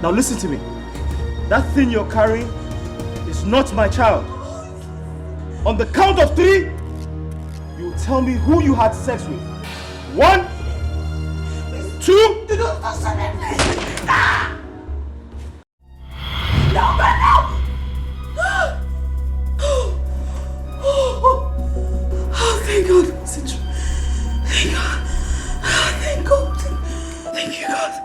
Now listen to me. That thing you're carrying is not my child. On the count of 3, you tell me who you had sex with. 1, 2. Oh, thank God. Thank God. Thank God. Thank you, God.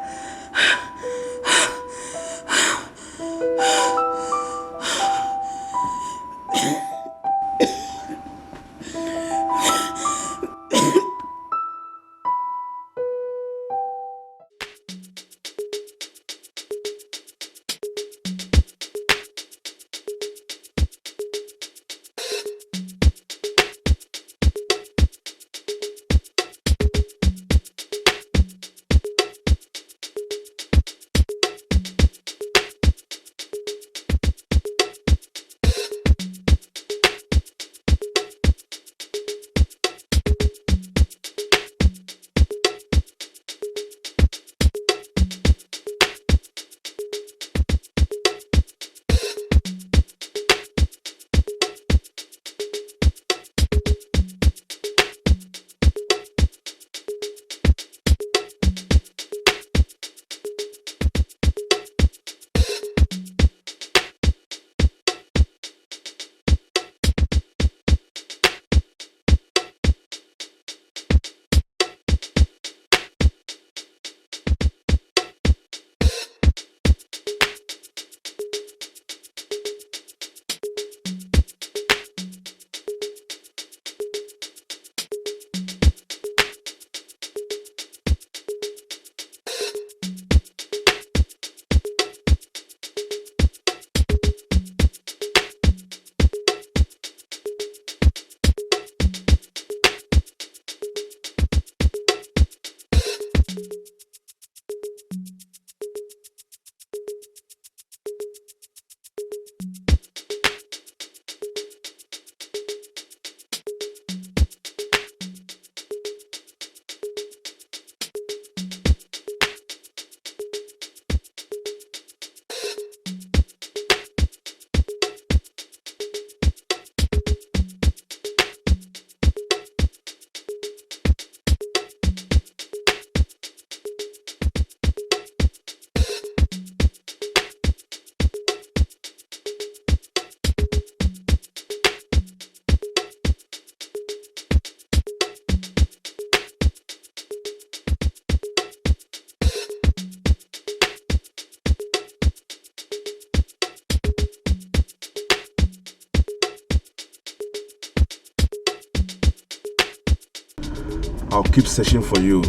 I'll keep searching for you.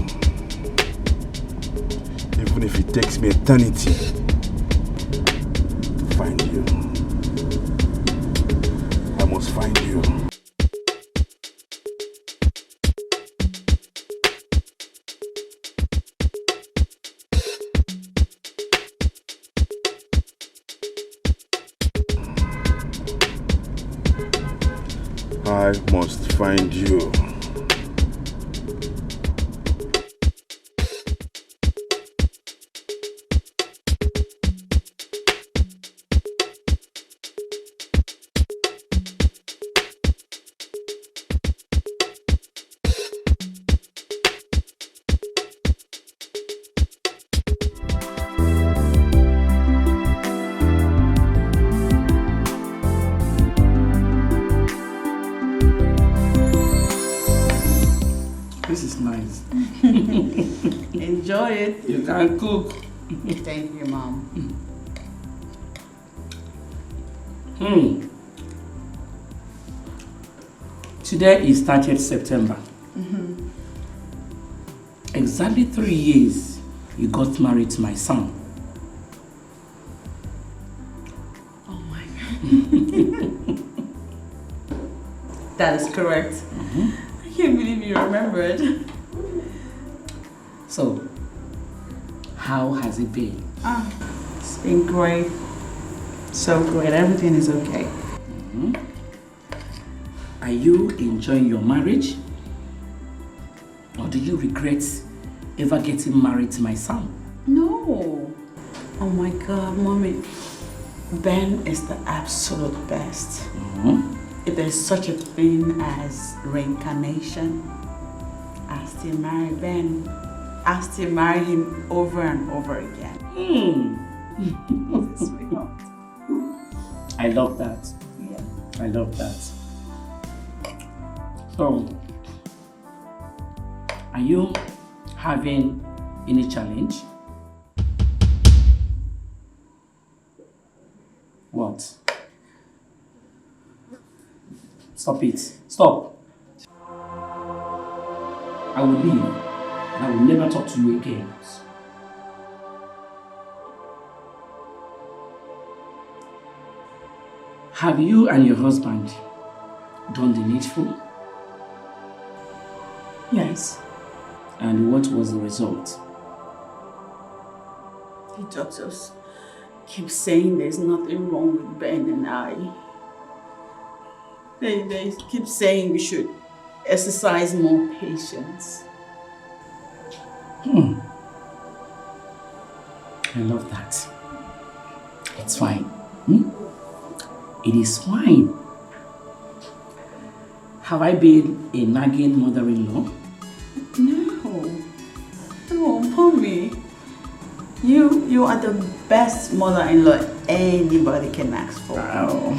Even if it takes me eternity to find you. I must find you. I must find you. Enjoy it. You can cook. Thank you, Mom. Today is 30th September. Exactly 3 years you got married to my son. Oh my God. That is correct. I can't believe you remembered. So, how has it been? It's been great. So great. Everything is okay. Are you enjoying your marriage? Or do you regret ever getting married to my son? No. Oh my God, Mommy. Ben is the absolute best. If there's such a thing as reincarnation, I still marry Ben. I still marry him over and over again. He's a sweetheart. I love that. Yeah. I love that. So, are you having any challenge? What? Stop it. Stop. I will leave and I will never talk to you again. Have you and your husband done the needful? Yes. And what was the result? The doctors keep saying there's nothing wrong with Ben and I. They keep saying we should exercise more patience. I love that. It's fine. It is fine. Have I been a nagging mother-in-law? No, Mommy. You are the best mother-in-law anybody can ask for. Oh.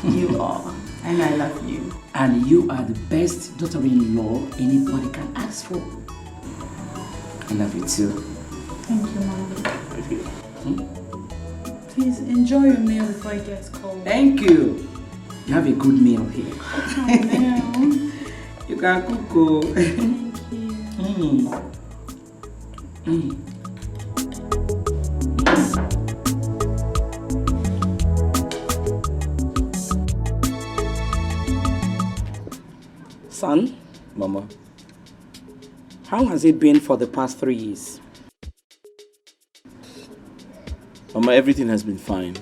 You are, and I love you. And you are the best daughter-in-law anybody can ask for. I love you too. Thank you, Mommy. Please enjoy your meal before it gets cold. Thank you. You have a good meal here. Oh, no. You can cook. Thank you. Son, Mama, how has it been for the past 3 years? Mama, everything has been fine.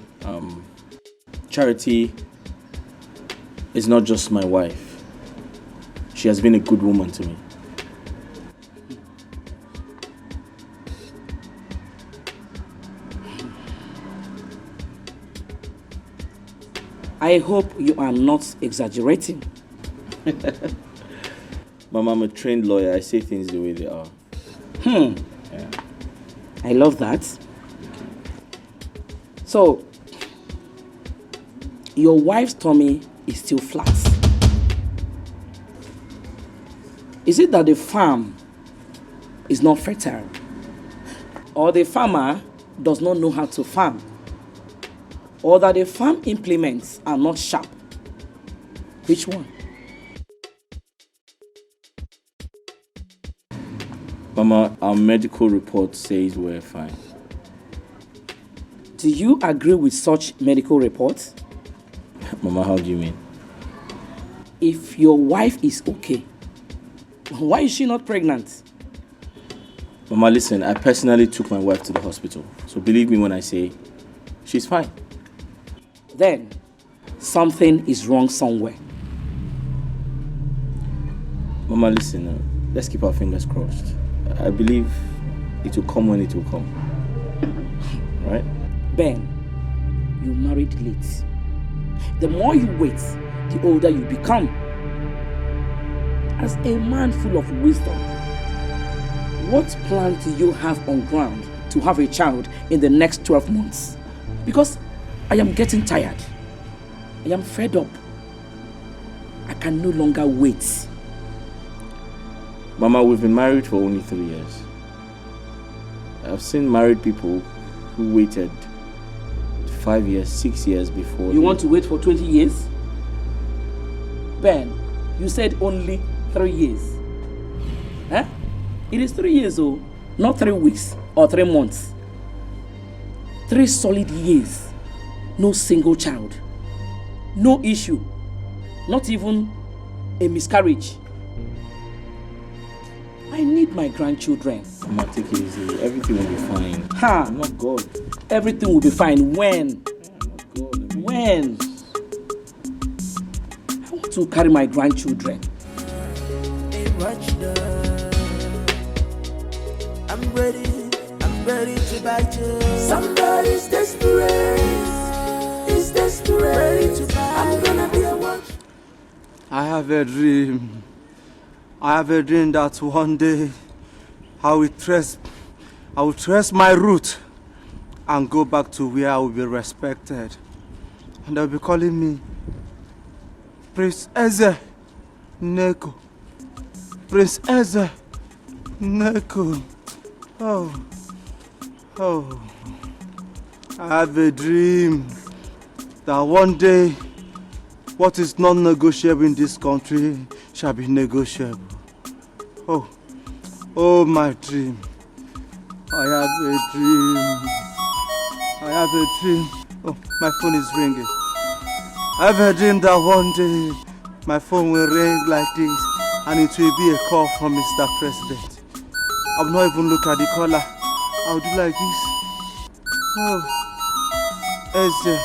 Charity is not just my wife. She has been a good woman to me. I hope you are not exaggerating. Mama, I'm a trained lawyer. I say things the way they are. Yeah. I love that. So, your wife's tummy is still flat. Is it that the farm is not fertile? Or the farmer does not know how to farm? Or that the farm implements are not sharp? Which one? Mama, our medical report says we're fine. Do you agree with such medical reports? Mama, how do you mean? If your wife is okay, why is she not pregnant? Mama, listen, I personally took my wife to the hospital. So believe me when I say she's fine. Then something is wrong somewhere. Mama, listen, let's keep our fingers crossed. I believe it will come when it will come. Right? Ben, you married late. The more you wait, the older you become. As a man full of wisdom, what plan do you have on ground to have a child in the next 12 months? Because I am getting tired. I am fed up. I can no longer wait. Mama, we've been married for only 3 years. I've seen married people who waited 5 years, 6 years before. You want to wait for 20 years? Ben, you said only 3 years. Huh? It is 3 years, oh, not 3 weeks or 3 months. 3 solid years. No single child. No issue. Not even a miscarriage. I need my grandchildren. Mama, take it easy. Everything will be fine. Ha! I'm not God. Everything will be fine. When? I'm not God. When? I want to carry my grandchildren. I'm ready, I'm ready to bite you. Somebody's desperate. Is desperate. Ready to bite. I'm gonna be a watch. I have a dream. I have a dream that one day I will trace my route and go back to where I will be respected. And they'll be calling me Prince Eze Neko. Prince Eze Neko. Oh. I have a dream that one day what is non-negotiable in this country shall be negotiable. Oh my dream. I have a dream. Oh, my phone is ringing. I have a dream that one day my phone will ring like this and it will be a call from Mr. President. I will not even look at the caller. I will do like this. Oh, Eze.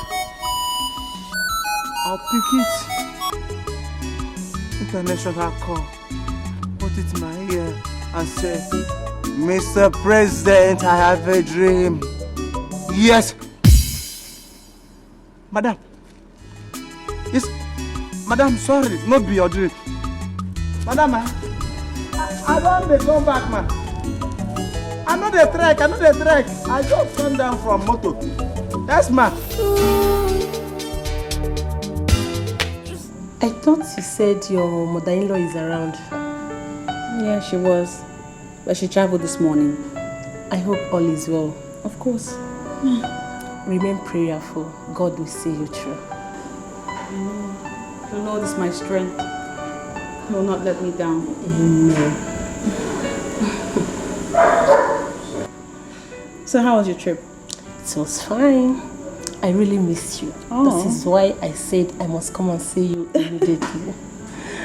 I'll pick it. International call. Put it in my ear and say, Mr. President, I have a dream. Yes. Madam. Yes. Madam, sorry. Not be your dream. Madam, I don't come back, man. I know the trek. I just come down from moto. Yes, man. I thought you said your mother-in-law is around. Yeah, she was. But she traveled this morning. I hope all is well. Of course. Remain prayerful. God will see you through. The Lord is my strength. He will not let me down. Amen. So how was your trip? It was fine. I really missed you. Oh. This is why I said I must come and see you immediately.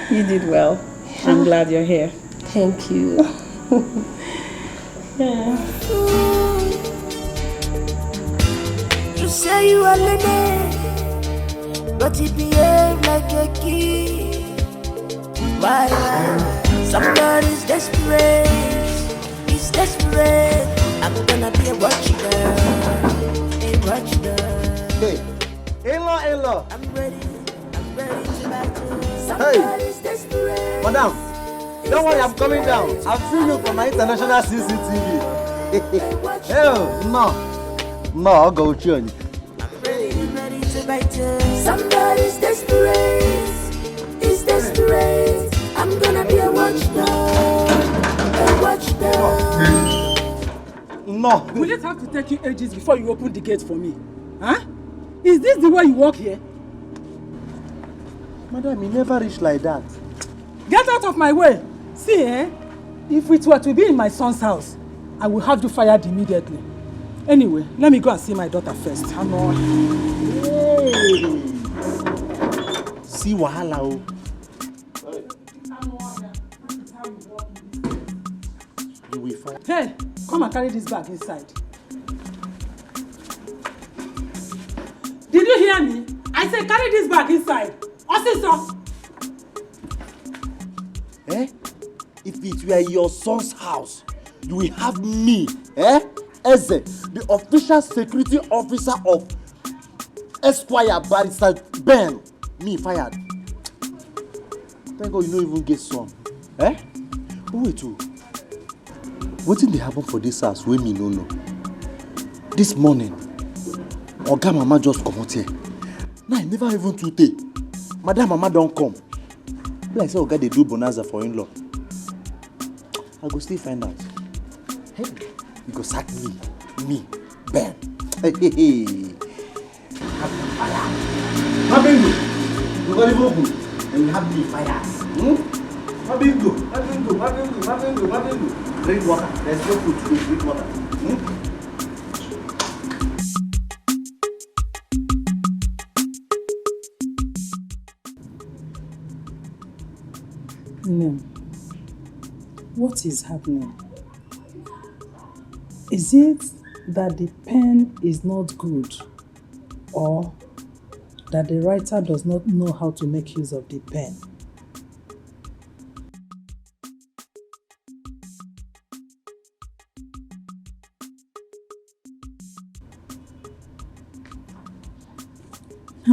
You did well. I'm glad you're here. Thank you. Yeah. You say you are Nnebe, but you behave like a kid. Why? Somebody's desperate. He's desperate. I'm gonna be a watch girl. A watch girl. Hey, in-law. I'm ready to bite you. Somebody's desperate. Madam, don't worry, I'm coming down. I've seen you from my international CCTV. No, I'll go with you. I'm ready to bite you. Somebody's desperate. He's desperate. I'm gonna be a watchdog. A watchdog. No. Will it have to take you ages before you open the gate for me? Huh? Is this the way you walk here? Madam, you never reach like that. Get out of my way. See, if it were to be in my son's house, I will have you fired immediately. Anyway, let me go and see my daughter first. Hey. See wahala o. You will find. Hey, come and carry this bag inside. Did you hear me? I said carry this bag inside. Officer! If it were your son's house, you will have me, Eze, the official security officer of Esquire Barrister Ben, me fired. Thank God you don't even get some. Wait too. What did they happen for this house when me no know? This morning, Oga Mama just come out here. Now I never even today. Madam Mama don't come. Like say Oga they do bonanza for in-law. I go still find out. Hey, you go sack me, Ben. Hey. Mabingo, you got it open, and you have me fire. Mabingo. Drink water. There's no food to drink water. What is happening? Is it that the pen is not good, or that the writer does not know how to make use of the pen?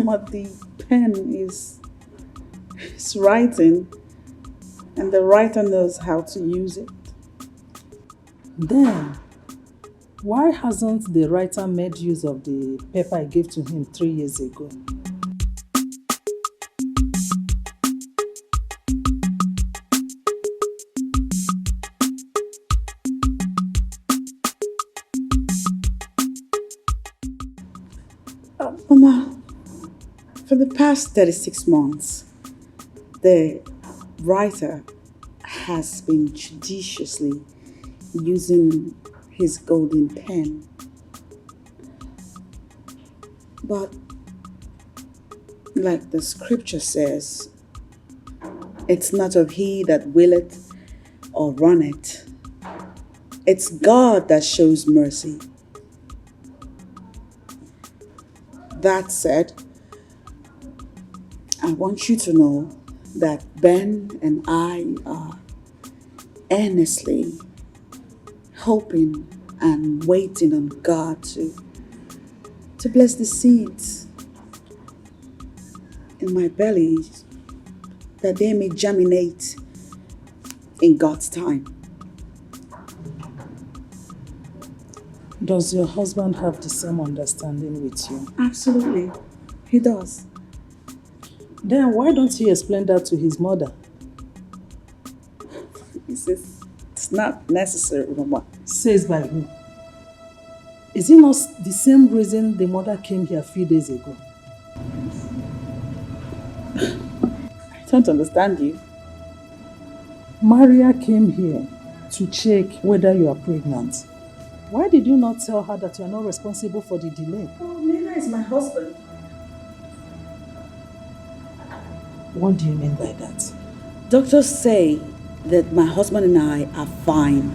But the pen is writing, and the writer knows how to use it. Then, why hasn't the writer made use of the paper I gave to him 3 years ago? Mama, for the past 36 months, the writer has been judiciously using his golden pen. But like the scripture says, it's not of he that willeth or runneth. It's God that shows mercy. That said, I want you to know that Ben and I are earnestly hoping and waiting on God to bless the seeds in my belly, that they may germinate in God's time. Does your husband have the same understanding with you? Absolutely, he does. Then why don't you explain that to his mother? It's not necessary, Mama. Says by who? Is it not the same reason the mother came here a few days ago? I don't understand you. Maria came here to check whether you are pregnant. Why did you not tell her that you are not responsible for the delay? Oh, Nina is my husband. What do you mean by that? Doctors say that my husband and I are fine.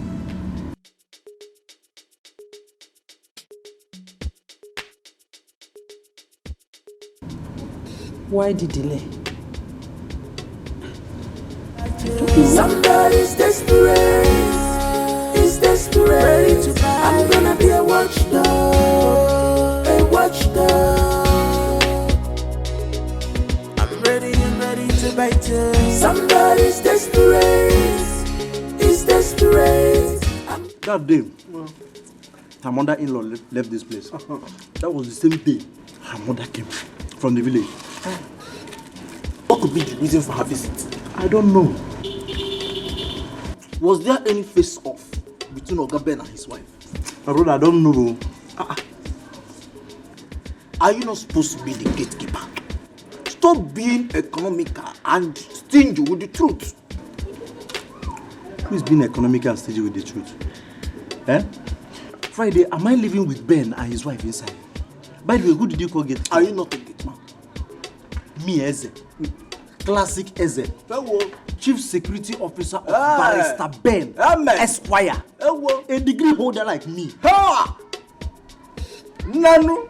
Why the delay? Somebody's desperate. He's desperate. I'm gonna be a watchdog. A watchdog. I'm ready to bite you. Somebody's desperate. He's desperate. That day, her mother-in-law left this place. That was the same day her mother came from the village. What could be the reason for her visit? I don't know. Was there any face-off between Oga Ben and his wife? My brother, I don't know. Are you not supposed to be the gatekeeper? Stop being economical and stingy with the truth. Who is being economical and stingy with the truth? Eh? Friday, am I living with Ben and his wife inside? By the way, who did you call gate? Are you not a gate man? Me, Eze. Classic Eze. Chief Security Officer of Barrister Ben Esquire. A degree holder like me. Nanu.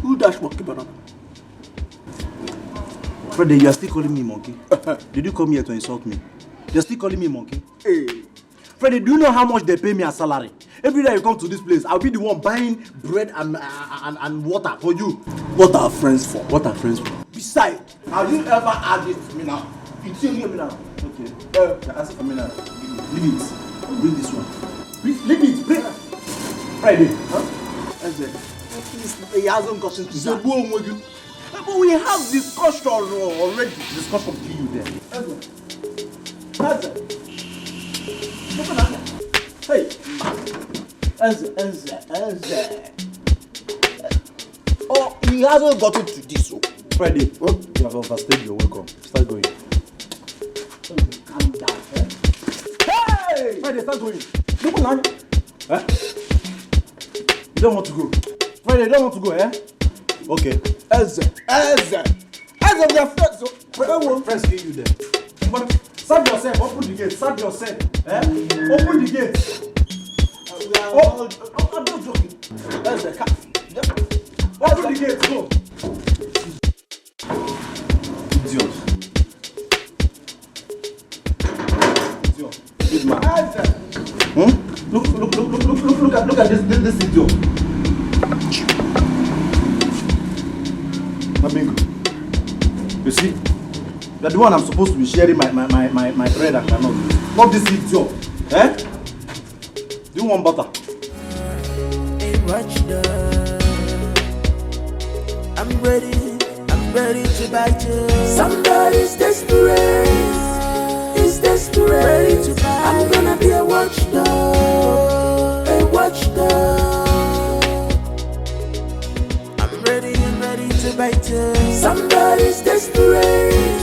Who dash monkey banana? Friday, you are still calling me monkey? Did you come here to insult me? You're still calling me monkey? Hey. Friday, do you know how much they pay me as salary? Every day you come to this place, I'll be the one buying bread and water for you. What are friends for? What are friends for? Besides, have you ever asked it to me now? You tell me now. Okay. Ask it for me now. Leave it. I'll bring this one. Leave it. Bring it. Friday. Huh? He hasn't gotten to that. But we have discussion already. Discussion kill you there. Hey. Oh, he hasn't gotten to this. So. Friday. Oh, you have overstayed your welcome. Start going. Calm down. Eh? Hey! Friday, start going. Look on. Eh? You don't want to go. Friday, you don't want to go, eh? Okay. Eze, we are friends. Friends kill you there. But serve yourself. Open the gate. Serve yourself. Eh? Open the gate. I'm not joking. Eze, open the gate. Go. Idiot. Good man. Look at this this idiot. Amigo, you see, you're the one I'm supposed to be sharing my bread and cannot. Not this idiot. Eh? Do you want butter? Hey, watch I'm ready to bite you. Somebody's desperate. He's desperate to bite. I'm gonna be a watchdog. A watchdog. I'm ready to bite you. Somebody's desperate.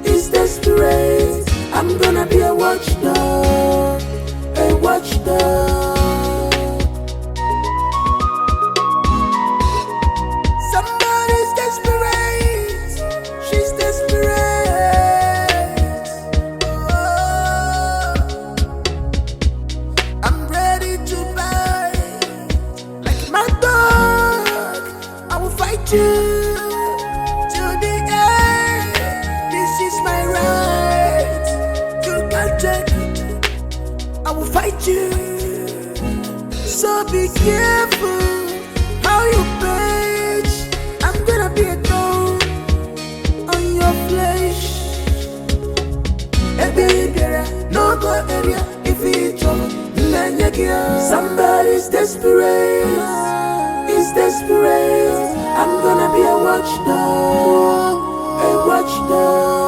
He's desperate. I'm gonna be a watchdog. A watchdog. Somebody's desperate. She's desperate. Oh, I'm ready to bite. Like my dog, I will fight you till the end. This is my right. You can't take it. I will fight you. So be careful how you bitch. I'm gonna be a thorn on your flesh. Hey baby, no go area if it's trouble. Somebody's desperate. He's desperate. I'm gonna be a watchdog. A watchdog.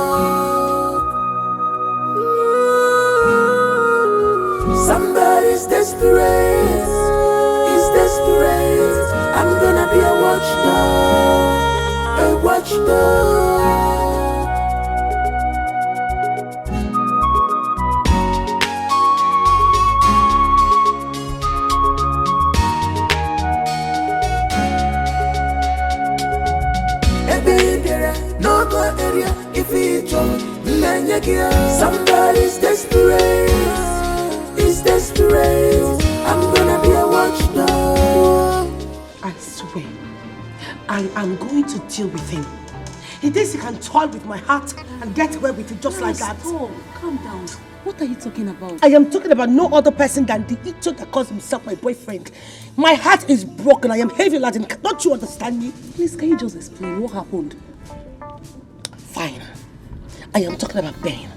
Somebody's desperate. He's desperate. I'm gonna be a watchdog. A watchdog. Hey baby, no go area if it's trouble. Somebody's desperate. He's desperate. I'm gonna be a watchdog. I swear, I am going to deal with him. He thinks he can toy with my heart and get away with it just like that. Stop. Calm down. What are you talking about? I am talking about no other person than the idiot that calls himself my boyfriend. My heart is broken. I am heavy laden. Don't you understand me? Please, can you just explain what happened? Fine. I am talking about Ben.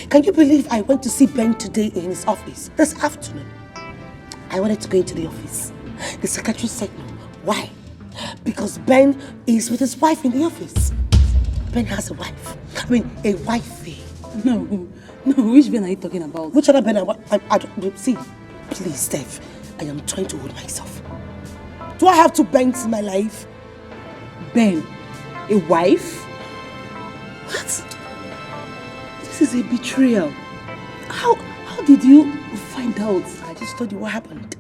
Can you believe I went to see Ben today in his office this afternoon? I wanted to go into the office. The secretary said no. Why? Because Ben is with his wife in the office. Ben has a wife. I mean, a wifey. No, which Ben are you talking about? Which other Ben? I don't see. Please, Steph, I am trying to hold myself. Do I have two Bens in my life? Ben, a wife? What? This is a betrayal. How did you find out? I just told you what happened.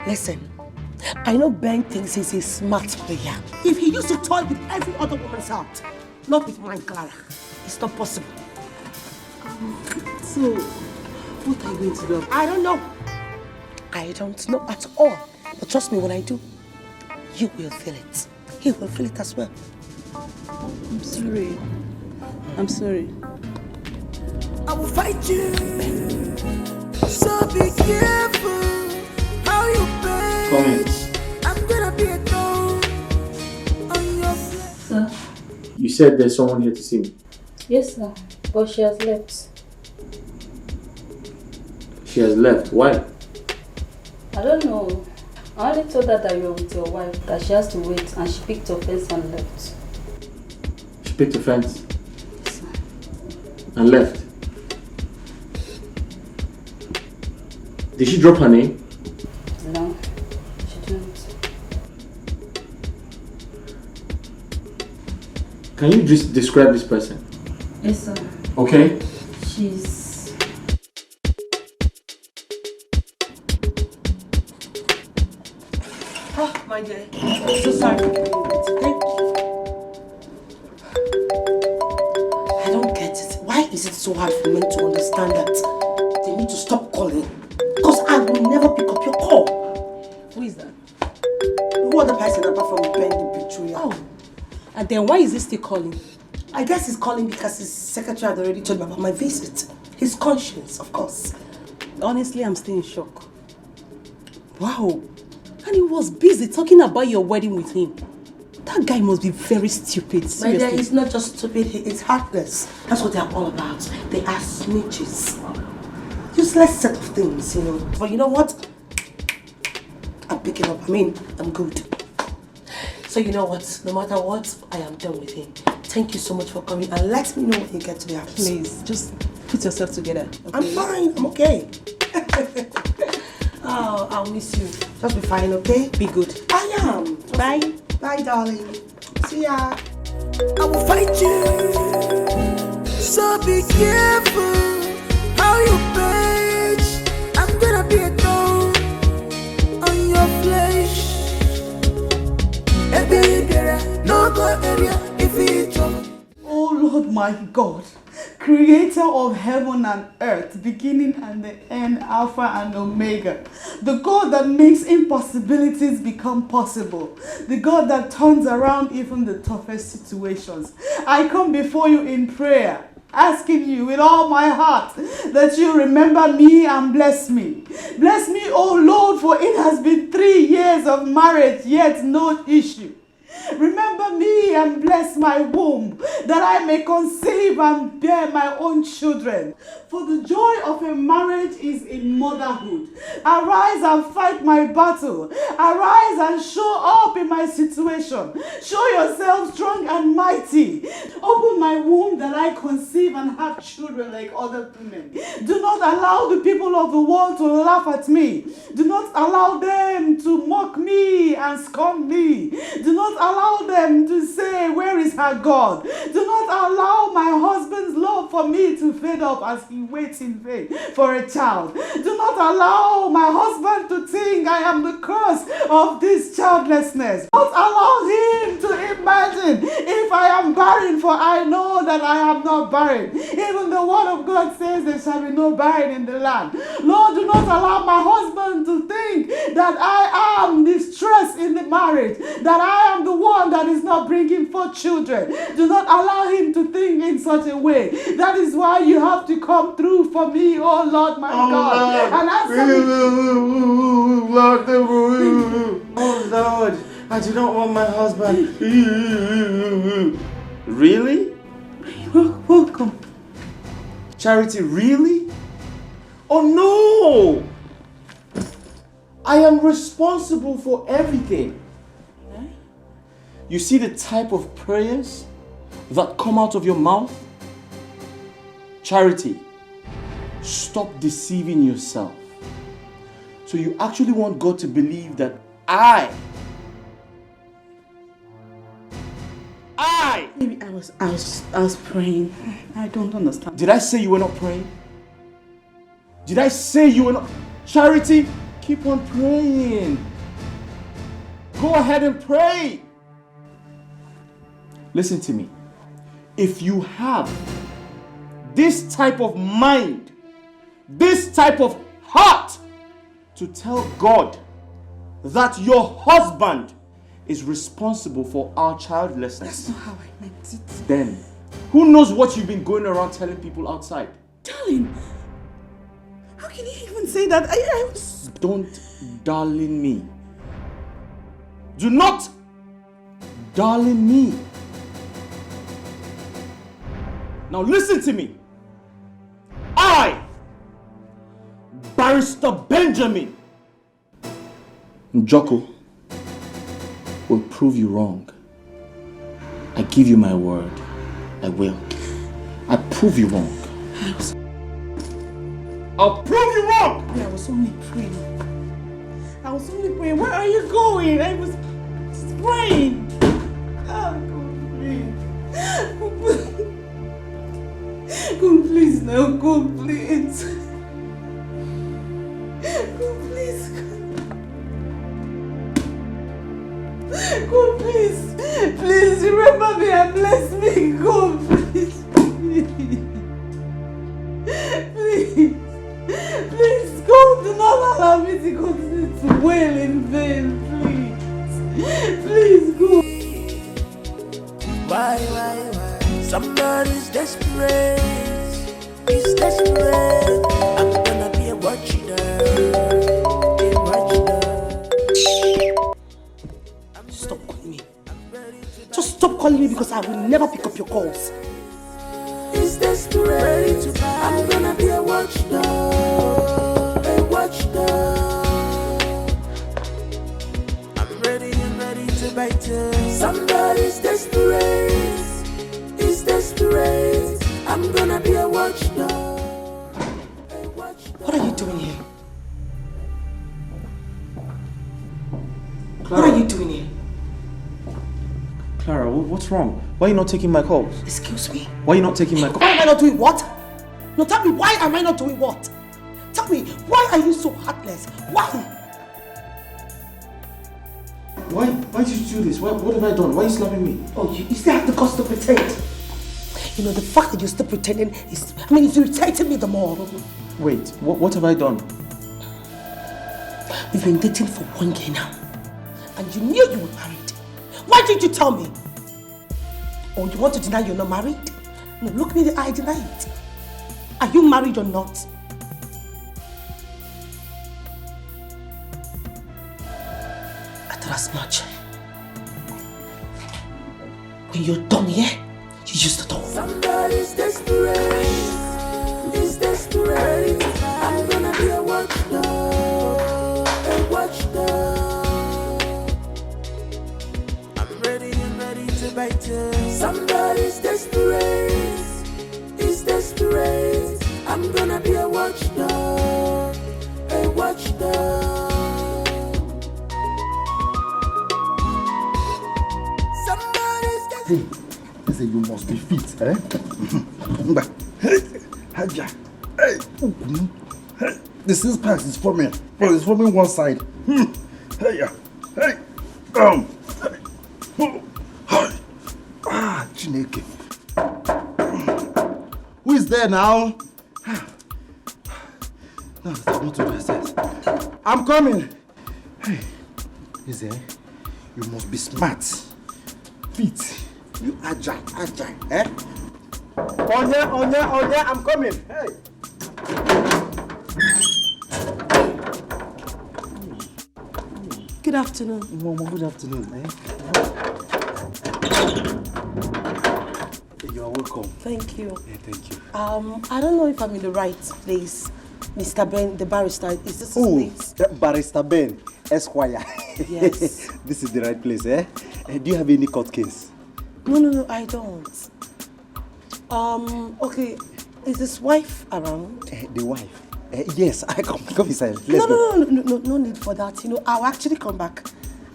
Listen, I know Ben thinks he's a smart player. If he used to toy with every other woman's heart, not with mine, Clara, it's not possible. So, what are you going to do? I don't know. I don't know at all. But trust me, when I do, you will feel it. He will feel it as well. I'm sorry. I'm sorry. I will fight you. So be careful how you bitch. I'm gonna be a thorn on your flesh. Sir? You said there's someone here to see me. Yes, sir. But she has left. She has left. Why? I don't know. I only told her that you're with your wife, that she has to wait, and she picked offense and left. She picked offense and left. Did she drop her name? No, she didn't. Can you just describe this person? Yes, sir. Okay. She's... Oh, my dear. I'm so sorry for giving you wait. Thank you. I don't get it. Why is it so hard for men to understand that they need to stop calling? Because I will never pick up your call. Who is that? Who other person apart from Ben the betrayer? Oh. And then why is he still calling? I guess he's calling because his secretary had already told me about my visit. His conscience, of course. Honestly, I'm still in shock. Wow. And he was busy talking about your wedding with him. That guy must be very stupid, seriously. My dear, he's not just stupid, he is heartless. That's what they're all about. They are snitches. Useless set of things, you know. But you know what? I'm picking up. I'm good. So you know what? No matter what, I am done with him. Thank you so much for coming, and let me know when you get to the house. Please, just put yourself together. Okay? I'm fine. I'm okay. Oh, I'll miss you. Just be fine, okay? Be good. I am. Bye. Bye, darling. See ya. I will fight you. So be careful how you page. I'm gonna be a thorn on your flesh. No go area if it's Oh Lord my God, creator of heaven and earth, beginning and the end, Alpha and Omega, the God that makes impossibilities become possible, the God that turns around even the toughest situations. I come before you in prayer, asking you with all my heart that you remember me and bless me. Bless me, oh Lord, for it has been 3 years of marriage, yet no issue. Remember me and bless my womb, that I may conceive and bear my own children. For the joy of a marriage is in motherhood. Arise and fight my battle. Arise and show up in my situation. Show yourself strong and mighty. Open my womb that I conceive and have children like other women. Do not allow the people of the world to laugh at me. Do not allow them to mock me and scorn me. Do not allow them to say, where is her God? Do not allow my husband's love for me to fade up as he waits in vain for a child. Do not allow my husband to think I am the cause of this childlessness. Do not allow him to imagine if I am barren, for I know that I am not barren. Even the word of God says there shall be no barren in the land. Lord, do not allow my husband to think that I am distressed in the marriage, that I am the one that is not bringing forth children. Do not allow him to think in such a way. That is why you have to come through for me, oh Lord my God. And answer me. Oh Lord, I do not want my husband. Really? You're welcome. Charity, really? Oh no! I am responsible for everything. You see the type of prayers that come out of your mouth? Charity, stop deceiving yourself. So you actually want God to believe that Maybe I was praying. I don't understand. Did I say you were not praying? Did I say you were not? Charity, keep on praying. Go ahead and pray. Listen to me. If you have this type of mind, this type of heart to tell God that your husband is responsible for our childlessness, that's not how I meant it. then who knows what you've been going around telling people outside? Darling, how can you even say that? I was... Don't darling me. Do not darling me. Now listen to me. I, Barrister Benjamin Njoko, will prove you wrong. I give you my word. I will. I prove you wrong. I'll prove you wrong! I was only praying. Where are you going? I was praying. Oh, God, please. Go, please, now. Go, please. Go, please. Go, please. Please, remember me and bless me. Go, please. Please. Please, God, do not allow me to continue to wail in vain, please. Please, go. Why? Somebody's desperate. He's desperate. I'm gonna be a watchdog. you because I will never pick up your calls. It's desperate. I'm gonna be a watchdog. A watchdog. I'm ready to bite you. Somebody's desperate. It's desperate. I'm gonna be a watchdog. What are you doing here? Clara. What are you doing here? Clara, what's wrong? Why are you not taking my calls? Excuse me? Why are you not taking my calls? Why am I not doing what? No, tell me, why am I not doing what? Tell me, why are you so heartless? Why? Why did you do this? What have I done? Why are you slapping me? Oh, you still have the guts to pretend. You know, the fact that you're still pretending is, it's irritating me the more. Wait, what have I done? We've been dating for 1 year now. And you knew you were married. Why didn't you tell me? Or you want to deny you're not married? No, look me in the eye, deny it. Are you married or not? I thought as much. When you're done here, you use the door. Somebody's desperate. It's desperate. I'm gonna be a watchdog. A watchdog. I'm ready to bite you. Somebody's desperate. It's desperate. I'm gonna be a watchdog. A watchdog. Somebody's desperate. Hey, they say you must be fit, eh? Hey, the 6 packs is forming. Bro, it's forming one side. Hey, Chineke. Who is there now? No, I want to process. I'm coming. Hey, is there? You must be smart. Fit. You agile, eh? Onya, I'm coming. Hey. Good afternoon. Mama, good afternoon, eh? You are welcome. Thank you. Yeah, thank you. I don't know if I'm in the right place. Mr. Ben, the barrister, is this his place? Barrister Ben, Esquire. Yes. This is the right place, eh? Do you have any court case? No, I don't. Okay, is his wife around? The wife? Yes, I come inside. Let's go. No need for that. You know, I'll actually come back.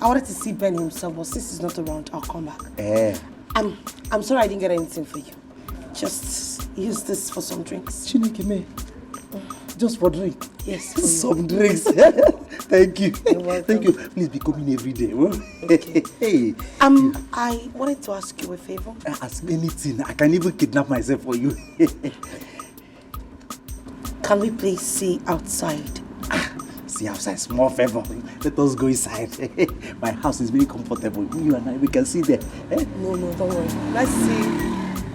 I wanted to see Ben himself, but since he's not around, I'll come back. I'm sorry I didn't get anything for you. Just use this for some drinks. Chineke me. Just for drink? Yes. Some drinks. Thank you. You're welcome. Thank you. Please be coming every day. Okay. Hey. I wanted to ask you a favor. Ask me anything. I can even kidnap myself for you. Can we please see outside? See outside, small favor. Let us go inside. My house is very comfortable. You and I, we can see there. No, don't worry. Let's see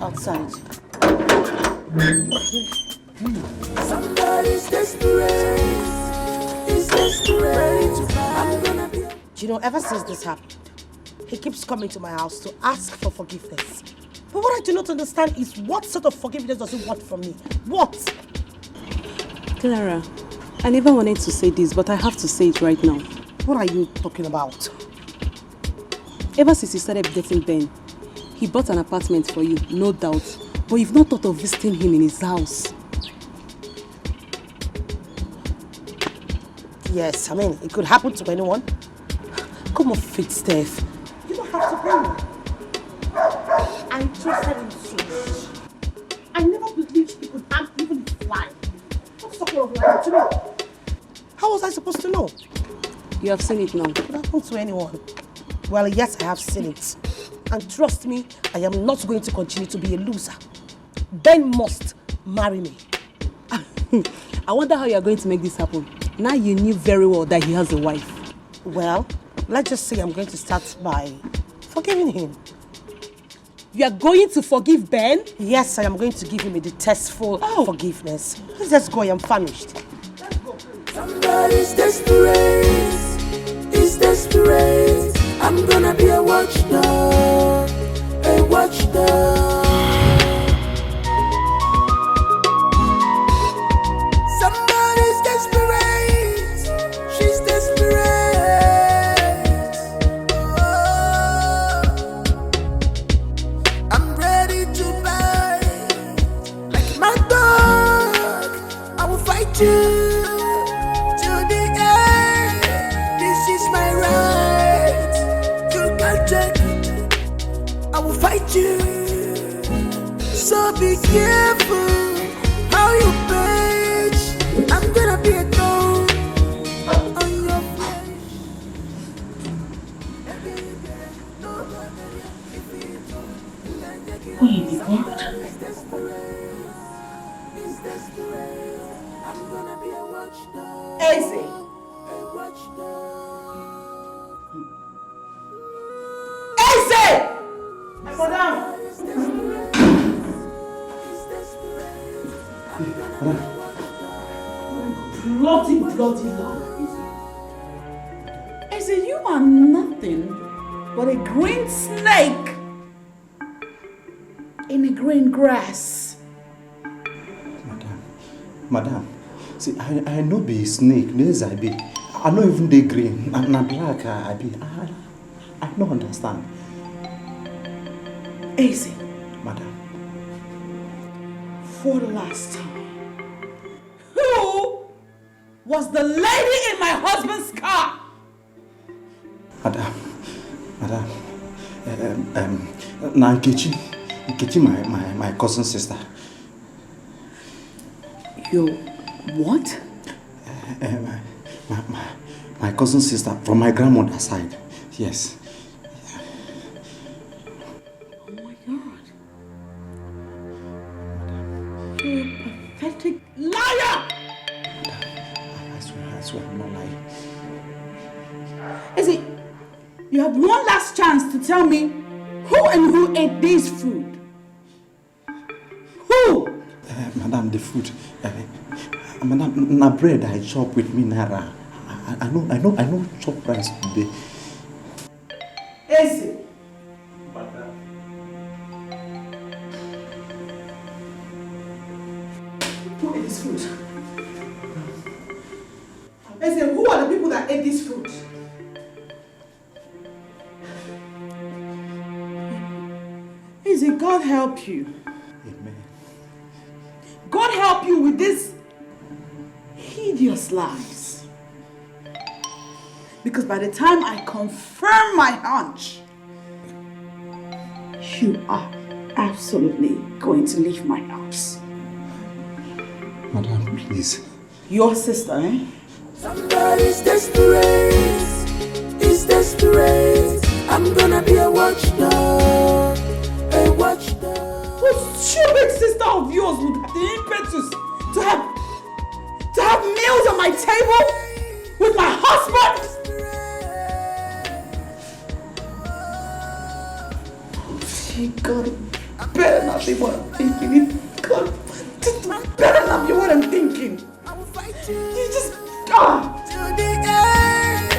outside. Somebody's desperate. It's desperate. I'm gonna be. You know, ever since this happened, he keeps coming to my house to ask for forgiveness. But what I do not understand is what sort of forgiveness does he want from me? What? Clara, I never wanted to say this, but I have to say it right now. What are you talking about? Ever since you started dating Ben, he bought an apartment for you, no doubt. But you've not thought of visiting him in his house. Yes, it could happen to anyone. Come on, fit Steph. You don't have to blame me. I trusted him so much. I never believed he could harm even his life. What's the of lying to me? How was I supposed to know? You have seen it now. It could happen to anyone. Well, yes, I have seen it. And trust me, I am not going to continue to be a loser. Ben must marry me. I wonder how you are going to make this happen. Now you knew very well that he has a wife. Well, let's just say I'm going to start by forgiving him. You are going to forgive Ben? Yes, I am going to give him a detestful forgiveness. Let's just go, I am famished. Let's go. Somebody's desperate. It's desperate. I'm gonna be a watchdog. A fight you. So be careful how you page. I'm gonna be a thorn on your flesh. Who you be called? Eze. Eze! Madam! Bloody Lord. Eze, you are nothing but a green snake in the green grass. Madam, see, I know be snake, yes I be. I know even the green, and black I be. I don't understand. Eze. Madam. For the last time, who was the lady in my husband's car? Madam, Nkechi, my cousin sister. Your what? My cousin sister from my grandmother's side. Yes. Oh my God. You're a pathetic liar! I swear I'm not lying. Is it? You have one last chance to tell me who and who ate this food. Who? Madam, the food. Madam, na bread I chop with me naira. I know chop rice today. Is it? Madam. Who ate this food? Is it? Who are the people that ate this food? Is it? God help you. Amen. God help you with these hideous lies. Because by the time I confirm my hunch, you are absolutely going to leave my house. Madam, please. Your sister, eh? Somebody's desperate. Is desperate. I'm gonna be a watchdog. A watchdog. What stupid sister of yours would have the impetus to have meals on my table with my husband? God, better not be what I'm thinking. God, this better not be what I'm thinking. You just To the end,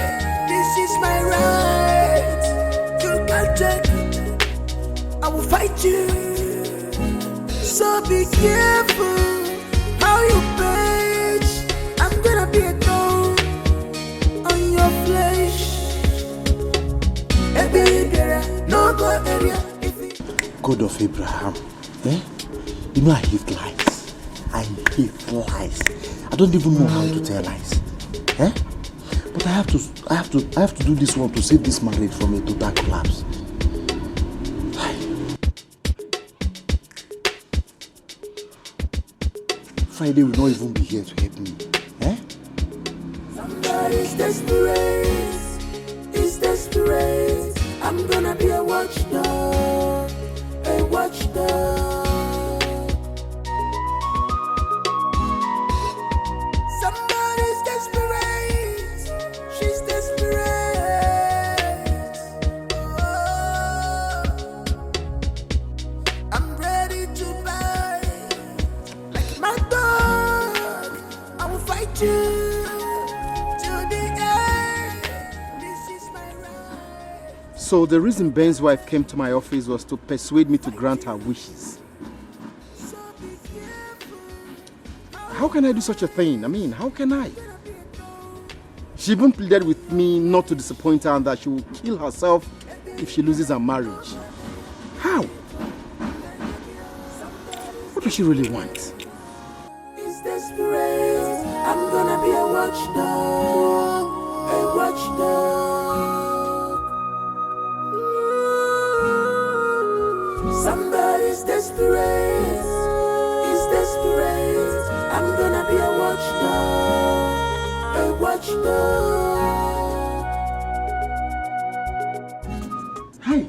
this is my right. You can't take it. I will fight you. So be careful how you page. I'm gonna be a thorn on your flesh. No go area. God of Abraham, eh? You know I hate lies. I hate lies. I don't even know how to tell lies, eh? But I have to do this one to save this marriage from a total collapse. Friday will not even be here to help me, eh? Somebody's desperate. Is desperate. I'm gonna be a watchdog. A watchdog. Somebody's desperate. She's desperate. Oh, I'm ready to buy. Like my dog, I will fight you to the end. This is my right. So the reason Ben's wife came to my office was to persuade me to grant her wishes. How can I do such a thing? I mean, how can I? She even pleaded with me not to disappoint her and that she will kill herself if she loses her marriage. How? What does she really want? Is desperate. I'm gonna be a watchdog. A watchdog. much more. Hi.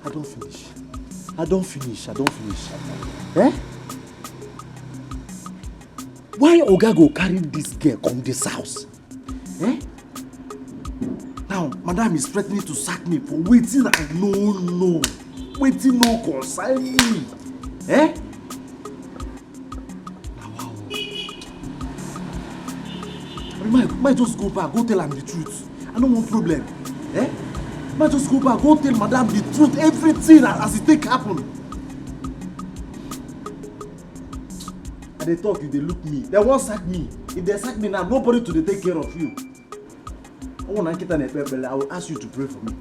I don't finish. Eh? Why Oga go carry this girl come this house? Eh? Now, madam is threatening to sack me for waiting I no. Waiting no concern me. Eh? Now, wow. Might just go back, go tell him the truth. I don't want problem. Eh? Might just go back, go tell madam the truth, everything as it take happen. And they talk, if they look me, they won't sack me. If they sack me now, nobody to take care of you. I will ask you to pray for me.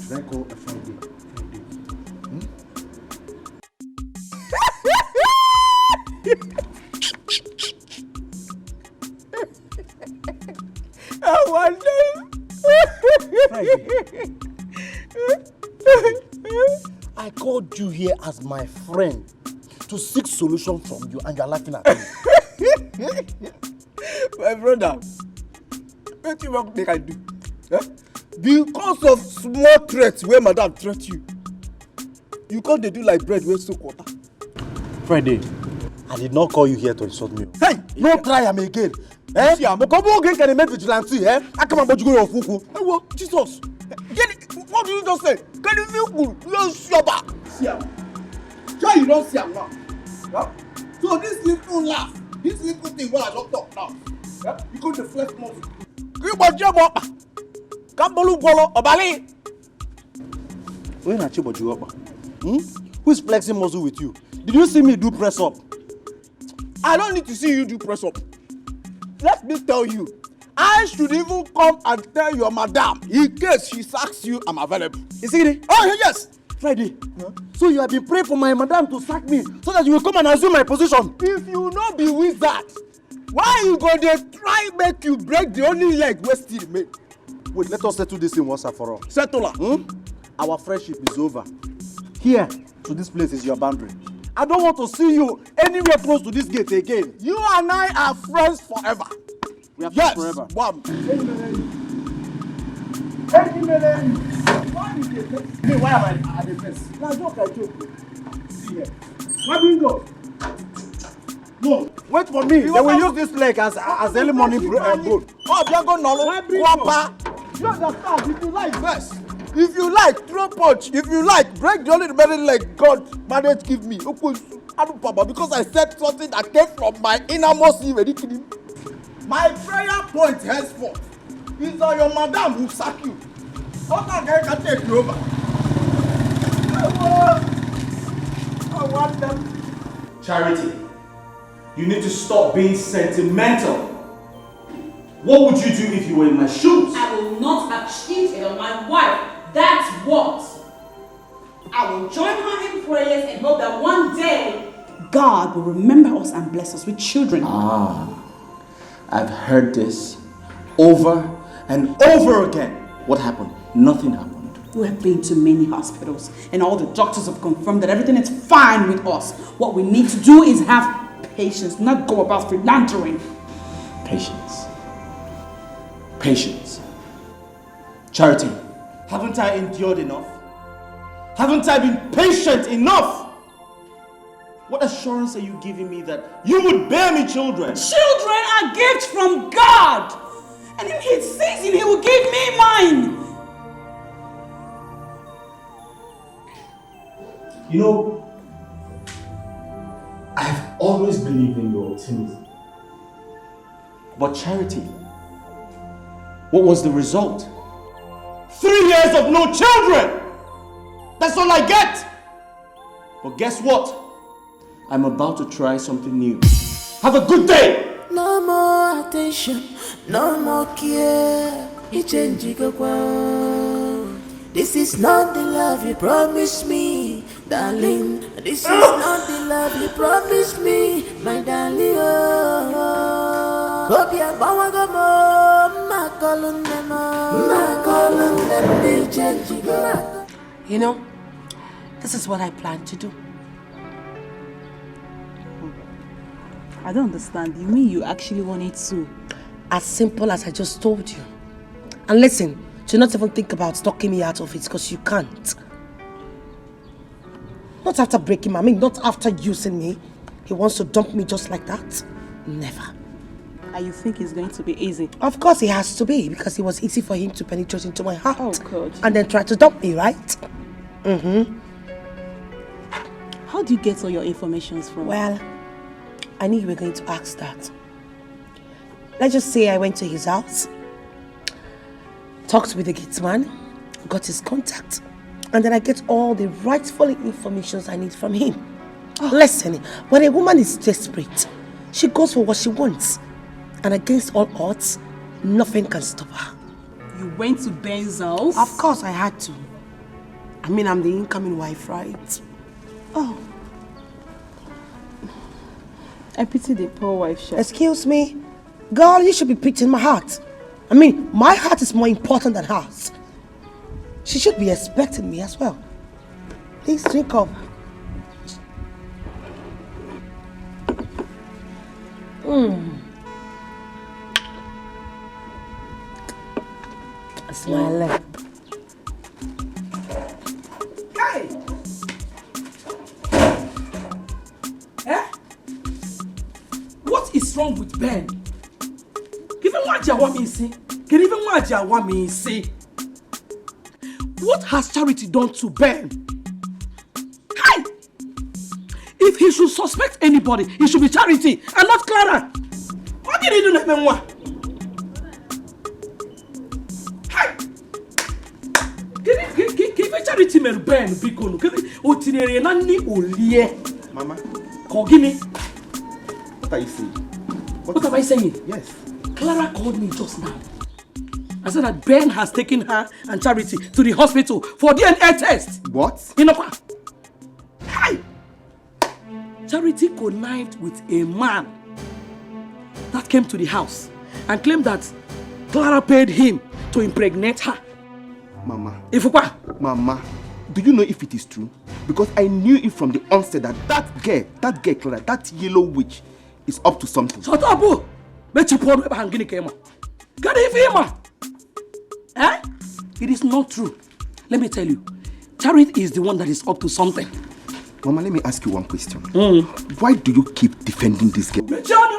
Should I call a Friday? I wonder. I called you here as my friend to seek solution from you, and you're laughing at me. My brother, what you want make I do? Eh? Because of small threats where madam threat you, you can't do like bread with soak water. Friday, I did not call you here to insult me. Hey, no try am again. Eh? Come again can make vigilante, eh? I come about you go your fuku. Hey, what? Jesus. What did you just say? Can you feel good? You're shabba. Siam. Sure you don't see him now. Yeah? So this little laugh, this little thing where I don't talk now. Yeah? You go to the flesh muscle. You want job up. Kambolu bolo obali. When I chebo you up? Who is flexing muscle with you? Did you see me do press up? I don't need to see you do press up. Let me tell you, I should even come and tell your madam in case she sacks you, I'm available. You see it? Oh, yes. Friday. Huh? So you have been praying for my madam to sack me so that you will come and assume my position. If you not be wizard, why you go there try make you break the only leg we still remain? Wait, let us settle this in once and for all. Settle her. Our friendship is over. Here, to this place is your boundary. I don't want to see you anywhere close to this gate again. You and I are friends forever. We are friends forever. One. Why am I at the face? Now joke I joke. See here. Why do you go? No. Wait for me. They will use this leg as early morning broad. Oh, Bianco Nolo. Wapa. You understand? If you like first. If you like, throw punch. If you like, break the only remaining leg God managed give me. Because I said something that came from my innermost even. My prayer point henceforth is that your madam will sack you. Other guy can take you over. I want them. Charity, you need to stop being sentimental. What would you do if you were in my shoes? I will not have cheated on my wife. That's what. I will join her in prayers and hope that one day God will remember us and bless us with children. I've heard this over and over again. What happened? Nothing happened. We have been to many hospitals and all the doctors have confirmed that everything is fine with us. What we need to do is have patience, not go about philandering. Patience. Patience. Charity. Haven't I endured enough? Haven't I been patient enough? What assurance are you giving me that you would bear me children? Children are gifts from God! And in His season, He will give me mine! You know, I've always believed in your optimism. But Charity, what was the result? 3 years of no children! That's all I get! But guess what? I'm about to try something new. Have a good day! No more attention, no more care. This is not the love you promised me, darling. This is not the love you promised me, my darling. You know, This is what I plan to do. I don't understand. You mean you actually wanted to? As simple as I just told you. And listen, do not even think about talking me out of it because you can't. Not after breaking my, not after using me. He wants to dump me just like that. Never. And you think it's going to be easy? Of course it has to be, because it was easy for him to penetrate into my heart. Oh God. And then try to dump me, right? How do you get all your information from? Well, I knew you were going to ask that. Let's just say I went to his house, talked with the gate man, got his contact, and then I get all the rightful information I need from him. Listen, when a woman is desperate, she goes for what she wants. And against all odds, nothing can stop her. You went to Ben's house? Of course I had to. I'm the incoming wife, right? Oh. I pity the poor wife, Chef. Excuse me? Girl, you should be pitying my heart. My heart is more important than hers. She should be expecting me as well. Please drink up. That's my lip. Hey! What is wrong with Ben? Even what you want me to see? Can even what you want me to see? What has Charity done to Ben? Hey! If he should suspect anybody, it should be Charity and not Clara. What did he do to me? Hey! Give Charity me Ben because otinere nani olie. Mama. Kogini. What are you saying? What am I saying? Yes. Clara called me just now. I said that Ben has taken her and Charity to the hospital for DNA test. What? You know what? Hey! Charity connived with a man that came to the house and claimed that Clara paid him to impregnate her. Mama. Mama, do you know if it is true? Because I knew it from the onset that girl, Clara, that yellow witch, is up to something. Shut up, boo! Bet you poor hanging came. Get it, eh? It is not true. Let me tell you, Charity is the one that is up to something. Mama, let me ask you one question. Why do you keep defending this girl? It's Charity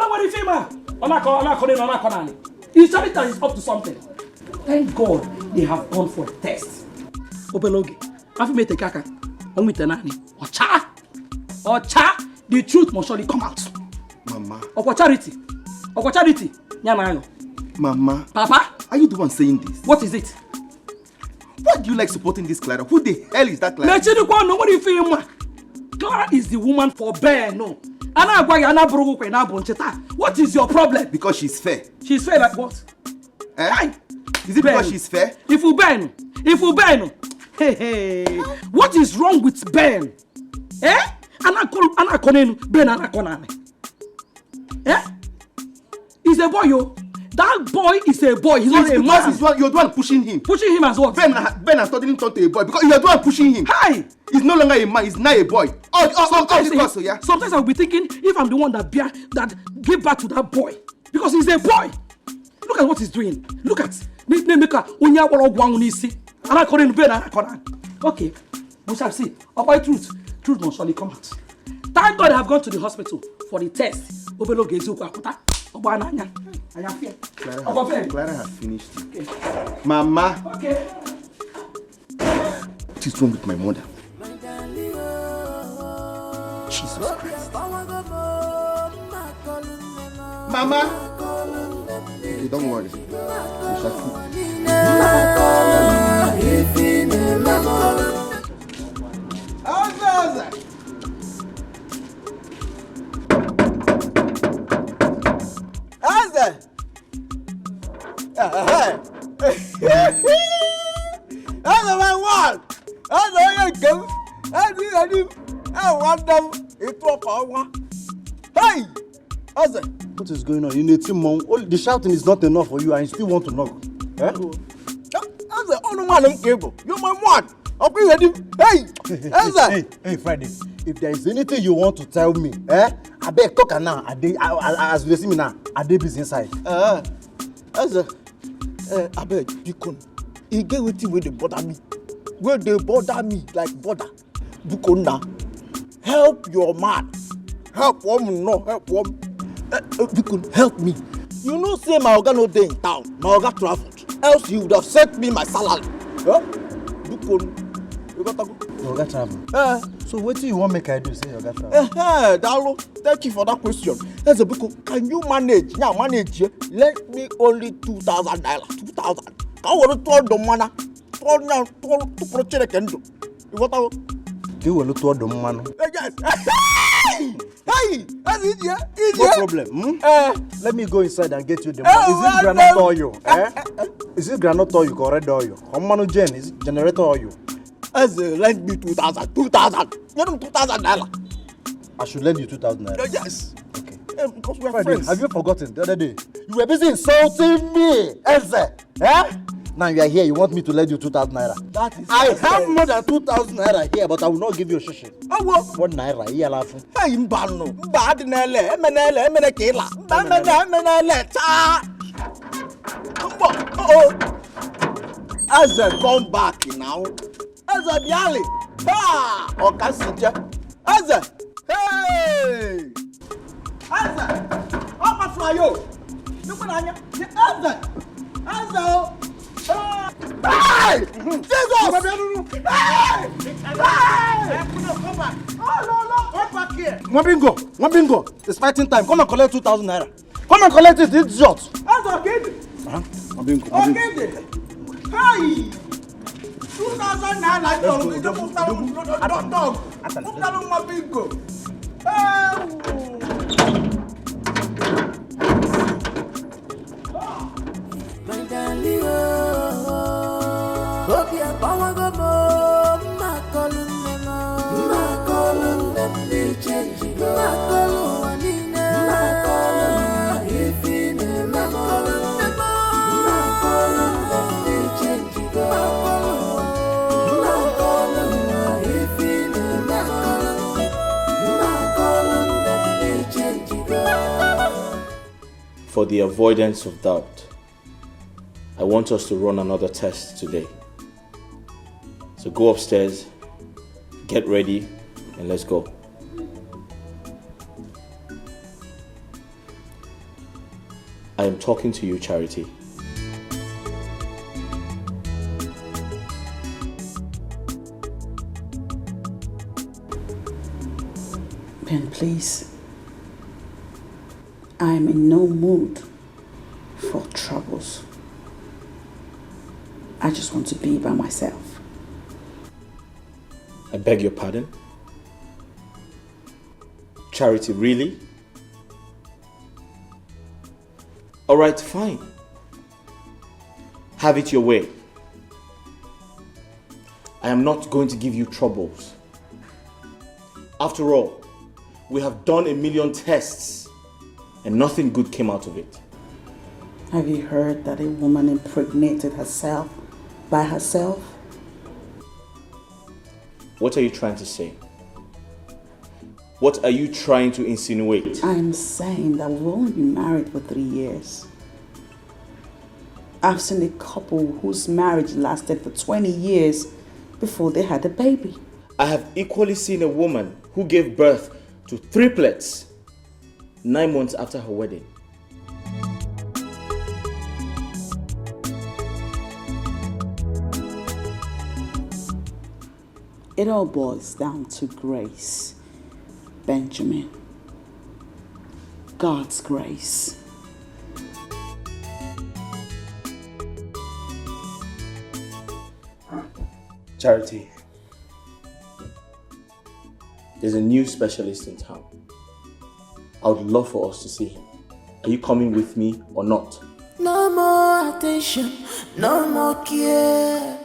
that is up to something. Thank God they have gone for a test. Obeloge, I've made a kaka. Ocha, the truth must surely come out. Mama. Charity. Mama. Papa. Are you the one saying this? What is it? Why do you like supporting this Clara? Who the hell is that Clara? Clara is the woman for Ben, no. What is your problem? Because she's fair. She's fair like what? Eh? Is it Ben? Because she's fair? If you Ben. Hey. What is wrong with Ben? Eh? Ben. Eh? He's a boy, yo. That boy is a boy. He's not a man. You're the one pushing him. Pushing him as what? Ben has suddenly turned to a boy because you're the one pushing him. Hi! He's no longer a man. He's now a boy. Sometimes I'll be thinking if I'm the one that gave back to that boy because he's a boy. Look at what he's doing. Look at. Okay, we shall see. About truth must surely come out. Thank God I have gone to the hospital for the test. Clara has finished. Okay. Mama. Okay. What is wrong with my mother? Jesus Christ. Mama. Okay, don't worry. We shall see. What is going on? You need him, Mom. The shouting is not enough for you and you still want to knock. Eh? You're my man. Hey, Friday. If there is anything you want to tell me, I beg talk now. As you see me now, I dey busy inside. I beg you come. You get with you where they bother me. Where they bother me like bother. You come now. Help your man. Help woman, no help woman. You can help me. You know, say my organ no day in town. My organ traveled. Else you would have sent me my salary. Huh? You got to go. Your organ travel. So what do you want make I do? Say your organ travel. Dalo, thank you for that question. That's a book. Can you manage? Yeah, manage. Let me only 2,000 naira. 2,000. I want to turn the money. Turn to project and do. You want to? You will look toward the man. Yes. Hey, that's easier. No problem. Let me go inside and get you the money. Is it granite oil? Is it granite oil or red oil? How many gen? Is it generator oil? Lend me 2,000. 2,000. You know 2,000 naira. I should lend you 2,000 naira. Yes. Okay. Because we are Friday, friends. have you forgotten the other day? You were busy insulting me, Eze. Now you are here, you want me to lend you 2,000 naira. That is I have more than 2,000 naira here, but I will not give you a shishi. Oh, what? 1 naira, here laughing. Hey, Mbano. Mbadinele, Emenele, Kela. Emenele, cha. Oh. As I come back now, as I biali. Ha! Okasija. As I. Hey! As I. Oh, my flyo. Look at Anya. As I. Hey! Jesus! Hey! Come back! Oh, no! Come back here! Mwabingo! It's fighting time. Come and collect 2,000 naira. Come and collect it, it's short. That's okay. Mwabingo. Okay. Hey! 2,000 naira. Don't. Mwabingo. Hey! My darling, Obio, Bawagamo, Macolum, they change you. Macolum, if in a Macolum, they change you. Macolum, if in a Macolum, they change you. For the avoidance of doubt, I want us to run another test today. So go upstairs, get ready, and let's go. I am talking to you, Charity. Ben, please. I am in no mood for troubles. I just want to be by myself. I beg your pardon? Charity, really? All right, fine. Have it your way. I am not going to give you troubles. After all, we have done 1,000,000 tests and nothing good came out of it. Have you heard that a woman impregnated herself by herself? What are you trying to say? What are you trying to insinuate? I'm saying that we've only been married for 3 years. I've seen a couple whose marriage lasted for 20 years before they had a baby. I have equally seen a woman who gave birth to triplets 9 months after her wedding. It all boils down to grace, Benjamin. God's grace. Charity, there's a new specialist in town. I would love for us to see him. Are you coming with me or not? No more attention, no more care.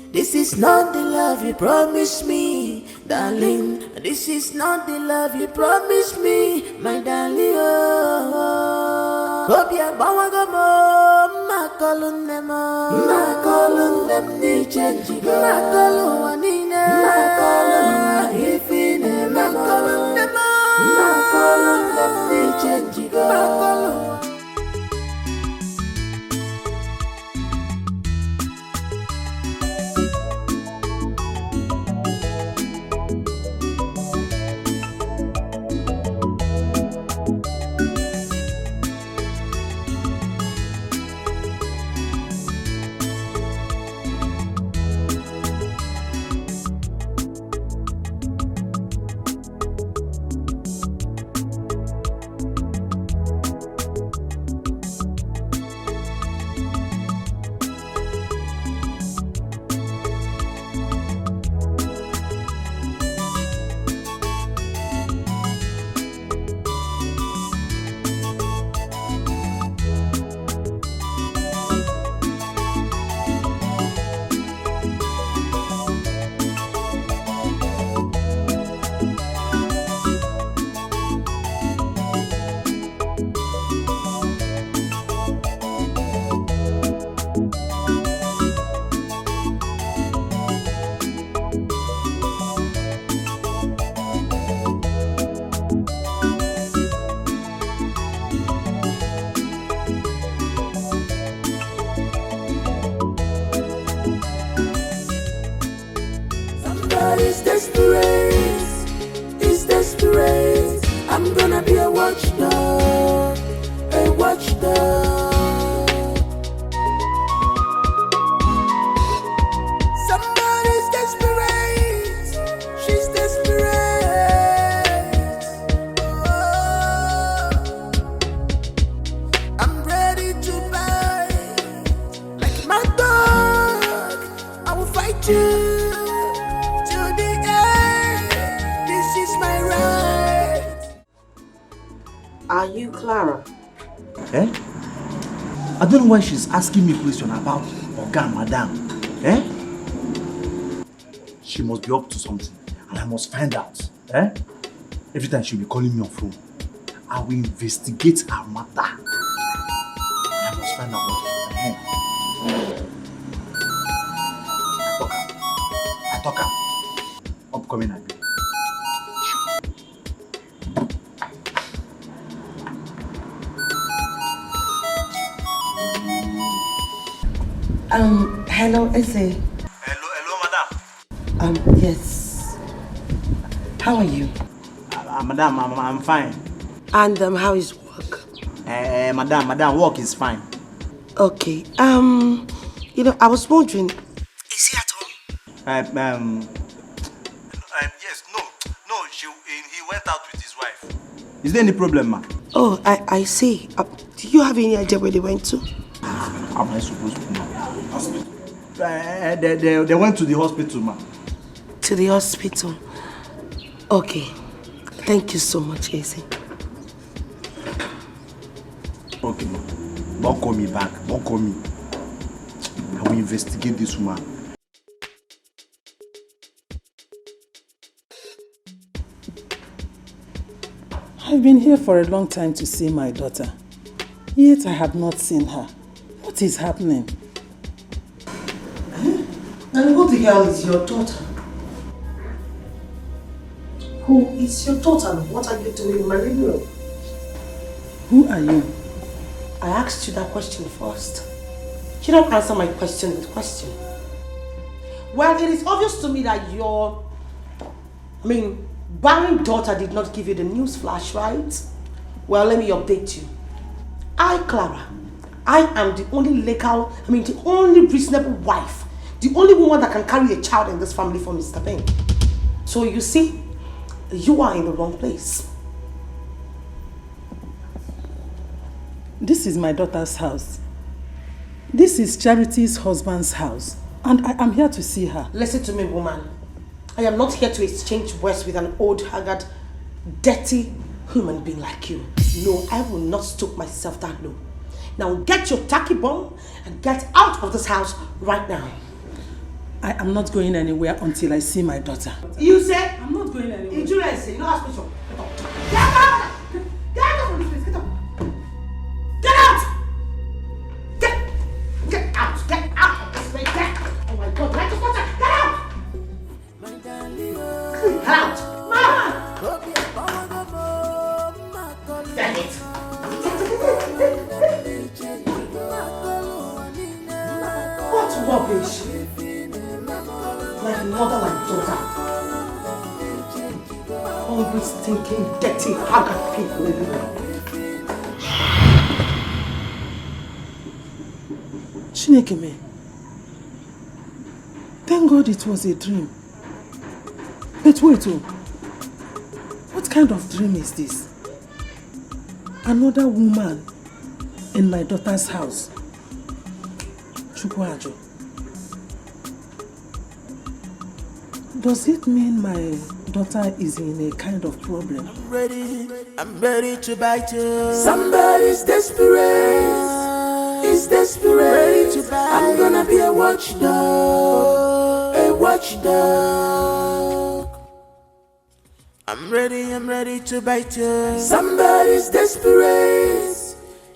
This is not the love you promised me, darling. This is not the love you promised me, my darling. Obio, Bawagamo, It's desperate, it's desperate. I'm gonna be a watchdog, a watchdog. Somebody's desperate, she's desperate. Oh, I'm ready to bite like my dog. I will fight you. Are you Clara? Eh? I don't know why she's asking me a question about Oga Madam. Eh? She must be up to something and I must find out. Eh? Every time she'll be calling me on phone, I will investigate her matter. I must find out what I talk her. Upcoming again. Hello, Eze. Hello, madam. Yes. How are you? Madam, I'm fine. And how is work? Madam, work is fine. Okay. You know, I was wondering, is he at home? Yes, no, he went out with his wife. Is there any problem, ma? Oh, I see. Do you have any idea where they went to? How am I supposed to know? Hospital. They went to the hospital, ma. To the hospital? Okay. Thank you so much, Eze. Okay, ma. Don't call me back. Don't call me. I will investigate this woman. I've been here for a long time to see my daughter. Yet I have not seen her. What is happening? And who the hell is your daughter? Who is your daughter? What are you doing in my living room? Who are you? I asked you that question first. You don't answer my question with question. Well, it is obvious to me that your barren daughter did not give you the news flash, right? Well, let me update you. I, Clara, I am the only the only reasonable wife, the only woman that can carry a child in this family for Mr. Ben. So you see, you are in the wrong place. This is my daughter's house. This is Charity's husband's house. And I am here to see her. Listen to me, woman. I am not here to exchange words with an old, haggard, dirty human being like you. No, I will not stoop myself that low. Now get your tacky bomb and get out of this house right now. I am not going anywhere until I see my daughter. You say? I'm not going anywhere. Injurious, you know how special. Get out! Get out from this place, get out! Get out! Damn it! What rubbish? Like mother, like daughter. Hungry, stinking, dirty, haggard people. Chinenye, thank God it was a dream. But wait, oh, what kind of dream is this? Another woman in my daughter's house. Chukwajo. Does it mean my daughter is in a kind of problem? I'm ready to bite you. Somebody's desperate. He's desperate. Ready to bite. I'm gonna be a watchdog. A watchdog. I'm ready to bite you. Somebody's desperate.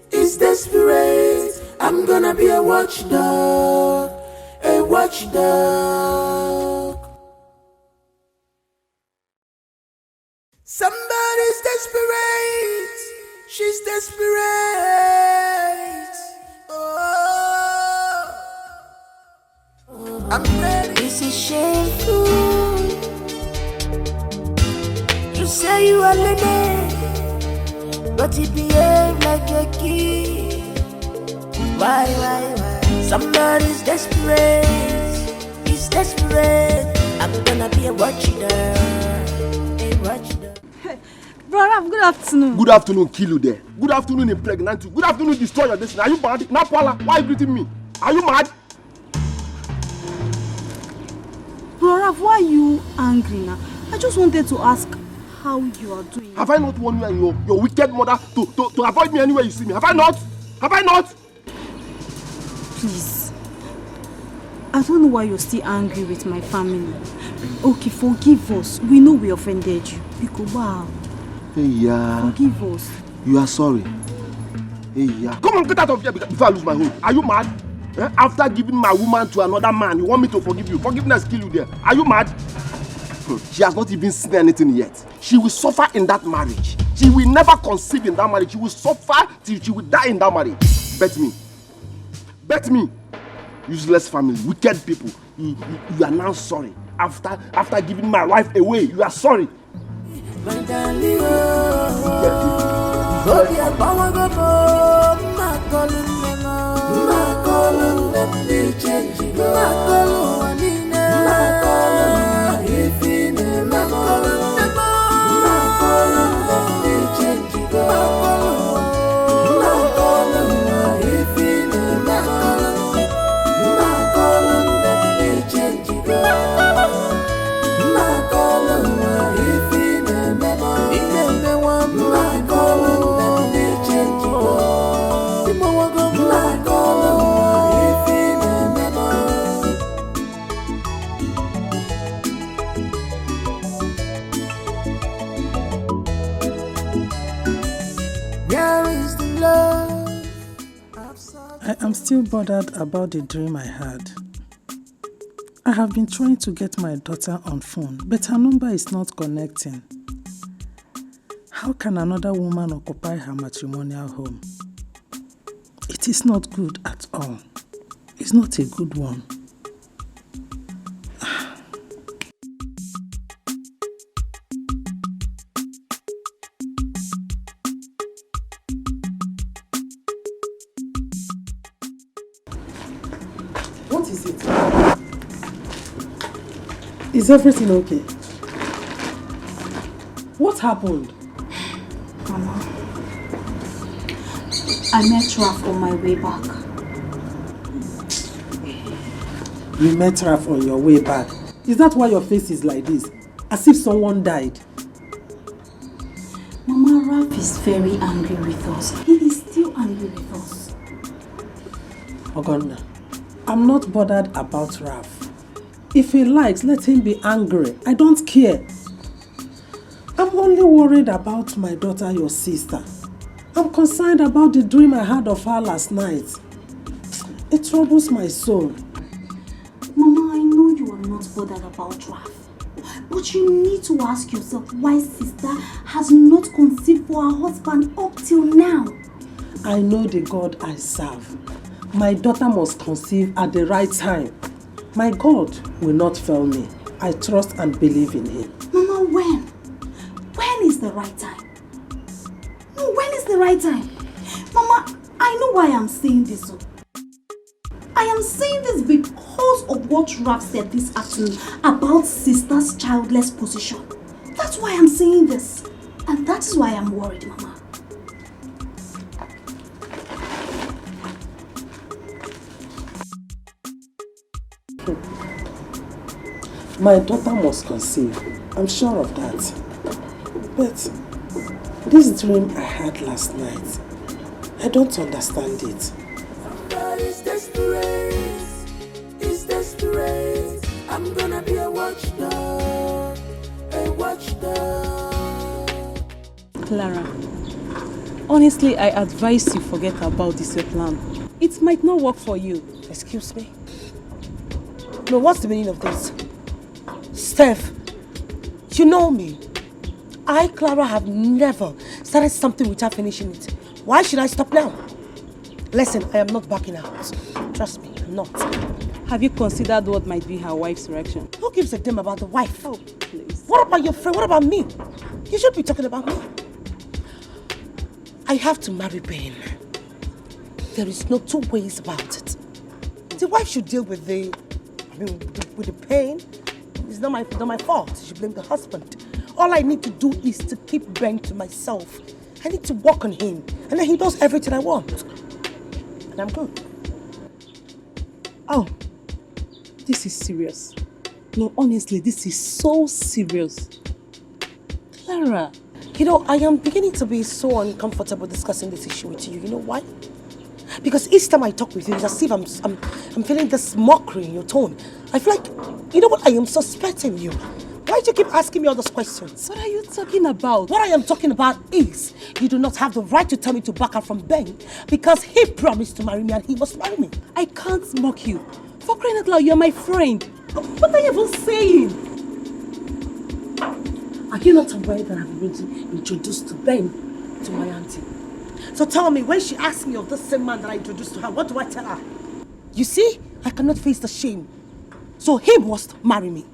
He's desperate. I'm gonna be a watchdog. A watchdog. Somebody's desperate. She's desperate. Oh, I'm ready. This is shameful. You say you are Leonard, but you behave like a kid. Why? Somebody's desperate. He's desperate. I'm gonna be a watchdog. A watchdog. Brother, good afternoon. Good afternoon, kill you there. Good afternoon, impregnate you. Good afternoon, destroy your destiny. Are you mad? Napala, why are you greeting me? Are you mad? Brother, why are you angry now? I just wanted to ask how you are doing. Have I not warned you and your wicked mother to avoid me anywhere you see me? Have I not? Have I not? Please. I don't know why you're still angry with my family. Okay, forgive us. We know we offended you. Because wow. Hey, yeah. Forgive us. You are sorry. Hey, yeah. Come on, get out of here before I lose my home. Are you mad? After giving my woman to another man, you want me to forgive you? Forgiveness kill you there. Are you mad? She has not even seen anything yet. She will suffer in that marriage. She will never conceive in that marriage. She will suffer till she will die in that marriage. Bet me. Bet me. Useless family, wicked people. You are now sorry. After giving my wife away, you are sorry. I'm still bothered about the dream I had. I have been trying to get my daughter on phone, but her number is not connecting. How can another woman occupy her matrimonial home? It is not good at all. It's not a good one. What is it? Is everything okay? What happened? Mama, I met Raf on my way back. You met Raf on your way back. Is that why your face is like this? As if someone died? Mama, Raf is very angry with us. He is still angry with us. Ogonna, I'm not bothered about Raf. If he likes, let him be angry. I don't care. I'm only worried about my daughter, your sister. I'm concerned about the dream I had of her last night. It troubles my soul. Mama, I know you are not bothered about Raf. But But you need to ask yourself why sister has not conceived for her husband up till now. I know the God I serve. My daughter must conceive at the right time. My God will not fail me. I trust and believe in him. Mama, when? When is the right time? No, when is the right time? Mama, I know why I'm saying this. I am saying this because of what Raf said this afternoon about sister's childless position. That's why I'm saying this. And that is why I'm worried, Mama. My daughter must conceive. I'm sure of that. But this dream I had last night, I don't understand it. God is desperate. It's desperate. I'm gonna be a watchdog. A watchdog. Clara, honestly, I advise you forget about this plan. It might not work for you. Excuse me? No, what's the meaning of this? Steph, you know me. I, Clara, have never started something without finishing it. Why should I stop now? Listen, I am not backing out. Trust me, I'm not. Have you considered what might be her wife's reaction? Who gives a damn about the wife? Oh, please. What about your friend? What about me? You should be talking about me. I have to marry Ben. There is no two ways about it. The wife should deal with the pain. It's not my fault. She should blame the husband. All I need to do is to keep Ben to myself. I need to work on him. And then he does everything I want. And I'm good. Oh, this is serious. No, honestly, this is so serious. Clara. You know, I am beginning to be so uncomfortable discussing this issue with you. You know why? Because each time I talk with you, it's as if I'm feeling this mockery in your tone. I feel like, you know what, I am suspecting you. Why do you keep asking me all those questions? What are you talking about? What I am talking about is, you do not have the right to tell me to back out from Ben because he promised to marry me and he must marry me. I can't mock you. For crying out loud, you're my friend. What are you even saying? Are you not aware that I've already introduced to Ben to my auntie? So tell me, when she asks me of the same man that I introduced to her, what do I tell her? You see, I cannot face the shame. So he must marry me.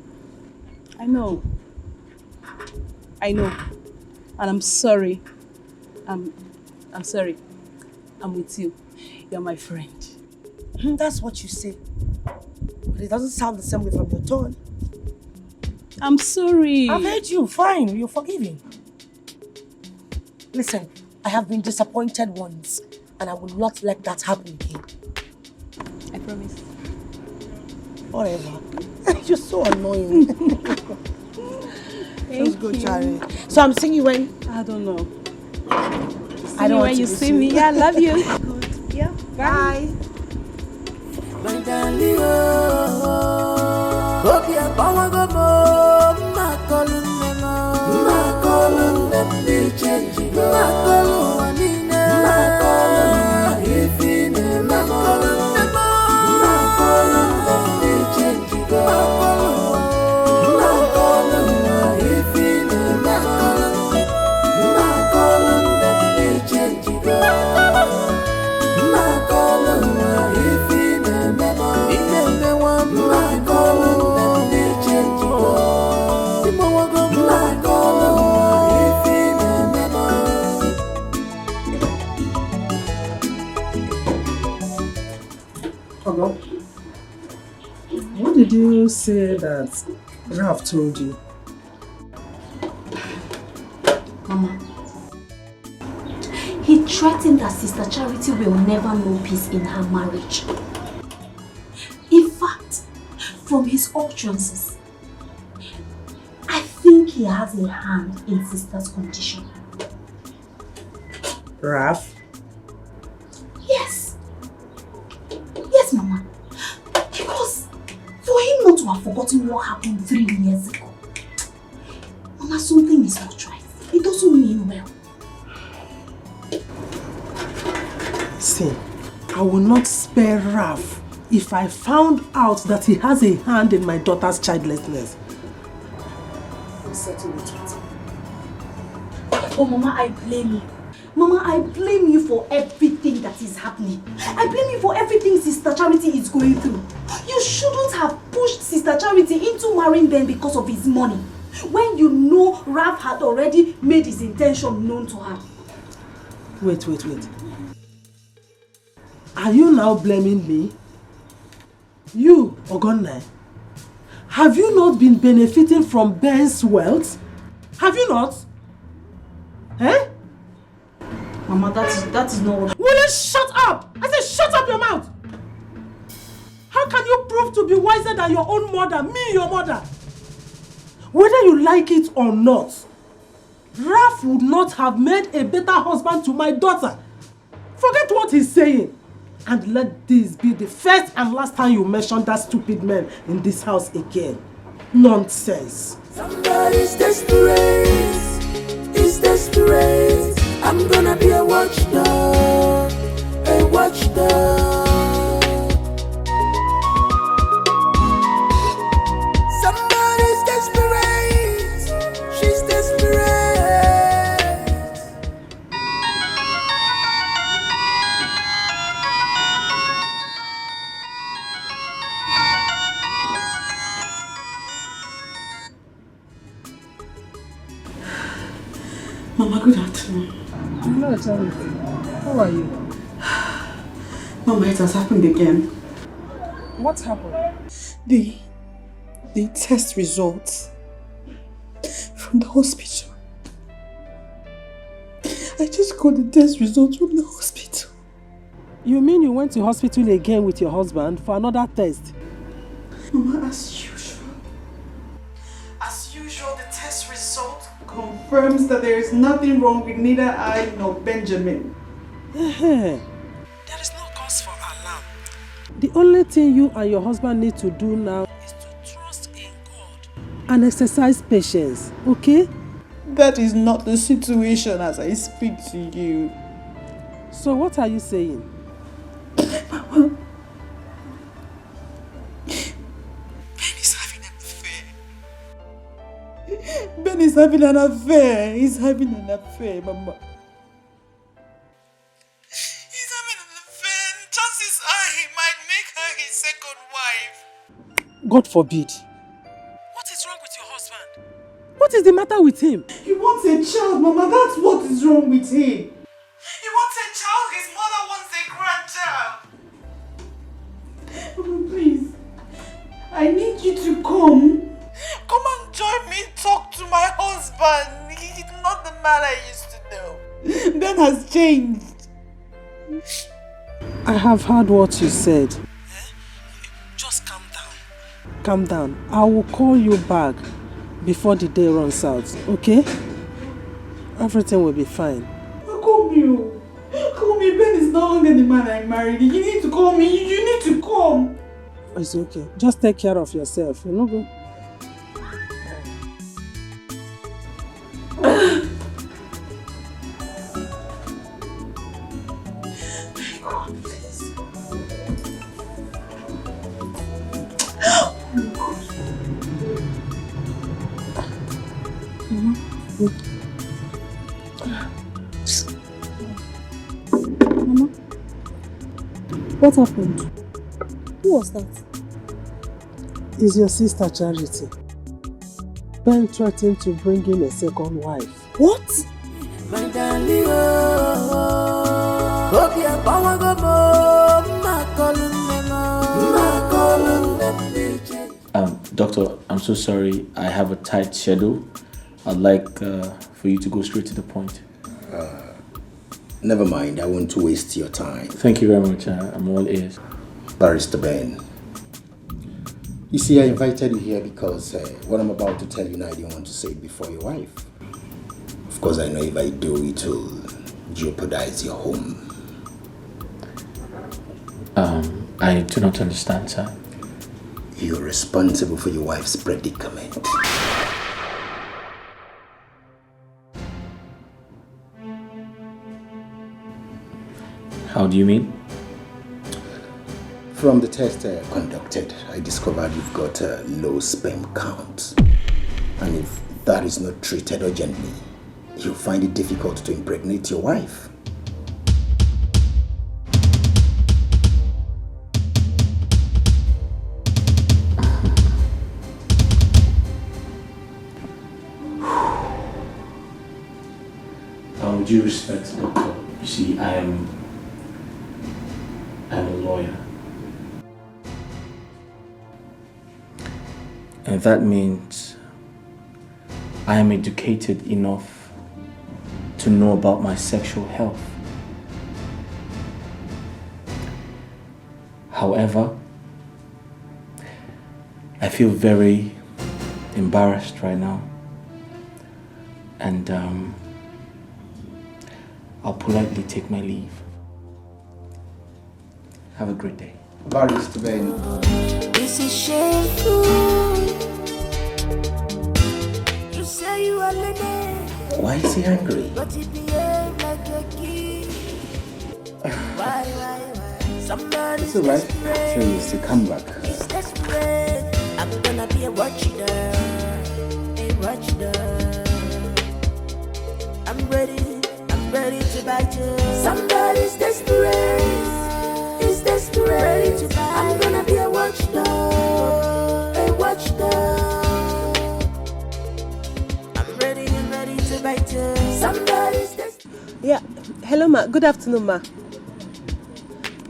I know. And I'm sorry. I'm sorry. I'm with you. You're my friend. That's what you say. But it doesn't sound the same way from your tone. I'm sorry. I've heard you. Fine. You're forgiving. Listen, I have been disappointed once, and I will not let that happen again. I promise. Whatever. You're so annoying. Feels good, Charlie. So I'm seeing you when? I don't know. I don't want when to you see me. Yeah, I love you. Good. Yeah. Bye. My darling, hope you're power go my calling them they change my calling if in my calling them they change my calling if in my calling them they change my calling if in my Hello? What did you say that Ralph told you? Mama, he threatened that Sister Charity will never know peace in her marriage. In fact, from his utterances, I think he has a hand in Sister's condition. Ralph? Yes. Yes, Mama. Because for him not to have forgotten what happened 3 years ago, Mama, something is not right. It doesn't mean well. See, I will not spare Ralph if I found out that he has a hand in my daughter's childlessness. settle it with him. Oh, Mama, I blame you. Mama, I blame you for everything that is happening. I blame you for everything Sister Charity is going through. You shouldn't have pushed Sister Charity into marrying Ben because of his money, when you know Ralph had already made his intention known to her. Wait. Are you now blaming me? You, Ogonna, have you not been benefiting from Ben's wealth? Have you not? Eh? Mama, that is not what... Will you shut up? I said shut up your mouth! How can you prove to be wiser than your own mother, me, your mother? Whether you like it or not, Ralph would not have made a better husband to my daughter. Forget what he's saying. And let this be the first and last time you mention that stupid man in this house again. Nonsense. Somebody's desperate. It's desperate. I'm gonna be a watchdog. A watchdog. Somebody's desperate. She's desperate. Mama, good afternoon. Hello, Charity. How are you? Mama, it has happened again. What happened? The test results from the hospital. I just got the test results from the hospital. You mean you went to hospital again with your husband for another test? Mama, as usual, the test result confirms that there is nothing wrong with neither I nor Benjamin. There is no cause for alarm. The only thing you and your husband need to do now is to trust in God and exercise patience, okay? That is not the situation as I speak to you. So what are you saying? Mama, Ben is having an affair. He's having an affair, Mama. He's having an affair. Chances are he might make her his second wife. God forbid. What is wrong with your husband? What is the matter with him? He wants a child, Mama. That's what is wrong with him. He wants a child. His mother wants a grandchild. Mama, please. I need you to come. Come and join me, talk to my husband. He's not the man I used to know. Ben has changed. I have heard what you said. Just calm down. Calm down. I will call you back before the day runs out, okay? Everything will be fine. Call me. Call me. Ben is no longer the man I married. You need to call me. You need to come. It's okay. Just take care of yourself. You know, go. Mama, what happened? Who was that? It's your sister Charity. Ben threatened to bring in a second wife. What? My darling, Doctor, I'm so sorry. I have a tight schedule. I'd like for you to go straight to the point. Never mind, I won't waste your time. Thank you very much. I'm all ears. Barrister Ben. You see, I invited you here because what I'm about to tell you now, I didn't want to say it before your wife. Of course, I know if I do, it will jeopardize your home. I do not understand, sir. You're responsible for your wife's predicament. How do you mean? From the test conducted, I discovered you've got a low sperm count. And if that is not treated urgently, you'll find it difficult to impregnate your wife. With due respect, Doctor, you see, I'm a lawyer. And that means I am educated enough to know about my sexual health. However, I feel very embarrassed right now. And I'll politely take my leave. Have a great day. Barrister Ben. This is shameful. You say you are Leonard. Why is he angry? But you behave like a kid. Why? Somebody's It's alright. desperate. So he's to come back. He's desperate. I'm gonna be a watchdog. A watchdog. I'm ready to bite you. Somebody's desperate. He's desperate. Ready to bite. I'm gonna be a watchdog. A watchdog. I'm ready to bite you. Somebody's desperate. Yeah. Hello, ma. Good afternoon, ma.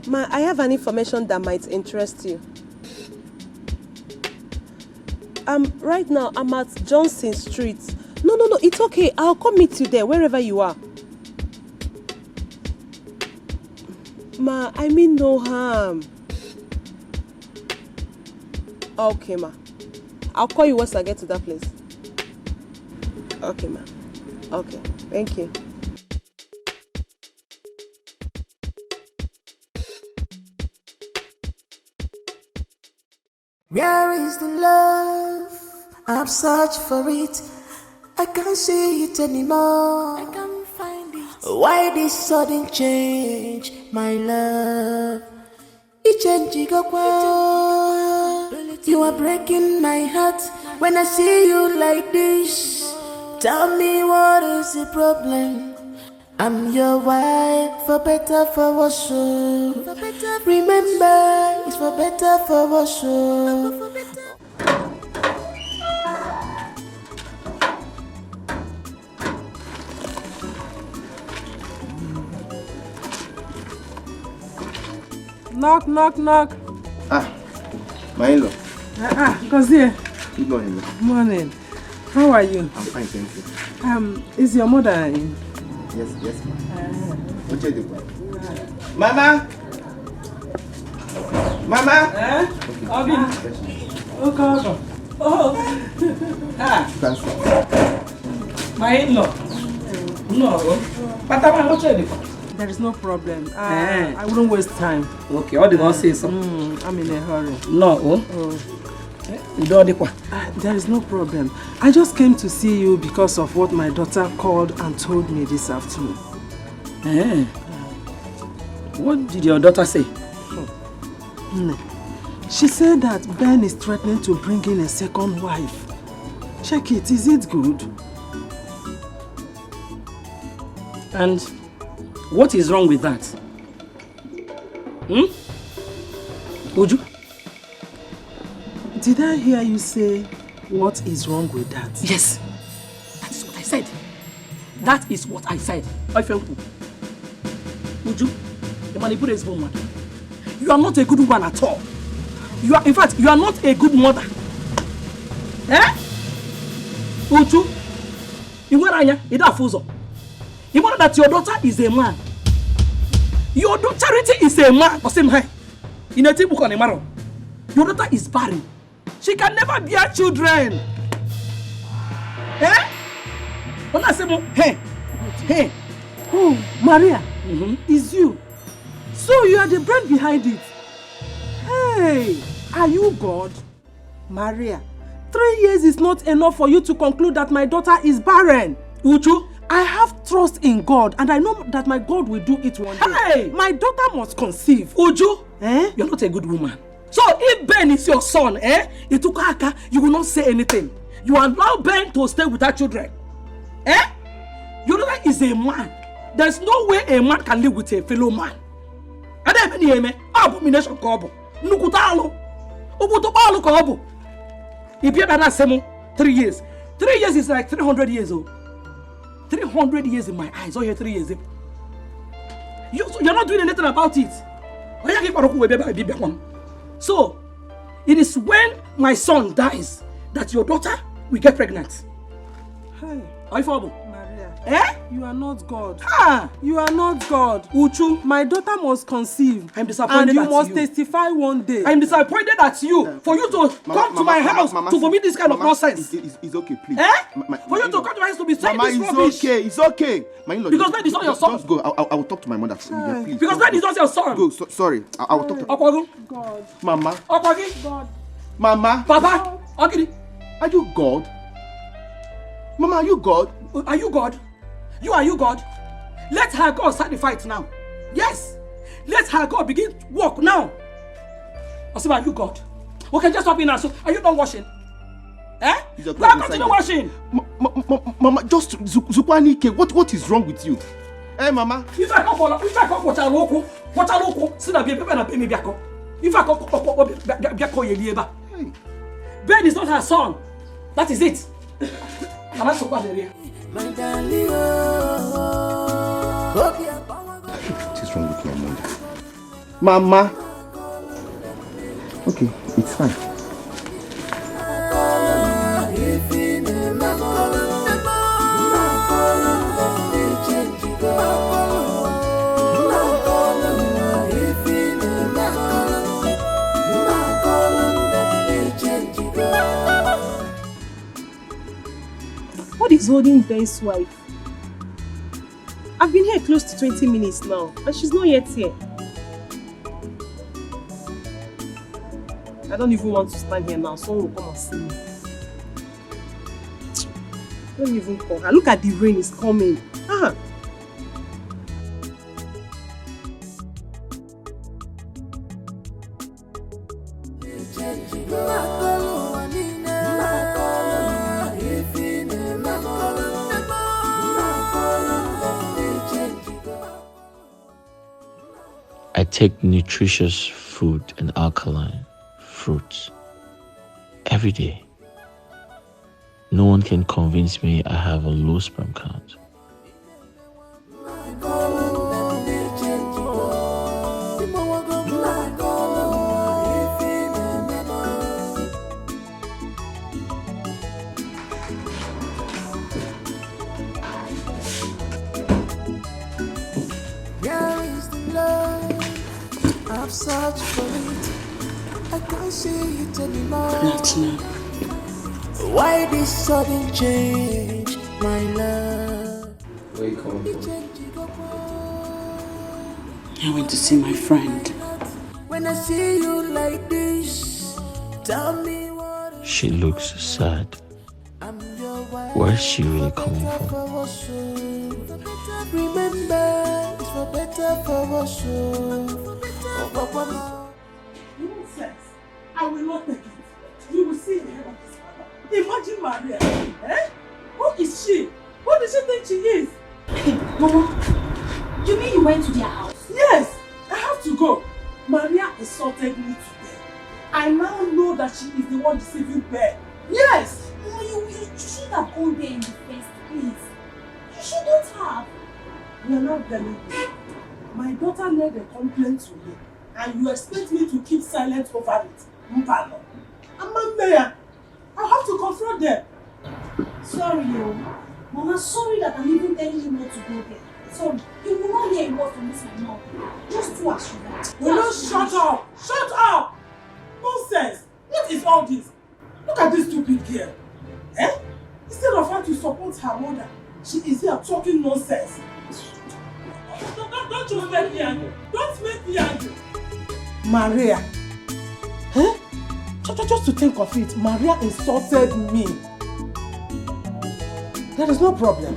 Ma, I have an information that might interest you. Right now, I'm at Johnson Street. No, it's okay. I'll come meet you there, wherever you are. Ma, I mean no harm. Okay, ma. I'll call you once I get to that place. Okay, ma. Okay, thank you. Where is the love? I've searched for it. I can't see it anymore. I can't find it. Why this sudden change, my love? You are breaking my heart when I see you like this. Tell me what is the problem? I'm your wife, for better, for worse. Remember, it's for better, for worse. Knock, knock, knock. My in-law. Gozie. Good morning. Morning. How are you? I'm fine, thank you. Is your mother in? Yes, What you do? Mama! Mama! Okay. Oh. My in-law. No. There is no problem. I wouldn't waste time. Okay, all the one say so. I'm in a hurry. No. There is no problem. I just came to see you because of what my daughter called and told me this afternoon. What did your daughter say? She said that Ben is threatening to bring in a second wife. Check it, is it good? And what is wrong with that? Would you? Did I hear you say, what is wrong with that? Yes. That is what I said. That is what I said. Would you? The manipulative woman. You are not a good woman at all. You are, in fact, you are not a good mother. Would you? You know that your daughter is a man. Your daughter is a man. In a table on a marrow. Your daughter is barren. She can never bear children. When I say, hey. Oh, Maria, is you. So you are the brain behind it. Hey, are you God? Maria, 3 years is not enough for you to conclude that my daughter is barren. Uchu, I have trust in God and I know that my God will do it one day. Hey! My daughter must conceive. Uju, you're not a good woman. So if Ben is your son, Etiko, you will not say anything. You allow Ben to stay with her children. Eh? Your daughter is a man. There's no way a man can live with a fellow man. And then abomination kobo. Nukutalo. Ubutopalo kobo. If you have 3 years. 3 years is like 300 years old. 300 years in my eyes. Oh, here 3 years. You're not doing anything about it. So, it is when my son dies that your daughter will get pregnant. Hey. Are you following? Maria. Eh? You are not God. Ah! You are not God. Uchu. My daughter must conceive. I'm disappointed at you. at And you must testify one day. I'm disappointed at you. For you to come to my house to vomit this kind of nonsense. It's okay, please. Eh? For you to come to my house to be saying this rubbish. It's okay. My in-law, because that is not your son. Just go. I will talk to my mother. Please. Because that is not your son. Go. Sorry. I will talk to Okwagu. God. Mama. Okwagi. God. Mama. Papa. Okiri. Are you God? Mama, are you God? Are you God? Are you God? Let her God start the fight now. Yes. Let her God begin to work now. Osiba, are you God? Okay, just stop in now. So, are you done washing? Eh? Now continue washing. Mama, just Zukwanike, what is wrong with you? Hey, Mama. If I come watch a see that baby na pay me biako. If I come biako yelieba. Ben is not her son. That is it. Mama so bad area. What is wrong with my mother? Mama. Okay, it's fine. What is holding Ben's wife? I've been here close to 20 minutes now, and she's not yet here. I don't even want to stand here now. Someone will come and see me. Don't even call her. Look at the rain, it's coming. Ah. I take nutritious food and alkaline fruits every day. No one can convince me I have a low sperm count. I've searched for it. I can't see it anymore. Why this sudden change, my love? Where you coming from? I went to see my friend. When I see you like this, tell me what. She looks sad. Where's she really coming from? Remember, it's for better for us. Nonsense. I will not take it. You will see the head of this father. Imagine Maria. Eh? Who is she? What does she think she is? Hey, Mama. You mean you went to their house? Yes. I have to go. Maria insulted me today. I now know that she is the one deceiving Ben. Yes. Mama, you should have gone there in the first place. You shouldn't have. You are not telling me. My daughter made a complaint to me, and you expect me to keep silent over it. Mbano. I'm a mayor. I have to confront them. Sorry, yo. Mama, sorry that I'm even telling you not to go there. Sorry. You will not hear a word from this my mouth. Just do as you want. Will you shut up? Shut up! Nonsense! What is all this? Look at this stupid girl. Eh? Instead of her to support her mother, she is here talking nonsense. Don't just make me angry. Don't make me angry. Maria. Eh? Just to think of it, Maria insulted me. There is no problem.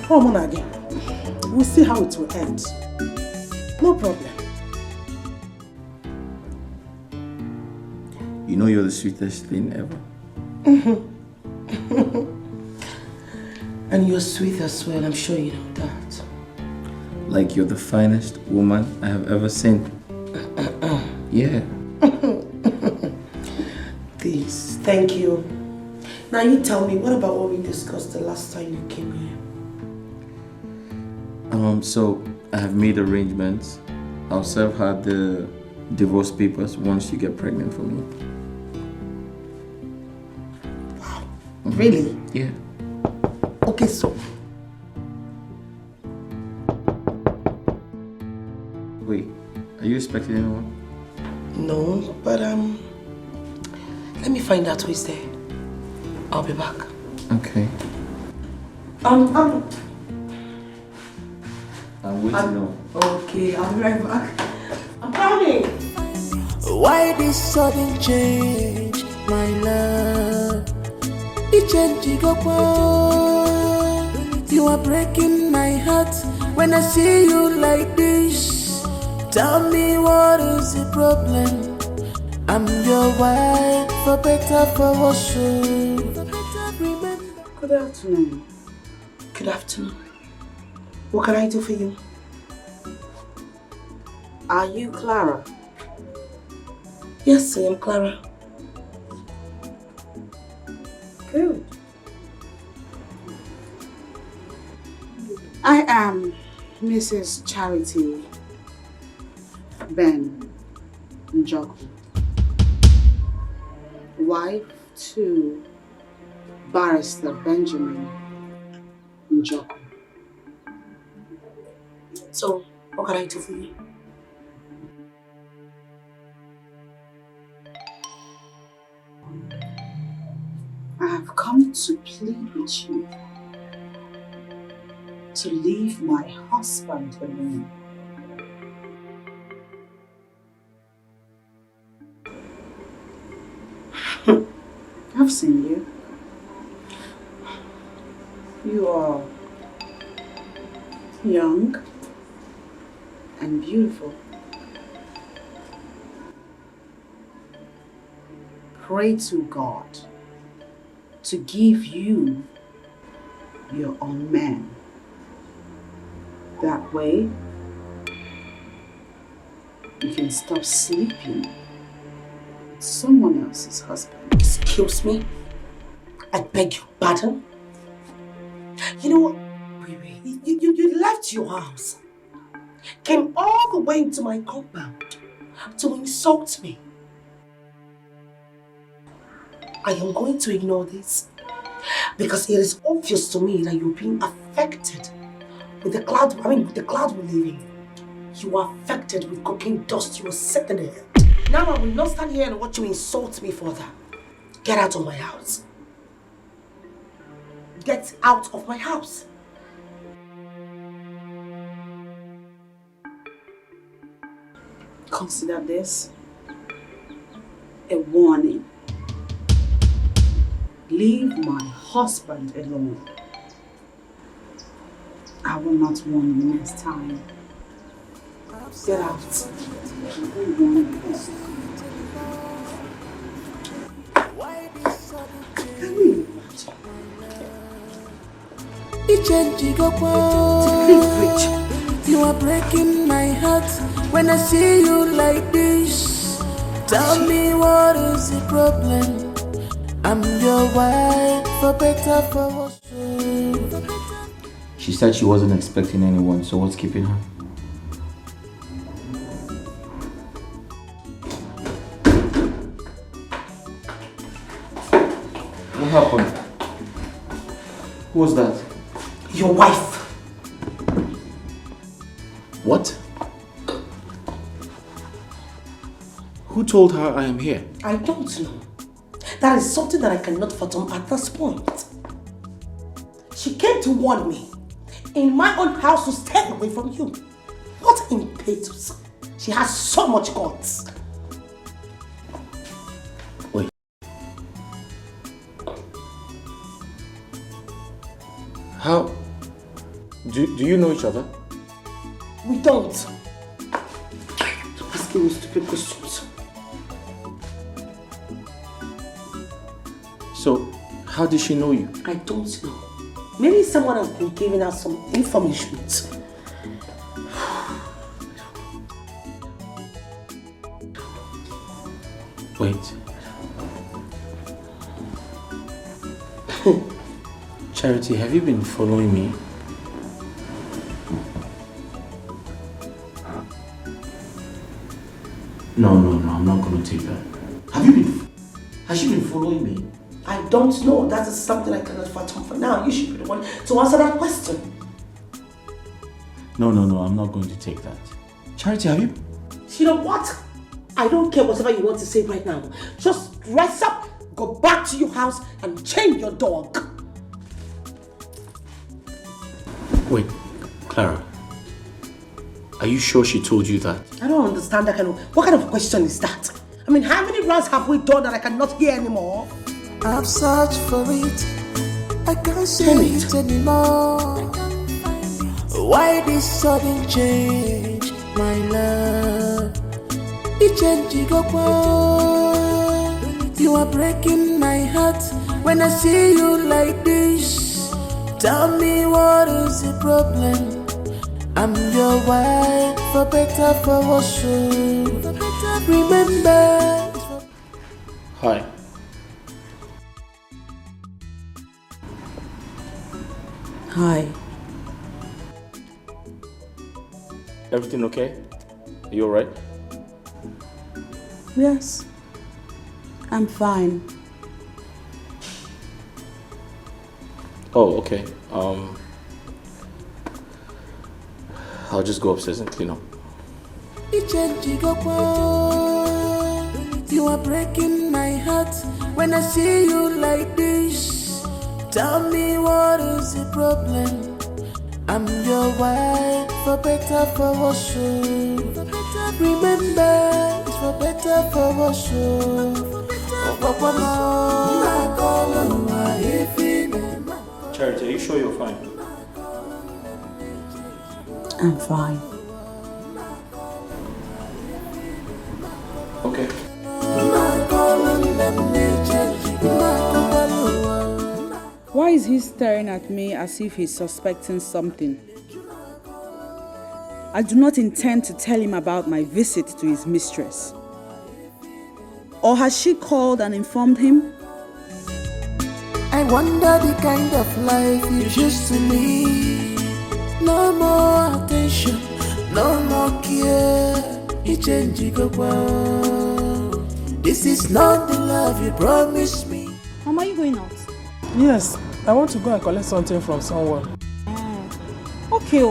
Come on again. We'll see how it will end. No problem. You know you're the sweetest thing ever. And you're sweet as well, I'm sure you know that. Like you're the finest woman I have ever seen. Yeah. Please, thank you. Now you tell me, what about what we discussed the last time you came here? So I have made arrangements. I'll serve her the divorce papers once you get pregnant for me. Wow. Really? Yeah. Okay, so. Wait, are you expecting anyone? No, but let me find out who is there. I'll be back. Okay. I'm waiting on. Okay, I'll be right back. I'm coming. Why this sudden change, my love? The change you go on. You are breaking my heart when I see you like this. Tell me what is the problem? I'm your wife, for better, for worse. Good afternoon. Good afternoon. What can I do for you? Are you Clara? Yes, I am Clara. Good. I am Mrs. Charity Ben Njoku, wife to Barrister Benjamin Njoku. So, what can I do for you? I have come to plead with you to leave my husband alone. I've seen you. You are young and beautiful. Pray to God to give you your own man. That way, you can stop sleeping with someone else's husband. Excuse me? I beg your pardon? You know what? You left your house, came all the way into my compound to insult me. I am going to ignore this because it is obvious to me that you're being affected with the cloud. With the cloud we live in. You are affected with cocaine dust. You are sick in the head. Now I will not stand here and watch you insult me further. Get out of my house. Get out of my house. Consider this a warning. Leave my husband alone. I will not warn you next time. Get out. You are breaking my heart when I see you like this. Tell me what is the problem? I'm your wife, for better, for worse. She said she wasn't expecting anyone, so what's keeping her? What happened? Who was that? Your wife. What? Who told her I am here? I don't know. That is something that I cannot fathom at this point. She came to warn me in my own house to stay away from you. What impetus. She has so much guts. Wait. How? Do you know each other? We don't. Asking me stupid questions. So, how did she know you? I don't know. Maybe someone has been giving us some information. Wait. Charity, have you been following me? No, I'm not going to take that. Has she been following me? I don't know. That is something I cannot fathom for now. You should be the one to answer that question. No, I'm not going to take that. Charity, have you? You know what? I don't care whatever you want to say right now. Just rise up, go back to your house and chain your dog. Wait, Clara. Are you sure she told you that? I don't understand that what kind of question is that? I mean, how many rounds have we done that I cannot hear anymore? I've searched for it. I can't see it anymore. Why this sudden change, my love? It changed, you are breaking my heart when I see you like this. Tell me what is the problem? I'm your wife, for better, for worse. Remember. Hi. Hi. Everything okay? Are you alright? Yes. I'm fine. Oh, okay. I'll just go upstairs and clean up. You are breaking my heart when I see you like this. Tell me what is the problem? I'm your wife, for better, for worse. Remember, it's for better, for worse. Charity, are you sure you're fine? I'm fine. Okay. Why is he staring at me as if he's suspecting something? I do not intend to tell him about my visit to his mistress. Or has she called and informed him? I wonder the kind of life you used to live. No more attention, no more care. This is not the love you promised me. Mama, are you going out? Yes, I want to go and collect something from someone. Okay,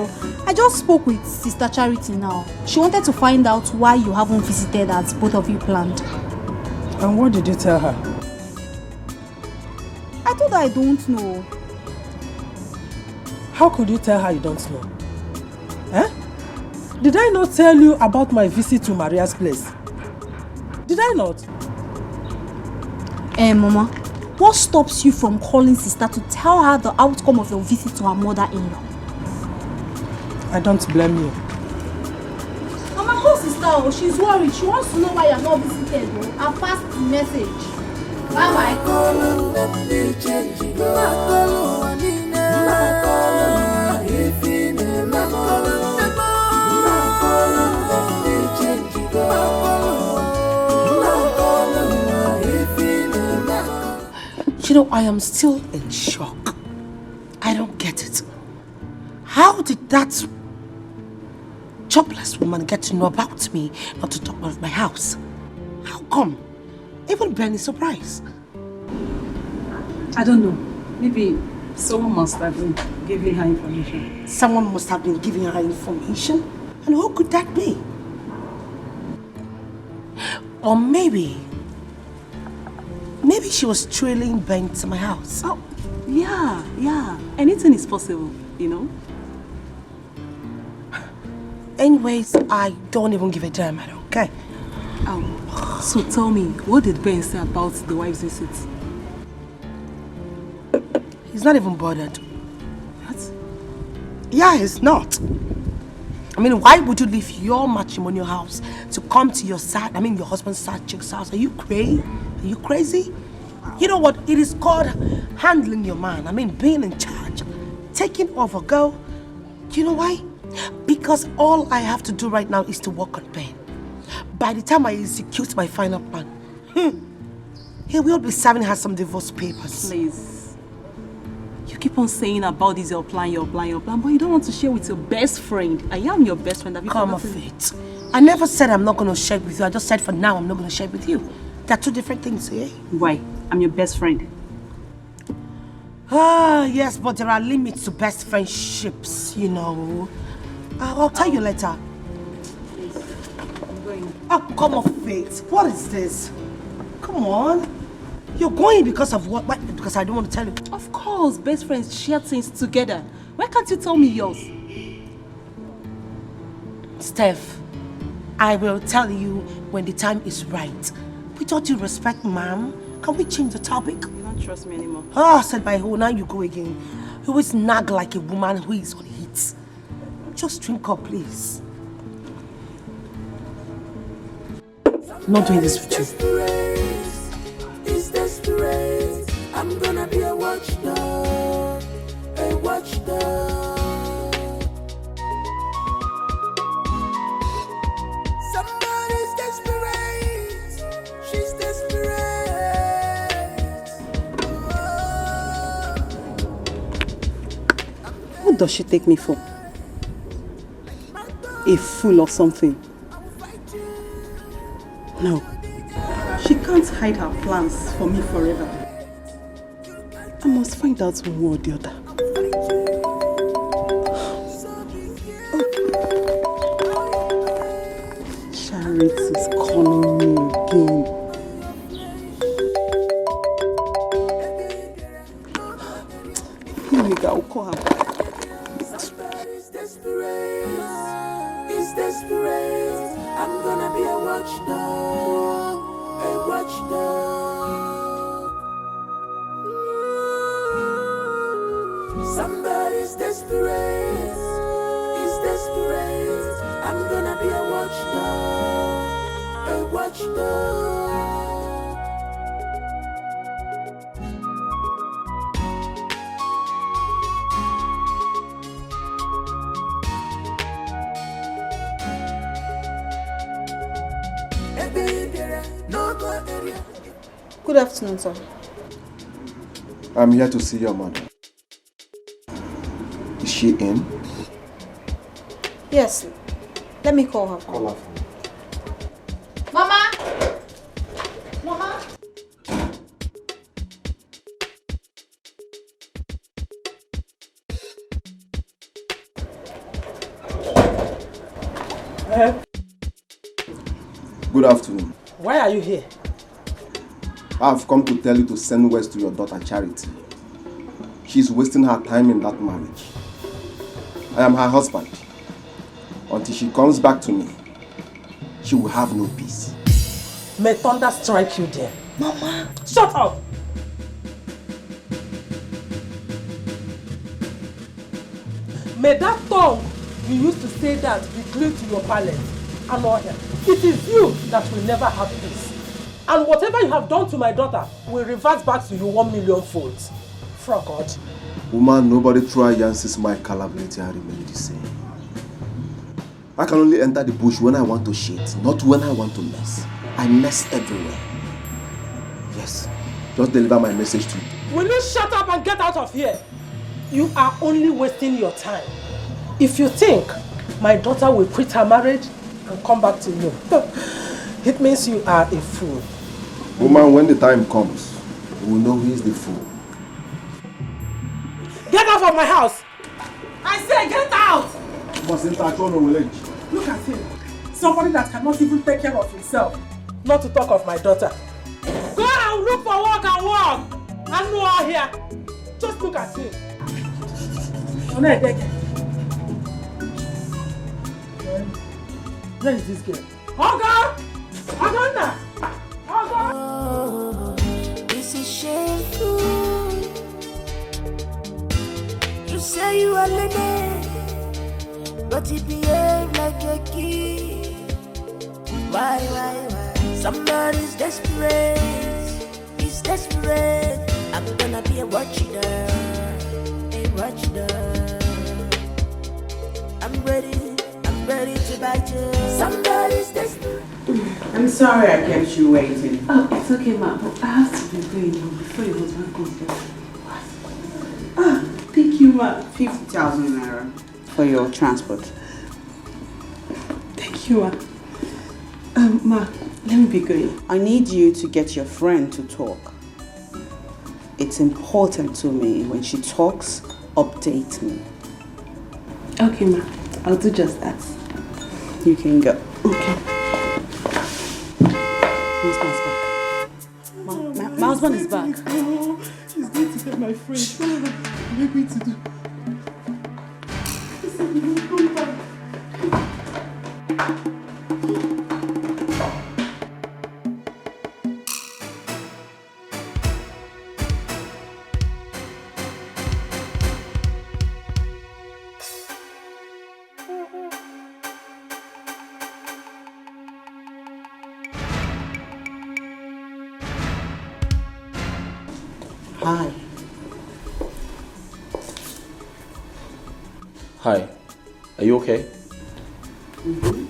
I just spoke with Sister Charity now. She wanted to find out why you haven't visited as both of you planned. And what did you tell her? I told her I don't know. How could you tell her you don't know? Did I not tell you about my visit to Maria's place? Did I not? Mama, what stops you from calling Sister to tell her the outcome of your visit to her mother-in-law? I don't blame you. Mama, call Sister. She's worried. She wants to know why you're not visited. I'll pass the message. Bye-bye. You know, I am still in shock. I don't get it. How did that jobless woman get to know about me, not to talk about my house? How come? Even Ben is surprised. I don't know. Maybe someone must have been giving her information. Someone must have been giving her information? And who could that be? Or maybe she was trailing Ben to my house. Oh, yeah. Anything is possible, you know? Anyways, I don't even give a damn, I don't care. So tell me, what did Ben say about the wife's visit? He's not even bothered. What? Yeah, he's not. I mean, why would you leave your matrimonial house to come to your husband's side chick's house? Are you crazy? Are you crazy? You know what? It is called handling your man. I mean, being in charge. taking over, girl. You know why? Because all I have to do right now is to work on Ben. By the time I execute my final plan, he will be serving her some divorce papers. Please. You keep on saying about this, your plan, but you don't want to share with your best friend. I am your best friend. Have you Come off it. I never said I'm not going to share it with you. I just said for now I'm not going to share it with you. They're two different things, eh? Why? I'm your best friend. Ah, yes, but there are limits to best friendships, you know. I'll tell you later. Please. I'm going. Oh, come off it. What is this? Come on. You're going because of what? Because I don't want to tell you. Of course, best friends share things together. Why can't you tell me yours? Steph, I will tell you when the time is right. With all due respect, ma'am, can we change the topic? You don't trust me anymore. Oh, said by who? Now you go again. You always nag like a woman who is on heat. Just drink up, please. I'm not doing this with you. It's desperate. I'm gonna be a watchdog. A watchdog. Somebody's desperate. She's desperate. What does she take me for? A fool or something? No. She can't hide her plans for me forever. I must find out one way or the other. Charity is calling me again. I'll call her back. It's desperate. I'm gonna be a watchdog. A watchdog. Somebody's desperate. It's desperate. I'm gonna be a watchdog. A watchdog. Good afternoon, sir. I'm here to see your mother. Is she in? Yes. Let me call her. Call her. Mama! Mama! Good afternoon. Why are you here? I've come to tell you to send west to your daughter Charity. She's wasting her time in that marriage. I am her husband. Until she comes back to me, she will have no peace. May thunder strike you there. Mama! Shut up! May that tongue you used to say that be glued to your palate and all here. It is you that will never have peace. And whatever you have done to my daughter will revert back to you 1,000,000 folds. For God. Woman, nobody try Yancy's my capability and remain the same. I can only enter the bush when I want to shit, not when I want to mess. I mess everywhere. Yes, just deliver my message to you. Will you shut up and get out of here? You are only wasting your time. If you think my daughter will quit her marriage and come back to you, it means you are a fool. Woman, when the time comes, we will know who is the fool. Get out of my house! I say get out! Look at him. Somebody that cannot even take care of himself. Not to talk of my daughter. Go and look for work and work! I'm not here. Just look at him. Where is this girl? Oga! Aganda! Oh, this is shameful. You say you are Leonard, but you behave like a kid. Why? Somebody's desperate. He's desperate. I'm gonna be a watchdog. A watchdog. I'm ready to bite you. Somebody's destiny. I'm sorry I kept you waiting. Oh, it's okay, ma. But I have to be going home before your husband comes back. Ah, thank you, ma. 50,000 naira for your transport. Thank you, ma. Ma, let me be going. I need you to get your friend to talk. It's important to me. When she talks, update me. Okay, ma. I'll do just that. You can go. Okay. Who's back? My husband is back. She's going to get my friend. What are you going to do? He said he will come back. Hi. Hi. Are you okay? Mm-hmm.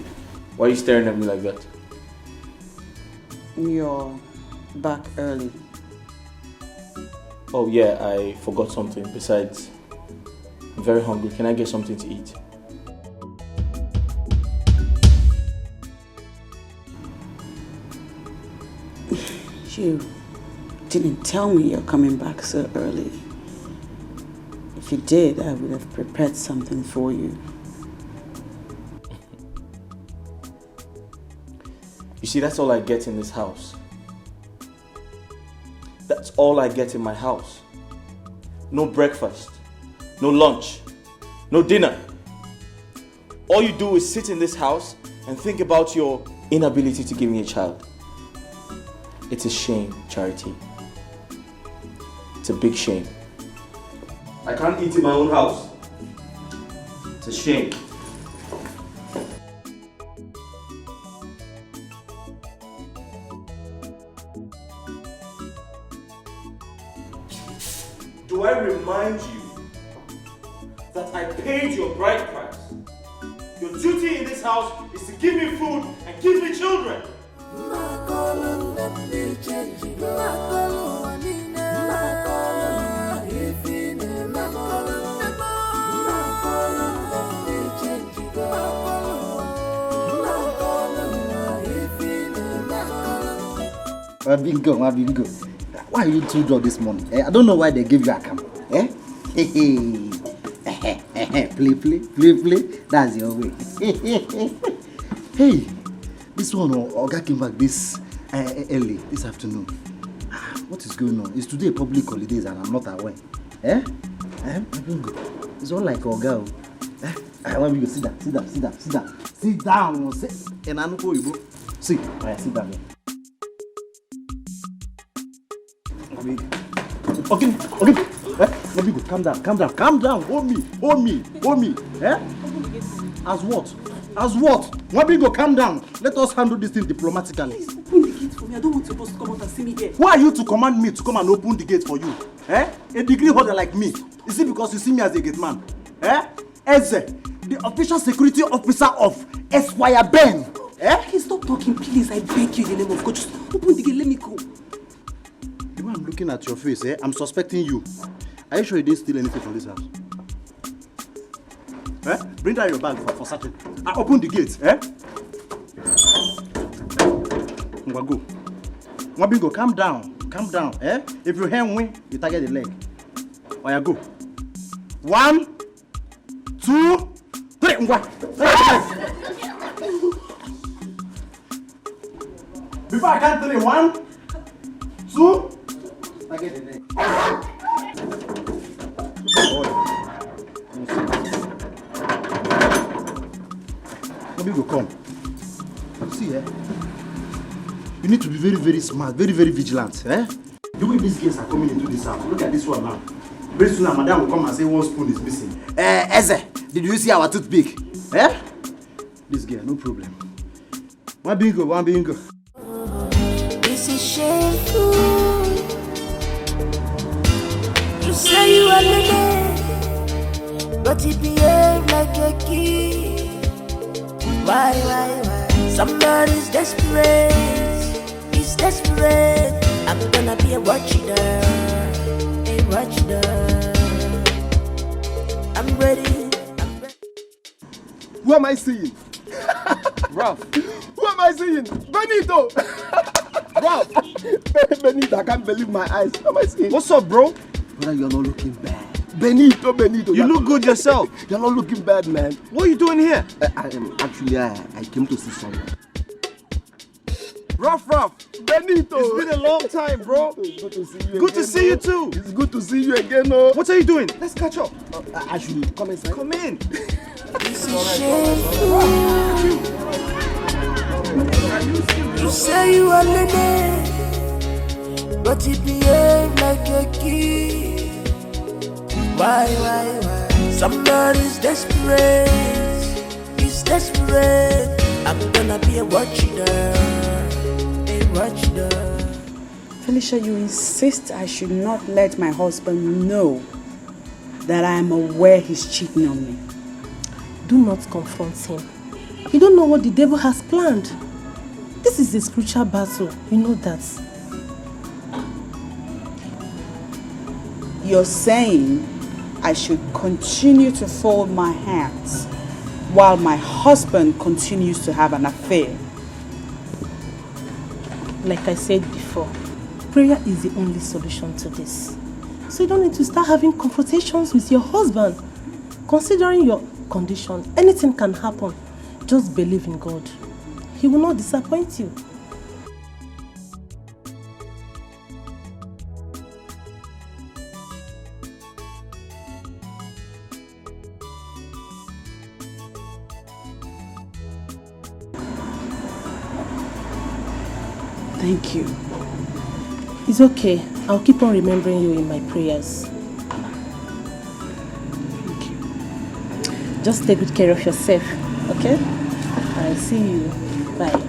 Why are you staring at me like that? You're back early. Oh yeah, I forgot something. Besides, I'm very hungry. Can I get something to eat? You didn't tell me you're coming back so early. If you did, I would have prepared something for you. You see, that's all I get in this house. That's all I get in my house. No breakfast, no lunch, no dinner. All you do is sit in this house and think about your inability to give me a child. It's a shame, Charity. It's a big shame. I can't eat in my own house. It's a shame. Do I remind you that I paid your bride price? Your duty in this house is to give me food and give me children. Bingo. Why are you two drunk this morning? I don't know why they gave you a camp. Play. That's your way. Hey, this one, Oga came back this early, this afternoon. What is going on? It's today public holidays and I'm not aware. Bingo. It's all like Oga. I want you to sit down. Sit down. And I know you go. Sit down. Okay. Nobody, calm down. Hold me. As what? Nobody, calm down. Let us handle this thing diplomatically. Please open the gate for me. I don't want your boss to come out and see me there. Who are you to command me to come and open the gate for you? A degree holder like me. Is it because you see me as a gate man? Eze, the official security officer of Esquire Ben. Okay, stop talking, please. I beg you in the name of God. Just open the gate. Let me go. The way I'm looking at your face, I'm suspecting you. Are you sure you didn't steal anything from this house? Bring down your bag for certain. I open the gate, Go. Mwabingo, calm down. If you hand win, you target the leg. Oya, go. 1, 2, 3. Before I count 3, 1, 2. Target the leg. Mwabingo, come. See, you need to be very, very smart, very, very vigilant. The way these guests are coming into this house, look at this one now. Very soon, madam will come and say one spoon is missing. Eze, did you see our toothpick? This girl, no problem. One bingo. This is shameful. You say you are Nnebe, but he behave like a kid. Why? Somebody's desperate, he's desperate. I'm gonna be a watchdog, a watchdog. I'm ready. Who am I seeing? Ralph. Who am I seeing? Benito! Ralph! Benito, I can't believe my eyes. Who am I seeing? What's up, bro? Brother, you're not looking bad. Benito. You look good yourself. You're not looking bad, man. What are you doing here? I came to see someone. Ralph. Benito! It's been a long time, bro. It's good to see you Good to see you too. It's good to see you again, oh. What are you doing? Let's catch up. I should come inside. Come in. You say you are Leonard, but he behave like a kid. Why? Somebody's desperate, he's desperate. I'm gonna be a watchdog. Felicia, you insist I should not let my husband know that I am aware he's cheating on me. Do not confront him. You don't know what the devil has planned. This is a spiritual battle. You know that. You're saying I should continue to fold my hands while my husband continues to have an affair. Like I said before, prayer is the only solution to this. So you don't need to start having confrontations with your husband. Considering your condition, anything can happen. Just believe in God. He will not disappoint you. Thank you. It's okay. I'll keep on remembering you in my prayers. Thank you. Just take good care of yourself, okay? I'll see you. Bye.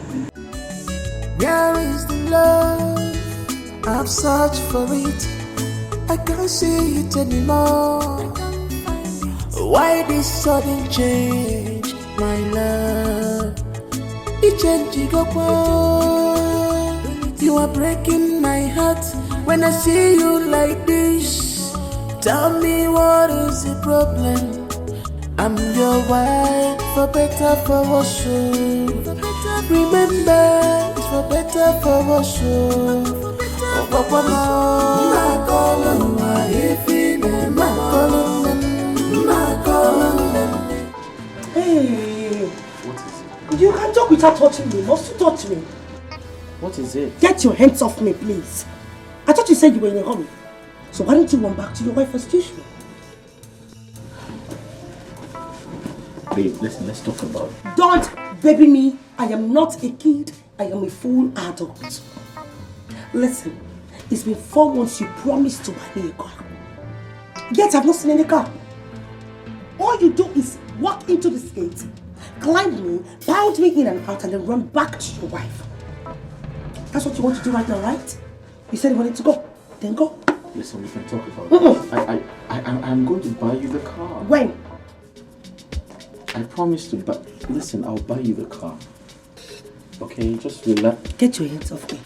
Where is the love? I've searched for it. I can't see it anymore. Why this sudden change, my love? It changed go. You are breaking my heart when I see you like this. Tell me what is the problem? I'm your wife, for better, for worse. Remember, it's for better, for worse. Hey, you can talk without touching me. Must you touch me? What is it? Get your hands off me, please. I thought you said you were in a hurry. So why don't you run back to your wife as usual? Babe, listen, let's talk about it. Don't baby me. I am not a kid. I am a full adult. Listen, it's been 4 months you promised to buy me a car. Yet I've not seen any car. All you do is walk into this gate, climb me, pound me in and out, and then run back to your wife. That's what you want to do right now, right? You said you wanted to go. Then go. Listen, we can talk about it. I'm going to buy you the car. When? I promise to buy... Listen, I'll buy you the car. Okay, just relax. Get your hands off me.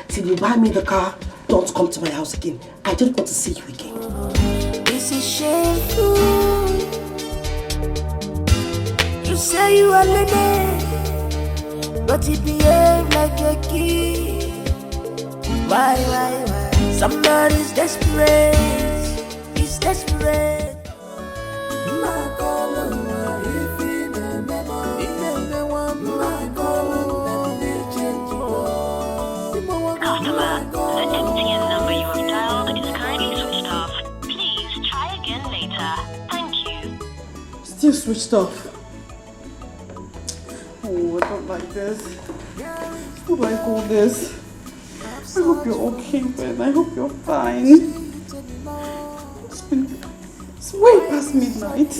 Till you buy me the car, don't come to my house again. I don't want to see you again. This is shameful. You say you are Leonard, but he behave like a kid. Why? Somebody's desperate. He's desperate. Customer, the MTN number you have dialed is currently switched off. Please try again later. Thank you. Still switched off. Oh, I don't like this. Who do I call this? I hope you're okay, Ben. I hope you're fine. It's way past midnight.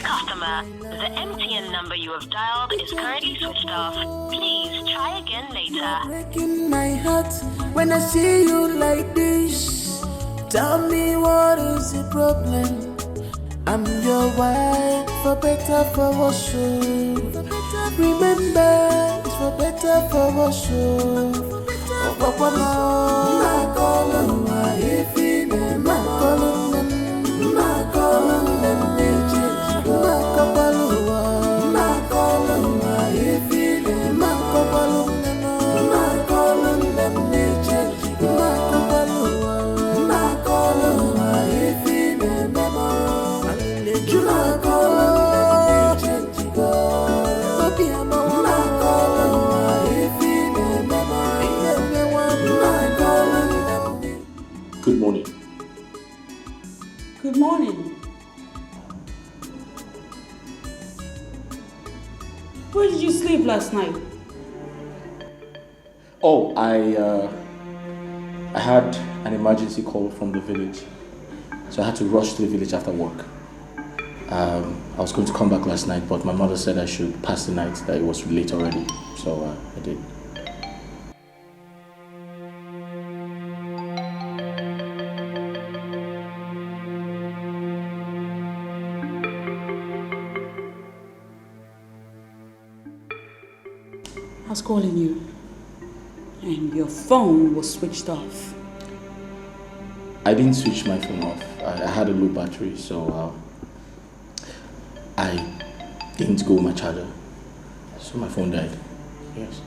Customer, the MTN number you have dialed is currently switched off. Please try again later. Breaking my heart when I see you like this. Tell me what is the problem? I'm your wife, for better, for worse. Remember, it's for better, for worse. Oh, Papa, Good morning. Good morning. Where did you sleep last night? Oh, I had an emergency call from the village, so I had to rush to the village after work. I was going to come back last night, but my mother said I should pass the night, that it was late already, so I did. I was calling you, and your phone was switched off. I didn't switch my phone off. I had a low battery, so I didn't go with my charger. So my phone died. Yes.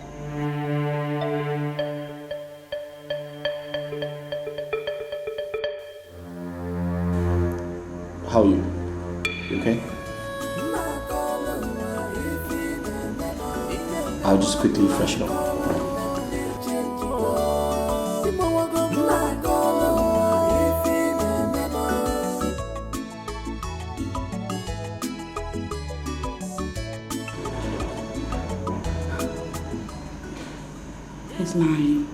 How are you? You okay? I'll just quickly freshen up. He's lying.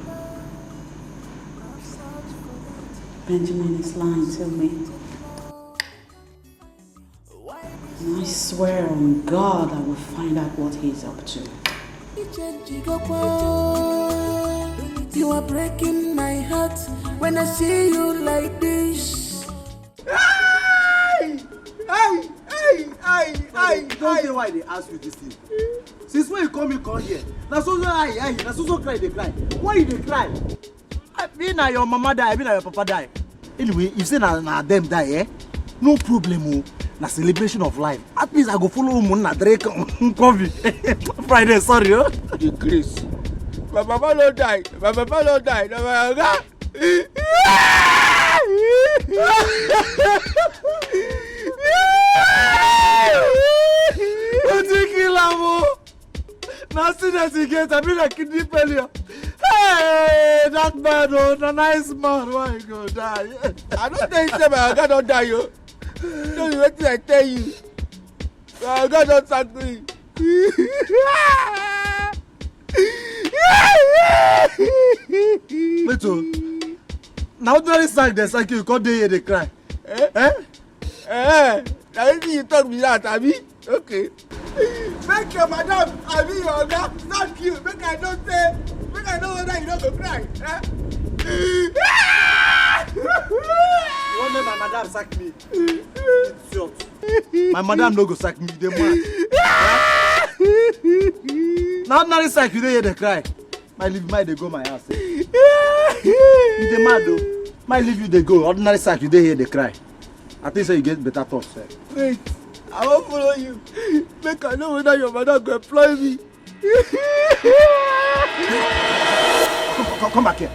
Benjamin is lying to me. And I swear on God I will find out what he's up to. You are breaking my heart when I see you like this. Don't know why they ask you this thing. Since when you come here, na so cry they cry. Why you they cry? I mean na your mama die, I mean na your papa die. Anyway, if say na them die, no problem. Na celebration of life. At least I go follow na Drake coffee. Friday, sorry. The grace. My papa don't die. My papa don't die. No, my God. What you kill him? Now see that he gets a bit of kidney failure. Hey, that man, oh, the nice man, why you go die? I don't think so, my God don't die, yo. No, you wait till I tell you. My God don't sack me. Milton, now ordinary sack they sack you, come there they cry. Now you talk me that, Abi? Okay. Make your madam, Abi, your God, thank you. Make I don't say, make I know whether you don't go cry. You want make my madam sack me? It's short. My madam no go sack me, they mad. Now ordinary sack you dey cry. My leave my they go my house. You dey mad though. My leave you they go. Ordinary sack you dey here they cry. I think so you get better thoughts. Wait, I won't follow you. Make I know whether your mother go employ me. Come back here.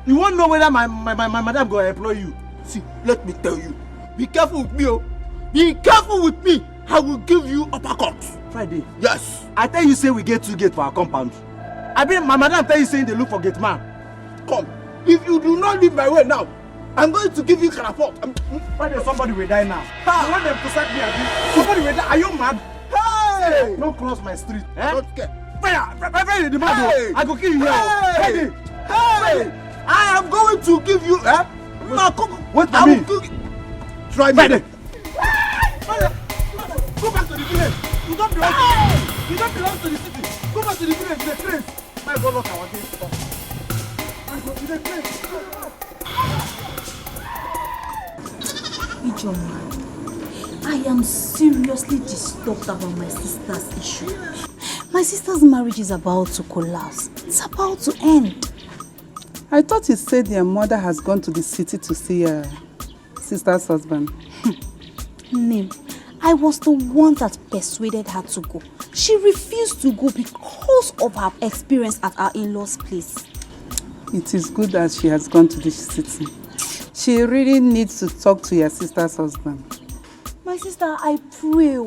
You won't know whether my madam go employ you. See, let me tell you. Be careful with me, oh. Be careful with me. I will give you uppercut. Friday. Yes. I tell you say we get 2 gates for our compound. I mean my madam tell you saying they look for gate man. Come. If you do not leave my way now, I'm going to give you caraport. Friday, somebody will die now. You want them to sack me again? Somebody will die. Are you mad? Hey! Don't cross my street. Don't care. Fire! The man, hey! I go kill you here. Hey! Hey! I am going to give you. Wait for me. Try me. Friday. Go back to the village. You don't belong. You don't belong to the city. Go back to the village. The train. My God, look our day. I go to the train. Ijoma, am seriously disturbed about my sister's issue. My sister's marriage is about to collapse. It's about to end. I thought you said your mother has gone to the city to see her sister's husband. Nnebe, I was the one that persuaded her to go. She refused to go because of her experience at our in-laws' place. It is good that she has gone to the city. She really needs to talk to your sister's husband. My sister, I pray.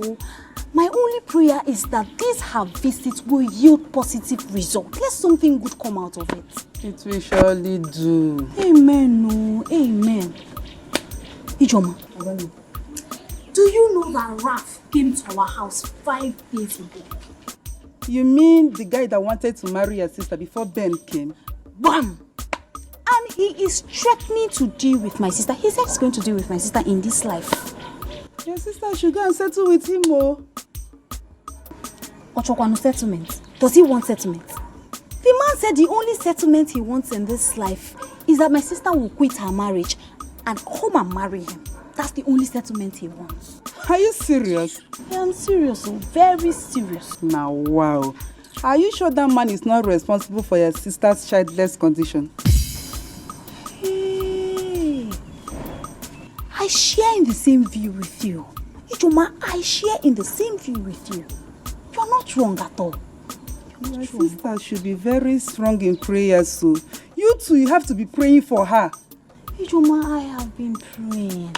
My only prayer is that this her visit will yield positive results. Let something good come out of it. It will surely do. Amen, no. Amen. Ijoma, do you know that Raf came to our house 5 days ago? You mean the guy that wanted to marry your sister before Ben came? Bam! And he is threatening to deal with my sister. He said he's going to deal with my sister in this life. Your sister should go and settle with him, oh. Ochokwanu settlement. Does he want settlement? The man said the only settlement he wants in this life is that my sister will quit her marriage and come and marry him. That's the only settlement he wants. Are you serious? I am serious, very serious. Now, wow. Are you sure that man is not responsible for your sister's childless condition? Hey, I share in the same view with you. Ijoma, I share in the same view with you. You're not wrong at all. Your sister should be very strong in prayer, so you too, you have to be praying for her. Ijoma, I have been praying.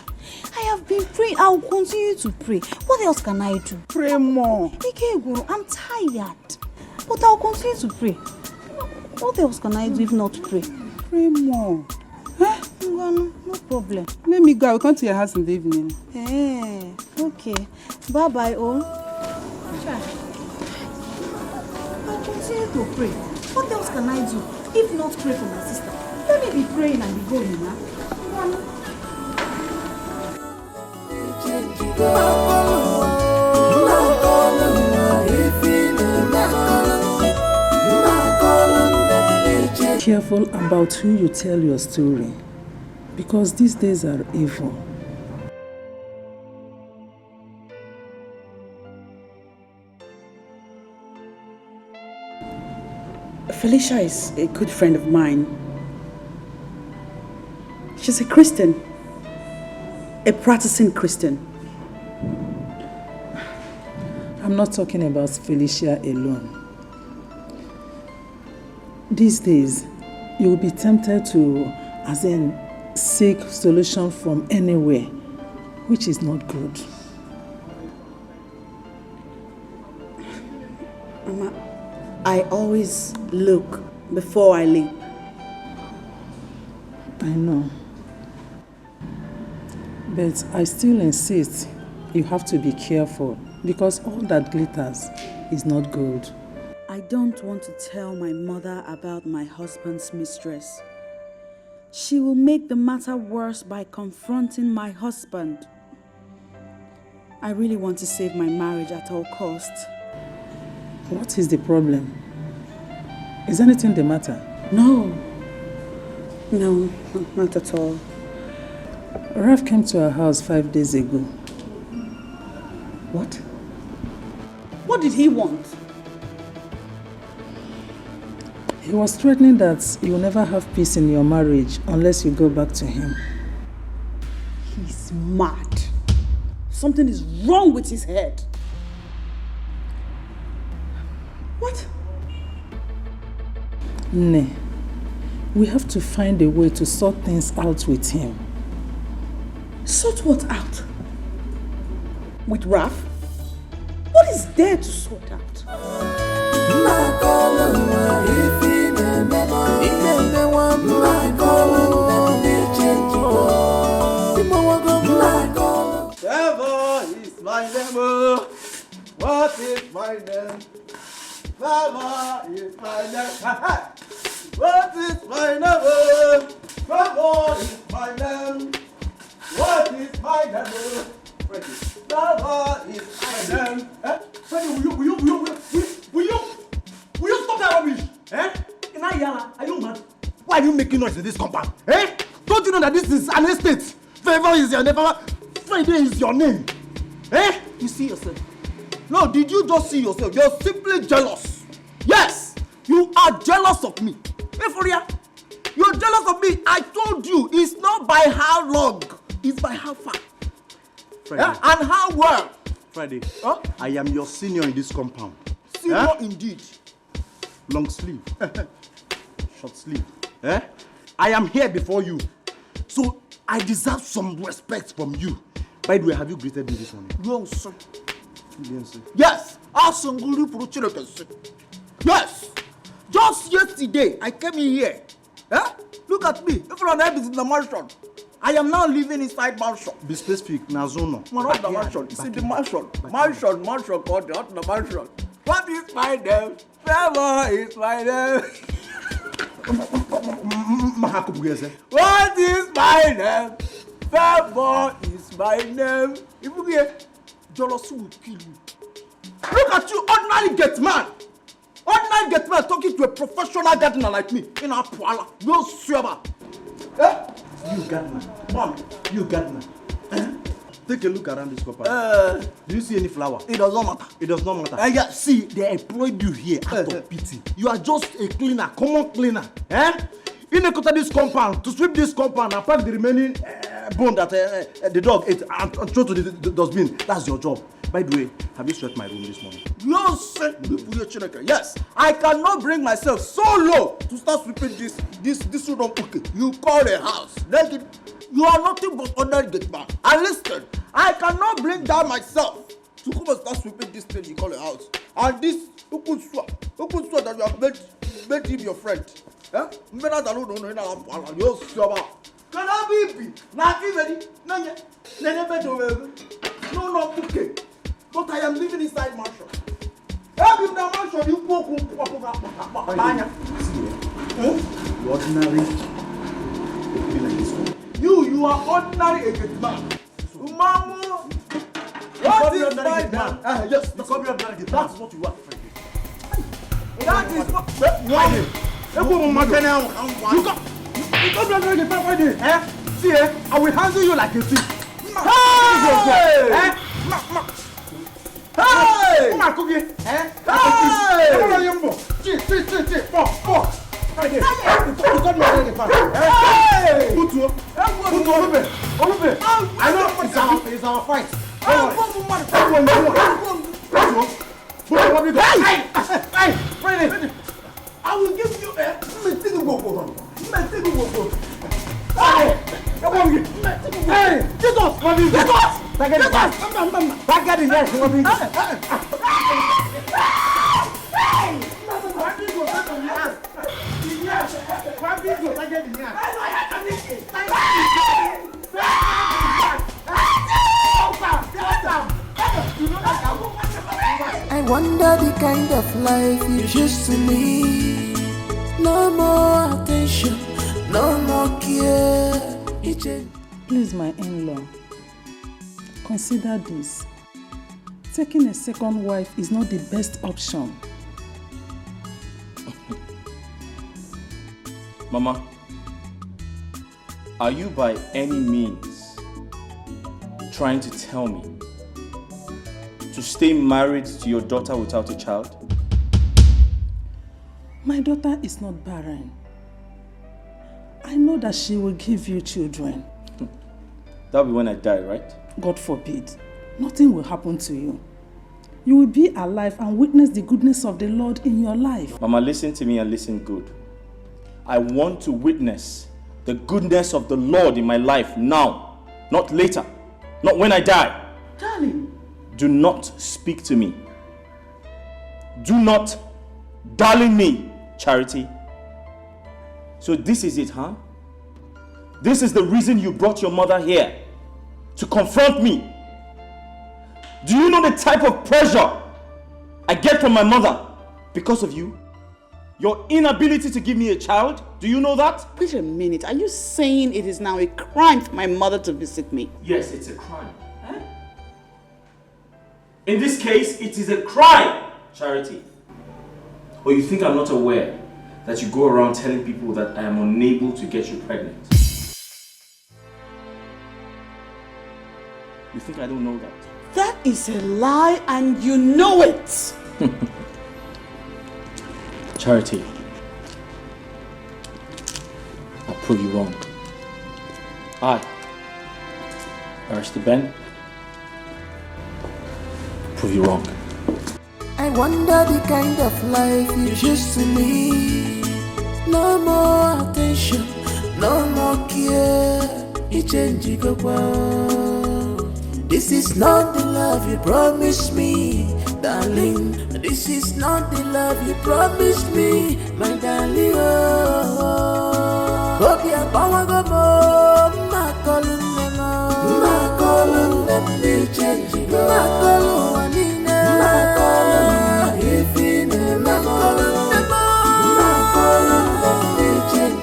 I will continue to pray. What else can I do? Pray more. I'm tired. But I'll continue to pray. What else can I do if not pray? Pray more. Huh? No problem. Let me go. I will come to your house in the evening. Hey, okay. Bye-bye, all. I'll continue to pray. What else can I do if not pray for my sister? Let me be praying and be going, huh? Careful about who you tell your story, because these days are evil. Felicia is a good friend of mine. She's a Christian, a practicing Christian. I'm not talking about Felicia alone. These days, you will be tempted to, seek solution from anywhere, which is not good. Mama, I always look before I leap. I know. But I still insist you have to be careful, because all that glitters is not gold. I don't want to tell my mother about my husband's mistress. She will make the matter worse by confronting my husband. I really want to save my marriage at all costs. What is the problem? Is anything the matter? No, not at all. Raf came to our house 5 days ago. What? What did he want? He was threatening that you'll never have peace in your marriage unless you go back to him. He's mad. Something is wrong with his head. What? Nnebe, we have to find a way to sort things out with him. Sort what out? With Raf? What is there to sort out? Trevor is my name. What is my name? Trevor is my name. What is my name? Trevor is my name. What is my name? Freddy. Trevor is my name. Freddy, will you stop that rubbish? Are you mad? Why are you making noise in this compound? Don't you know that this is an estate? Favor is your name. Friday is your name. Eh? You see yourself? No, did you just see yourself? You're simply jealous. Yes, you are jealous of me. Hey, for real? You're jealous of me. I told you, it's not by how long, it's by how far. Friday. Yeah? And how well. Friday, I am your senior in this compound. Senior indeed. Long sleeve. Short sleeve. Eh? I am here before you. So I deserve some respect from you. By the way, have you greeted me this morning? No, sir. You didn't say. Yes. Yes. Just yesterday, I came in here. Eh? Look at me. Everyone else is in the mansion. I am now living inside mansion. Be specific. Nazono. Not the mansion. It's in the mansion. Mansion called not the mansion. What is my name? Trevor is my name. What is my name? Trevor is my name. If you get jealousy will kill you. Look at you, ordinary get man. Ordinary get man talking to a professional gardener like me. In a poala. No swear. Eh? You gardener. Mom, you gardener. Take a look around this compound. Do you see any flower? It does not matter. It does not matter. Yeah, see, they employed you here out of pity. You are just a cleaner, common cleaner. In this compound, to sweep this compound and pack the remaining bone that the dog ate and throw to the dustbin. That's your job. By the way, have you swept my room this morning? You sent me for your children. Yes, I cannot bring myself so low to start sweeping this room. Okay, you call a house. Then you are nothing but ordinary gate man. And listen, I cannot bring down myself to come and start sweeping this thing you call a house. And this Okonkwo that you have made him your friend. Eh? Can I be? Nothing ready. No, okay. But I am living inside mansion. Every mansion you go. Ordinary. You are ordinary agent man. Mamu. What is my man? Yes, that's what you are. That is what. See, I will handle you like a thief. Hey! Hey! Come on, cookie. Hey! I know it's our fight. I will give you a Hey! Get off! Get off! Back in I wonder the kind of life you choose to live. No more attention, no more care. Please, my in-law, consider this. Taking a second wife is not the best option. Mama, are you by any means trying to tell me to stay married to your daughter without a child? My daughter is not barren. I know that she will give you children. That'll be when I die, right? God forbid. Nothing will happen to you. You will be alive and witness the goodness of the Lord in your life. Mama, listen to me and listen good. I want to witness the goodness of the Lord in my life now, not later, not when I die. Darling. Do not speak to me. Do not darling me, Charity. So this is it, huh? This is the reason you brought your mother here, to confront me. Do you know the type of pressure I get from my mother because of you? Your inability to give me a child? Do you know that? Wait a minute. Are you saying it is now a crime for my mother to visit me? Yes, it's a crime. Huh? In this case, it is a crime, Charity. Or you think I'm not aware that you go around telling people that I am unable to get you pregnant? You think I don't know that? That is a lie and you know it. Charity, I'll prove you wrong. Barrister Ben, prove you wrong. I wonder the kind of life you choose to live. No more attention, no more care. You change, you go well. This is not the love you promised me, darling. This is not the love you promised me, my darling. Hope you're power go more. My calling them, they change. My calling, if in my calling them, they change.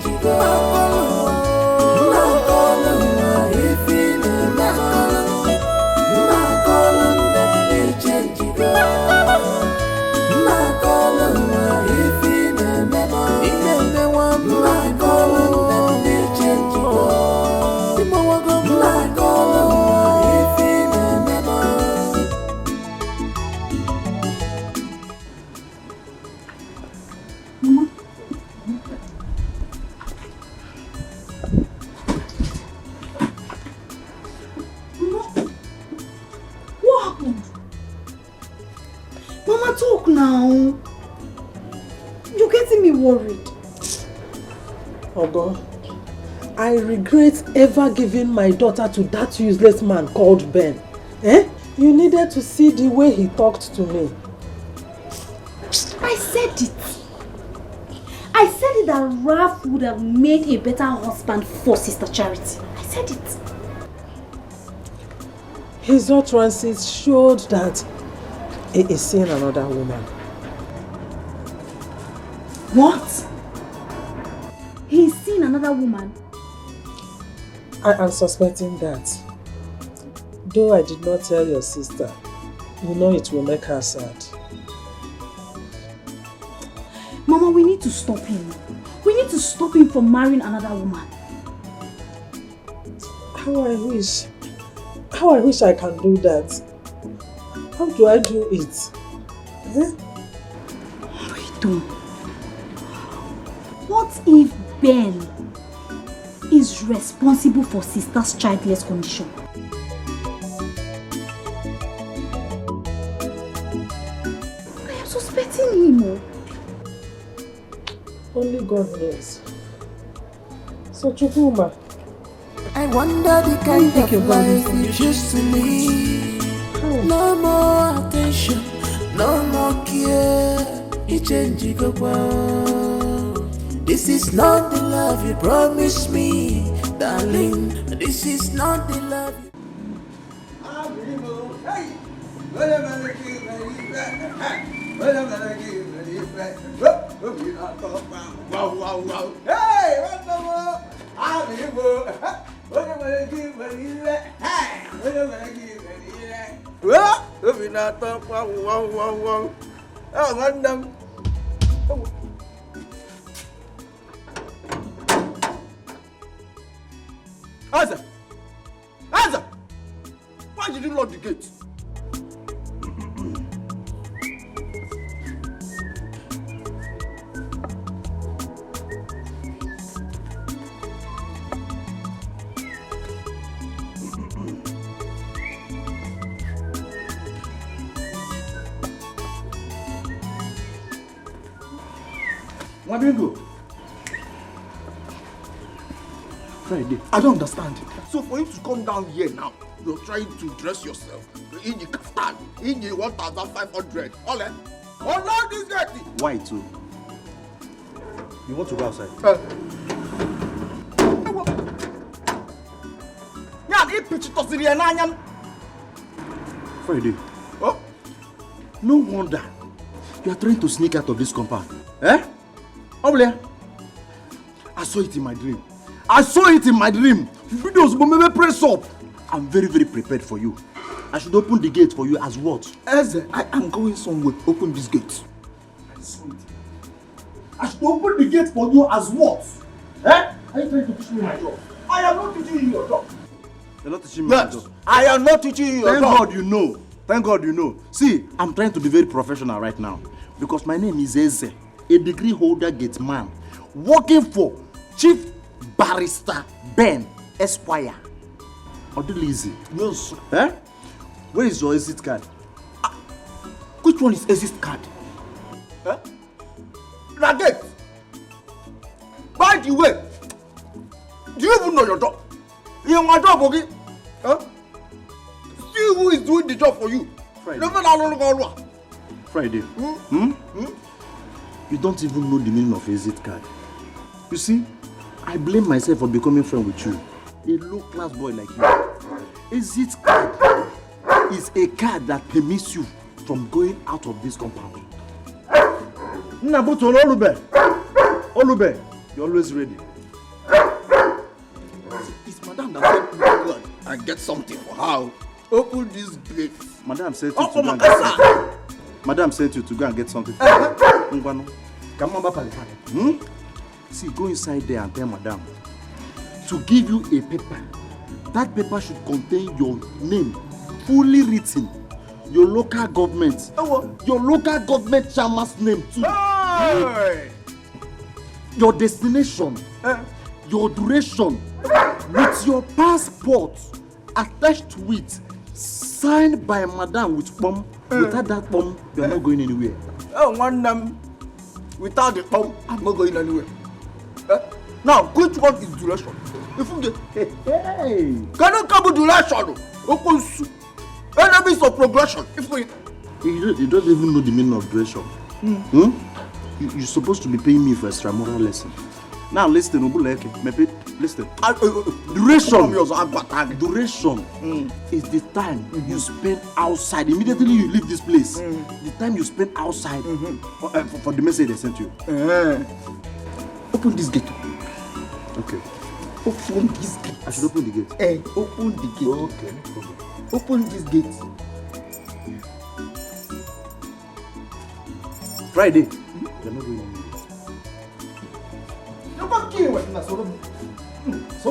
Now, you're getting me worried. Ogo, I regret ever giving my daughter to that useless man called Ben. You needed to see the way he talked to me. I said it. I said it that Ralph would have made a better husband for Sister Charity. I said it. His utterances showed that he is seeing another woman. What? He's seen another woman? I am suspecting that. Though I did not tell your sister, you know it will make her sad. Mama, we need to stop him. We need to stop him from marrying another woman. How I wish I can do that. How do I do it? Rito, what if Ben is responsible for Sister's childless condition? I am suspecting him. Only God knows. So Chukuma, I wonder the kind of life you choose to live. No more attention, no more care. You change, you go well. This is not the love you promised me, darling. This is not the love you... Answer! Answer! Why did you lock the gate? Wabingo. Friday, I don't understand. So for you to come down here now, you're trying to dress yourself in the kaftan, in the 1,500. All that. Oh no, this guy. Why too? You want to go outside? Friday. Oh? No wonder you are trying to sneak out of this compound. Obio, I saw it in my dream. I saw it in my dream. Videos will maybe press up. I'm very, very prepared for you. I should open the gate for you as what? Eze, I am going somewhere. Open this gate. I saw it. I should open the gate for you as what? Are you trying to teach me my job? I am not teaching you your job. You're not teaching me my job. I am not teaching you your job. Thank God you know. Thank God you know. See, I'm trying to be very professional right now. Because my name is Eze, a degree holder gate man, working for Chief Barrister Ben Esquire. Odilizi. Yes. Eh? Where is your exit card? Which one is exit card? Eh? Nugget. By the way, do you even know your job? You my job, okay? Huh? See who is doing the job for you. Friday. Never Friday. You don't even know the meaning of exit card. You see, I blame myself for becoming friend with you. A low-class boy like you. Exit card is a card that permits you from going out of this compound. Nabuto Olube, you're always ready. It's Madame that said go and get something for her. Open this gate. Madame said you to go and get something. Madame sent you to go and get something. Come on, See, go inside there and tell Madame to give you a paper. That paper should contain your name, fully written, your local government, your local government chairman's name too. Hey! Your destination, your duration, with your passport attached to it, signed by Madame with bomb. Without that bomb, you are not going anywhere. Without the bomb, I'm not going anywhere. Now, which one is duration? If you get, can you come with duration? Enemies of progression. You don't even know the meaning of duration. You're supposed to be paying me for extramural lesson. Now listen, listen. Duration is the time you spend outside. Immediately you leave this place. The time you spend outside for the message they sent you. Open this gate. Okay. Open this gate. I should open the gate. Open the gate. Okay, no problem. Open this gate. Friday. You're not going anywhere. You're not kidding with me. So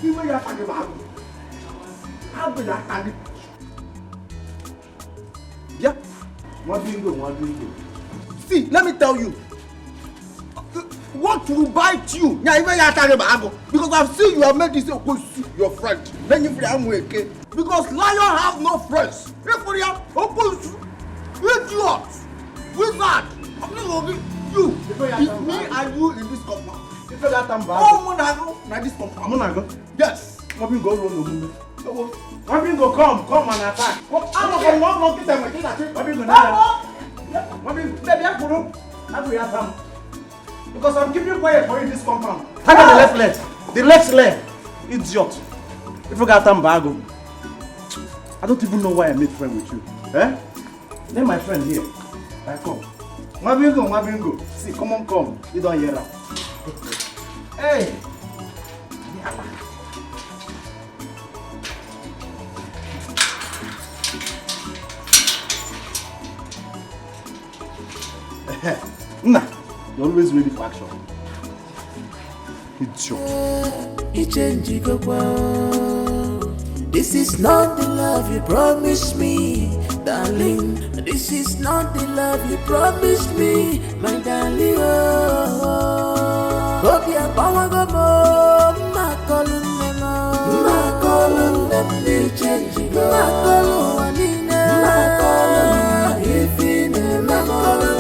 you will have to give how will I tag? Yeah. What do you do? See, let me tell you. What will bite you? Because I've seen you have made this your friend. Then you feel because lion have no friends. Idiot! Wizard! You! It's me and you in this compound. Oh, Monago, this compound. Monago? Yes. What go run What go come and attack? I'm not going to because I'm keeping quiet for you in this compound. How about the left leg? The left leg. Idiot. If you got bago. I don't even know why I made friend with you. Eh? Then my friend here. I come. Mabingo. See, come on. You don't hear that. Hey. Nah. You're always ready for action. Idiot. This is not the love you promised me, darling. This is not the love you promised me, my darling. Obio, my calling them, they change. My calling, my calling, if in my calling.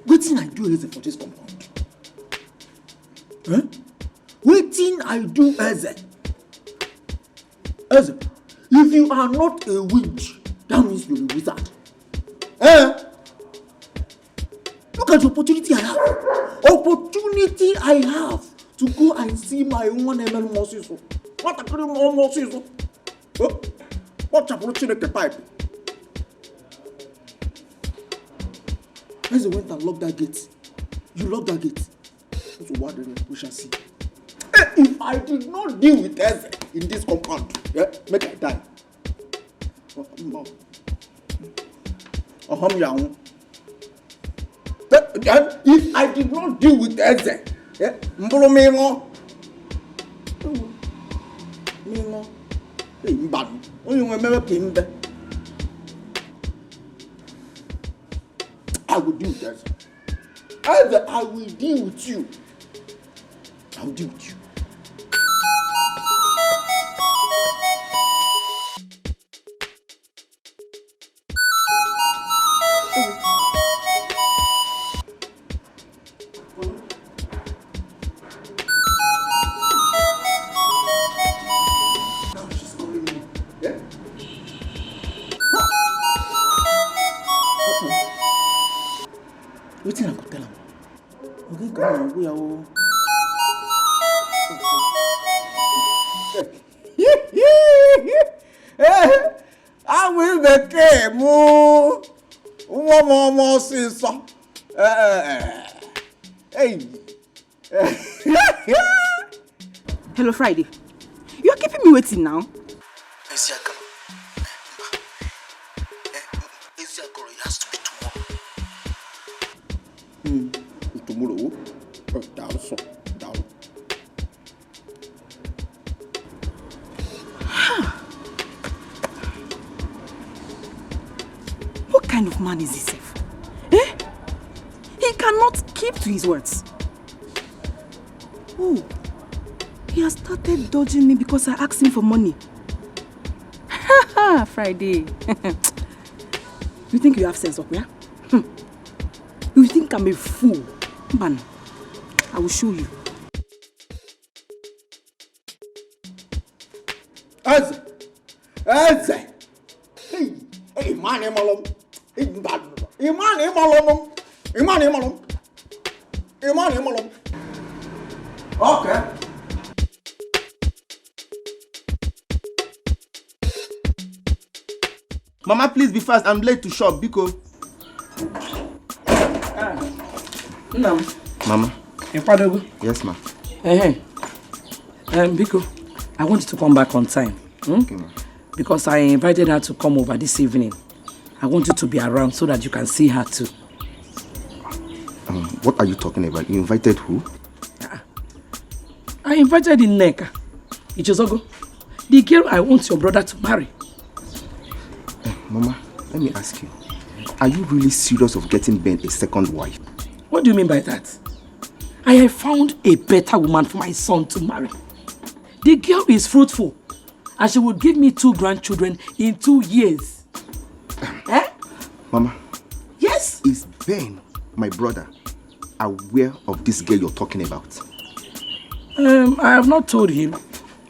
Wetin I do Eze for this compound? Wetin I do Eze? Eze, if you are not a witch, that means you're a wizard. Look at the opportunity I have. Opportunity I have to go and see my own ML Mosiso. What a pretty more Mosiso. What a pretty pipe. Eze went and locked that gate. You locked that gate. So what we shall see. If I did not deal with Eze in this compound, make I die. If I did not deal with Eze, Mbolo Mingo. Mingo. Hey, Mbanu. Only remember Pimbe. I will deal with Eze. Eze, I will deal with you. I will deal with you. Wetin I go tell am? Okay, come on, we are. I will be careful. One more sister. Hey. Hello, Friday. You are keeping me waiting now. Tomorrow. Down. What kind of man is this? Eh? He cannot keep to his words. Oh, he has started dodging me because I asked him for money. Ha Friday. You think you have sense, Okonkwo? You think I'm a fool? Man, I will show you. Eze! Hey, man, Malom. Imani. Okay. Mama, please be fast. I'm late to shop, Biko. No. Mama. Yes, ma. Biko, I want you to come back on time. Okay, ma. Because I invited her to come over this evening. I want you to be around so that you can see her too. What are you talking about? You invited who? I invited Nnebe. Ichozogo, the girl I want your brother to marry. Mama, let me ask you. Are you really serious of getting Ben a second wife? What do you mean by that? I have found a better woman for my son to marry. The girl is fruitful and she will give me 2 grandchildren in 2 years. Mama. Yes? Is Ben, my brother, aware of this girl you're talking about? I have not told him.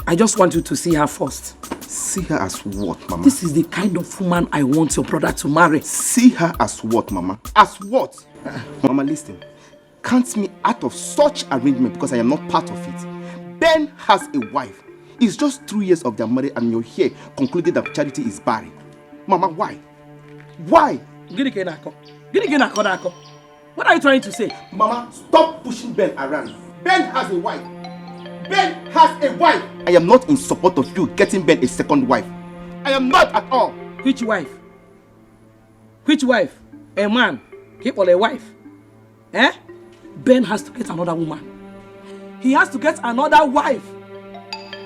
I just want you to see her first. See her as what, Mama? This is the kind of woman I want your brother to marry. See her as what, Mama? As what? Mama, listen. Count me out of such arrangement because I am not part of it. Ben has a wife. It's just 3 years of their marriage and you're here concluding that charity is barren. Mama, why? Why? What are you trying to say? Mama, stop pushing Ben around. Ben has a wife. Ben has a wife. I am not in support of you getting Ben a second wife. I am not at all. Which wife? Which wife? A man? Keep on a wife? Ben has to get another woman. He has to get another wife.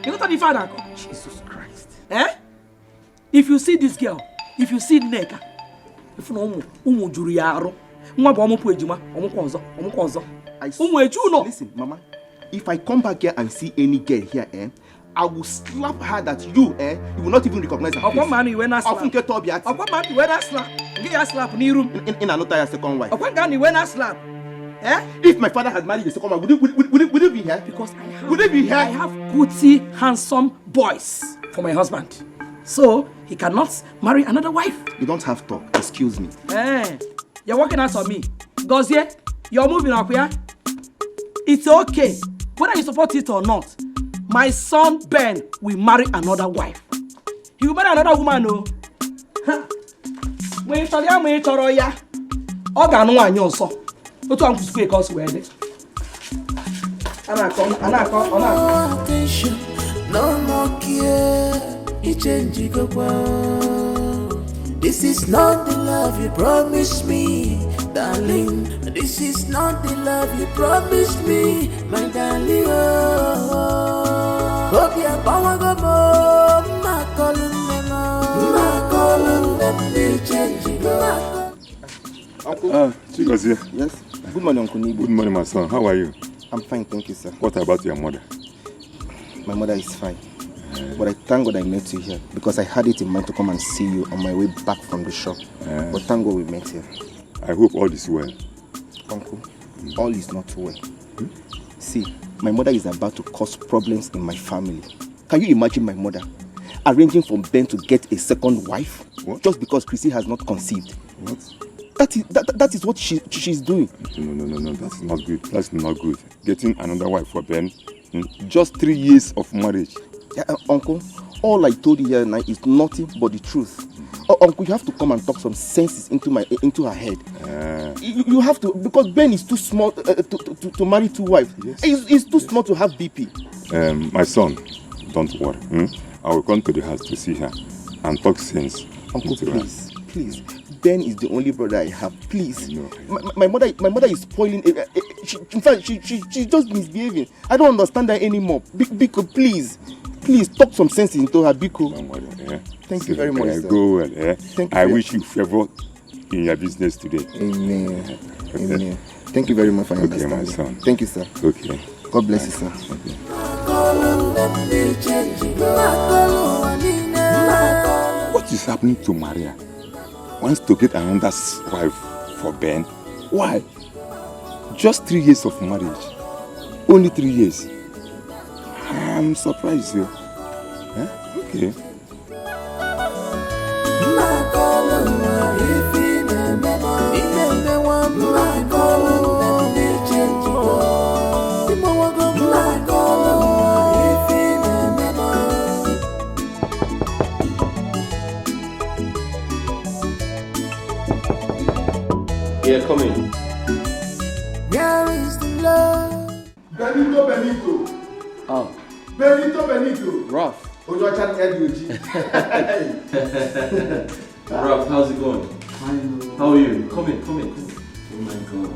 You know what the father? Jesus Christ. If you see this girl, if you see Nnebe, if you know listen, Mama. If I come back here and see any girl here, I will slap her that you will not even recognize her face. In another second wife. If my father had married the second wife, would it be here? Because I have, would it be here? I have goody, handsome boys for my husband. So he cannot marry another wife. You don't have talk. Excuse me. You're working out on me. Gozie, you're moving up here. It's okay. Whether you support it or not, my son Ben will marry another wife. He will marry another woman, no? When you tell him, when you tell him, attention, no more care. You change, you go. This is not the love you promised me, darling. This is not the love you promised me, my darling. Obio, ma calling them, they change it. Uncle. Chigozie. Yes. Good morning, Uncle Nnebe. Good morning, my son. How are you? I'm fine, thank you, sir. What about your mother? My mother is fine. But I thank God I met you here because I had it in mind to come and see you on my way back from the shop. But thank God we met here. I hope all is well. Uncle, all is not well. See, my mother is about to cause problems in my family. Can you imagine my mother arranging for Ben to get a second wife? What? Just because Chrissy has not conceived? What? That is what she's doing. No, that's not good. That's not good. Getting another wife for Ben, just 3 years of marriage. Yeah, Uncle, all I told you here now is nothing but the truth. Uncle, you have to come and talk some senses into her head. You have to, because Ben is too small to marry 2 wives. Yes. He's too small to have BP. My son, don't worry. I will come to the house to see her and talk sense. Uncle, please. Ben is the only brother I have. Please. No. My mother is spoiling. In fact, she's just misbehaving. I don't understand her anymore. Biko, please talk some sense into her, Biko. Don't worry. Thank you very much, sir. Go well. Thank you. I wish you favor in your business today. Amen. Amen. Thank you very much for your understanding. My son. Thank you, sir. Okay. God bless you, sir. Okay. What is happening to Maria? Wants to get another wife for Ben. Why? Just 3 years of marriage. Only 3 years. I'm surprised, you. Okay. Yeah, come in. Where is the love? Benito. Oh. Benito. Ralph. Ralph, how's it going? Fine. How are you? Come in. Oh my God.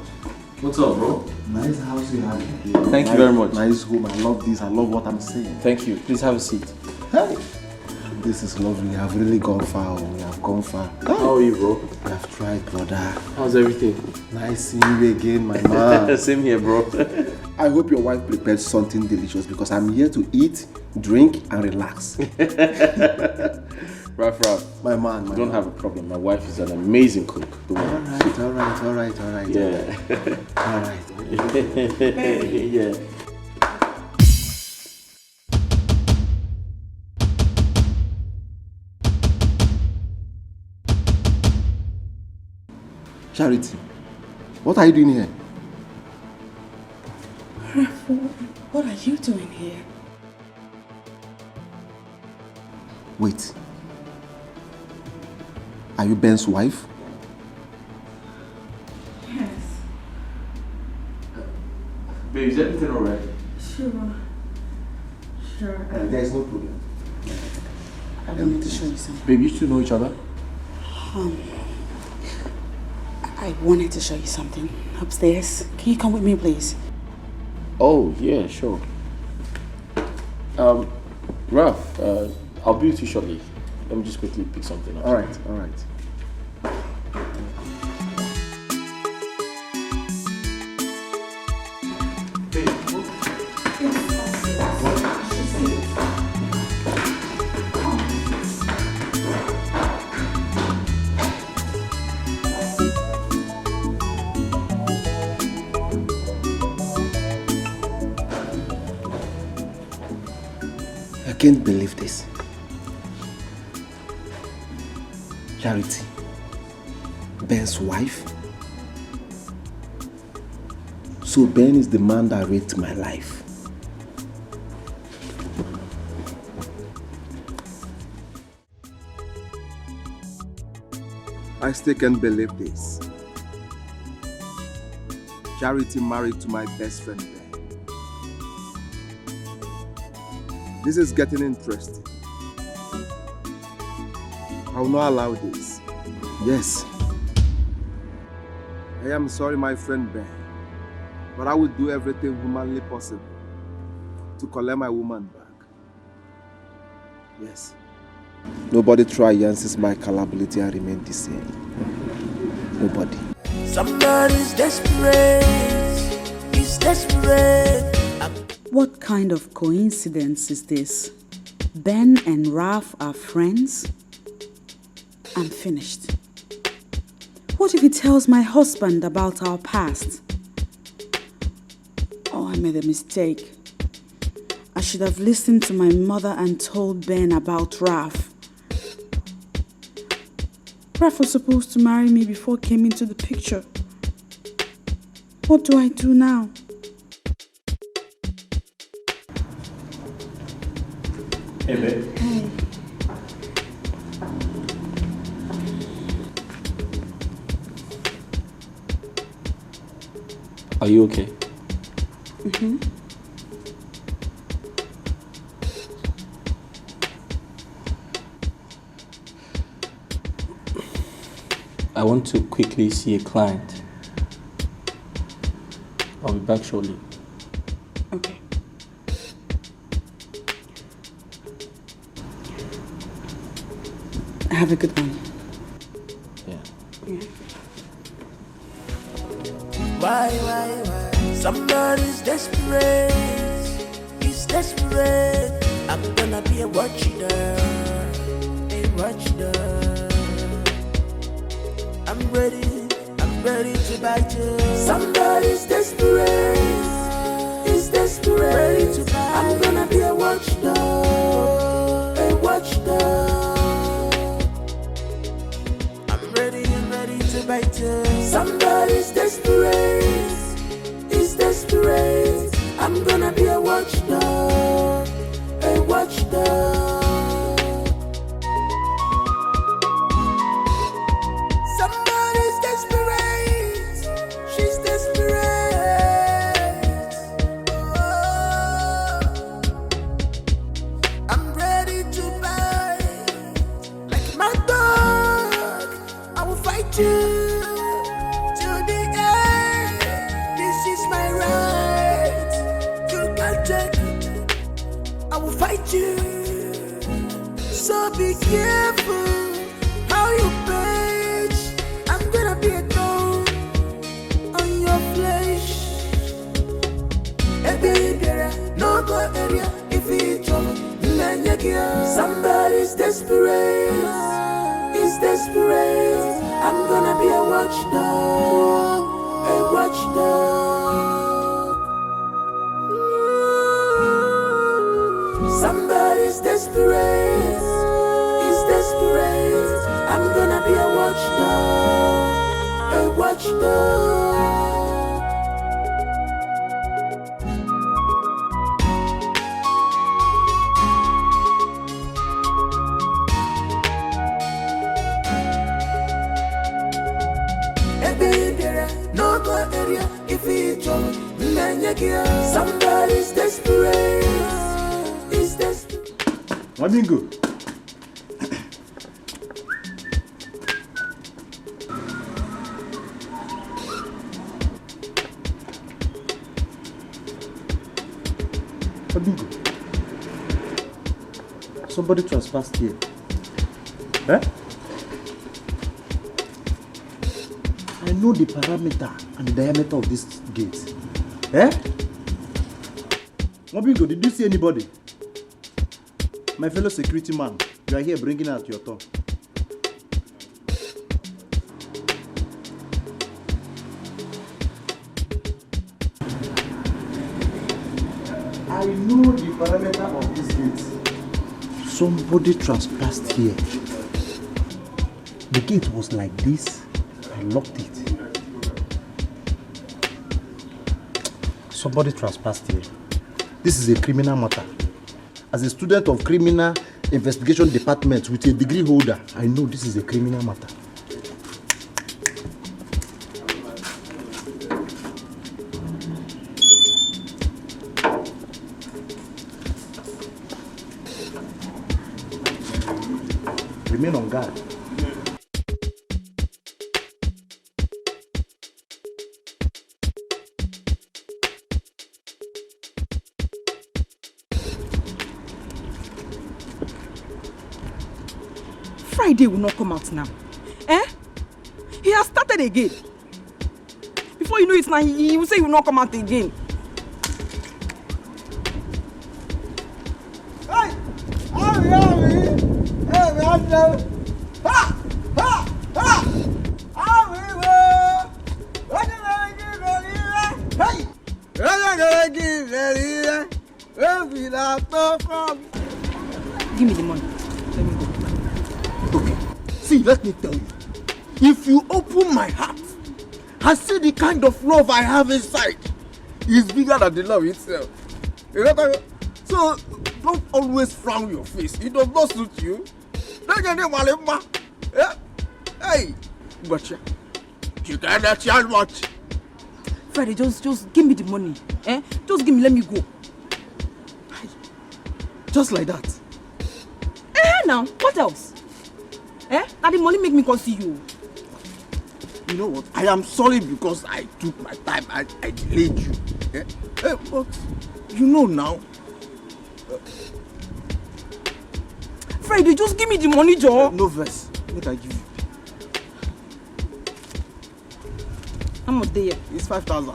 What's up, bro? Nice house you have here. Thank you very much. Nice home. I love this. I love what I'm saying. Thank you. Please have a seat. Hey. This is lovely. I've really gone far. We have gone far. How are you, bro? I have tried, brother. How's everything? Nice seeing you again, my man. Same here, bro. I hope your wife prepared something delicious because I'm here to eat, drink, and relax. Ralph. My man. You don't have a problem. My wife is an amazing cook. All right. Yeah. All right. Yeah. Charity, what are you doing here? What are you doing here? Wait. Are you Ben's wife? Yes. Babe, is everything alright? Sure. There is no problem. I wanted to show you something. Babe, you two know each other? I wanted to show you something upstairs. Can you come with me, please? Oh, yeah, sure. Ralph, I'll be with you shortly. Let me just quickly pick something up. All right. I can't believe this. Charity, Ben's wife. So Ben is the man that raped my life. I still can't believe this. Charity married to my best friend Ben. This is getting interesting. I will not allow this. Yes. I am sorry, my friend Ben, but I will do everything humanly possible to collect my woman back. Yes. Nobody try against my capability and remain the same. Nobody. Somebody's desperate. He's desperate. What kind of coincidence is this? Ben and Ralph are friends? I'm finished. What if he tells my husband about our past? Oh, I made a mistake. I should have listened to my mother and told Ben about Ralph. Ralph was supposed to marry me before he came into the picture. What do I do now? Hey, babe. Hey. Are you okay? Mm-hmm. I want to quickly see a client. I'll be back shortly. Okay. Have a good one. Yeah. Why? Somebody's desperate. He's desperate. I'm gonna be a watchdog. A watchdog. I'm ready to bite you. Somebody's desperate. He's desperate. Ready to bite. I'm gonna be a watchdog. A watchdog. I'm ready to bite you. Somebody's desperate. He's desperate. I'm gonna be a watchdog. A watchdog. So be careful how you bitch. I'm gonna be a thorn on your flesh. No go area if you trouble. Somebody's desperate. He's desperate. I'm gonna be a watchdog. A watchdog. Somebody's desperate. He's desperate. I'm gonna be a watchdog. A watchdog. No go area if you trouble. Somebody's desperate. Mamingo. Mamingo. Somebody trespassed here. Eh? I know the parameter and the diameter of this gate. Eh? Mamingo, did you see anybody? My fellow security man, you are here bringing out your tongue. I know the parameter of this gate. Somebody trespassed here. The gate was like this. I locked it. Somebody trespassed here. This is a criminal matter. As a student of criminal investigation department with a degree holder, I know this is a criminal matter. Remain on guard. Friday will not come out now. Eh? He has started again. Before you know it now, he will say he will not come out again. Hey! Give me the money. Let me go. Okay. See, let me tell you. If you open my heart and see the kind of love I have inside, it's bigger than the love itself. You know what I mean? So, don't always frown your face. It does not suit you. Hey, gotcha. You can't charge much. Friday, just give me the money. Eh? Just give me, let me go. Just like that. Now, what else? Now the money make me come see you. You know what? I am sorry because I took my time. I delayed you. But you know now. Friday, just give me the money, Joe. No verse. What I give you? How much there? It's 5,000.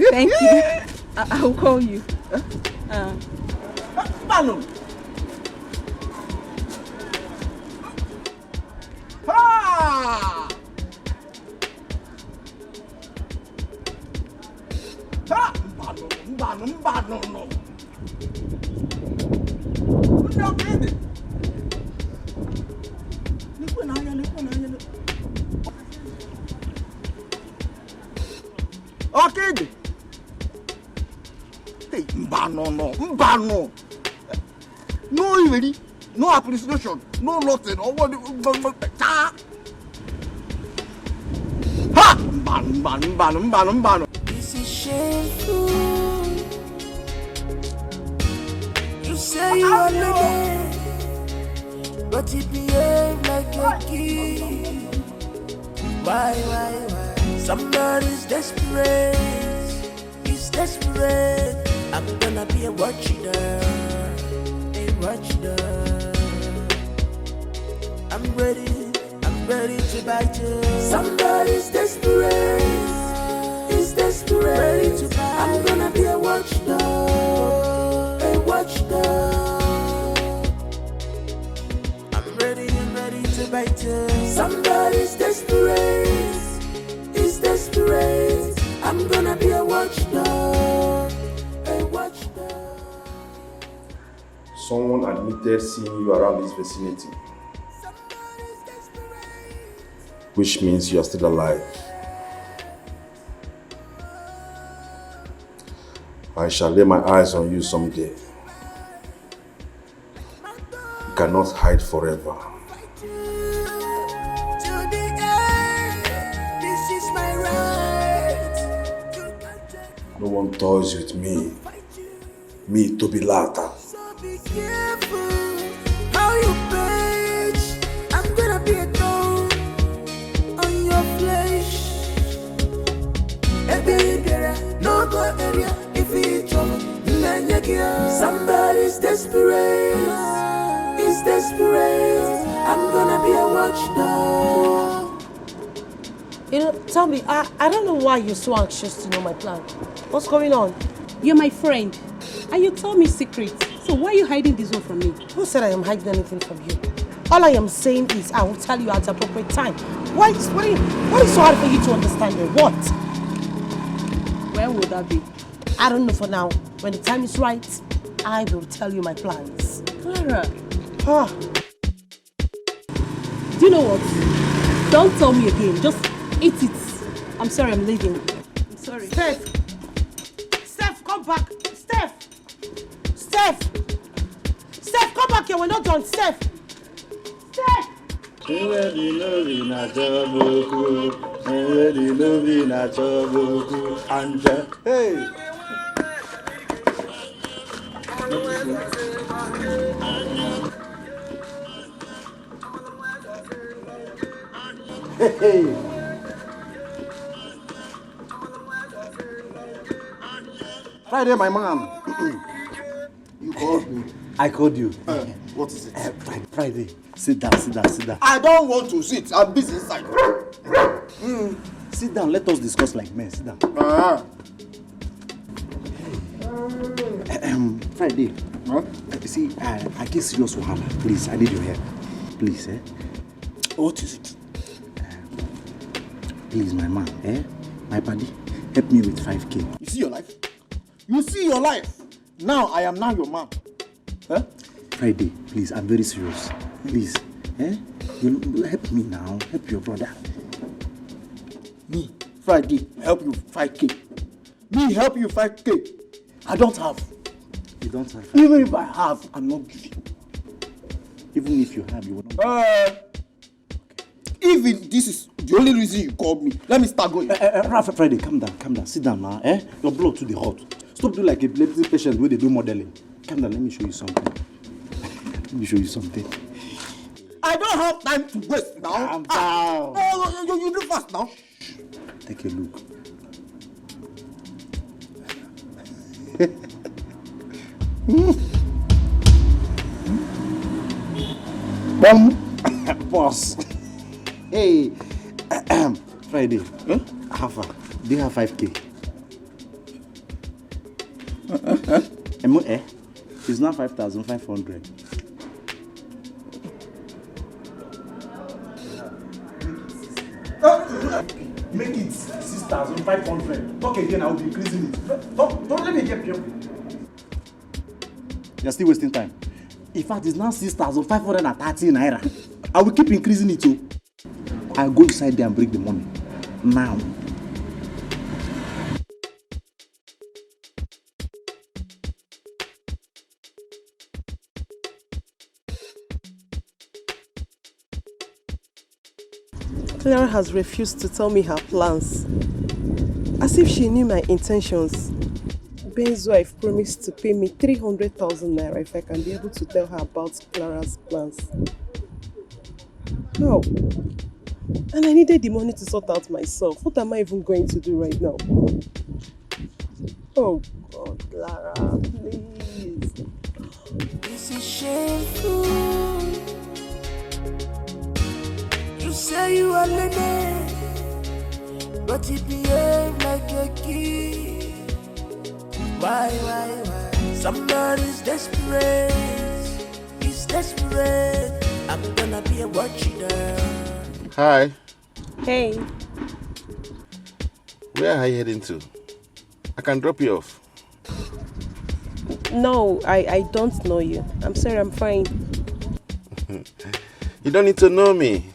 Thank you. I will call you. Pano. Ha! Ha! Mbano. No, baby. Okay. Hey, Mbano. No ready, no appreciation, no nothing. Ha! Mbano. This is shameful. You say you are Nnebe, but you behave like a kid. Why? Somebody's desperate. He's desperate. I'm gonna be a watchdog. I'm ready to bite you. Somebody's desperate. He's desperate. Ready to bite. I'm gonna be a watchdog. I'm ready to bite you. Somebody's desperate. He's desperate. I'm gonna be a watchdog. Someone admitted seeing you around this vicinity, which means you are still alive. I shall lay my eyes on you someday. You cannot hide forever. No one toys with me. Me, Toby Lata. Be careful how you bitch. I'm gonna be a thorn on your flesh. No go area if you trouble. Somebody's desperate. He's desperate. I'm gonna be a watchdog. You know, tell me, I don't know why you're so anxious to know my plan. What's going on? You're my friend, and you told me secrets. So why are you hiding this one from me? Who said I am hiding anything from you? All I am saying is I will tell you at the appropriate time. What is so hard for you to understand it? What? Where would that be? I don't know for now. When the time is right, I will tell you my plans. Clara. Do you know what? Don't tell me again. Just eat it. I'm sorry, I'm leaving. I'm sorry. Steph, come back. Steph, come back here. We're not done. Steph. Hey. Hey. Friday, my man. You called me. I called you. What is it? Friday. Sit down. I don't want to sit. I'm busy inside. Sit down. Let us discuss like men. Sit down. Friday. Huh? See, I get serious wahala. Please, I need your help. Please, eh? What is it? Please, my man, my buddy, help me with 5K. You see your life? You see your life? Now I am now your man. Huh? Friday, please, I'm very serious. Please, you help me now. Help your brother. Me, Friday, help you 5K. Me help you 5K. I don't have. You don't have? Even if I have, I'm not giving. Even if you have, you will not. If this is the only reason you called me, let me start going. Friday, calm down. Sit down now. Your blood too hot. Stop doing like a epilepsy patient where they do modeling. Calm down, let me show you something. I don't have time to waste now. Calm down. You do fast now. Take a look. Boss. Hey, Friday. How far? Do you have 5K? It's now 5,500. Make it 6,500. Talk again, I will be increasing it. Don't let me get you. You're still wasting time. In fact, it's now 6,530 naira. I will keep increasing it too. I'll go inside there and break the money. Now. Clara has refused to tell me her plans. As if she knew my intentions. Ben's wife promised to pay me 300,000 naira if I can be able to tell her about Clara's plans. No. And I needed the money to sort out myself. What am I even going to do right now? Oh God, Clara, please. This is shameful. You say you are Leonard, but you behave like a kid. Why? Somebody's desperate. He's desperate. I'm gonna be a watcher. Hi. Hey. Where are you heading to? I can drop you off. No, I don't know you. I'm sorry, I'm fine. You don't need to know me.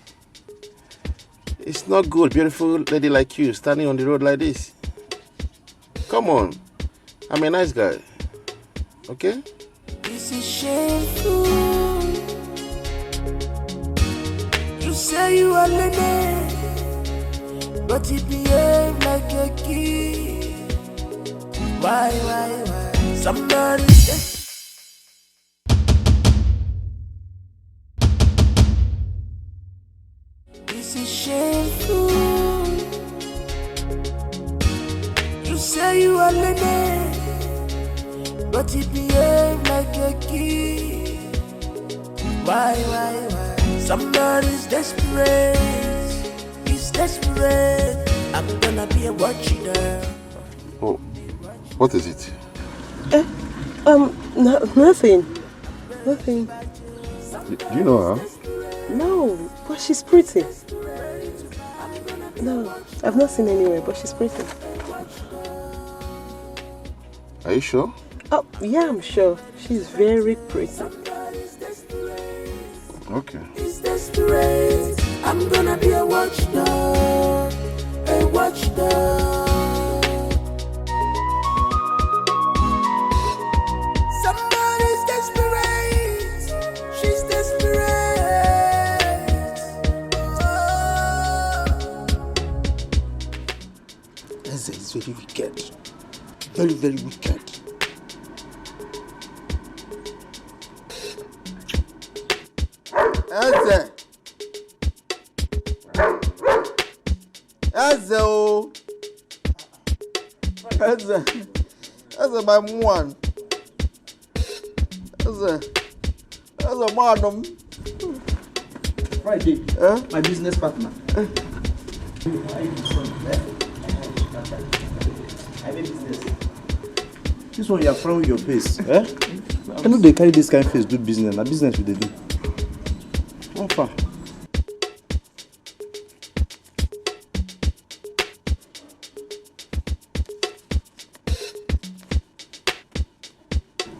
It's not good, beautiful lady like you standing on the road like this. Come on. I'm a nice guy. Okay? This is shameful. You say you are Leonard, but you behave like a kid. Why? Somebody This is shameful. You say you are Leonard, but you behave like a kid. Why? Somebody's desperate. He's desperate. I'm gonna be a watcher. Oh, what is it? Nothing. Do you know her? No, but she's pretty. No, I've not seen anywhere, but she's pretty. Are you sure? Oh, yeah, I'm sure. She's very pretty. Okay. He's desperate. I'm gonna be a watchdog. A watchdog. Somebody's desperate. She's desperate. Eze is very wicked. Very, very wicked. Eze. That's my one. That's a madam. Friday, my business partner. I make business. This one you are frowning your face. I know they carry this kind of face do business. Na business with they do. How far?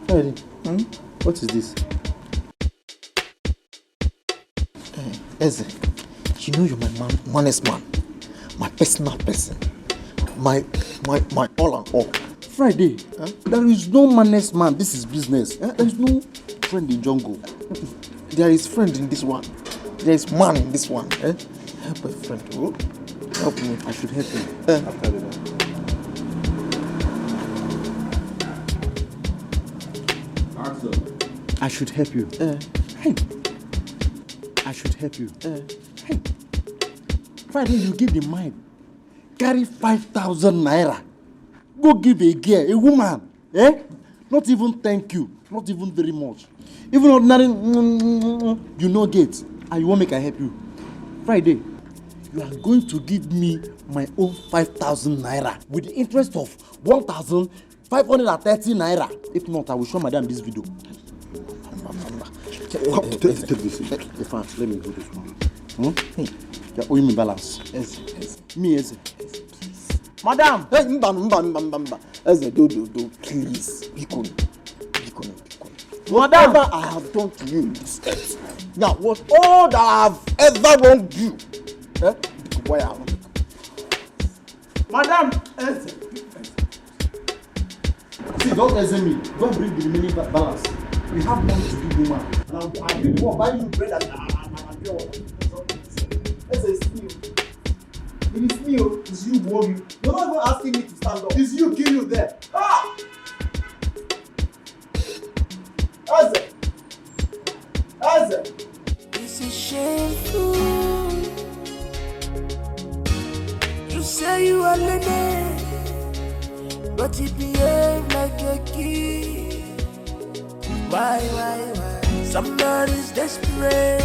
Friday, what is this? Eze, you know you're my honest man, my personal person, my all and all. Friday, there is no manest man. This is business. There is no friend in jungle. There is friend in this one. There is man in this one. Help a friend. Oh? Help me. I should help you. I should help you. Hey. I should help you. Hey. Friday, you give the mind. Carry 5,000 naira. Go give a girl, a woman. Not even thank you. Not even very much. Even ordinary, you know get. And you won't make I help you. Friday, you are going to give me my own 5,000 naira with the interest of 1,530 naira. If not, I will show madam this video. Take this. The fans, let me do this one. You're owing me balance. Yes. Me, yes. Madam! Hey, mba. Eze, do, please. Bikon. Whatever I have done to you in this earth. Now, what all that I have ever wronged you. Why I want Madam! Eze. See, don't Eze me. Don't bring the remaining balance. We have money to give woman. Now, I'll be the one buying you bread and pure. Eze, it's me. It is me, it's you who you. You're not even asking me to stand up. It's you kill you there. Ah! Eze! This is shameful. You say you are Leonard, but you behave like a kid. Why? Somebody's desperate.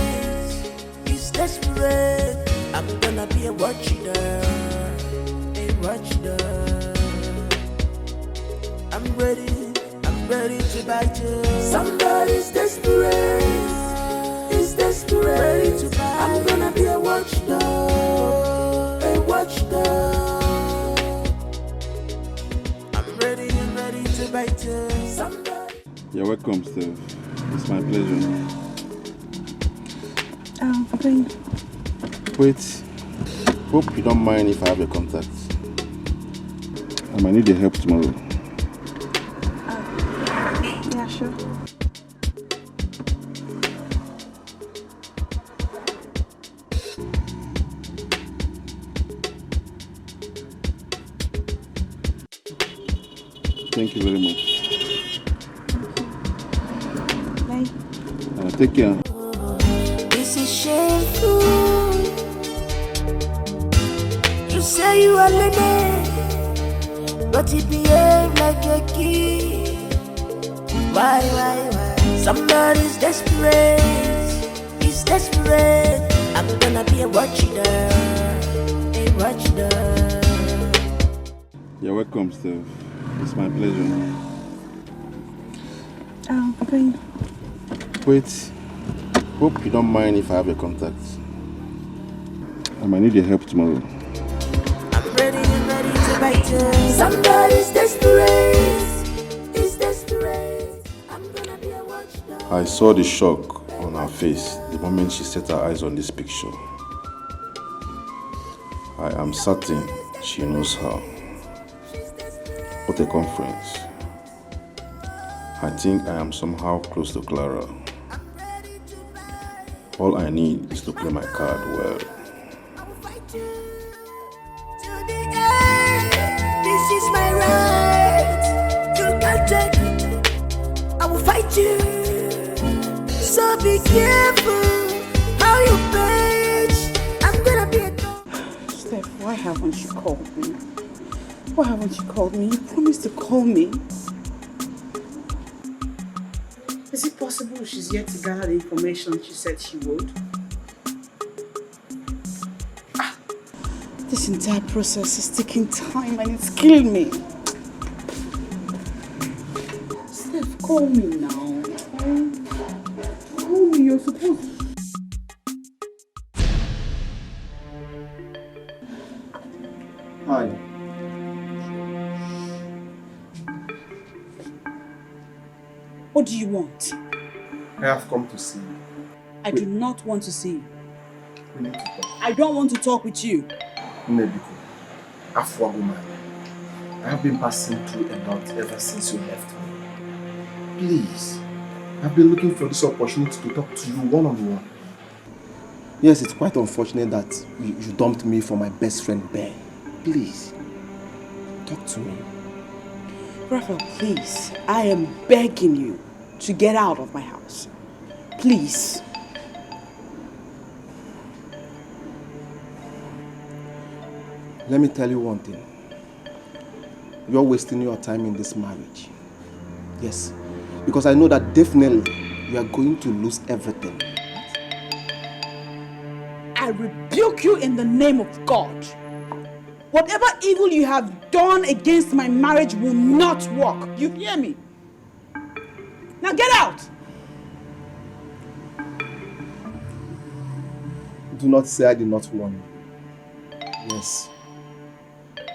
He's desperate. I'm gonna be a watchdog. I'm ready to bite you. Somebody's desperate. He's desperate. Ready to bite. I'm gonna be a watchdog. I'm ready to bite you. Somebody. You're welcome, Steve. It's my pleasure. Thank you. Wait. Hope you don't mind if I have a contact. I might need your help tomorrow. Yeah, sure. Thank you very much. Bye. Take care. This is shameful. You say you are Leonard, but you behave like a kid. Why? Somebody's desperate. He's desperate. I'm gonna be a watchdog. You're welcome, Steve. It's my pleasure. Thank you. Wait. Hope you don't mind if I have a contact. I might need your help tomorrow. I'm ready to bite you. Somebody's desperate. He's desperate. I'm gonna be a watchdog. I saw the shock on her face the moment she set her eyes on this picture. I am certain she knows her. What a conference. I think I am somehow close to Clara. All I need is to play my card well. This is my right. You can't take it. I will fight you. So be careful how you bitch. I'm gonna be a dog. Steph, why haven't you called me? Why haven't you called me? You promised to call me. so she's yet to gather the information she said she would. This entire process is taking time and it's killing me. Steph, call me now. Call me, you're supposed. Hi. What do you want? I have come to see you. I do not want to see you. We need to talk. I don't want to talk with you. Nnebe, Afwagoman, I have been passing through a lot ever since you left me. Please, I've been looking for this opportunity to talk to you one-on-one. Yes, it's quite unfortunate that you dumped me for my best friend Ben. Please, talk to me. Raphael, please, I am begging you to get out of my house. Please. Let me tell you one thing. You're wasting your time in this marriage. Yes, because I know that definitely you are going to lose everything. I rebuke you in the name of God. Whatever evil you have done against my marriage will not work. You hear me? Now get out! Do not say I did not warn you. Yes.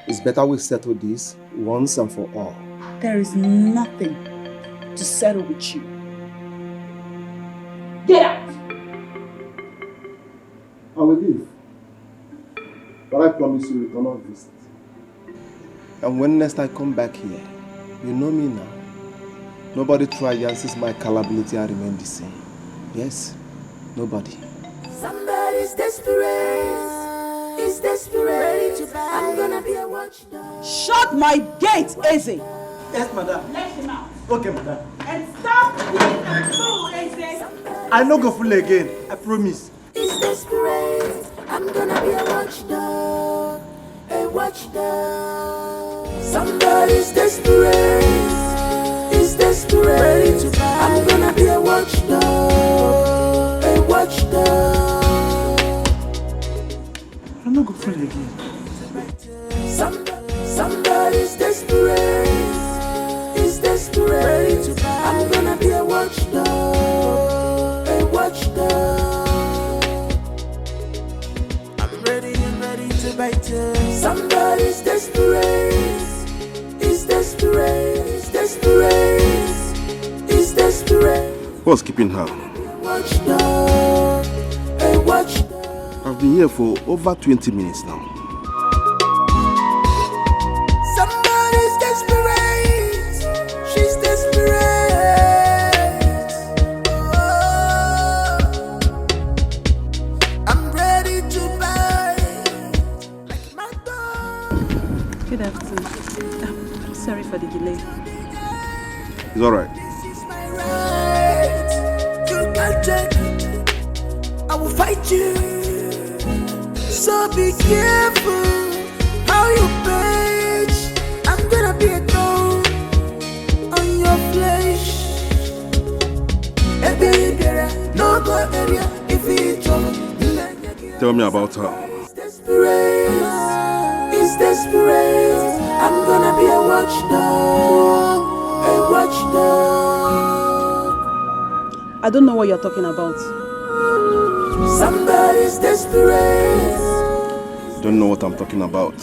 It's better we settle this once and for all. There is nothing to settle with you. Get out! I will leave. But I promise you return on visit. And when next I come back here, you know me now. Nobody triances my calability and remain the same. Yes? Nobody. Somebody's desperate. Is desperate. I'm gonna be a watchdog. Shut my gate, Eze! Yes, madam. Let him out. Okay, madam. And stop being a fool, Eze! I no go fool again, I promise. Is desperate. I'm gonna be a watchdog. A watchdog. Somebody's desperate. Is desperate. I'm gonna be a watchdog. A watchdog. I no go fool again. Somebody's desperate. Is desperate. I'm gonna be a watchdog. A watchdog. I'm ready and ready to bite you. Somebody's desperate. Is desperate. Is desperate. Is desperate. What's keeping her? Watchdog. A watchdog. I've been here for over 20 minutes now. Somebody's desperate. She's desperate. Oh, I'm ready to buy like my dog. Good afternoon. Sorry for the delay. It's alright. Right. You can't take it. I will fight you. So be careful how you page. I'm gonna be a thorn on your flesh. No go area if it's Tell me about her. desperate. It's desperate. I'm gonna be a watchdog. A watchdog. I don't know what you're talking about. Somebody's desperate. Don't know what I'm talking about.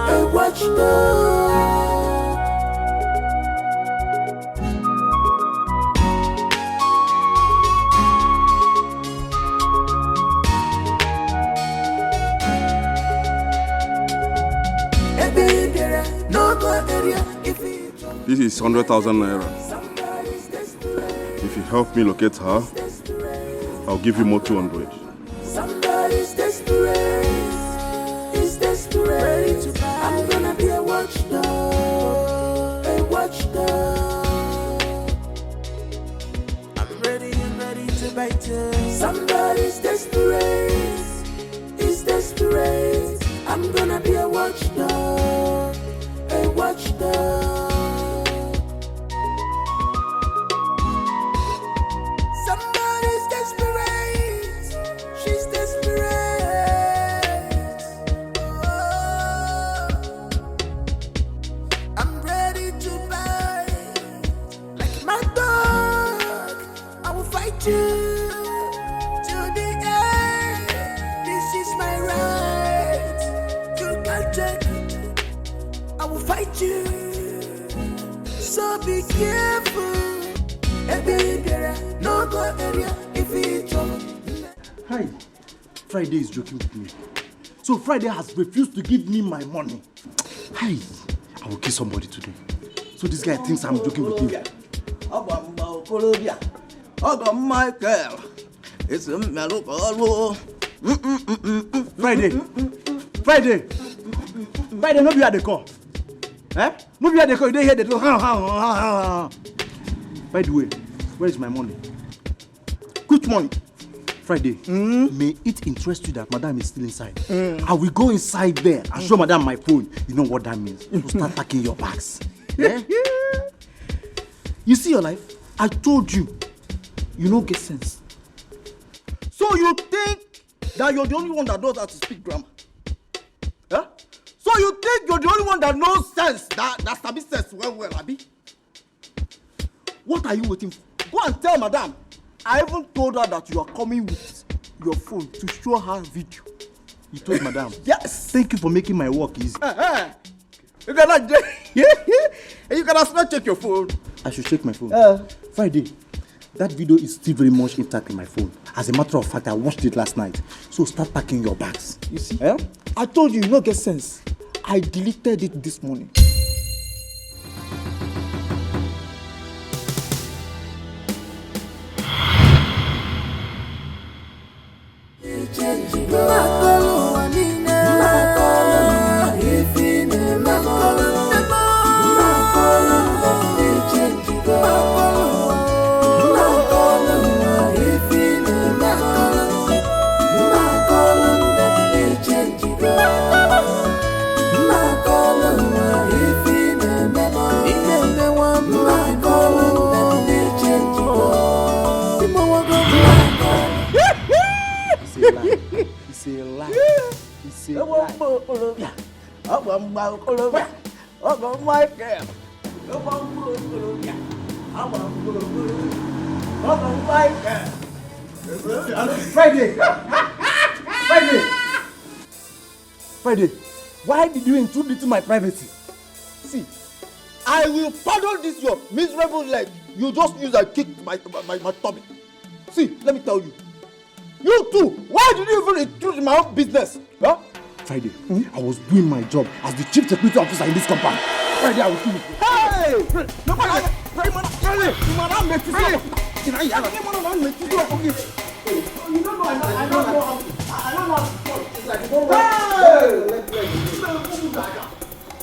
A watchdog. This is 100,000 naira. If you help me locate her, I'll give you more 200. Somebody's desperate. Is desperate. I'm gonna be a watchdog. A watchdog. I'm ready and ready to bite you. Somebody's desperate. Is desperate. I'm gonna be a watchdog. A watchdog. you. So be careful. No go area if it's Hi. Friday is joking with me. So Friday has refused to give me my money. Hi. I will kill somebody today. So this guy thinks I'm joking with him. Micheal. It's a Friday. Friday, no be at the call. Eh? No be at the call. You don't hear the door. By the way, where is my money? Which money? Friday, may it interest you that madam is still inside? I will go inside there and show madam my phone. You know what that means? To start packing your bags. Yeah? You see your life? I told you. You don't get sense. So you think that you're the only one that knows how to speak grammar? Huh? So you think you're the only one that knows sense, that sabi sense well, Abi? What are you waiting for? Go and tell madam. I even told her that you are coming with your phone to show her video. You told madam? Yes. Thank you for making my work easy. You cannot check your phone. I should check my phone. Friday, that video is still very much intact in my phone. As a matter of fact, I watched it last night. So start packing your bags. You see? I told you, you don't get sense. I deleted it this morning. Friday, why did you intrude into my privacy? See, I will pardon this your miserable leg. You just use and kick my tummy. See, let me tell you. You too, why did you even intrude in my own business? Huh? Friday, I was doing my job as the chief security officer in this compound. Friday, I will kill you. Hey!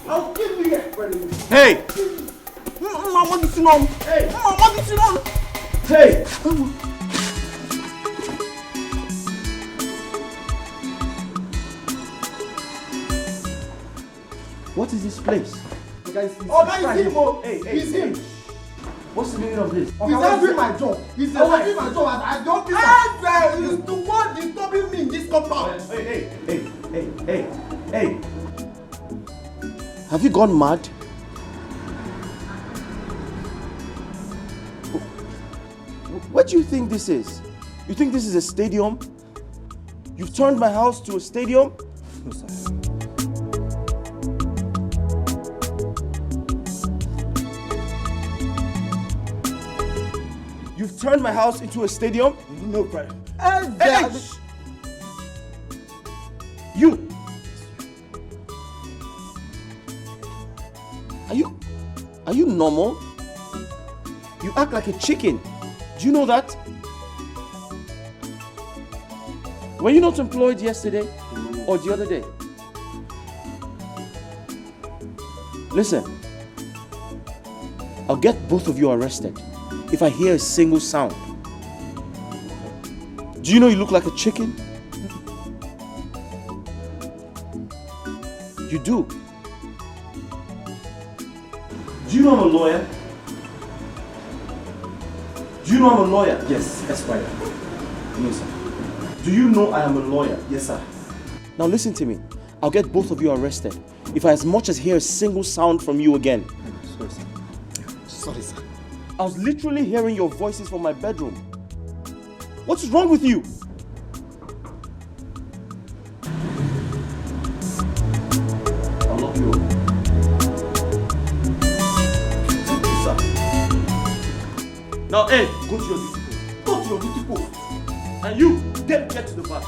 I'll kill you here. Hey! Hey! What is this place? Hey, he's him. What's the meaning of this? He's doing my job. He's doing my job. I don't think he's the one disturbing me in this compound. Hey. Have you gone mad? What do you think this is? You think this is a stadium? You've turned my house to a stadium? No, sir. You've turned my house into a stadium? No, Fred. Hey! You! Are you normal? You act like a chicken. Do you know that? Were you not employed yesterday or the other day? Listen, I'll get both of you arrested if I hear a single sound. Do you know you look like a chicken? You do. Do you know I'm a lawyer? Do you know I'm a lawyer? Yes, Esquire. No, sir. Do you know I am a lawyer? Yes, sir. Now listen to me. I'll get both of you arrested if I as much as hear a single sound from you again. Sorry, sir. Sorry, sir. I was literally hearing your voices from my bedroom. What's wrong with you? I'll lock you up. Now, hey, go to your duty post. Go to your duty post. And you, get to the back.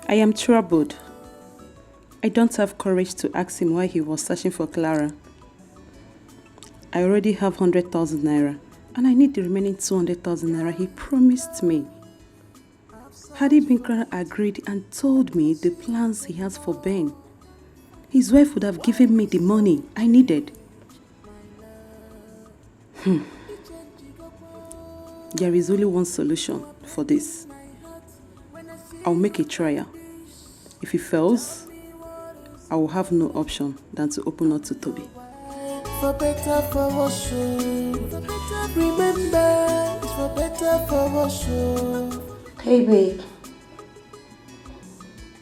I am troubled. I don't have courage to ask him why he was searching for Clara. I already have 100,000 naira and I need the remaining 200,000 naira he promised me. Had he been Clara agreed and told me the plans he has for Ben, his wife would have given me the money I needed. There is only one solution for this. I'll make a trial. If he fails, I will have no option than to open up to Toby. For better, for worse, remember, for better, for worse. Hey babe.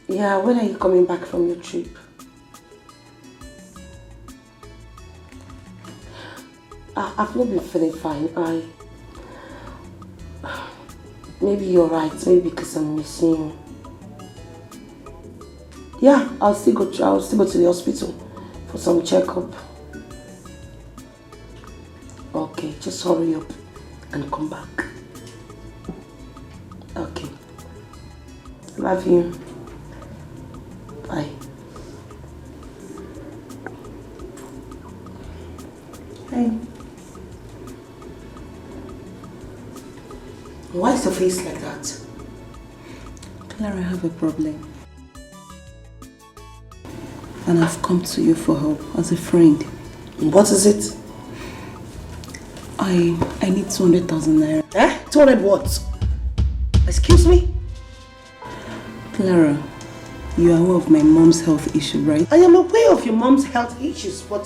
Yeah, when are you coming back from your trip? I've not been feeling fine. Maybe you're right, maybe because I'm missing you. Yeah, I'll still go to the hospital for some checkup. Okay, just hurry up and come back. Okay. Love you. Bye. Hey. Why is your face like that? Clara, I have a problem. And I've come to you for help as a friend. What is it? I need 200,000 naira. Eh? 200 what? Excuse me? Clara, you are aware of my mom's health issue, right? I am aware of your mom's health issues, but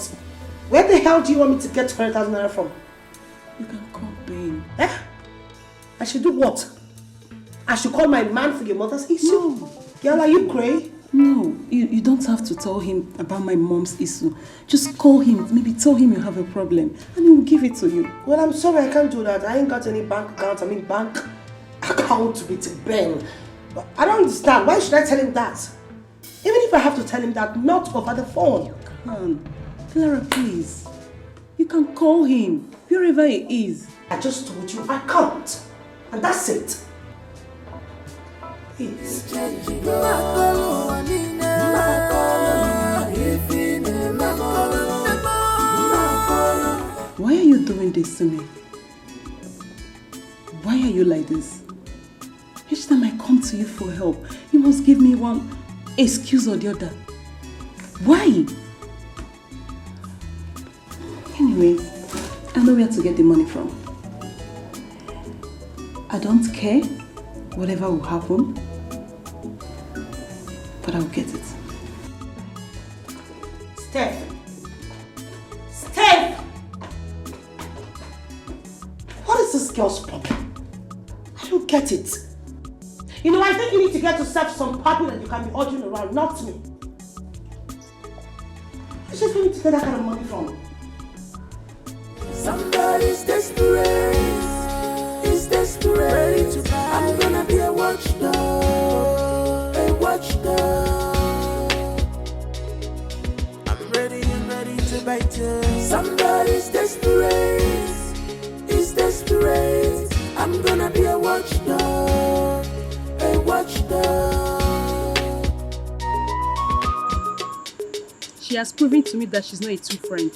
where the hell do you want me to get 200,000 naira from? You can call Ben. Eh? I should do what? I should call my man for your mother's issue? No. Girl, are you crazy? No, you don't have to tell him about my mom's issue. Just call him, maybe tell him you have a problem, and he will give it to you. Well, I'm sorry, I can't do that. I ain't got any bank account, bank account with Ben. But I don't understand. Why should I tell him that? Even if I have to tell him that, not over the phone. You can. Clara, please. You can call him, wherever he is. I just told you I can't. And that's it. Please. Why are you doing this to me? Why are you like this? Each time I come to you for help, you must give me one excuse or the other. Why? Anyway, I know where to get the money from. I don't care whatever will happen, but I'll get it. Steph! What is this girl's problem? I don't get it. You know, I think you need to get yourself some puppy that you can be ordering around, not me. Where's she going to get that kind of money from? Somebody's desperate. He's desperate. I'm gonna be a watchdog. A watchdog. I'm ready to bite you. Somebody's desperate. He's desperate. I'm gonna be a watchdog. A watchdog. She has proven to me that she's not a true friend.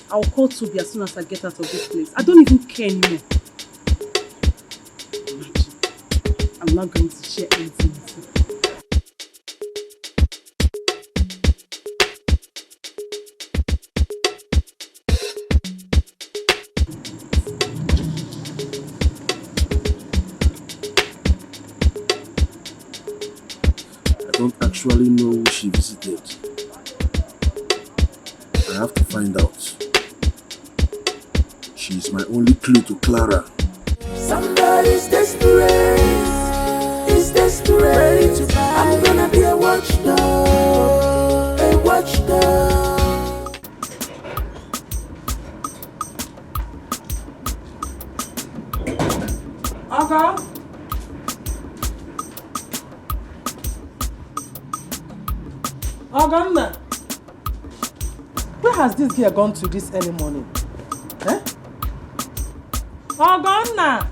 I'll call Toby as soon as I get out of this place. I don't even care anymore. I'm not going to share anything with you. I don't actually know who she visited. I have to find out. She is my only clue to Clara. Somebody's desperate. Is desperate. I'm gonna be a watchdog. A watchdog. Aga? Aganna? Where has this girl gone to this early morning? Eh? Aganna?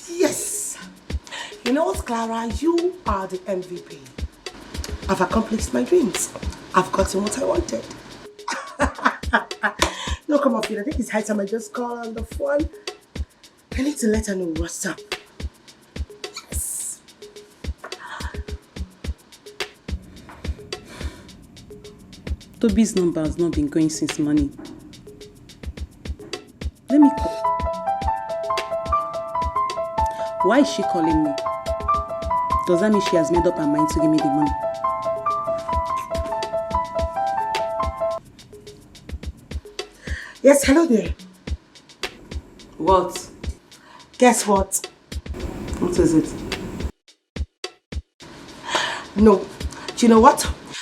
Yes! You know what, Clara? You are the MVP. I've accomplished my dreams. I've gotten what I wanted. No, come on, Phil. I think it's high time I just call on the phone. I need to let her know what's up. Yes! Toby's number has not been going since morning. Let me call. Why is she calling me? Does that mean she has made up her mind to give me the money? Yes, hello there. What? Guess what? What is it? No. Do you know what?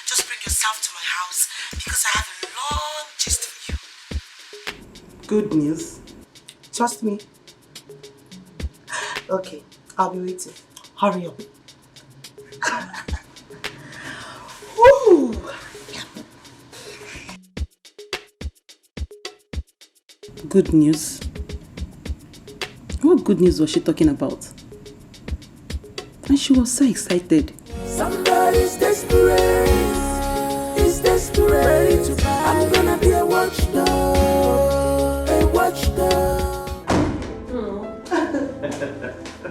Just bring yourself to my house because I have a long gist for you. Good news. Trust me. Okay, I'll be waiting. Hurry up. Woo! Good news? What good news was she talking about? And she was so excited. Somebody's desperate. Is desperate. I'm gonna be a watchdog. A watchdog.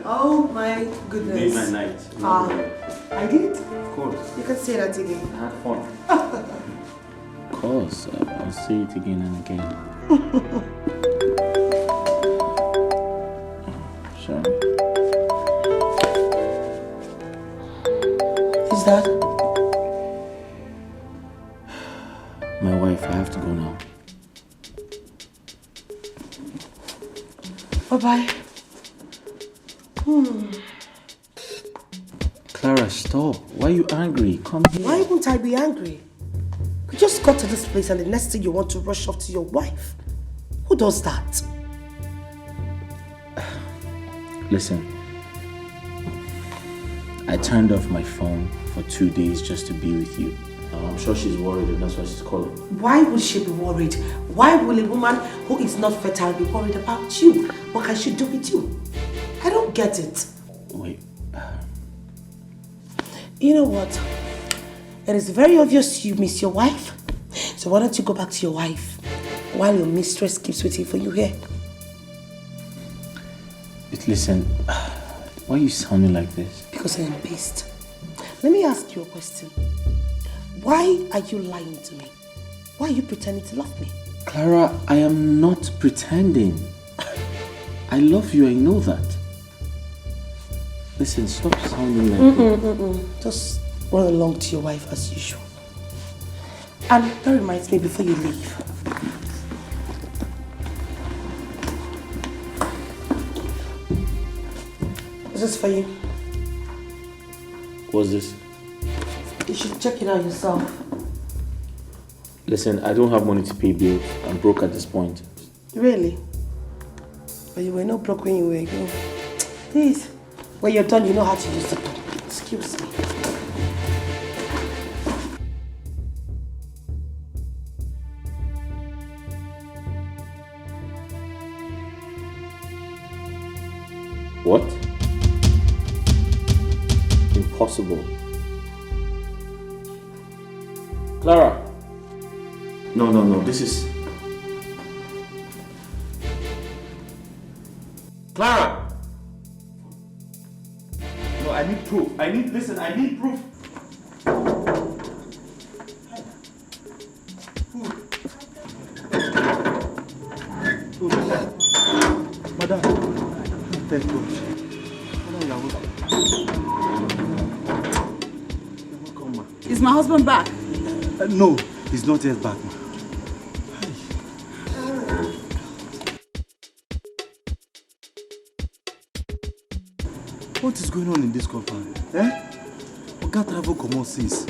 Oh my goodness. Made my night. I did? Of course. You can say that again. I had fun. Of course, I'll say it again and again. Sorry. Is that? My wife, I have to go now. Bye-bye. Clara, stop. Why are you angry? Come here. Why won't I be angry? We just got to this place and the next thing you want to rush off to your wife. Who does that? Listen, I turned off my phone for 2 days just to be with you. I'm sure she's worried and that's why she's calling. Why would she be worried? Why will a woman who is not fertile be worried about you? What can she do with you? I don't get it. Wait. You know what? It is very obvious you miss your wife. So why don't you go back to your wife while your mistress keeps waiting for you here? Listen, why are you sounding like this? Because I am pissed. Let me ask you a question. Why are you lying to me? Why are you pretending to love me? Clara, I am not pretending. I love you, I know that. Listen, stop sounding like that. Just run along to your wife as usual. And that reminds me before you leave. This is for you. What's this? You should check it out yourself. Listen, I don't have money to pay bills. I'm broke at this point. Really? But you were not broke when you were young. Please, when you're done, you know how to use the door. Excuse me. What? Impossible. Clara! No, this is... Clara! No, I need proof. I need proof. Madam, thank God. Is my husband back? No, he's not yet back, ma. What is going on in this compound? Oga travel comot since.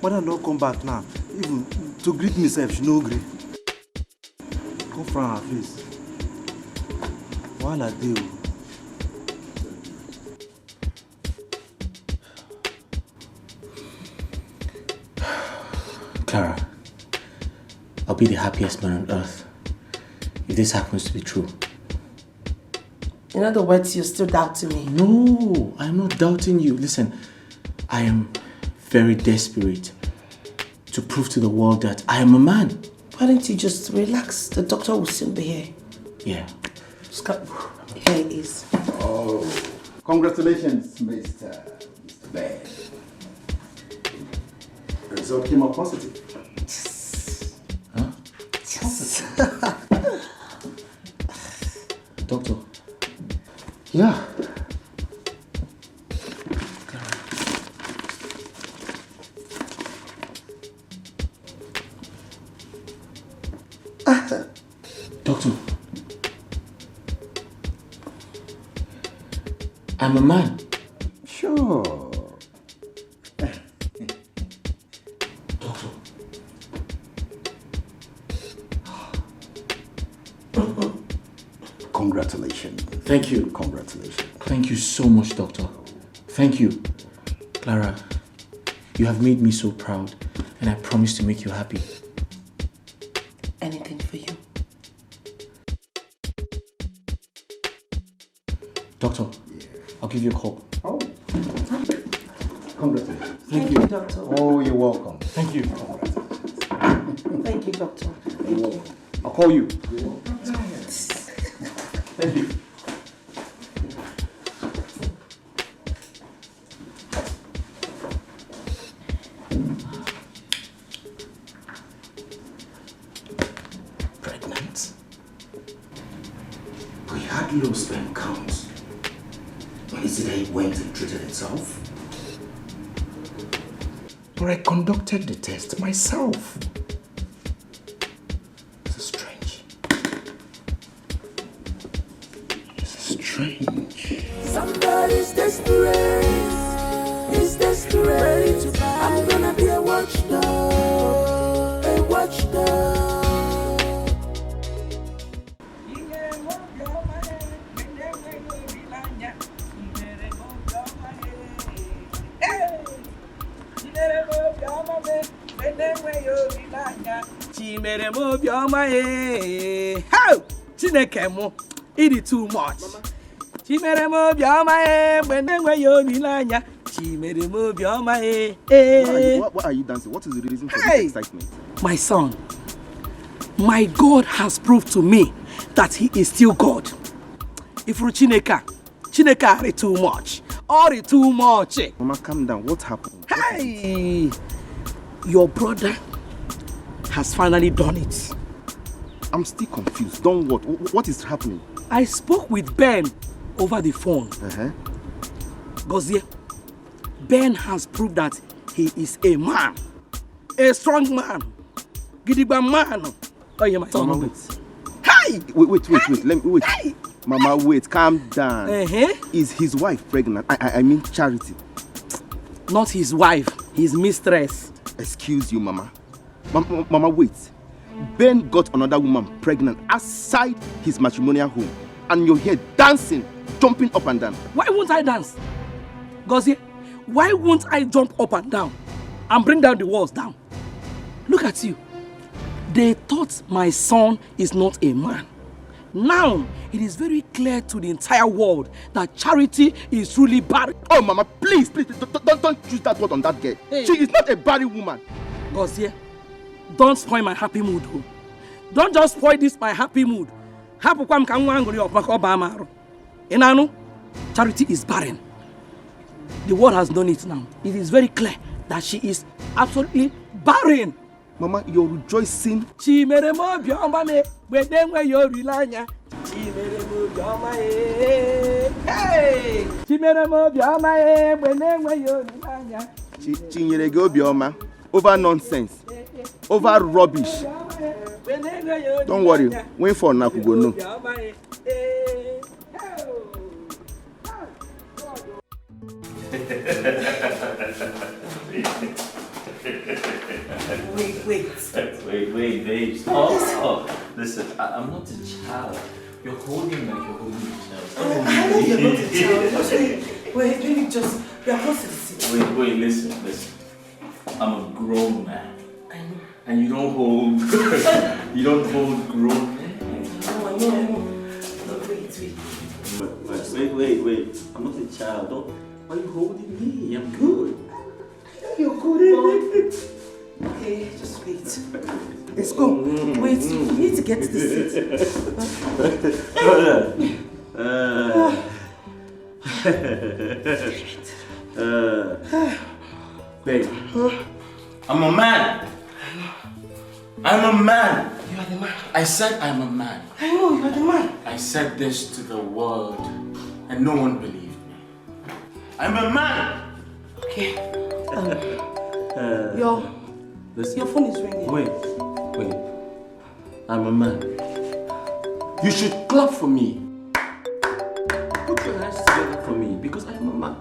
Madam don't come back now. Even to greet me sef, she no gree. Come from her face. Wahala dey o. Clara, I'll be the happiest man on earth if this happens to be true. In other words, you're still doubting me. No, I'm not doubting you. Listen, I am very desperate to prove to the world that I am a man. Why don't you just relax? The doctor will soon be here. Yeah. Here it is. Oh, congratulations, Mr. Ben. Result came out positive. Huh? Doctor. Yeah. Doctor. I'm a man. Sure. Doctor. Congratulations. Thank you. Congratulations. Thank you so much, Doctor. Thank you. Clara, you have made me so proud, and I promise to make you happy. Anything for you. Doctor, I'll give you a call. Oh. Congratulations. Thank you, Doctor. Oh, you're welcome. Thank you. Thank you, Doctor. Thank you. I'll call you. Thank you. Pregnant? We had low sperm counts. Is it that it went and treated itself? But I conducted the test myself. This is strange. This is strange. Somebody's desperate. He's desperate. I'm gonna be a watchdog. A watchdog. Chimere mo bioma e. How? Chineke mo. It is too much. Chimere mo bioma e. Benengwe yo nilanya. Chimere mo bioma e. What are you dancing? What is the reason for Hey. this excitement? My son, my God has proved to me that he is still God. If you Chineke are too much. Or too much. Mama, calm down. What happened? Hey! Your brother has finally done it. I'm still confused. Done what? What is happening? I spoke with Ben over the phone. Gozie, Ben has proved that he is a man. A strong man. Gidigba man. Oh, yeah, my son. Mama, wait. Hey! Wait. Let me wait. Hey! Mama, wait, calm down. Is his wife pregnant? I mean Charity. Not his wife, his mistress. Excuse you, Mama. Mama, wait. Ben got another woman pregnant outside his matrimonial home. And you're here dancing, jumping up and down. Why won't I dance? Gozie, why won't I jump up and down and bring down the walls down? Look at you. They thought my son is not a man. Now, it is very clear to the entire world that Charity is truly barren. Oh, Mama, please, don't use that word on that girl. Hey. She is not a barren woman. Gozie, don't spoil my happy mood. Don't just spoil this my happy mood. Charity is barren. The world has known it now. It is very clear that she is absolutely barren. Mama, you're rejoicing. Hey! Chinenye Obioma, over nonsense, over rubbish. Don't worry, wait for Nakugo no. Wait, babe. Stop. Listen, I'm not a child. You're holding like you're holding a child. I know you're not a child. Wait, baby, just we are close to the seat. Wait, listen. I'm a grown man. I know. And you don't hold grown men. No. Wait. I'm not a child. Why are you holding me? I'm good. You're good. Okay, just wait. Let's go. Wait, you need to get to the seat. Babe, I'm a man. I'm a man. You are the man. I said I'm a man. I know, you are the man. I said this to the world and no one believed me. I'm a man. Okay. Your phone is ringing. Wait. I'm a man. You should clap for me. Put your hands together for me because I'm a man.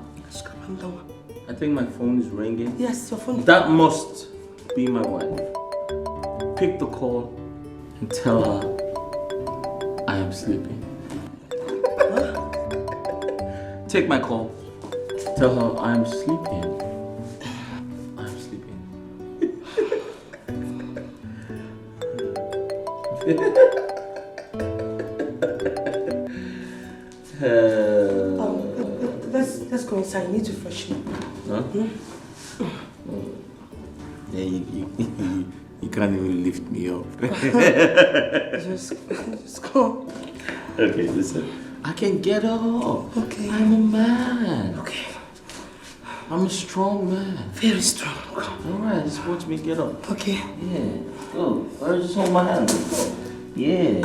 I think my phone is ringing. Yes, your phone. That must be my wife. Pick the call and tell her I am sleeping. Take my call. Tell her I am sleeping. Let's go inside. I need to freshen up. Huh? Yeah, you can't even lift me up. just go. Okay, listen. I can get up. Okay. I'm a man. Okay. I'm a strong man. Very strong. Alright, just watch me get up. Okay. Yeah. Go. Or just hold my hand. Yeah.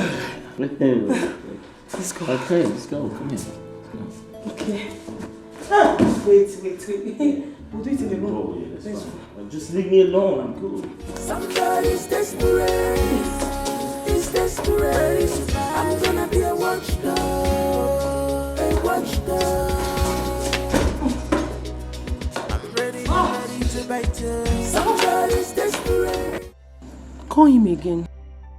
Let's go. Okay, let's go. Come here. Okay. Wait. We'll do it in the room. Oh, yeah, that's fine. Just leave me alone. I'm good. Somebody's desperate. He's desperate. I'm gonna be a watchdog. A watchdog. I'm ready to bite you. Somebody's desperate. Call him again.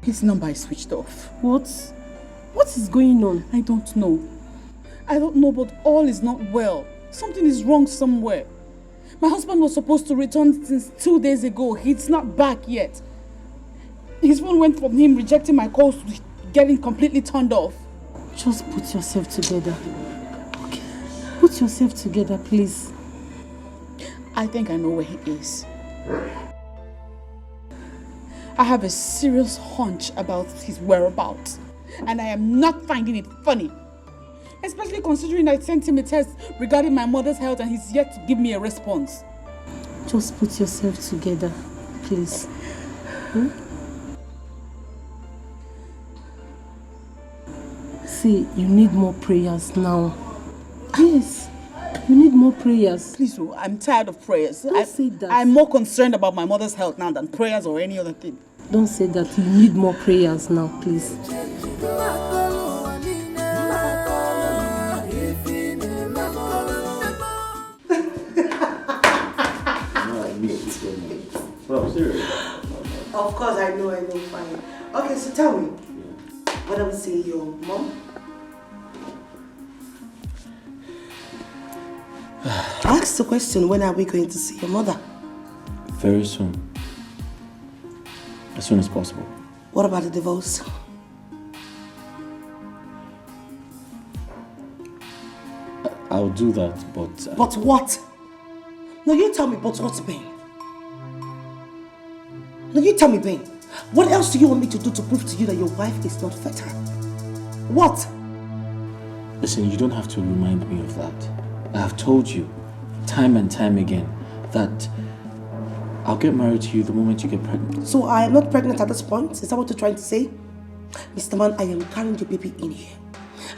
His number is switched off. What is going on? I don't know. But all is not well. Something is wrong somewhere. My husband was supposed to return since 2 days ago. He's not back yet. His phone went from him rejecting my calls to getting completely turned off. Just put yourself together. Okay. Put yourself together, please. I think I know where he is. I have a serious hunch about his whereabouts. And I am not finding it funny. Especially considering I sent him a test regarding my mother's health and he's yet to give me a response. Just put yourself together, please. See, you need more prayers now. Yes, you need more prayers. Please, I'm tired of prayers. Don't say that. I'm more concerned about my mother's health now than prayers or any other thing. Don't say that. You need more prayers now, please. Of course, I know, fine. Okay, so tell me, when are we seeing your mom? Ask the question, when are we going to see your mother? Very soon. As soon as possible. What about the divorce? I'll do that, but... But what? No, you tell me, but what's Ben? No, you tell me, Ben. What else do you want me to do to prove to you that your wife is not fertile? What? Listen, you don't have to remind me of that. I have told you, time and time again, that I'll get married to you the moment you get pregnant. So I am not pregnant at this point? Is that what you're trying to say? Mr. Man, I am carrying your baby in here.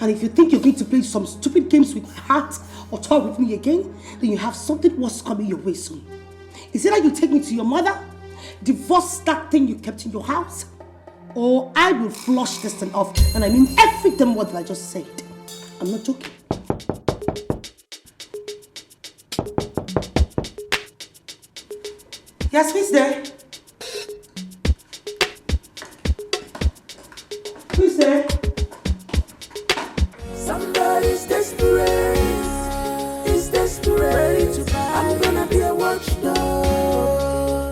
And if you think you're going to play some stupid games with my heart or toy with me again, then you have something worse coming your way soon. Is it that you take me to your mother, divorce that thing you kept in your house, or I will flush this thing off, and I mean every damn word that I just said. I'm not joking. Yes, who's there? Who's there? Somebody's desperate. Is desperate to buy. I'm gonna be a watchdog.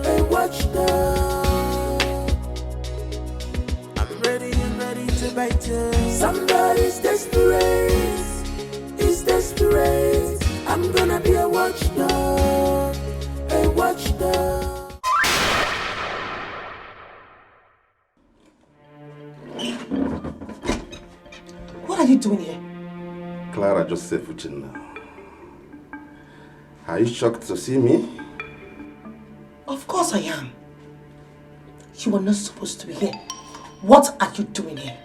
A watchdog. I'm ready and ready to bite you. Somebody's desperate. Is desperate. I'm gonna be a watchdog. A watchdog. What are you doing here? Clara just said Fuchin now. Are you shocked to see me? Of course I am. You are not supposed to be here. What are you doing here?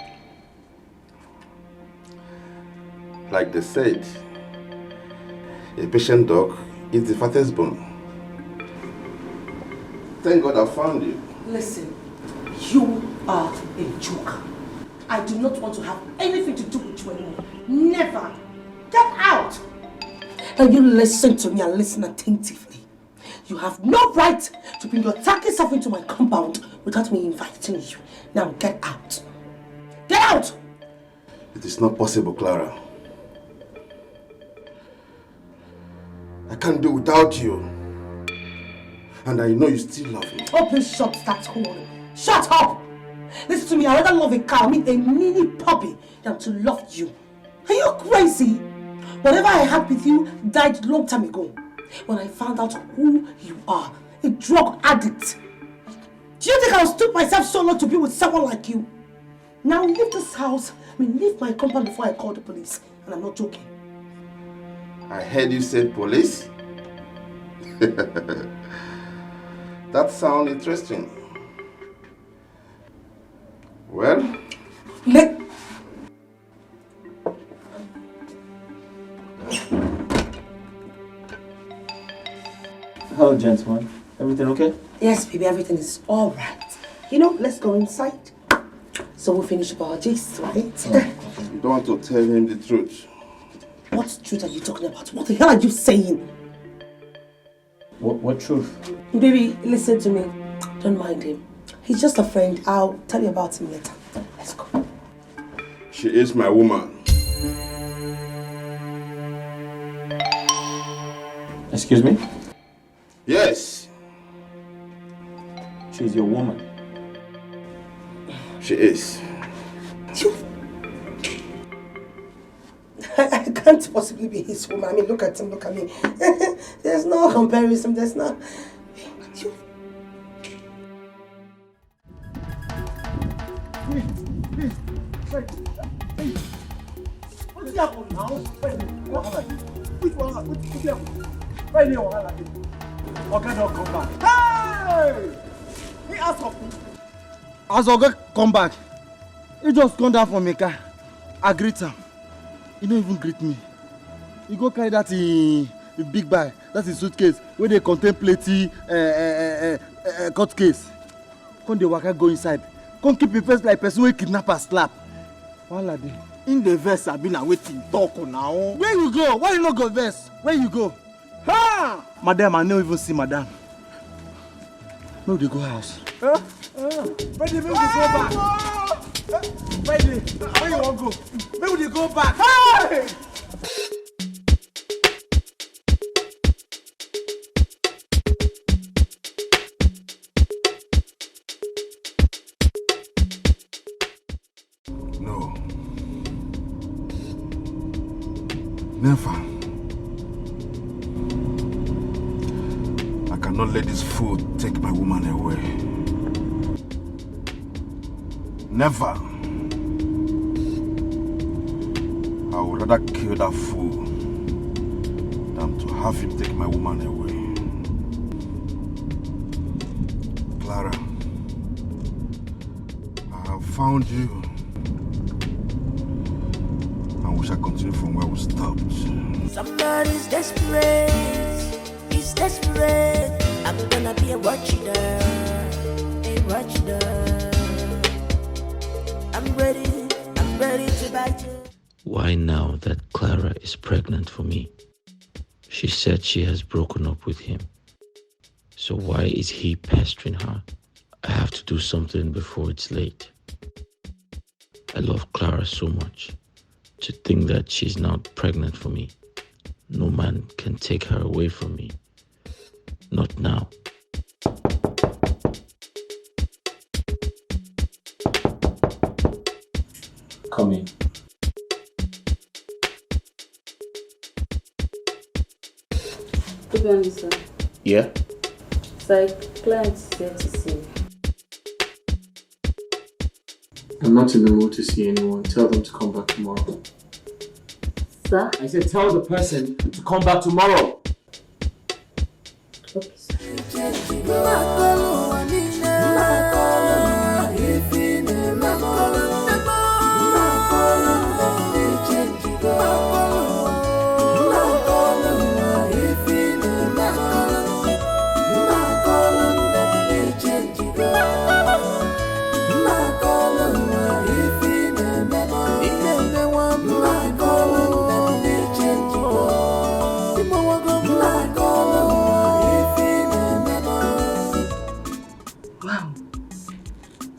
Like they said, a patient dog is the fattest bone. Thank God I found you. Listen, you are a joker. I do not want to have anything to do with you anymore. Never. Get out. Now you listen to me and listen attentively. You have no right to bring your tacky self into my compound without me inviting you. Now get out. Get out! It is not possible, Clara. I can't do without you. And I know you still love me. Oh, please shut that hole. Shut up! Listen to me, I'd rather love a cow, I mean a mini puppy, than to love you. Are you crazy? Whatever I had with you died long time ago. When I found out who you are, a drug addict. Do you think I'll stoop myself so low to be with someone like you? Now leave this house, leave my compound before I call the police. And I'm not joking. I heard you said police. That sounds interesting. Well, hello, gentlemen. Everything okay? Yes, baby, everything is all right. You know, let's go inside. So we'll finish up our gist, right? You don't want to tell him the truth. What truth are you talking about? What the hell are you saying? What truth? Baby, listen to me. Don't mind him. He's just a friend. I'll tell you about him later. Let's go. She is my woman. Excuse me? Yes. She's your woman. She is. I can't possibly be his woman. I mean, look at him, look at me. There's no comparison, there's no... Please. What's happening now? Which one? Why do you want to Oga don't come back. Hey! He asked of me. As Oga come back, he just come down from Mecca. I greet him. He don't even greet me. He go carry that big bag, that's his suitcase, where they contemplate court case. Come the waka go inside. Come keep your face like person wey kidnapper slap. Wala dey. In the verse I been waiting talk now. Where you go? Why you not go verse? Where you go? Ha! Madam, I never even see madam. Make we go house. Freddy, make we go back. Freddy, where you want to go? Make we go back. Hey! No. Never. I cannot let this food take my woman away. Never. I would rather kill that fool than to have him take my woman away. Clara, I have found you. And we shall continue from where we stopped. Somebody's desperate. He's desperate. I'm gonna be a watchdog. A watchdog. I'm ready to bite you. Why now that Clara is pregnant for me? She said she has broken up with him. So why is he pestering her? I have to do something before it's late. I love Clara so much. To think that she's now pregnant for me. No man can take her away from me. Not now. Come in. Good morning, sir. Yeah? Sir, client's here to see you. I'm not in the mood to see anyone. Tell them to come back tomorrow. Sir? I said tell the person to come back tomorrow. Okay, sir.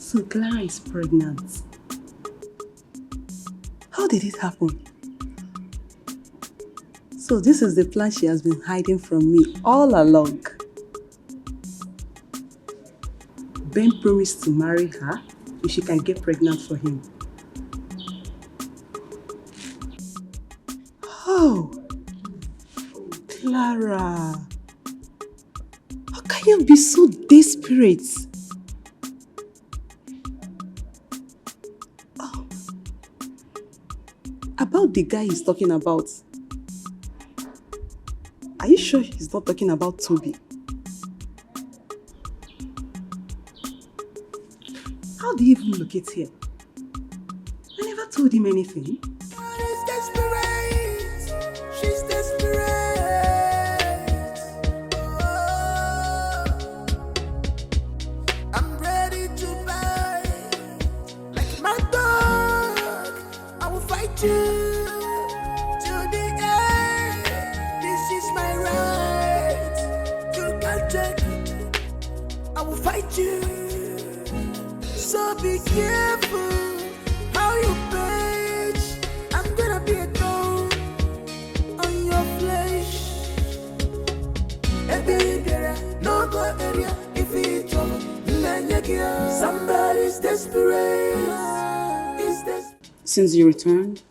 So Clara is pregnant. How did it happen? So this is the plan she has been hiding from me all along. Ben promised to marry her if she can get pregnant for him. Oh, Clara. How can you be so desperate? About the guy he's talking about. Are you sure he's not talking about Toby? How do you even locate here? I never told him anything. She's desperate. She's desperate. I'm ready to buy. Like my dog, I will fight you. So be careful how you page. I'm gonna be a thorn on your flesh. No go area if it's trouble. Somebody's desperate. Since you returned,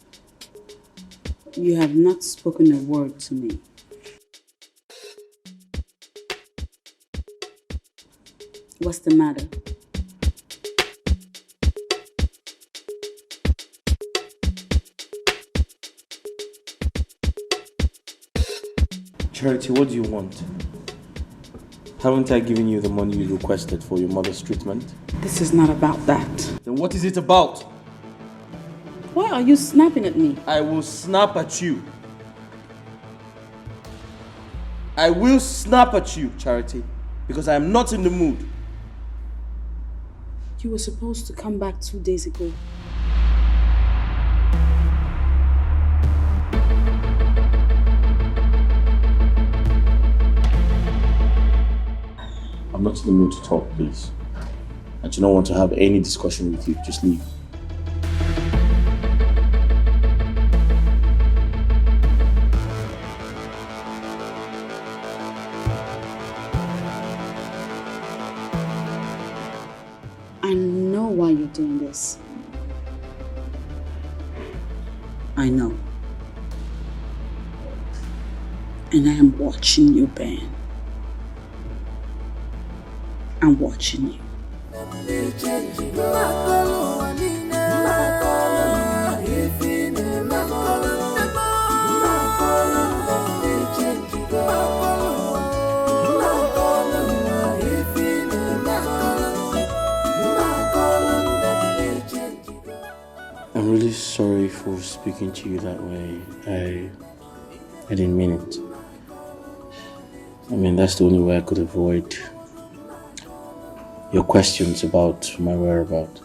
you have not spoken a word to me. What's the matter? Charity, what do you want? Haven't I given you the money you requested for your mother's treatment? This is not about that. Then what is it about? Why are you snapping at me? I will snap at you. I will snap at you, Charity, because I am not in the mood. You were supposed to come back 2 days ago. I'm not in the mood to talk, please. I do not want to have any discussion with you. Just leave. I know why you're doing this. I know. And I am watching you, Ben. I'm watching you. I'm really sorry for speaking to you that way. I didn't mean it. I mean, that's the only way I could avoid your questions about my whereabouts.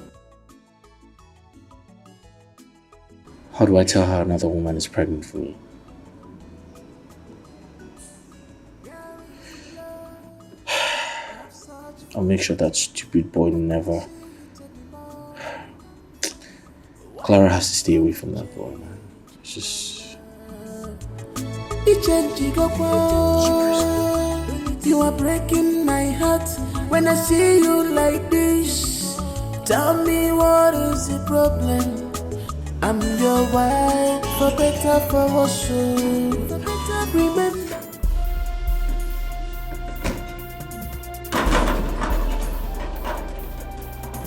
How do I tell her another woman is pregnant for me? I'll make sure that stupid boy never... Clara has to stay away from that boy, man. It's just... You are breaking my heart when I see you like this. Tell me what is the problem? I'm your wife, for better, for worse. Remember.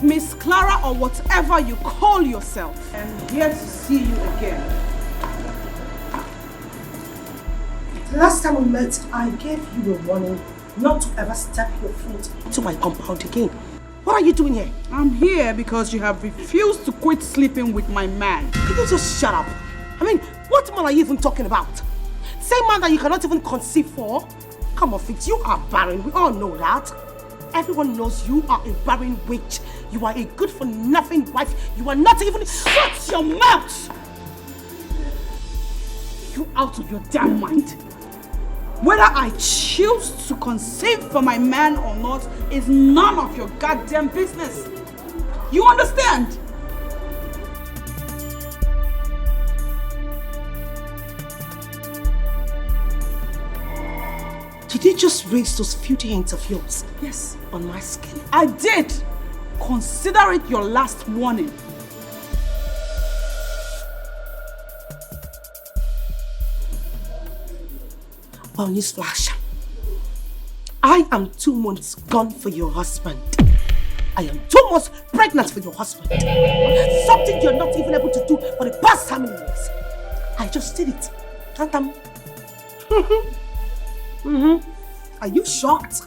Miss Clara, or whatever you call yourself, I'm here to see you again. Last time we met, I gave you a warning not to ever step your foot into my compound again. What are you doing here? I'm here because you have refused to quit sleeping with my man. Can you just shut up? I mean, what man are you even talking about? Same man that you cannot even conceive for? Come on, Fitz, you are barren. We all know that. Everyone knows you are a barren witch. You are a good-for-nothing wife. You are not even... Shut your mouth! You out of your damn mind? Whether I choose to conceive for my man or not is none of your goddamn business. You understand? Did you just raise those filthy hands of yours? Yes. On my skin? I did. Consider it your last warning. Well, newsflash. I am 2 months gone for your husband. I am 2 months pregnant for your husband. Something you're not even able to do for the past how many years. I just did it. Tantam. Are you shocked?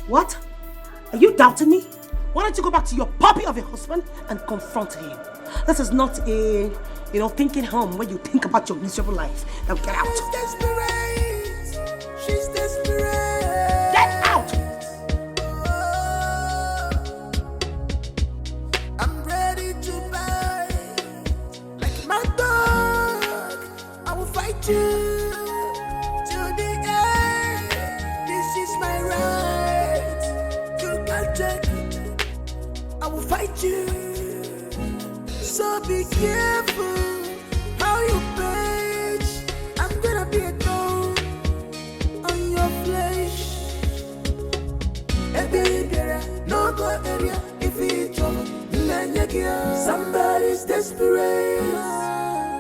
What? Are you doubting me? Why don't you go back to your puppy of a husband and confront him? This is not a, thinking home where you think about your miserable life. Now get out. She's desperate. She's desperate. Get out! I'm ready to buy. Like my dog, I will fight you. Fight you, so be careful how you page. I'm gonna be a thorn on your flesh. No go area if it's somebody's desperate.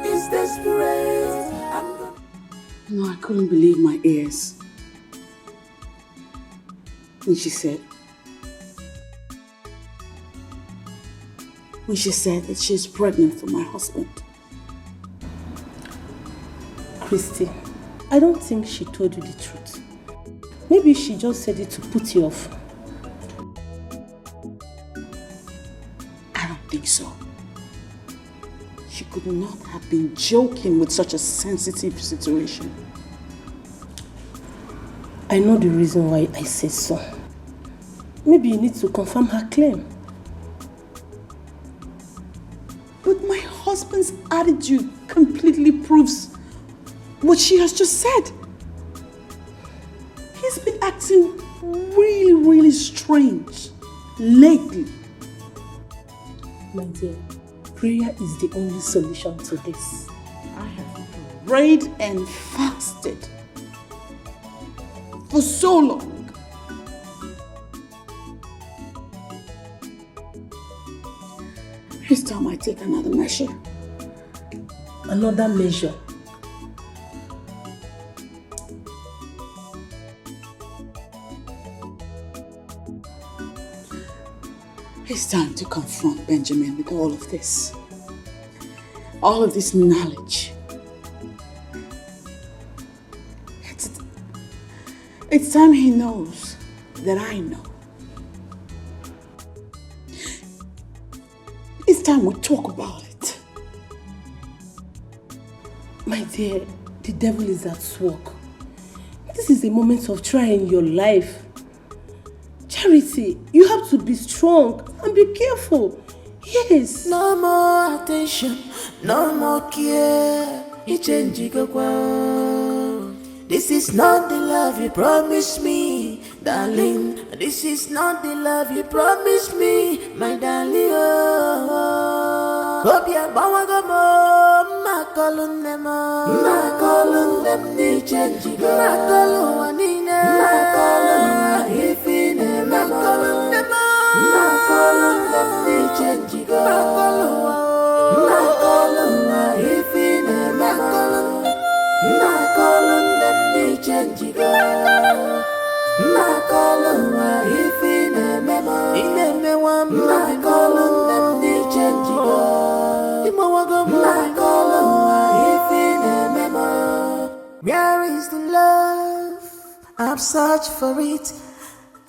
Is desperate. No, I couldn't believe my ears. When she said that she's pregnant for my husband. Christy, I don't think she told you the truth. Maybe she just said it to put you off. I don't think so. She could not have been joking with such a sensitive situation. I know the reason why I say so. Maybe you need to confirm her claim. But my husband's attitude completely proves what she has just said. He's been acting really strange lately. My dear, prayer is the only solution to this. I have prayed and fasted for so long. It's time I take another measure. Another measure? It's time to confront Benjamin with all of this. All of this knowledge. It's time he knows that I know. It's time we talk about it. My dear, the devil is at work. This is a moment of trying your life. Charity, you have to be strong and be careful. Yes. No more attention, no more care. This is not the love you promised me, darling. This is not the love you promised me, my darling. Obio, ni change go. Where is the love? I've searched for it.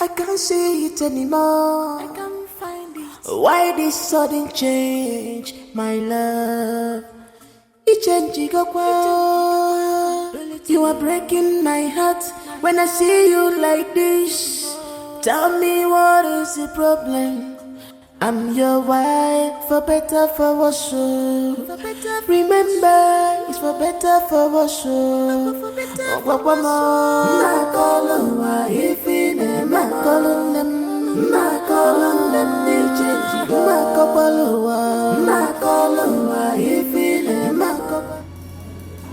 I can't see it anymore. I can't find it. Why this sudden change, my love? You are breaking my heart when I see you like this. Tell me what is the problem? I'm your wife, for better, for worse. Remember, it's for better, for worse.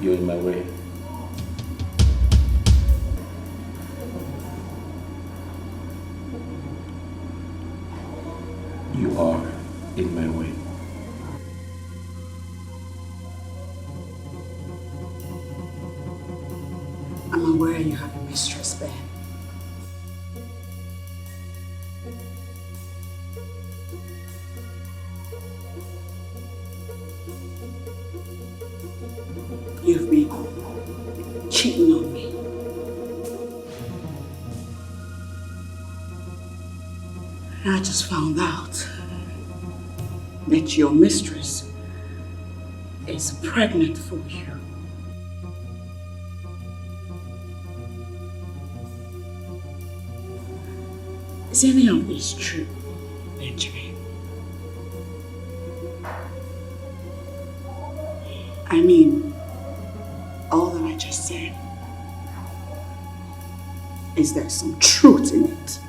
You're in my way. You are in my way. I'm aware you have a mistress, Ben. You've been cheating on me. And I just found out that your mistress is pregnant for you. Is any of this true, Benjamin? I mean, all that I just said, is there some truth in it?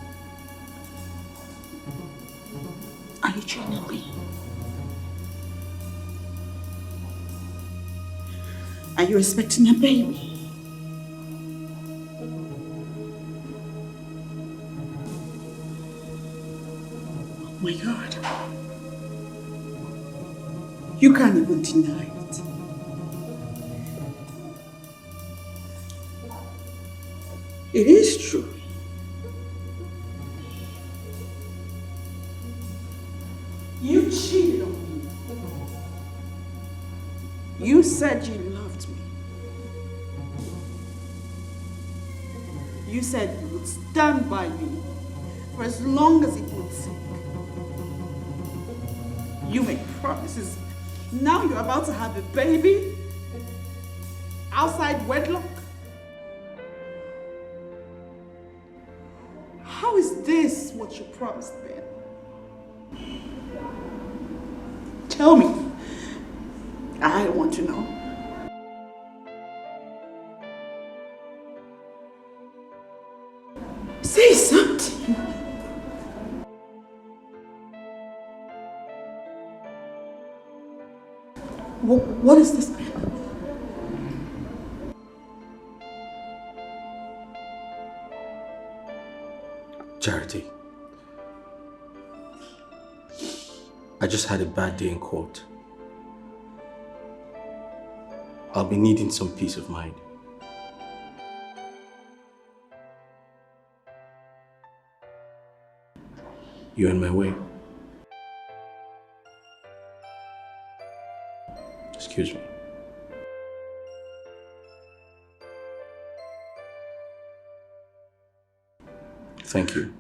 Are you genuinely? Are you expecting a baby? Oh my God. You can't even deny it. It is true. You cheated on me. You said you loved me. You said you would stand by me for as long as it would take. You made promises. Now you're about to have a baby outside wedlock. How is this what you promised, Ben? Tell me. I want to know. Say Say something. What is this, Ben? Charity. I just had a bad day in court. I'll be needing some peace of mind. You're in my way. Excuse me. Thank you.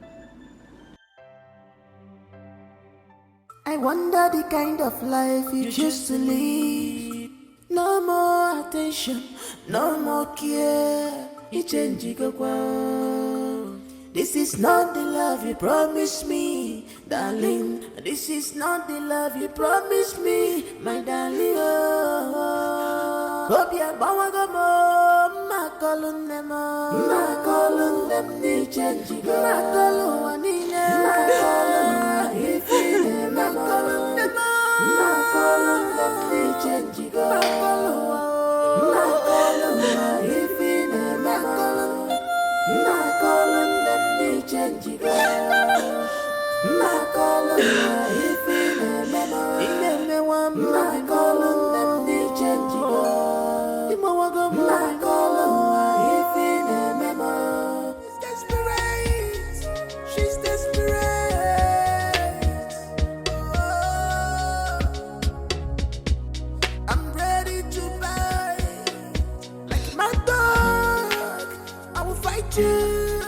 I wonder the kind of life you choose to live. No more attention, no more care. You change, you go on. This is not the love you promised me, darling. This is not the love you promised me, my darling. Obio, bawagamo, makalun them, ni change, makalun wanine, makalun ifine, makalun them, ni change, makalun ifine, makalun them, ni change, makalun ifine, makalun them, ni change. She's desperate. I'm ready to buy like my dog. I will fight you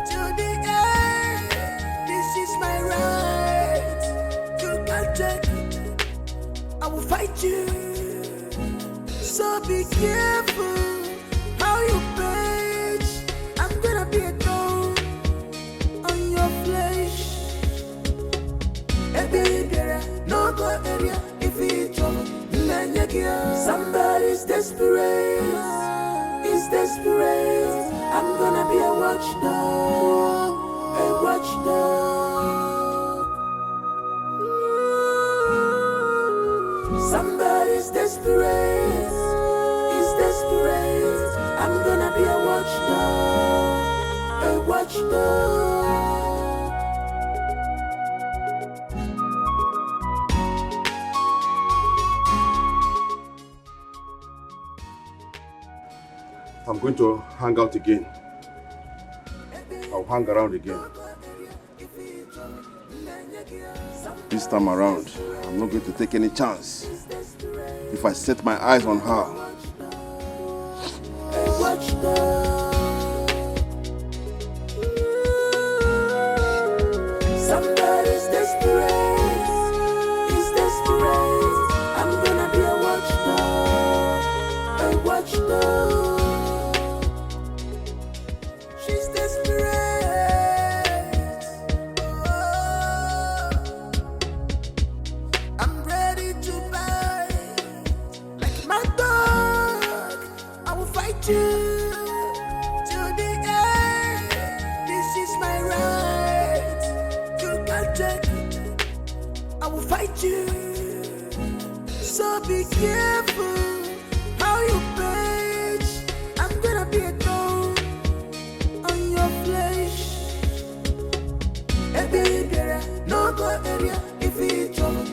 to the end. This is my right. You can't take it. I will fight you. So be careful how you page. I'm gonna be a thorn on your flesh. Baby, no go area if it's trouble. Somebody's desperate. He's desperate. I'm gonna be a watchdog. A watchdog. Somebody's desperate. Desperate. I'm gonna be a watchdog, a watchdog. I'm going to hang out again. I'll hang around again. This time around, I'm not going to take any chance. If I set my eyes on her, Somebody's desperate. He's desperate. I'm gonna be a watchdog. A watchdog. She's desperate. I'm ready to buy like my dog. I will fight you. You. So be careful how you page. I'm gonna be a thorn on your flesh. Baby, no go area if it's trouble.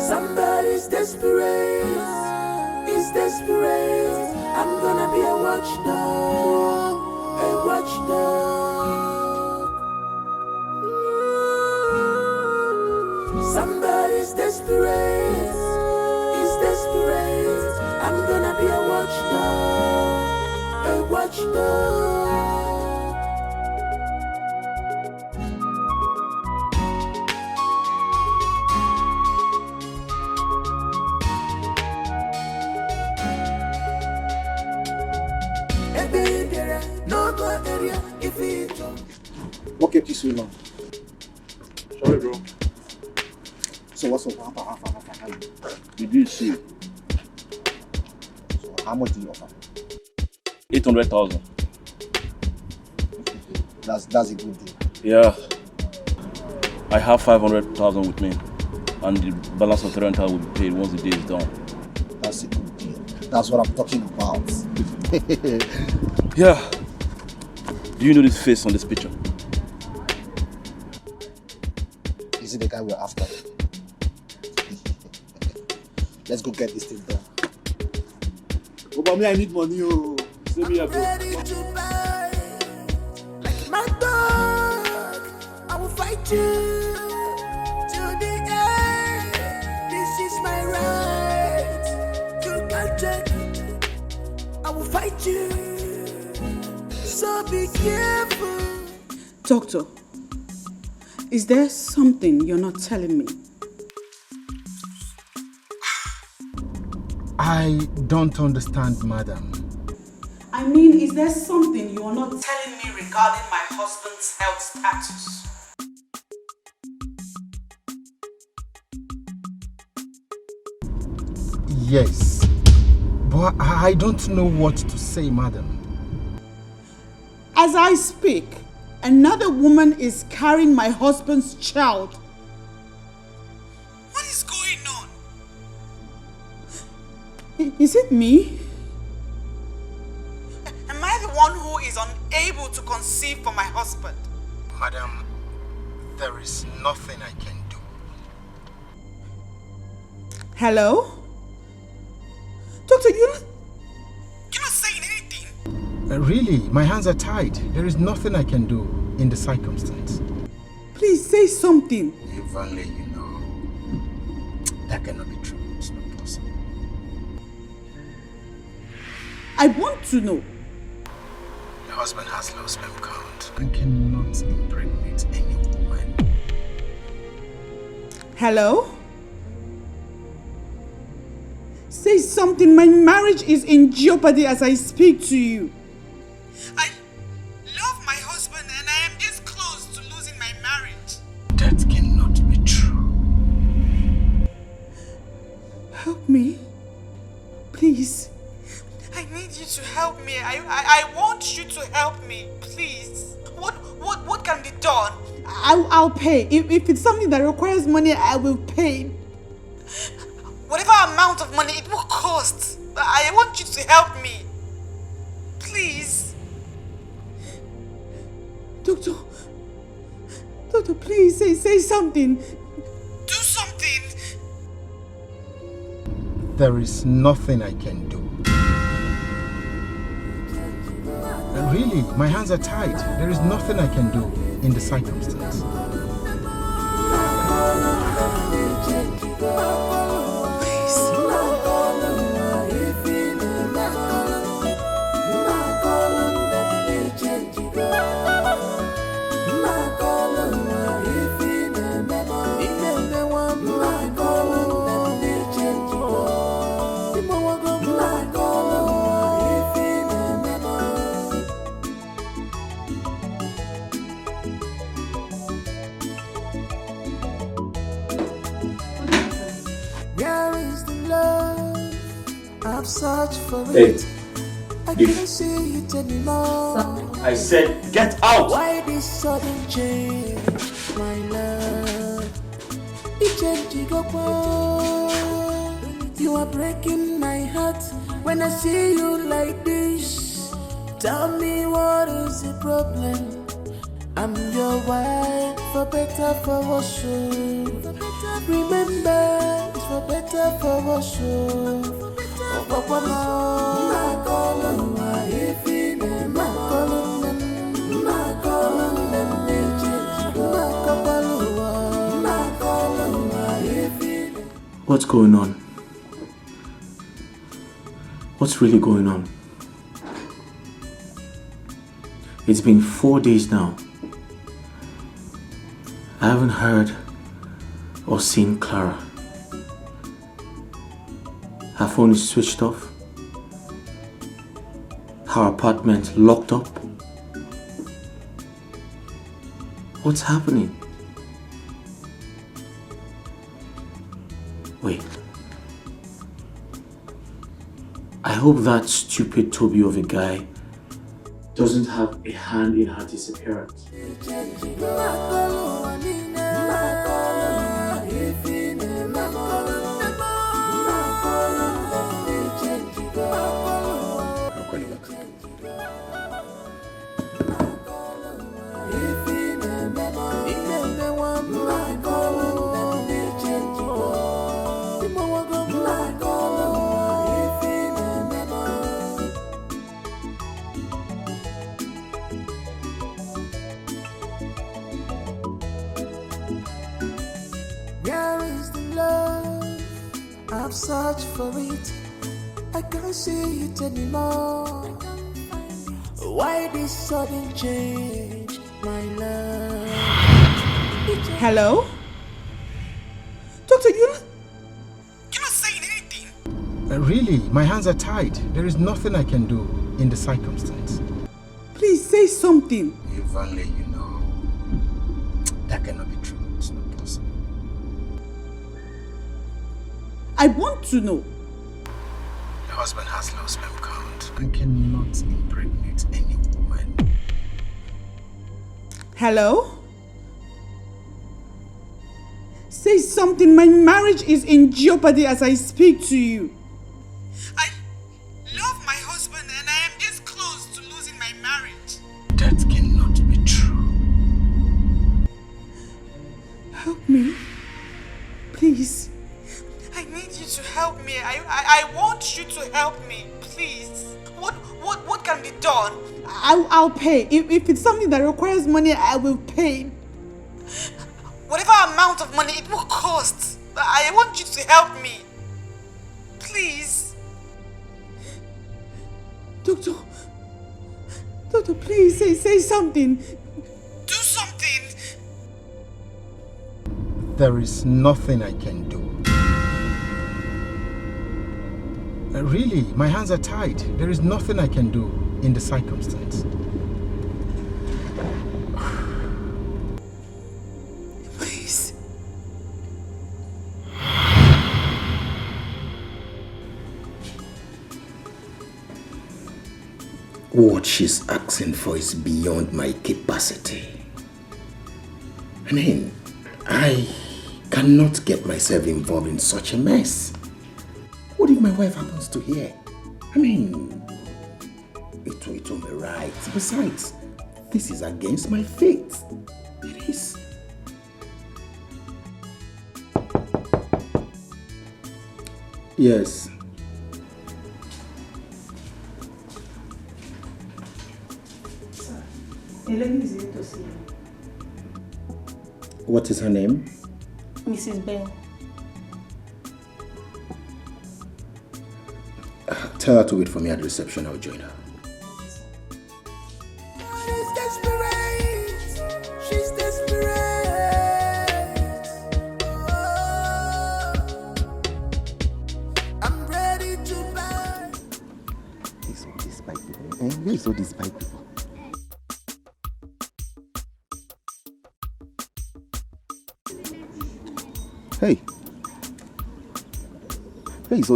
Somebody's desperate. He's desperate. I'm gonna be a watchdog. A watchdog. Somebody's desperate. He's desperate. I'm gonna be a watchdog. A watchdog. No go area if it's What kept you so long? Sorry, bro. So what's up? Did you see? So how much do you offer? 800,000. That's a good deal. Yeah. I have 500,000 with me, and the balance of the rental will be paid once the day is done. That's a good deal. That's what I'm talking about. Yeah. Do you know this face on this picture? Is it the guy we're after? Let's go get this thing done. Oh, but me, I need money. Oh, save me a bro. My dog, I will fight you to the end. This is my right. You can't take it. I will fight you. So be careful. Doctor, is there something you're not telling me? I don't understand, madam. I mean, is there something you are not telling me regarding my husband's health status? Yes, but I don't know what to say, madam. As I speak, another woman is carrying my husband's child. What is going on? Is it me? Am I the one who is unable to conceive for my husband? Madam, there is nothing I can do. Hello? Doctor, you're not saying anything. Really, my hands are tied. There is nothing I can do in the circumstance. Please say something. If only you know. That cannot be true. It's not possible. I want to know. Your husband has low sperm count and cannot impregnate any woman. Hello? Say something. My marriage is in jeopardy as I speak to you. I love my husband and I am this close to losing my marriage. That cannot be true. Help me. Please. I need you to help me. I want you to help me. Please. What can be done? I'll pay. If it's something that requires money, I will pay. Whatever amount of money it will cost. I want you to help me. Please. Doctor, please say something. Do something. There is nothing I can do. Really, my hands are tied. There is nothing I can do in the circumstance. Search for Hey, it. I can't see it anymore. I said, get out! Why this sudden change, my love? You are breaking my heart when I see you like this. Tell me what is the problem? I'm your wife, for better, for worse. Remember, it's for better, for worse. What's going on? What's really going on? It's been 4 days now. I haven't heard or seen Clara. Her phone is switched off. Her apartment locked up. What's happening? Wait. I hope that stupid Obio of a guy doesn't have a hand in her disappearance. Where is the love? I've searched for it. I can't see it anymore. Why this sudden change, my love? Hello? Doctor, you're not saying anything. Really, my hands are tied. There is nothing I can do in the circumstance. Please say something. If only you know. That cannot be true. It's not possible. I want to know. Your husband has low sperm count and cannot impregnate any woman. Hello? Say something. My marriage is in jeopardy as I speak to you. I love my husband and I am this close to losing my marriage. That cannot be true. Help me. Please. I need you to help me. I want you to help me. Please. What can be done? I'll pay. If it's something that requires money, I will pay. Whatever amount of money it will cost. I want you to help me. Please. Doctor, please say something. Do something. There is nothing I can do. Really, my hands are tied. There is nothing I can do in the circumstance. Please. What she's asking for is beyond my capacity. I mean, I cannot get myself involved in such a mess. What if my wife happens to hear? I mean, it will be right. Besides, this is against my faith. It is. Yes. A lady is here to see you. What is her name? Mrs. Ben. Tell her to wait for me at the reception. I'll join her. She's desperate. She's desperate. I'm ready to buy. These all these bike people. Where is all these bike people? Hey. Where is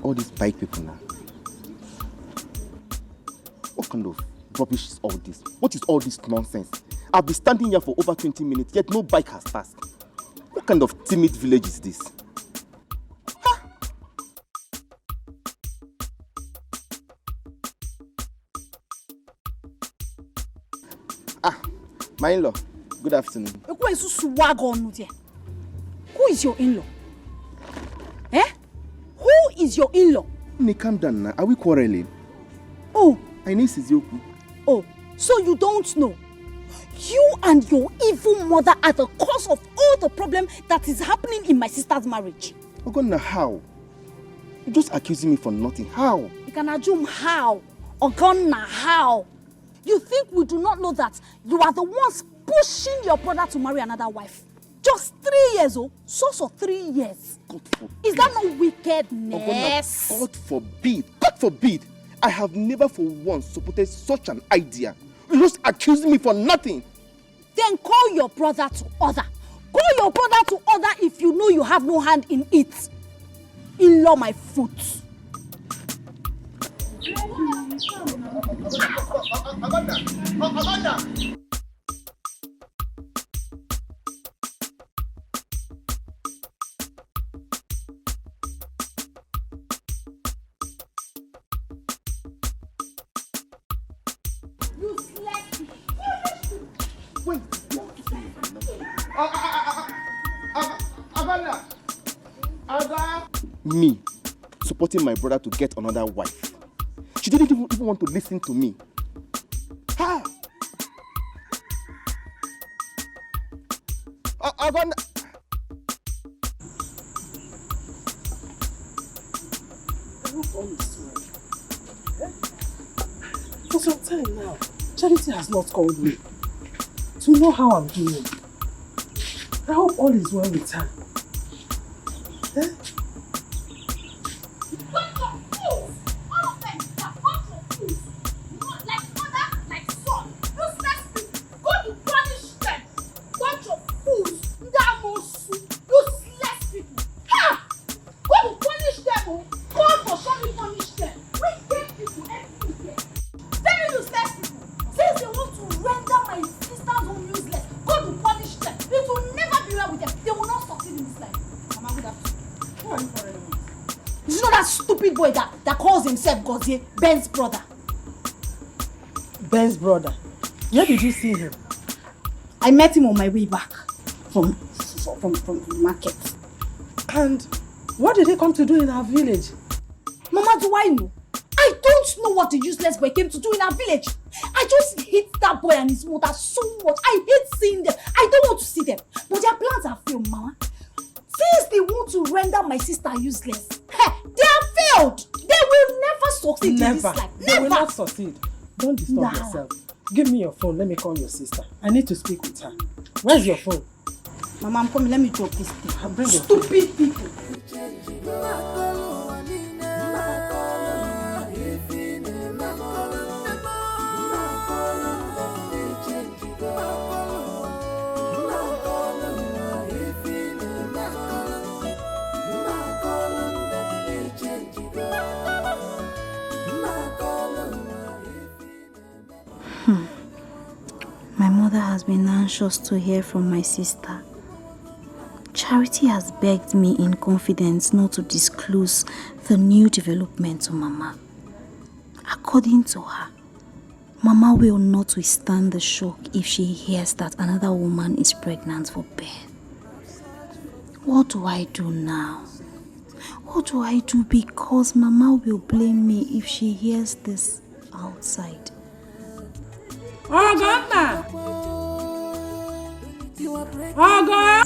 all these bike people now? What kind of rubbish is all this? What is all this nonsense? I've been standing here for over 20 minutes, yet no bike has passed. What kind of timid village is this? My in-law, good afternoon. Who is your in-law? Eh? Who is your in-law? Calm down now. Are we quarreling? Oh. I need Sizioku. Oh, so you don't know? You and your evil mother are the cause of all the problem that is happening in my sister's marriage. Ogonna, how? You're just accusing me for nothing. How? You can assume how. Ogonna, how? You think we do not know that you are the ones pushing your brother to marry another wife? Just 3 years, oh? So 3 years. God forbid. Is that no wickedness? Ogonna, God forbid. God forbid. I have never for once supported such an idea. You're just accusing me for nothing. Then call your brother to order. Call your brother to order if you know you have no hand in it. In-law my foot. Me supporting my brother to get another wife. She didn't even want to listen to me. Ha! Aganda! For some time now, Charity has not called me to know how I'm doing. I hope all is well with her. Eh? Ben's brother. Ben's brother? Where did you see him? I met him on my way back from the market. And what did he come to do in our village? Mama, do I know? I don't know what the useless boy came to do in our village. I just hate that boy and his mother so much. I hate seeing them. I don't want to see them. But their plans are failed, Mama. Since they want to render my sister useless, they are failed. They will never succeed in this life. They will not succeed. Don't disturb yourself. Give me your phone. Let me call your sister. I need to speak with her. Where's your phone? Mama, I'm coming. Let me drop this thing. I'll bring your Stupid people. My mother has been anxious to hear from my sister. Charity has begged me in confidence not to disclose the new development to Mama. According to her, Mama will not withstand the shock if she hears that another woman is pregnant for Ben. What do I do now? What do I do? Because Mama will blame me if she hears this outside. Oh, God! Oh, God! Mama!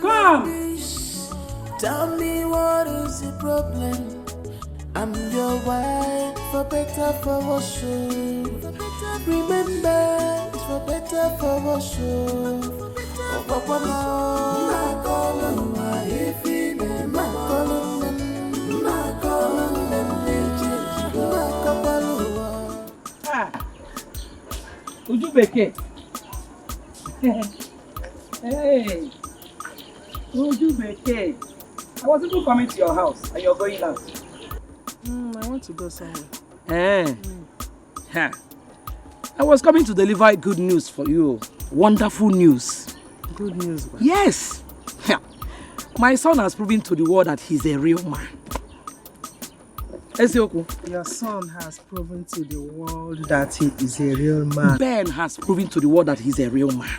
Come! Tell me what is the problem? I'm your wife, for better, for worse. Remember, it's for better, for worse. Oh, Papa, Ujubeke. Hey. Ujubeke. I was even coming to your house and you're going out. I want to go somewhere. I was coming to deliver good news for you. Wonderful news. Good news, man. Yes. My son has proven to the world that he's a real man. Your son has proven to the world that he is a real man. Ben has proven to the world that he's a real man.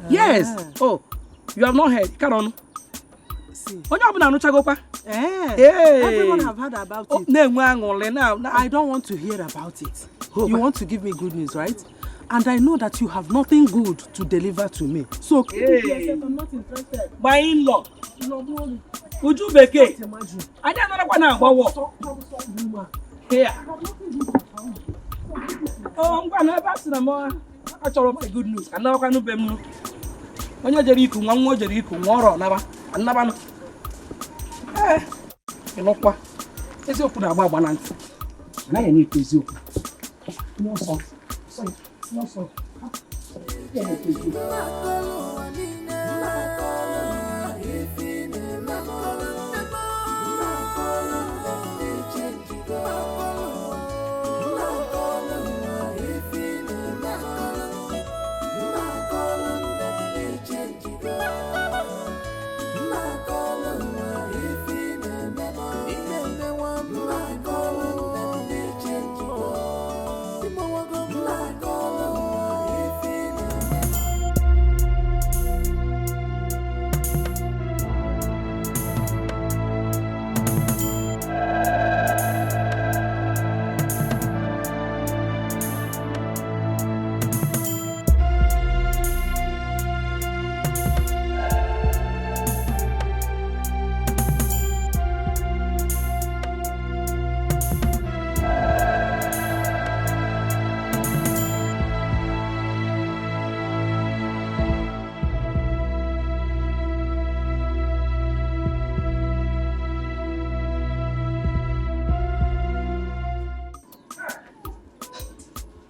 Yes. Oh, you have not heard. Come on. See. Everyone have heard about it. I don't want to hear about it. You want to give me good news, right? And I know that you have nothing good to deliver to me. So keep it to yourself. I'm not interested. My in-law. Would you make it? I don't know what now. Here. Oh, I'm going to pass the more. I told my good news. And now I can do when you're Jericho, one more Jericho, more never. And never. You know what? It's your put about one answer. And I need to you. No, sir. No, sir.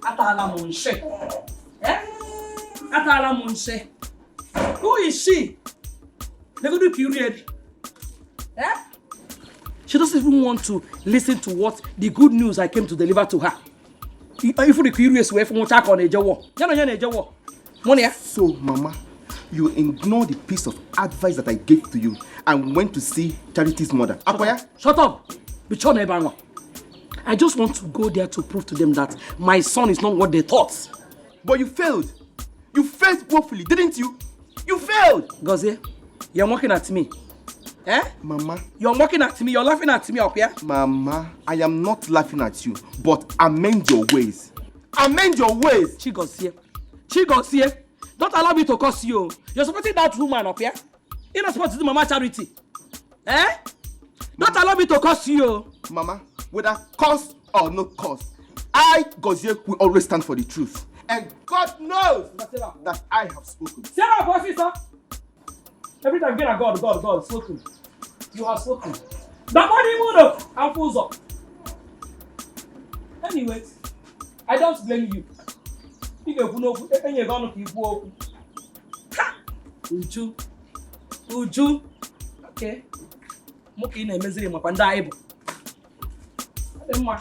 Atala Monshe. Eh? Atala Monshe. Who is she? Never do period. Eh? She doesn't even want to listen to what the good news I came to deliver to her. If the curious way from check on a jaw. So, Mama, you ignore the piece of advice that I gave to you and went to see Charity's mother. Apoya? Shut up! I just want to go there to prove to them that my son is not what they thought. But you failed. You failed woefully, didn't you? You failed! Gozie, you're mocking at me. Eh? Mama. You're mocking at me, you're laughing at me up here. Mama, I am not laughing at you, but amend your ways. Amend your ways! Chigozie. Don't allow me to curse you. You're supporting that woman up here. You're not supposed to do Mama Charity. Eh? Don't allow me to curse you. Mama, whether curse or no curse, I, Gozie, will always stand for the truth. And God knows that I have spoken. Sarah, boss, sir. Every time you get a God, spoken. You have spoken. That money moved up and fools up. Anyways, I don't blame you. Uju. Okay. Moki na emeziri makwa ndị anyị bụ. Adị mma.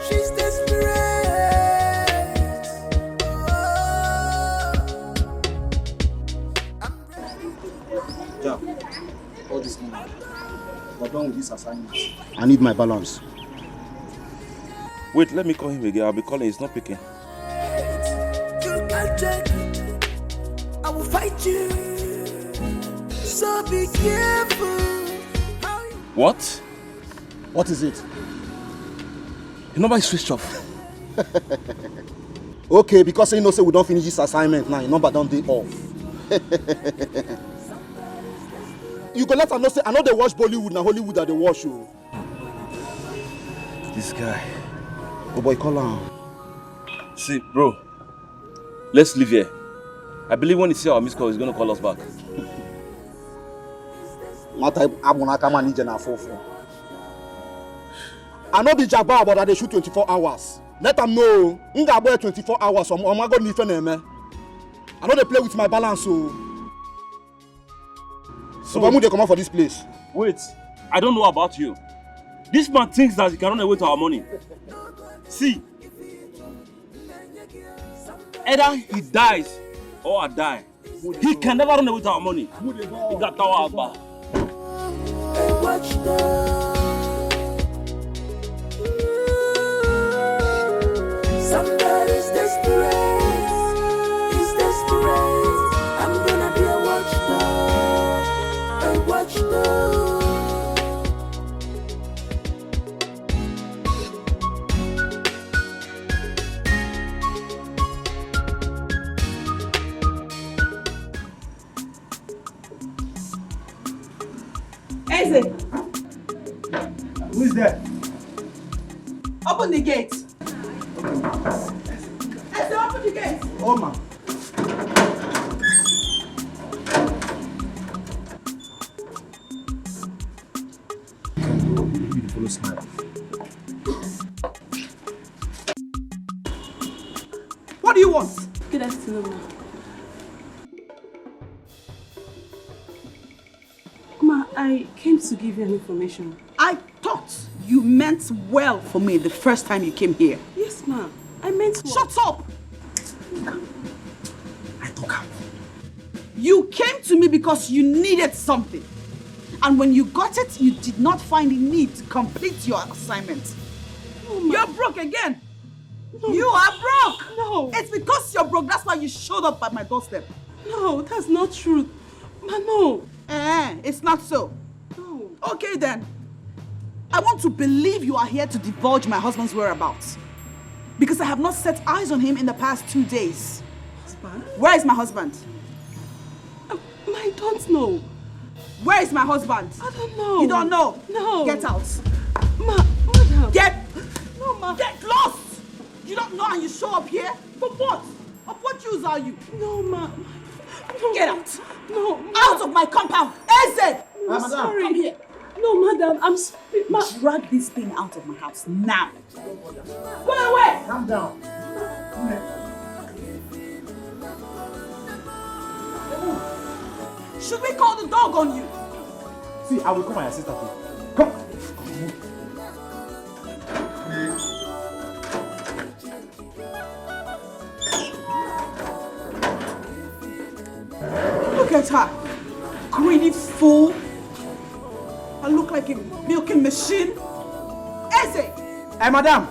She's desperate. Yeah, all this money. We're done with this assignment. I need my balance. Wait, let me call him again. I'll be calling. He's not picking. I will fight you. So be careful. What? What is it? Your number is switched off. Okay, because you know say we don't finish this assignment now, your number don't be off. You go let her know say I know they watch Bollywood, now Hollywood that they watch you. This guy. Oh boy, call her. See, bro. Let's leave here. I believe when he sees our missed call, he's gonna call us back. I know the Jabba about that they shoot 24 hours. Let them know. I'm going 24 hours. So I'm going to need them. I know they play with my balance. So why would they come out for this place? Wait, I don't know about you. This man thinks that he can run away to our money. See, either he dies or I die. He can never run away to our money. He got our back. Somebody's desperate. He's desperate. I'm gonna be a watchdog. A watchdog. Eze! Who is there? Open the gate. Eze, open the gate. Oh, ma. Beautiful smile. What do you want? Good afternoon, Ma, I came to give you an information. I thought you meant well for me the first time you came here. Yes, ma. I meant well. Shut up! You came to me because you needed something. And when you got it, you did not find the need to complete your assignment. No, ma. You're broke again. No. You are broke. No. It's because you're broke. That's why you showed up at my doorstep. No, that's not true. Ma, no. It's not so. No. Okay then. I want to believe you are here to divulge my husband's whereabouts. Because I have not set eyes on him in the past 2 days. Husband? Where is my husband? I don't know. Where is my husband? I don't know. You don't know? No. Get out. Madam. No, ma. Get lost. You don't know and you show up here? For what? Of what use are you? No, ma. No. Get out. No. Out of my compound. Eze! I'm sorry. Come here. No, madam, I'm sorry. Drag this thing out of my house now. Go away! Calm down. Should we call the dog on you? See, I will call my assistant. Come. Look at her. Greedy fool. I look like a milking machine. Eze! Hey, madam.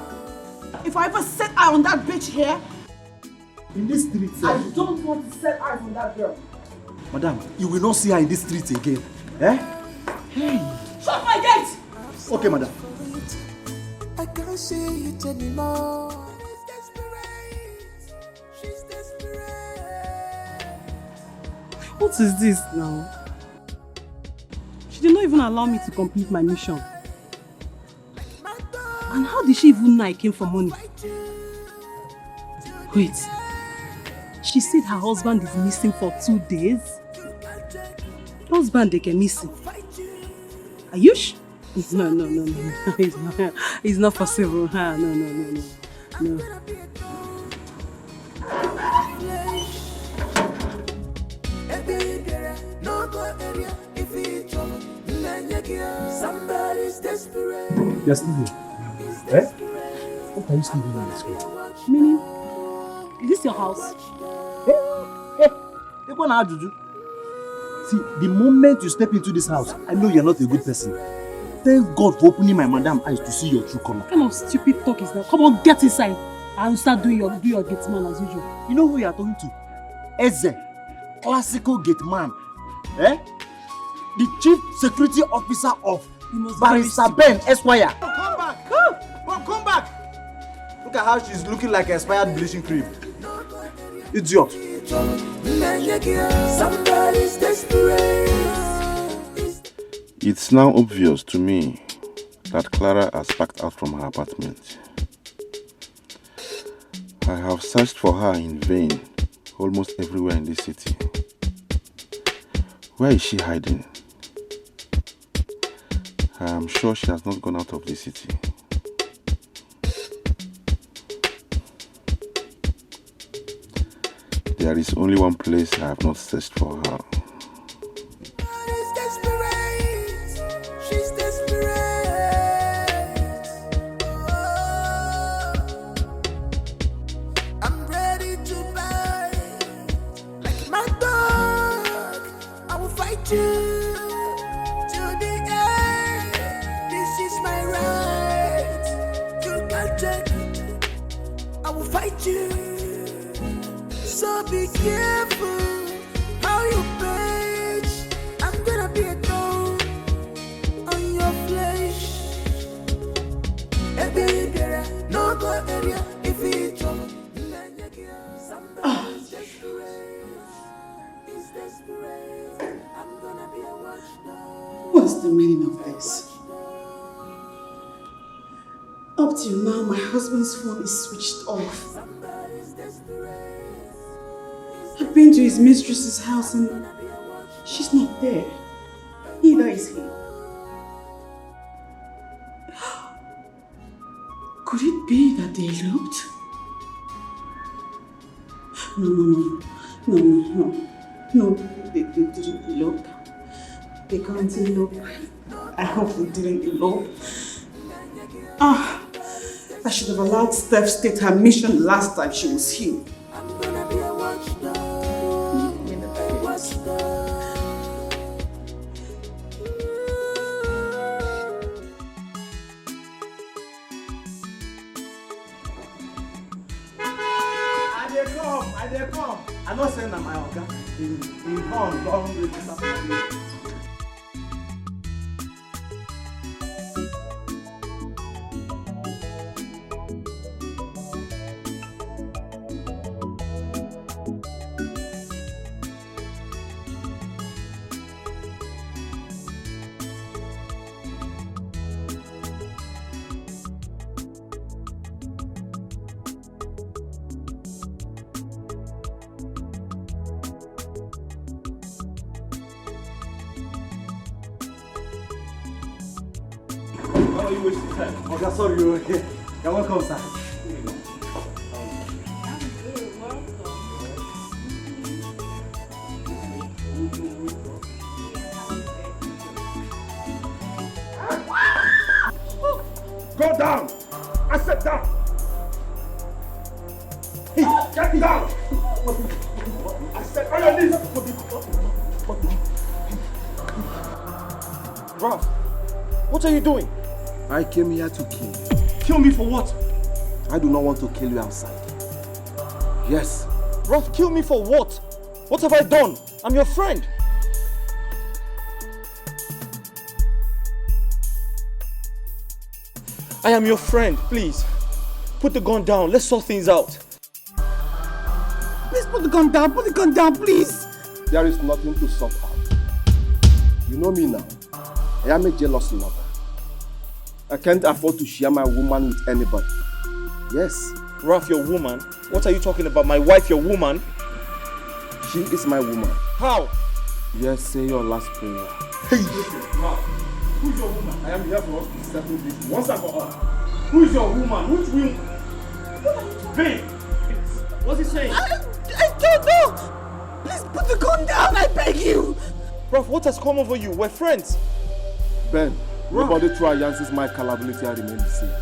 If I ever set eye on that bitch here, in this street, I don't want to set eyes on that girl. Madam, you will not see her in this street again. Eh? Hey. Shut my gate! Okay, madam. I can't see it anymore. What is this now? She did not even allow me to complete my mission. And how did she even know I came for money? Wait. She said her husband is missing for 2 days? Husband, they can missing. Are you sure? No. It's not possible. No. Somebody's desperate. You're still here. Eh? What are you still doing in this school? Meaning, is this your house? See, the moment you step into this house, I know you're not a good person. Thank God for opening my madam eyes to see your true color. What kind of stupid talk is that? Come on, get inside and start doing your gate man as usual. You know who you are talking to? Eze, classical gate man. Eh? The chief security officer of Barrister Ben Esquire. Come back! Come back! Look at how she's looking like expired bleaching cream. Idiot. Somebody's desperate. It's now obvious to me that Clara has packed out from her apartment. I have searched for her in vain almost everywhere in this city. Where is she hiding? I am sure she has not gone out of the city. There is only one place I have not searched for her. She's desperate. I'm ready to buy like my dog. I will fight you to the end. This is my right. You can't take it. I will fight you. So be careful how you page. I'm gonna be a dog on your flesh. Every girl, no go area if it's trouble. Somebody's desperate. He's desperate. I'm gonna be a watchdog. What's the meaning of this? Up till now, my husband's phone is switched off. I've been to his mistress's house and she's not there. Neither is he. Could it be that they eloped? No, they didn't elope. They can't elope. I hope they didn't elope. I should have allowed Steph state her mission last time she was here. I dey come. I don't send my organ. He gone register. are you wasting time? Oh, that's sorry. Okay. You're welcome, sir. Go down! I said down! Hey, get down! I said on your knees! Ralph, what are you doing? I came here to kill you. Kill me for what? I do not want to kill you outside. Yes. Ralph, kill me for what? What have I done? I'm your friend. I am your friend, please. Put the gun down. Let's sort things out. Please put the gun down. Put the gun down, please. There is nothing to sort out. You know me now. I am a jealous lover. I can't afford to share my woman with anybody. Yes. Ralph, your woman? What are you talking about? My wife, your woman? She is my woman. How? Yes, say your last prayer. Hey! Ralph, who's your woman? I am here for us to settle this once and for all. Who is your woman? Which woman? Babe! What's he saying? I don't know! Please put the gun down, I beg you! Ralph, what has come over you? We're friends. Ben, nobody try Yancy's my capability I remain the same.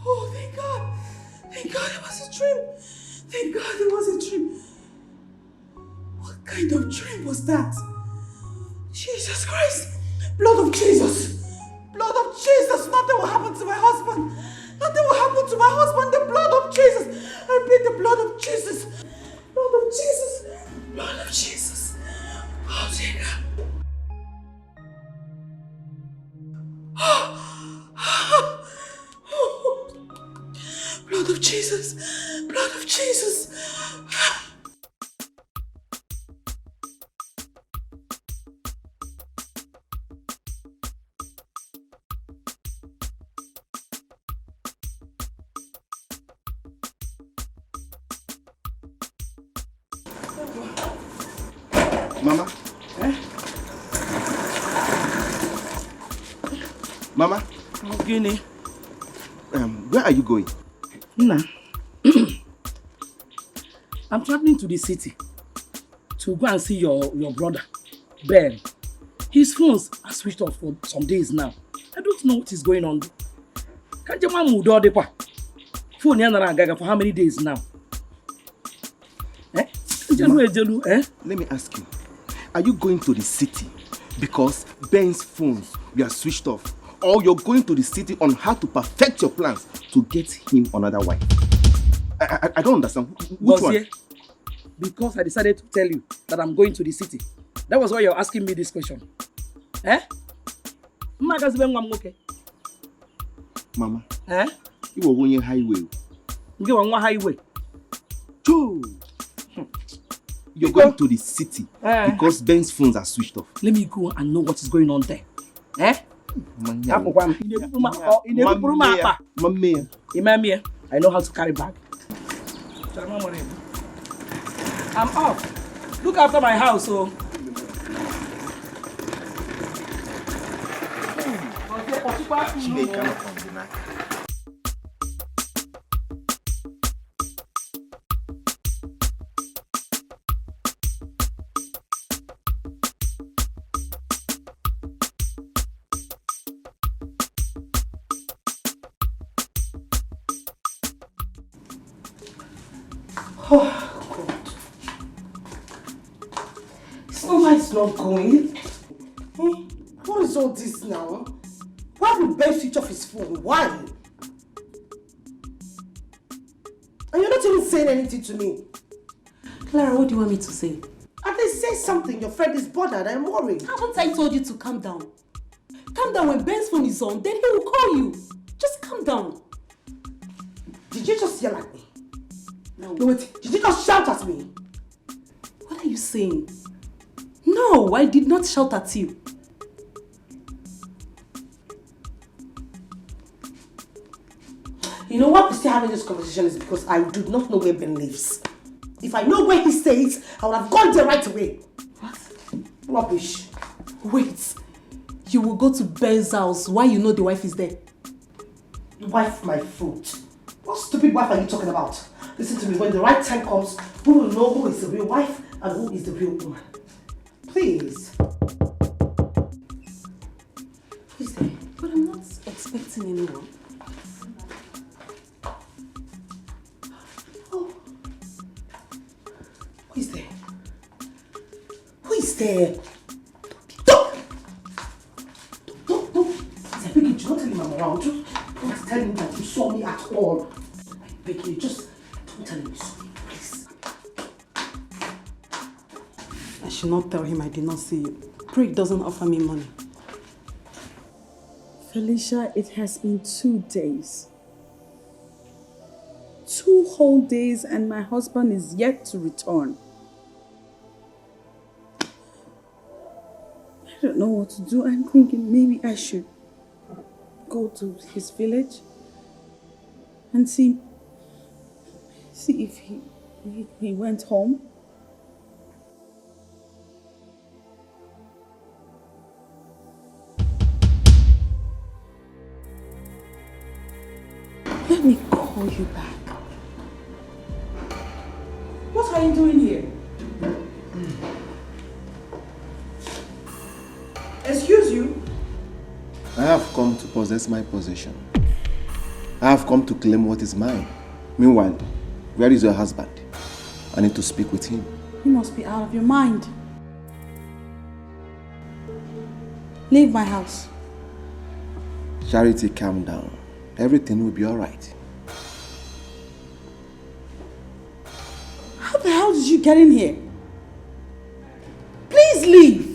Oh, thank God. Thank God it was a dream. Thank God it was a dream. What kind of dream was that? Jesus Christ. Blood of Jesus. Blood of Jesus. Nothing will happen to my husband. Nothing will happen to my husband. The blood of Jesus. I plead the blood of Jesus. Blood of Jesus. Blood of Jesus. Oh, dear God. Blood of Jesus. Blood of Jesus. Mama? Mama? Guinea. Where are you going? Nah. I'm traveling to the city to go and see your brother, Ben. His phones are switched off for some days now. I don't know what is going on. Can't you move the phone for how many days now? Let me ask you. Are you going to the city because Ben's phones were switched off? Or you're going to the city on how to perfect your plans to get him another wife? I don't understand. Which one? Because I decided to tell you that I'm going to the city. That was why you're asking me this question. Mama, you were going highway. You were on highway. You're going to the city because Ben's phones are switched off. Let me go and know what is going on there. I know how to carry bag. I'm off. Look after my house, so. Oh, God. It's not why it's not going. What is all this now? Why would Ben switch off his phone? Why? And you're not even saying anything to me. Clara, what do you want me to say? At least say something. Your friend is bothered. I'm worried. Haven't I told you to calm down? Calm down. When Ben's phone is on, then he will call you. Just calm down. Did you just yell at me? No, wait. Did you just shout at me? What are you saying? No, I did not shout at you. You know what? We're still having this conversation is because I do not know where Ben lives. If I know where he stays, I would have gone there right away. What? Rubbish. Wait. You will go to Ben's house while you know the wife is there? Wife my foot. What stupid wife are you talking about? Listen to me, when the right time comes, we will know who is the real wife and who is the real woman. Please. Who is there? But I'm not expecting anyone. Oh. Who is there? Who is there? Don't! Please, I beg you, do not tell him I'm around. Don't tell him that you saw me at all. I beg you, just don't tell him you saw me, please. I should not tell him I did not see you. Craig doesn't offer me money. Felicia, it has been 2 days. 2 whole days and my husband is yet to return. I don't know what to do. I'm thinking maybe I should go to his village and see if he went home. Let me call you back. What are you doing here? Excuse you? I have come to possess my possession. I have come to claim what is mine. Meanwhile, where is your husband? I need to speak with him. You must be out of your mind. Leave my house. Charity, calm down. Everything will be alright. How the hell did you get in here? Please leave.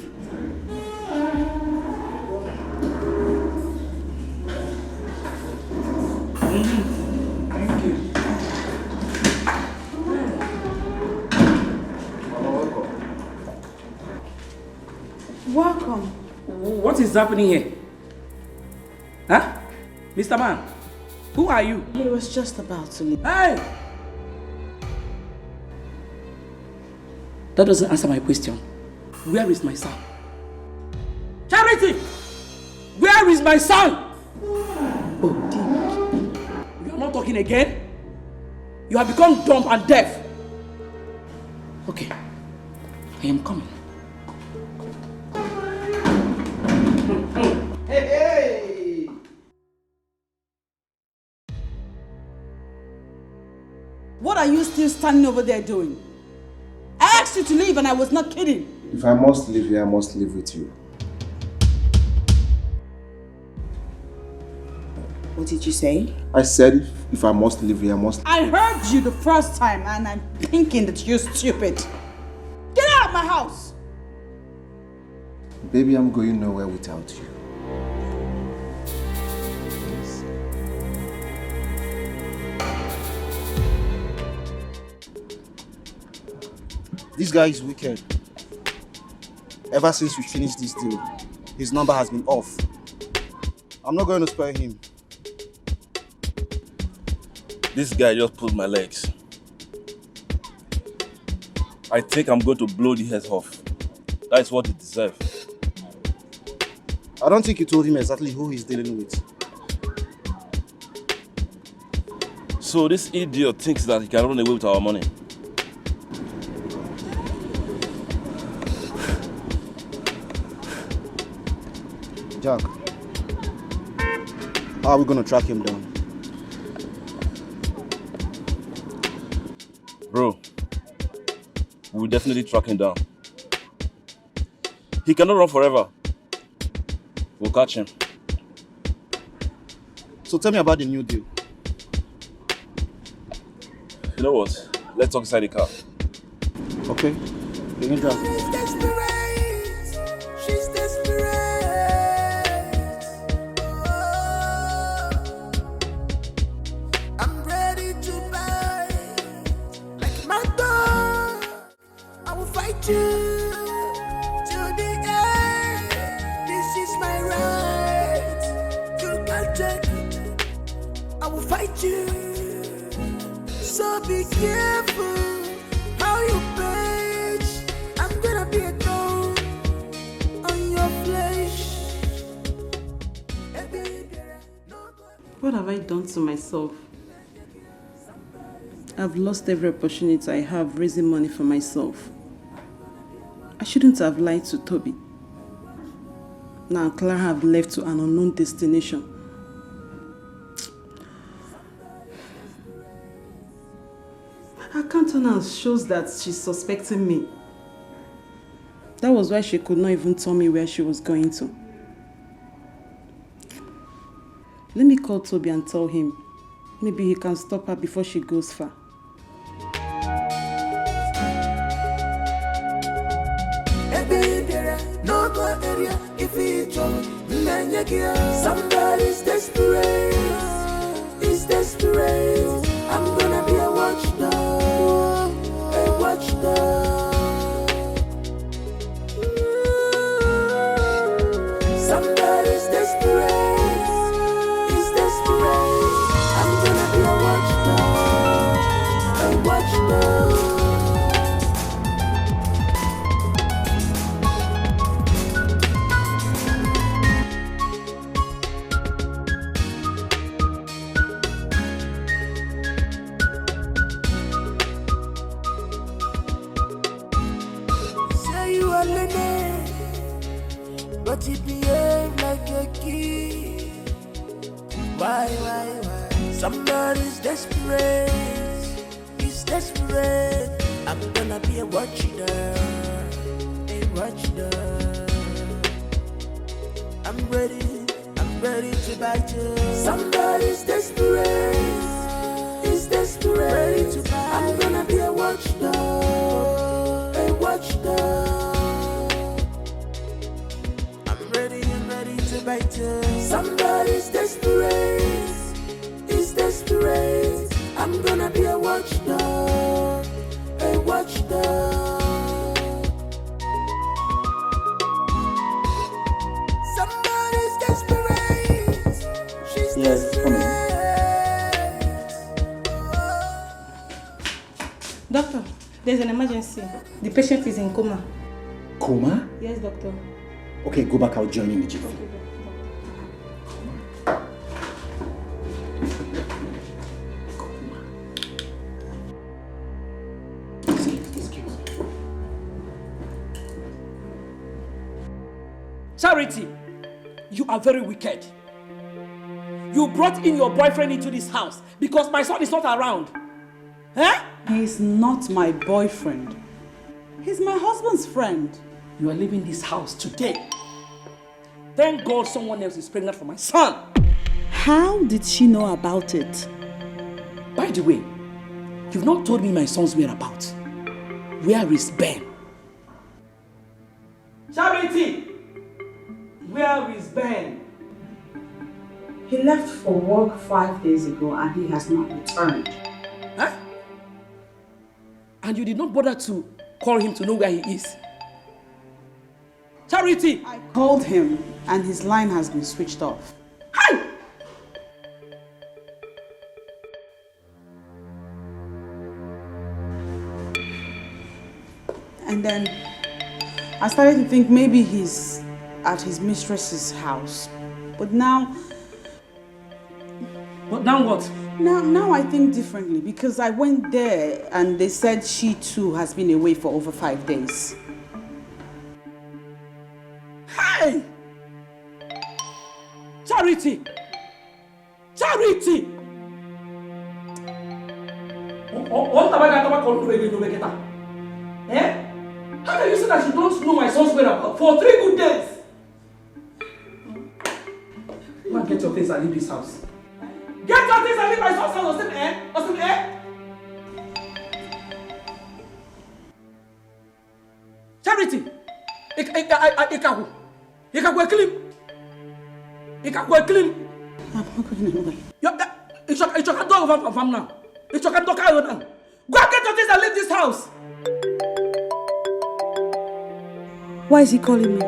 Thank you. Welcome. What is happening here? Huh? Mr. Man, who are you? He was just about to leave. Hey! That doesn't answer my question. Where is my son? Charity! Where is my son? Oh, Dike. You are not talking again? You have become dumb and deaf. Okay, I am coming. Hey! What are you still standing over there doing? I asked you to leave and I was not kidding. If I must live here, I must live with you. What did you say? I said if I must live here, I must... I heard you the first time and I'm thinking that you're stupid. Get out of my house! Baby, I'm going nowhere without you. This guy is wicked. Ever since we finished this deal, his number has been off. I'm not going to spare him. This guy just pulled my legs. I think I'm going to blow the heads off. That's what he deserves. I don't think you told him exactly who he's dealing with. So this idiot thinks that he can run away with our money. Jack, how are we going to track him down? Bro, we'll definitely track him down. He cannot run forever. We'll catch him. So tell me about the new deal. You know what? Let's talk inside the car. Okay, you can drive. She's desperate. I'm ready to buy like my dog. I will fight you to the end. This is my right. You can't take it. I will fight fight you. So be careful how you page. I'm gonna be a thorn on your flesh. What have I done to myself? I've lost every opportunity I have raising money for myself. I shouldn't have lied to Toby. Now Clara have left to an unknown destination. Her countenance shows that she's suspecting me. That was why she could not even tell me where she was going to. Let me call Toby and tell him. Maybe he can stop her before she goes far. Somebody's desperate. He's desperate. I'm gonna be a watchdog. A watchdog. Somebody's desperate. He's desperate. I'm gonna be a watchdog. A watchdog. But he behave like a kid. Why? Somebody's desperate. He's desperate. I'm gonna be a watchdog. A watchdog. I'm ready to bite you. Somebody's desperate. He's desperate. Ready to bite. I'm gonna be a watchdog. A watchdog. Somebody's desperate. He's desperate. I'm gonna be a watchdog. A watchdog. Somebody's desperate. She's desperate. Doctor, there's an emergency. The patient is in coma. Coma? Yes, doctor. Okay, go back. I'll join you in the jiffy. Charity, you are very wicked. You brought in your boyfriend into this house because my son is not around. Eh? He's not my boyfriend. He's my husband's friend. You are leaving this house today. Thank God someone else is pregnant for my son. How did she know about it? By the way, you've not told me my son's whereabouts. Where is Ben? Charity! Where is Ben? He left for work 5 days ago and he has not returned. Huh? And you did not bother to call him to know where he is? Charity! I called him and his line has been switched off. Hi! And then I started to think maybe he's at his mistress's house. But now... But now what? Now I think differently because I went there and they said she too has been away for over 5 days. Hey! Charity! Charity! What have I called you? Eh? How can you say that you don't know my son's whereabouts for 3 good days? Go and get your things and leave this house. Get your things and leave my son's house, Austin, eh? Charity! Ikaku clean. I'm not going anywhere. It's your door from now. It's your door now. Go and get your things and leave this house. Why is he calling me?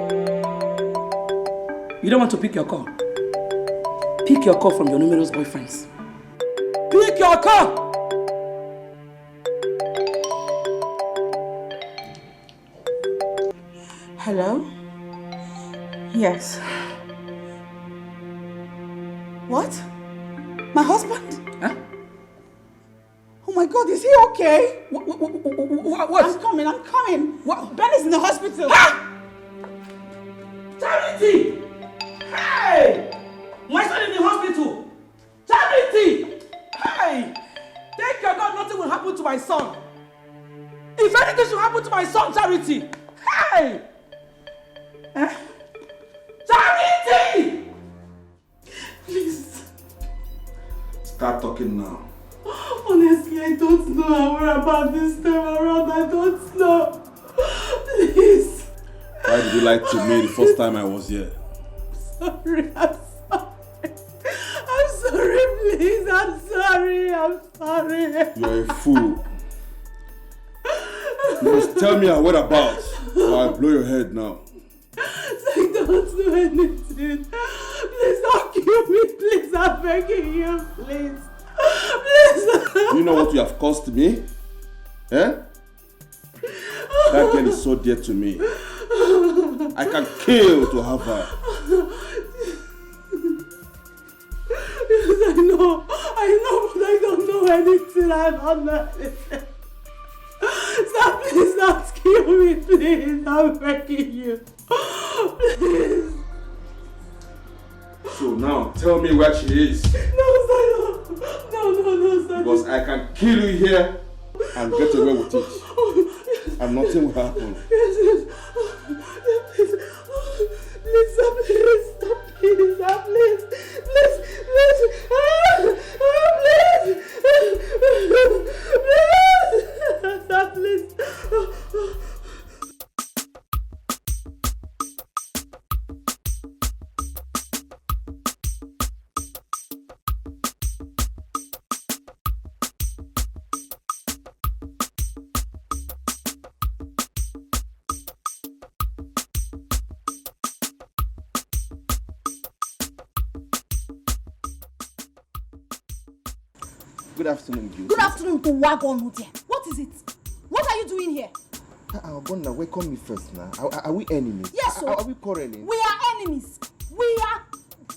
You don't want to pick your call. Pick your call from your numerous boyfriends. Take your car. Hello? Yes. What? My husband? Huh? Oh my God, is he okay? What? I'm coming. What? Ben is in the hospital. Ah! Charity! Hey! My son in the hospital! Charity! Hey! Take your God, nothing will happen to my son. If anything should happen to my son, Charity! Hey! Charity! Please. Start talking now. Honestly, I don't know how we're about this time around. I don't know. Please. Why did you lie to me the first time I was here? Sorry, I'm sorry, please. I'm sorry. You're a fool. You must tell me our whereabouts or I'll blow your head now. I don't know anything. Please don't kill me, please. I'm begging you, please. Please. Do you know what you have cost me? Eh? That girl is so dear to me. I can kill to have her. Yes, I know, but I don't know anything. I don't know anything. Stop, please don't kill me, please. I'm begging you. Please. So now, tell me where she is. No, sir. Because I can kill you here and get away with it. And nothing will happen. Yes. Please. Good afternoon, Jude. Good afternoon to Wagon Hotel. What is it? What are you doing here? Gonna welcome me first now. Are we enemies? Yes, sir. Are we quarreling? We are enemies. We are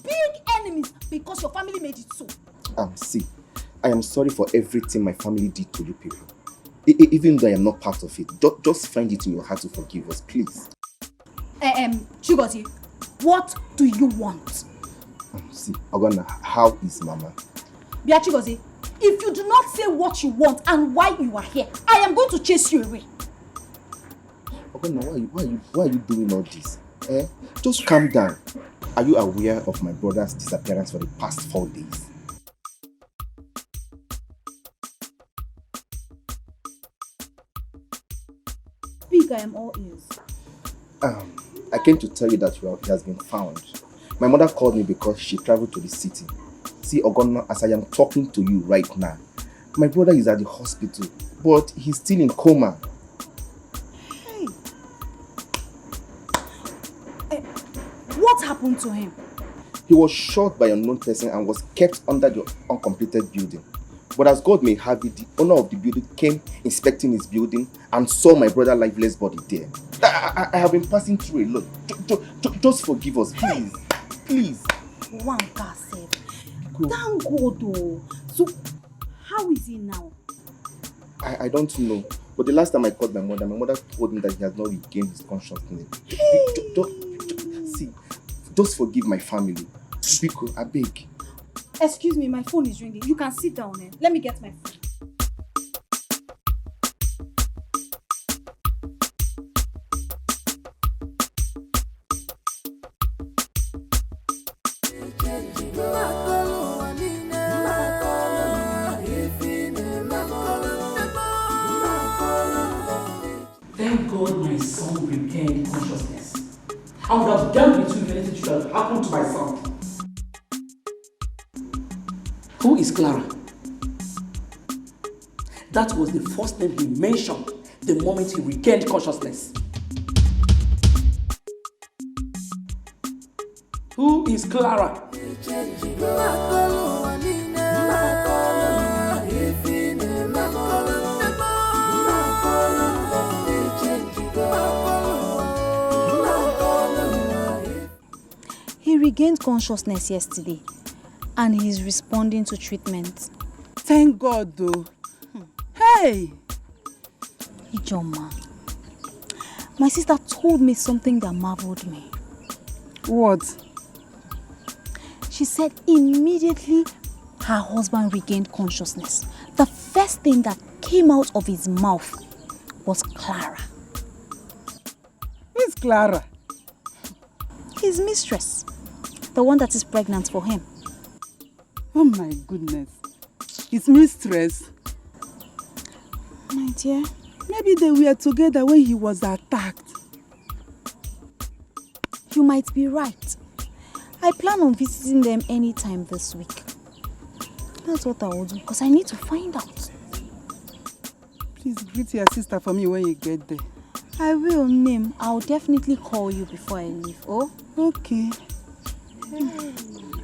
big enemies because your family made it so. See, I am sorry for everything my family did to you people. Even though I am not part of it, just find it in your heart to forgive us, please. Chigozie, what do you want? See, Ogonna, how is Mama? Bia Chigozie, if you do not say what you want and why you are here, I am going to chase you away. Ogonna, why are you doing all this? Just calm down. Are you aware of my brother's disappearance for the past 4 days? Speak, I am all ears. I came to tell you that he has been found. My mother called me because she traveled to the city. See, Ogonna, as I am talking to you right now, my brother is at the hospital, but he's still in coma. What happened to him? He was shot by an unknown person and was kept under the uncompleted building. But as God may have it, the owner of the building came inspecting his building and saw my brother's lifeless body there. I have been passing through a lot. Just forgive us, please. Please. One car said. Thank God though. So, how is he now? I don't know. But the last time I called my mother told me that he has not regained his consciousness. Just forgive my family. Biko, I beg. Excuse me, my phone is ringing. You can sit down there. Let me get my phone. Thank God my son regained consciousness. I would have dealt with you if anything should have happened to my son. Who is Clara? That was the first name he mentioned the moment he regained consciousness. Who is Clara? regained consciousness yesterday and he's responding to treatment. Thank God though. Hey! Ijoma, my sister told me something that marveled me. What? She said immediately her husband regained consciousness, the first thing that came out of his mouth was Clara. Who's Clara? His mistress, the one that is pregnant for him. Oh my goodness. His mistress? My dear. Maybe they were together when he was attacked. You might be right. I plan on visiting them anytime this week. That's what I will do, because I need to find out. Please greet your sister for me when you get there. I will, Nim. I'll definitely call you before I leave, oh? Okay.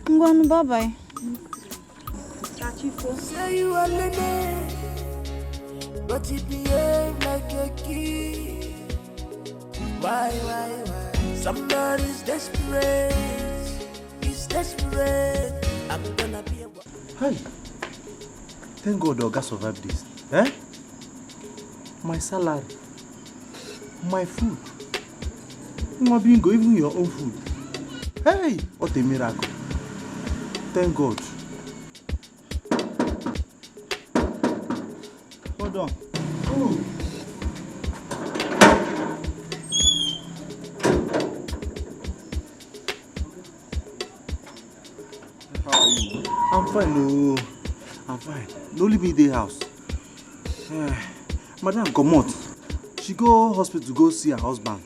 Ngwanu, bye-bye. Say you are Nnebe, but you behave like a kid. Why? Somebody's desperate. He's desperate. I'm gonna be a... Hi. Thank God Oga survived this. Eh? My salary. My food. My bingo, even your own food. Hey! What a miracle. Thank God. Hold on. Ooh. How are you? I'm fine, no. I'm fine. No leave me the house. Madam, come out. She go hospital to go see her husband.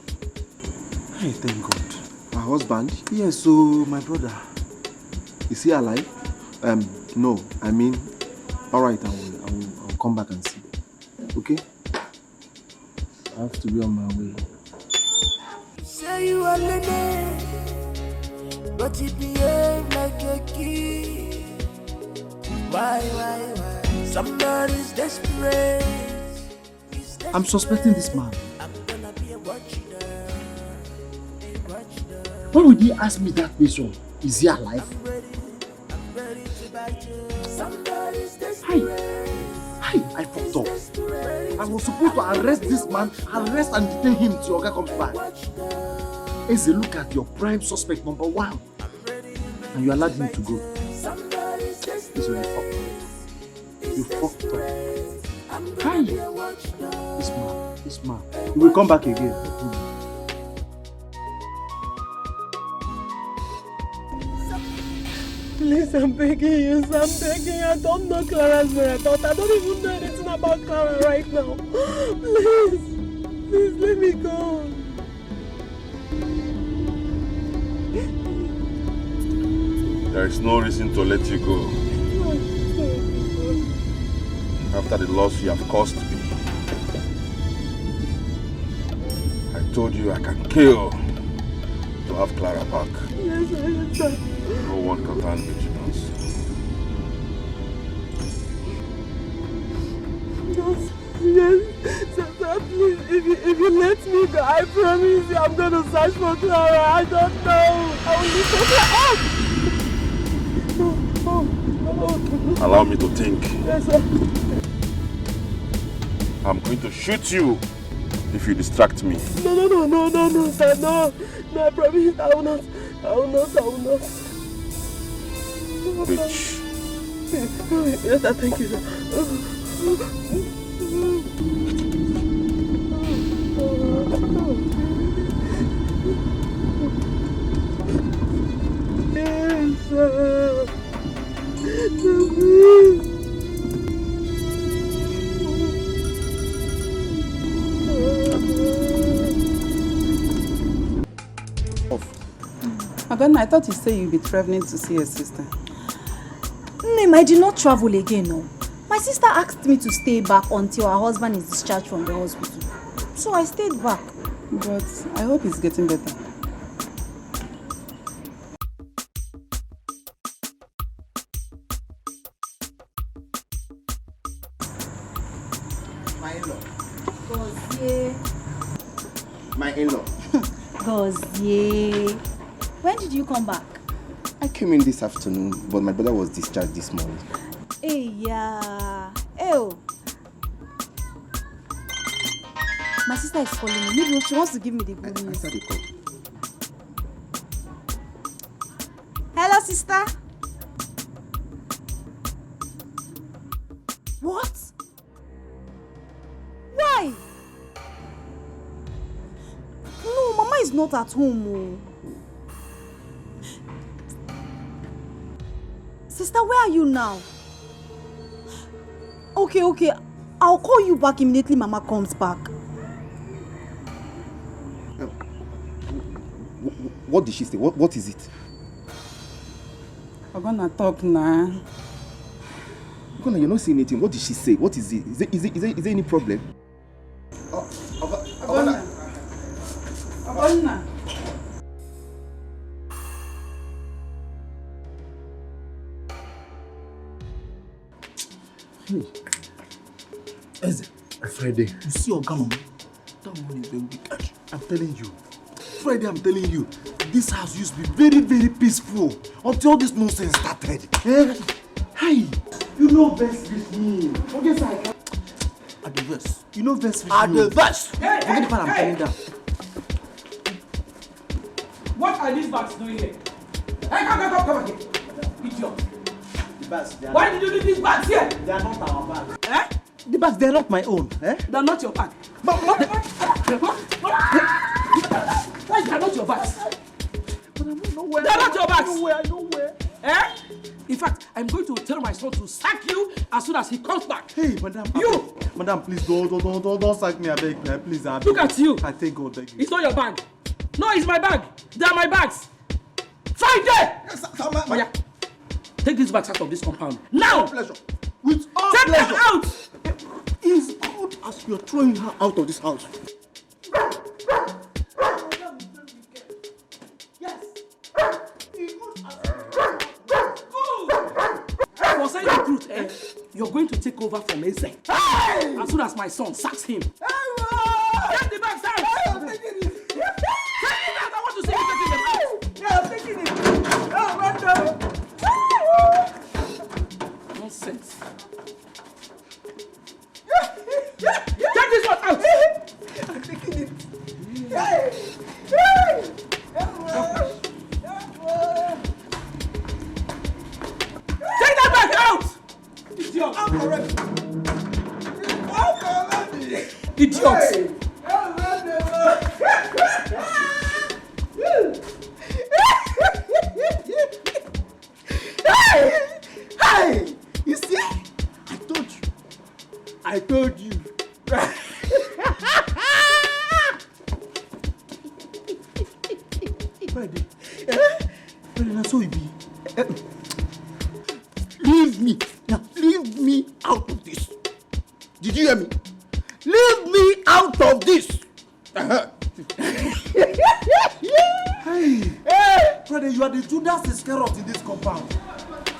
Hey, thank God. Her husband? Yes, so my brother. Is he alive? No. I mean, alright, I'll come back and see. Okay? I have to be on my way. Say you are Nnebe, but you behave like a kid. Why? Somebody's desperate. I'm suspecting this man. Why would he ask me that question? Is he alive? Hi, I fucked up. I was supposed to arrest this man, arrest and detain him till Oga comes back. As a look at your prime suspect number 1, and you allowed him to go. This when you fucked up. You fucked up. Hi. This man. He will come back again. Please, I'm begging you, I'm begging. I don't know Clara's method. I don't even know anything about Clara right now. Please let me go. There is no reason to let you go. After the loss you have caused me. I told you I can kill to have Clara back. Yes, I understand. No one can find vigilance. Yes, sir, please, if you let me go, I promise you I'm going to search for Clara. I don't know. I will look for Clara. Allow me to think. Yes, sir. I'm going to shoot you if you distract me. No, sir, no. No, I promise I will not. Bitch. Yes, sir, thank you, sir. Yes, sir. Madonna, I thought you said you'd be traveling to see your sister. Nim, I did not travel again, no. My sister asked me to stay back until her husband is discharged from the hospital. So I stayed back. But I hope he's getting better. My in-law. Gozie. My in-law. Gozie. When did you come back? I came in this afternoon, but my brother was discharged this morning. Hey, yeah. Ew. My sister is calling me. Maybe she wants to give me the good news. Answer the call. Hello, sister. What? Why? No, Mama is not at home. Sister, where are you now? Okay. I'll call you back immediately Mama comes back. What did she say? What is it? I'm gonna talk now. You're not saying anything. What did she say? What is it? Is there any problem? Abonna. Hey. Eze, Freddy, you see your gun? That one is very wicked. I'm telling you. Freddy, I'm telling you. This house used to be very, very peaceful until all this nonsense started. Eh? Hey, you know best with me. Forget that. At the verse. You know best with me. At the verse. Forget the part I'm telling that. What are these bags doing here? Hey, come again. Idiot. Why did you leave these bags here? They are not our bags. Eh? The bags, they are not my own. Eh? They are not your bag. Why they are not your bags? But I'm nowhere. They are not your bags. Nowhere. Eh? In fact, I'm going to tell my son to sack you as soon as he comes back. Hey, madam. You! Madam, please don't sack me, I beg. Please, I beg. Look at you. I thank God, beg you. It's not your bag. No, it's my bag. They are my bags. Find them! Oh, yeah. Take these bags out of this compound. Now! Pleasure. With all Take pleasure. them out! It's good as you're throwing her out of this house. For saying the truth, you're going to take over from Eze. As soon as my son sacks him. Get the bags out! Take it out! I want to see you taking them out! Yeah, I'm taking it! Oh, Nonsense. Take this one out! I'm taking it! Take that bag out! Idiot! I'm correct! Idiot! Hey! You see? I told you. Freddy, that's all you be. Leave me. Now, leave me out of this. Did you hear me? Leave me out of this. Hey, Freddy, you are the Judas Iscariot in this compound.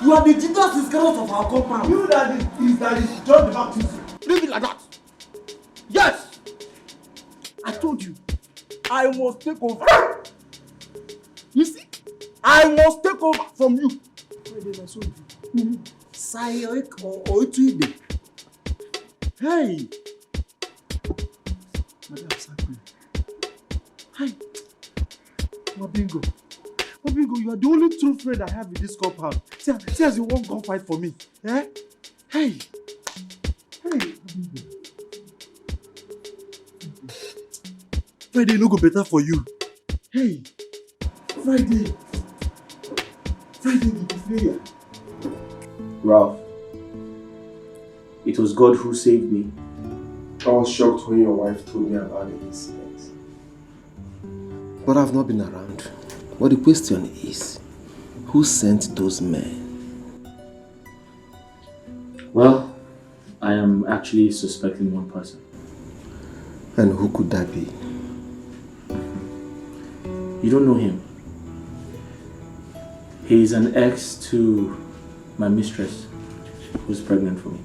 You are the Judas Iscariot of our compound. You that is John the Baptist. Leave it like that. Yes. I told you. I must take over. You see? I must take over from you. Sayek or Oituide. Hey. Madam Sakwe. Hi. Mabingo, you are the only true friend I have in this compound. See as you won't go fight for me. Eh? Hey. Mabingo. Friday no go better for you. Hey. Friday the player. Ralph, it was God who saved me. I was shocked when your wife told me about the incident. But I've not been around. But the question is, who sent those men? Well, I am actually suspecting one person. And who could that be? You don't know him. He's an ex to my mistress, who's pregnant for me.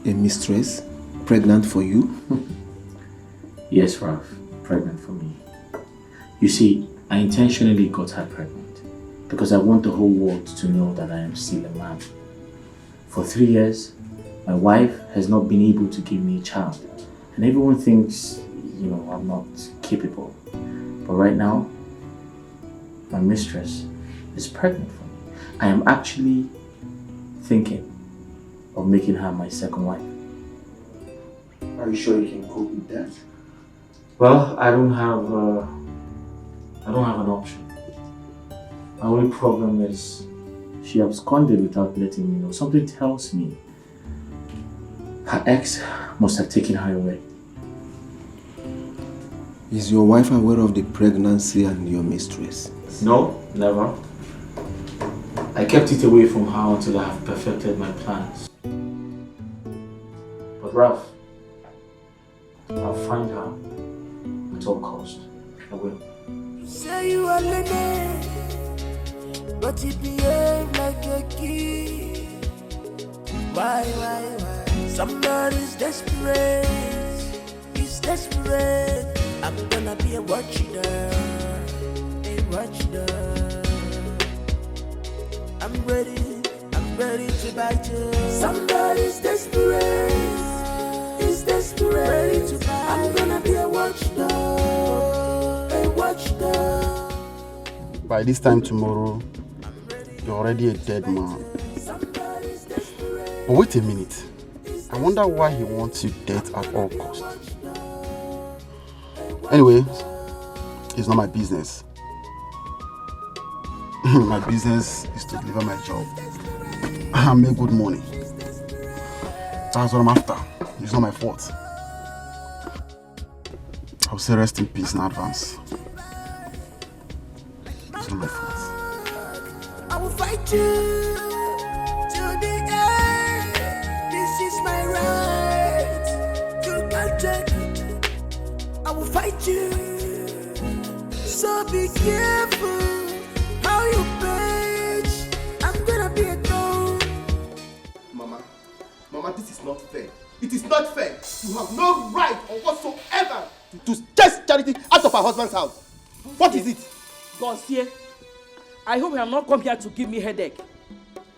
A mistress? Pregnant for you? Yes, Ralph. Pregnant for me. You see, I intentionally got her pregnant because I want the whole world to know that I am still a man. For 3 years, my wife has not been able to give me a child. And everyone thinks, I'm not capable. But right now, my mistress is pregnant for me. I am actually thinking of making her my second wife. Are you sure you can cope with that? Well, I don't have an option. My only problem is she absconded without letting me know. Something tells me her ex must have taken her away. Is your wife aware of the pregnancy and your mistress? No, never. I kept it away from her until I have perfected my plans. But Ralph, I'll find her at all cost. I will. Say you are Leonard, but you behave like a kid. Why? Somebody's desperate. He's desperate. I'm gonna be a watchdog. I'm ready to bite you. Somebody's desperate. He's desperate to bite. I'm gonna be a watchdog. By this time tomorrow, you're already a dead man. But wait a minute. I wonder why he wants you dead at all costs. Anyway, it's not my business. My business is to deliver my job and make good money. That's what I'm after. It's not my fault. I'll say rest in peace in advance. It's not my fault. I will fight you till the end. This is my right. You can't take it. I will fight you. So be careful how you bitch. I'm gonna be a dog. Mama, this is not fair. It is not fair. You have no right or whatsoever to chase Charity out of her husband's house. What is it? Gonsier, I hope you have not come here to give me headache.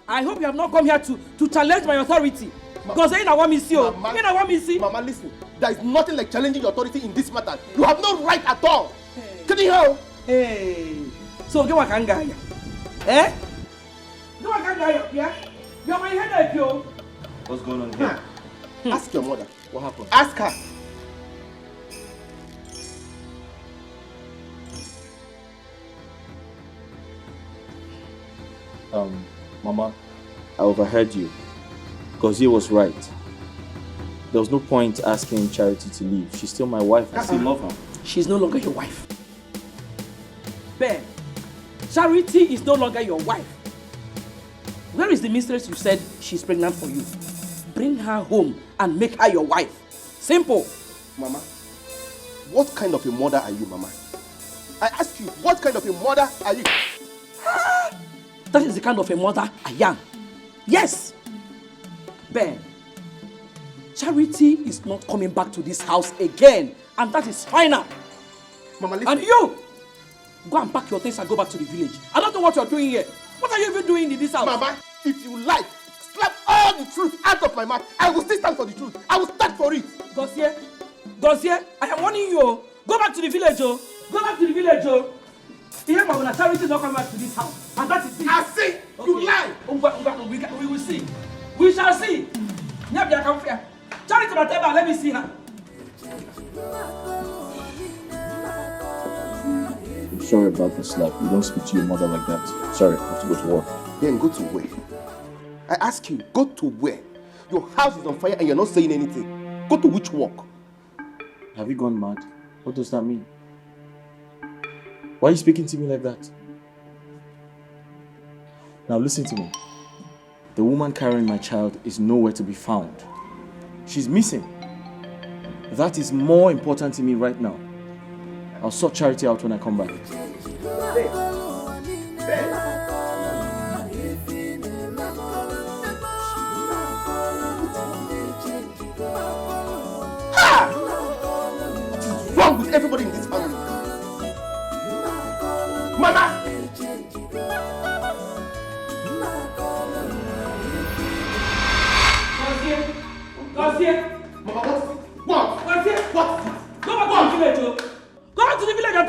I hope you have not come here to challenge my authority. Because you know what me see. Mama, listen. There is nothing like challenging your authority in this matter. You have no right at all. Can you hear? Hey. So get what can guy? Eh? Get what can guy? Yeah? You're my headache, yo. What's going on here? Ask your mother. What happened? Ask her. Mama, I overheard you. Gozie was right. There was no point asking Charity to leave. She's still my wife. I still love her. She's no longer your wife. Ben, Charity is no longer your wife. Where is the mistress you said she's pregnant for you? Bring her home and make her your wife. Simple. Mama, what kind of a mother are you, Mama? I ask you, what kind of a mother are you? That is the kind of a mother I am. Yes. Ben, Charity is not coming back to this house again. And that is final. Mama, listen. And you, go and pack your things and go back to the village. I don't know what you're doing here. What are you even doing in this house? Mama, if you like, slap all the truth out of my mouth. I will still stand for the truth. I will stand for it. Gozie, I am warning you. Go back to the village, oh. Go back to the village, oh. Here, my Charity is not coming back to this house. And that is it. I see. Okay. You lie. We will see. We shall see. Charity, let me see her. I'm sorry about the slap. You don't speak to your mother like that. Sorry, I have to go to work. Then go to where? I ask you, go to where? Your house is on fire and you're not saying anything. Go to which work? Have you gone mad? What does that mean? Why are you speaking to me like that? Now listen to me. The woman carrying my child is nowhere to be found. She's missing. That is more important to me right now. I'll sort Charity out when I come back. What's wrong with everybody in this family?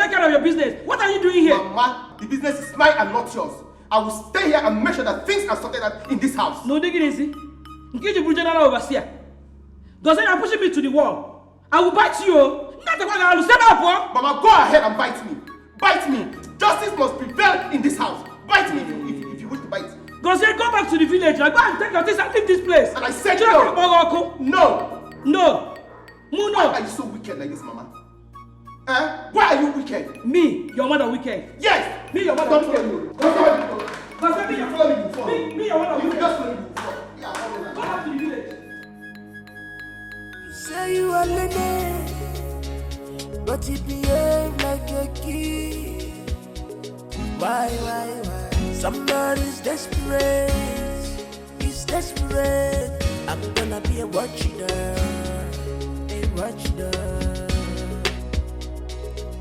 take care of your business. What are you doing here? Mama, the business is mine and not yours. I will stay here and make sure that things are sorted out in this house. No, dig it easy. Get your general overseer. Does it pushing me to the wall? I will bite you. Mama, go ahead and bite me. Bite me. Justice must prevail in this house. Bite me if you wish to bite. Go back to the village. Like, go and take your things and leave this place. And I said no. No. No. Why are you so wicked like this, Mama? Why are you wicked? Me, your mother wicked. Yes. Me, your mother Don't wicked. follow me. Me, your mother wicked. Just follow me. Go back to the village. Say you are Leonard, but you behave like a kid. Why? Somebody's desperate. He's desperate. I'm gonna be a watchdog.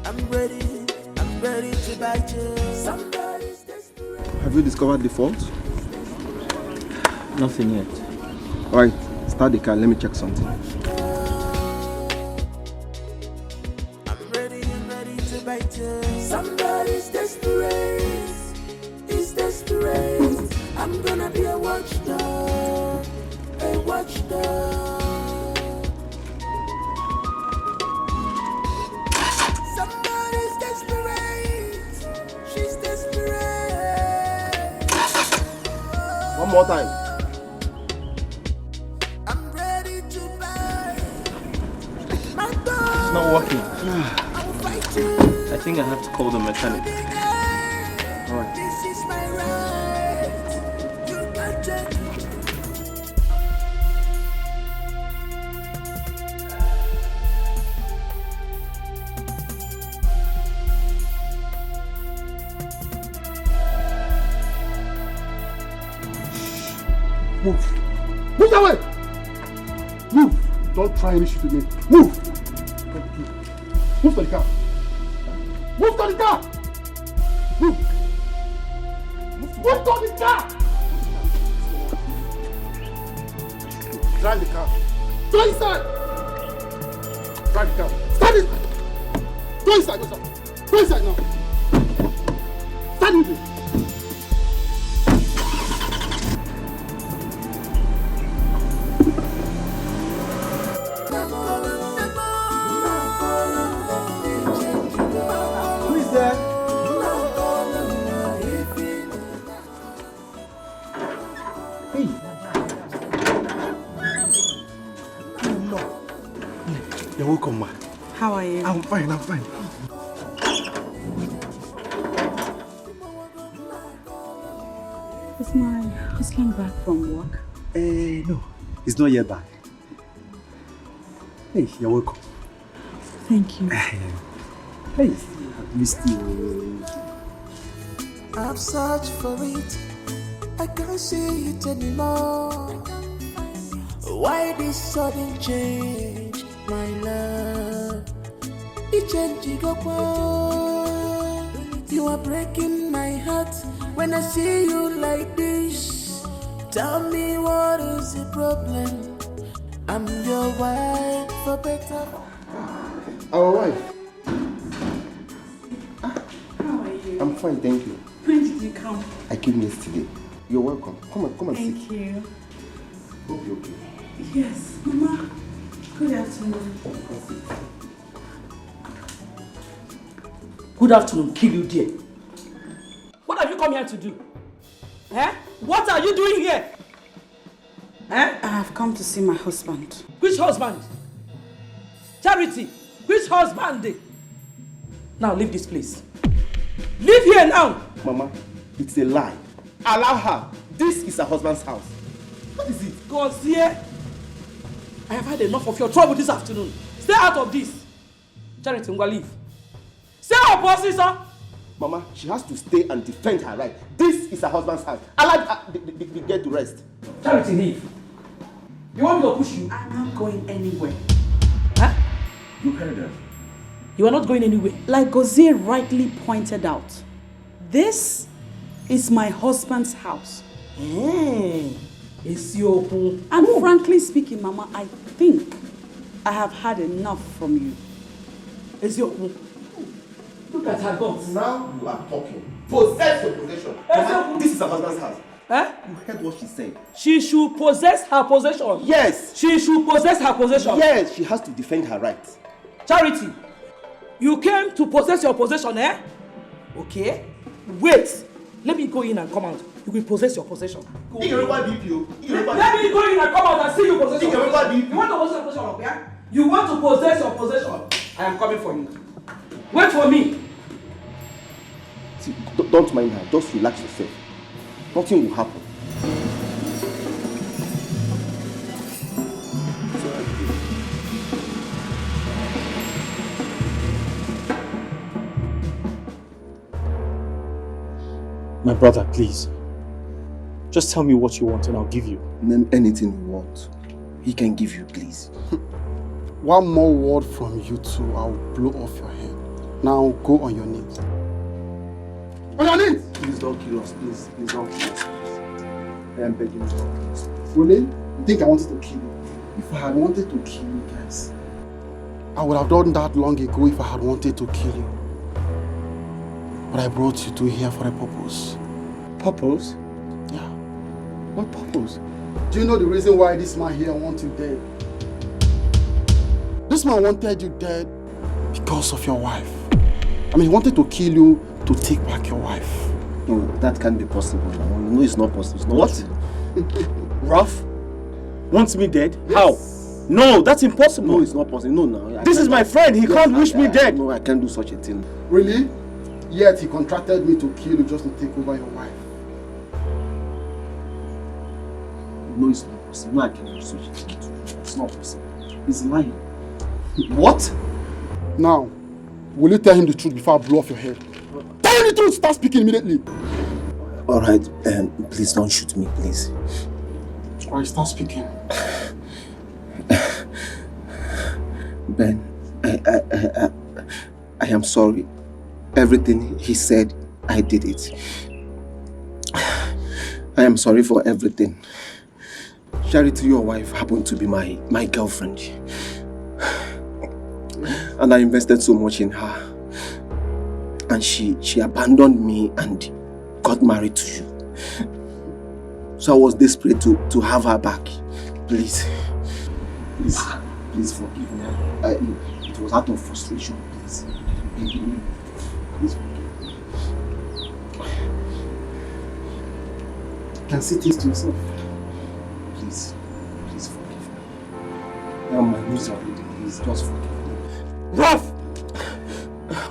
I'm ready to bite you. Somebody's desperate. Have you discovered the fault? Nothing yet. Alright, start the car. Let me check something. I'm ready to bite you. Somebody's desperate. He's desperate. I'm gonna be a watchdog. Somebody's desperate. She's desperate. One more time. I'm ready to bite. It's not working. I will fight you. I think I have to call the mechanic. Alright. This is my right. You can take it. Move. Move that way. Move. Don't try any shit with me. Move. Move to the car. Move to the car. Move. Move to the car. Drive the car. Go inside. Drive the car. Stand it. Go inside. Go inside now. Stand with me. Who is there? Hey. No. You're welcome, ma. How are you? I'm fine. Is my husband back from work? No. He's not yet back. Hey, you're welcome. Thank you. Hey, I've missed you. I've searched for it. I can't see it anymore. Why this sudden change, my love? It changed you go. You are breaking my heart when I see you like this. Tell me what is the problem? I'm your wife for better. Our wife. How are you? I'm fine, thank you. When did you come? I came yesterday. You're welcome. Come and sit. Thank you. Hope you're okay. Yes, Mama. Good afternoon. Good afternoon, kill you dear. What have you come here to do? What are you doing here? I have come to see my husband. Which husband? Charity, which husband? Now leave this place. Leave here now. Mama, it's a lie. Allow her. This is her husband's house. What is it? God's here. I have had enough of your trouble this afternoon. Stay out of this. Charity, leave. Stay up, bossy, sir. Mama, she has to stay and defend her right. This is her husband's house. Allow the girl to rest. Charity, leave. You want me to push you? I'm not going anywhere. Huh? You heard her. You are not going anywhere. Like Gozie rightly pointed out, this is my husband's house. It's your home. And frankly speaking, Mama, I think I have had enough from you. It's your home. Look at her guts. Now you are talking. Possess your possession. Mama, this is her husband's house. Eh? You heard what she said. She should possess her possession. Yes. She should possess her possession. Yes, she has to defend her rights. Charity, you came to possess your possession, eh? Okay. Wait. Let me go in and come out. You will possess your possession. Let me go in and come out and see you possess your possession. You want to possess your possession, okay? You want to possess your possession. I am coming for you. Wait for me. See, don't mind her. Just relax yourself. Nothing will happen. My brother, please. Just tell me what you want and I'll give you. Name anything you want. He can give you, please. One more word from you two, I'll blow off your head. Now go on your knees. On your knees! Please don't kill us, please. Please don't kill us, please. I am begging you, don't kill us, please. Really? You think I wanted to kill you? If I had wanted to kill you guys, I would have done that long ago if I had wanted to kill you. But I brought you two here for a purpose. Purpose? Yeah. What purpose? Do you know the reason why this man here wants you dead? This man wanted you dead because of your wife. I mean, he wanted to kill you to take back your wife. No, that can't be possible now. No, it's not possible. It's not What? Ruff wants me dead? Yes. How? No, that's impossible. No, it's not possible. No. This is my friend. He can't wish me dead. No, I can't do such a thing. Really? Yet he contracted me to kill you just to take over your wife. No, it's not possible. No, I can't do such a thing. It's not possible. He's lying. What? Now, will you tell him the truth before I blow off your head? Tell him the truth! Start speaking immediately! Alright, please don't shoot me, please. Alright, start speaking. Ben, I am sorry. Everything he said, I did it. I am sorry for everything. Charity, your wife, happened to be my girlfriend. And I invested so much in her. And she abandoned me and got married to you. So I was desperate to have her back. Please forgive me. It was out of frustration, please. Please forgive me. You can see things to yourself. Please forgive me. Now my knees are ready. Please just forgive me. Ruff!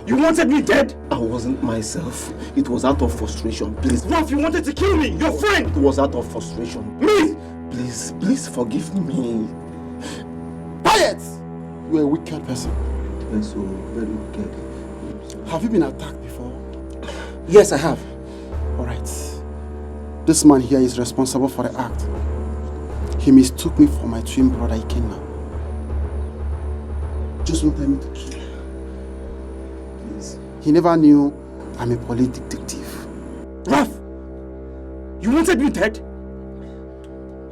You wanted me dead? I wasn't myself. It was out of frustration. Please. Ruff, you wanted to kill me, your friend! It was out of frustration. Me! Please forgive me. Quiet! You're a wicked person. Yes, so very wicked. Have you been attacked before? Yes, I have. Alright. This man here is responsible for the act. He mistook me for my twin brother Ikenna. Just wanted me to kill him. Please. He never knew I'm a police detective. Ruff! You wanted me dead?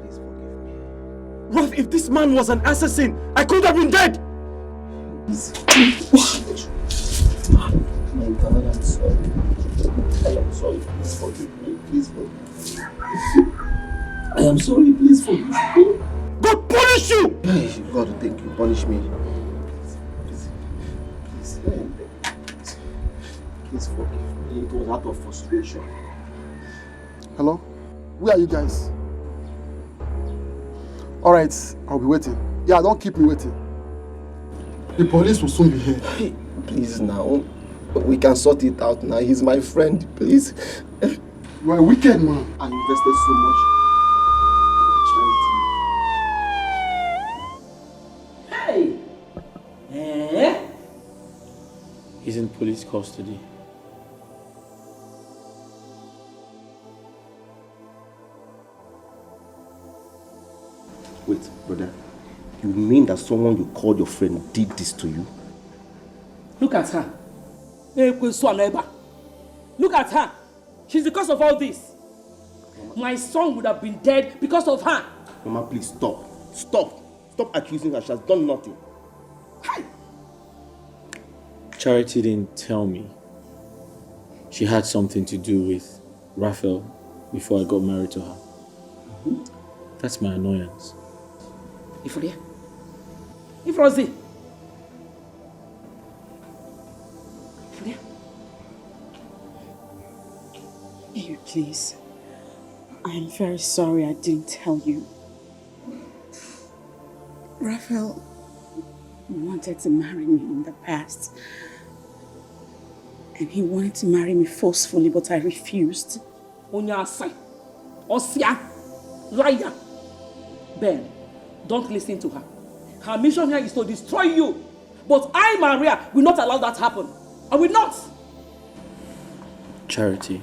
Please forgive me. Ruff, if this man was an assassin, I could have been dead! My God, I'm sorry. I am sorry. Please forgive me. Please forgive me. I am sorry. Please forgive me. God punish you! God, thank you. Punish me. Please forgive me. It was out of frustration. Hello? Where are you guys? Alright, I'll be waiting. Yeah, don't keep me waiting. The police will soon be here. Please now. We can sort it out now. He's my friend. Please. You are a wicked man. I invested so much Hey! Eh? He's in police custody. Wait, brother. You mean that someone you called your friend did this to you? Look at her. Look at her. She's the cause of all this. My son would have been dead because of her. Mama, please stop. Stop accusing her. She has done nothing. Charity didn't tell me she had something to do with Raphael before I got married to her. That's my annoyance. Ifria? Ifrozi? Ifria? Baby, please. I am very sorry I didn't tell you. Raphael wanted to marry me in the past. And he wanted to marry me forcefully, but I refused. Onyasai. Osia. Liar. Ben, don't listen to her. Her mission here is to destroy you. But I, Maria, will not allow that to happen. I will not. Charity.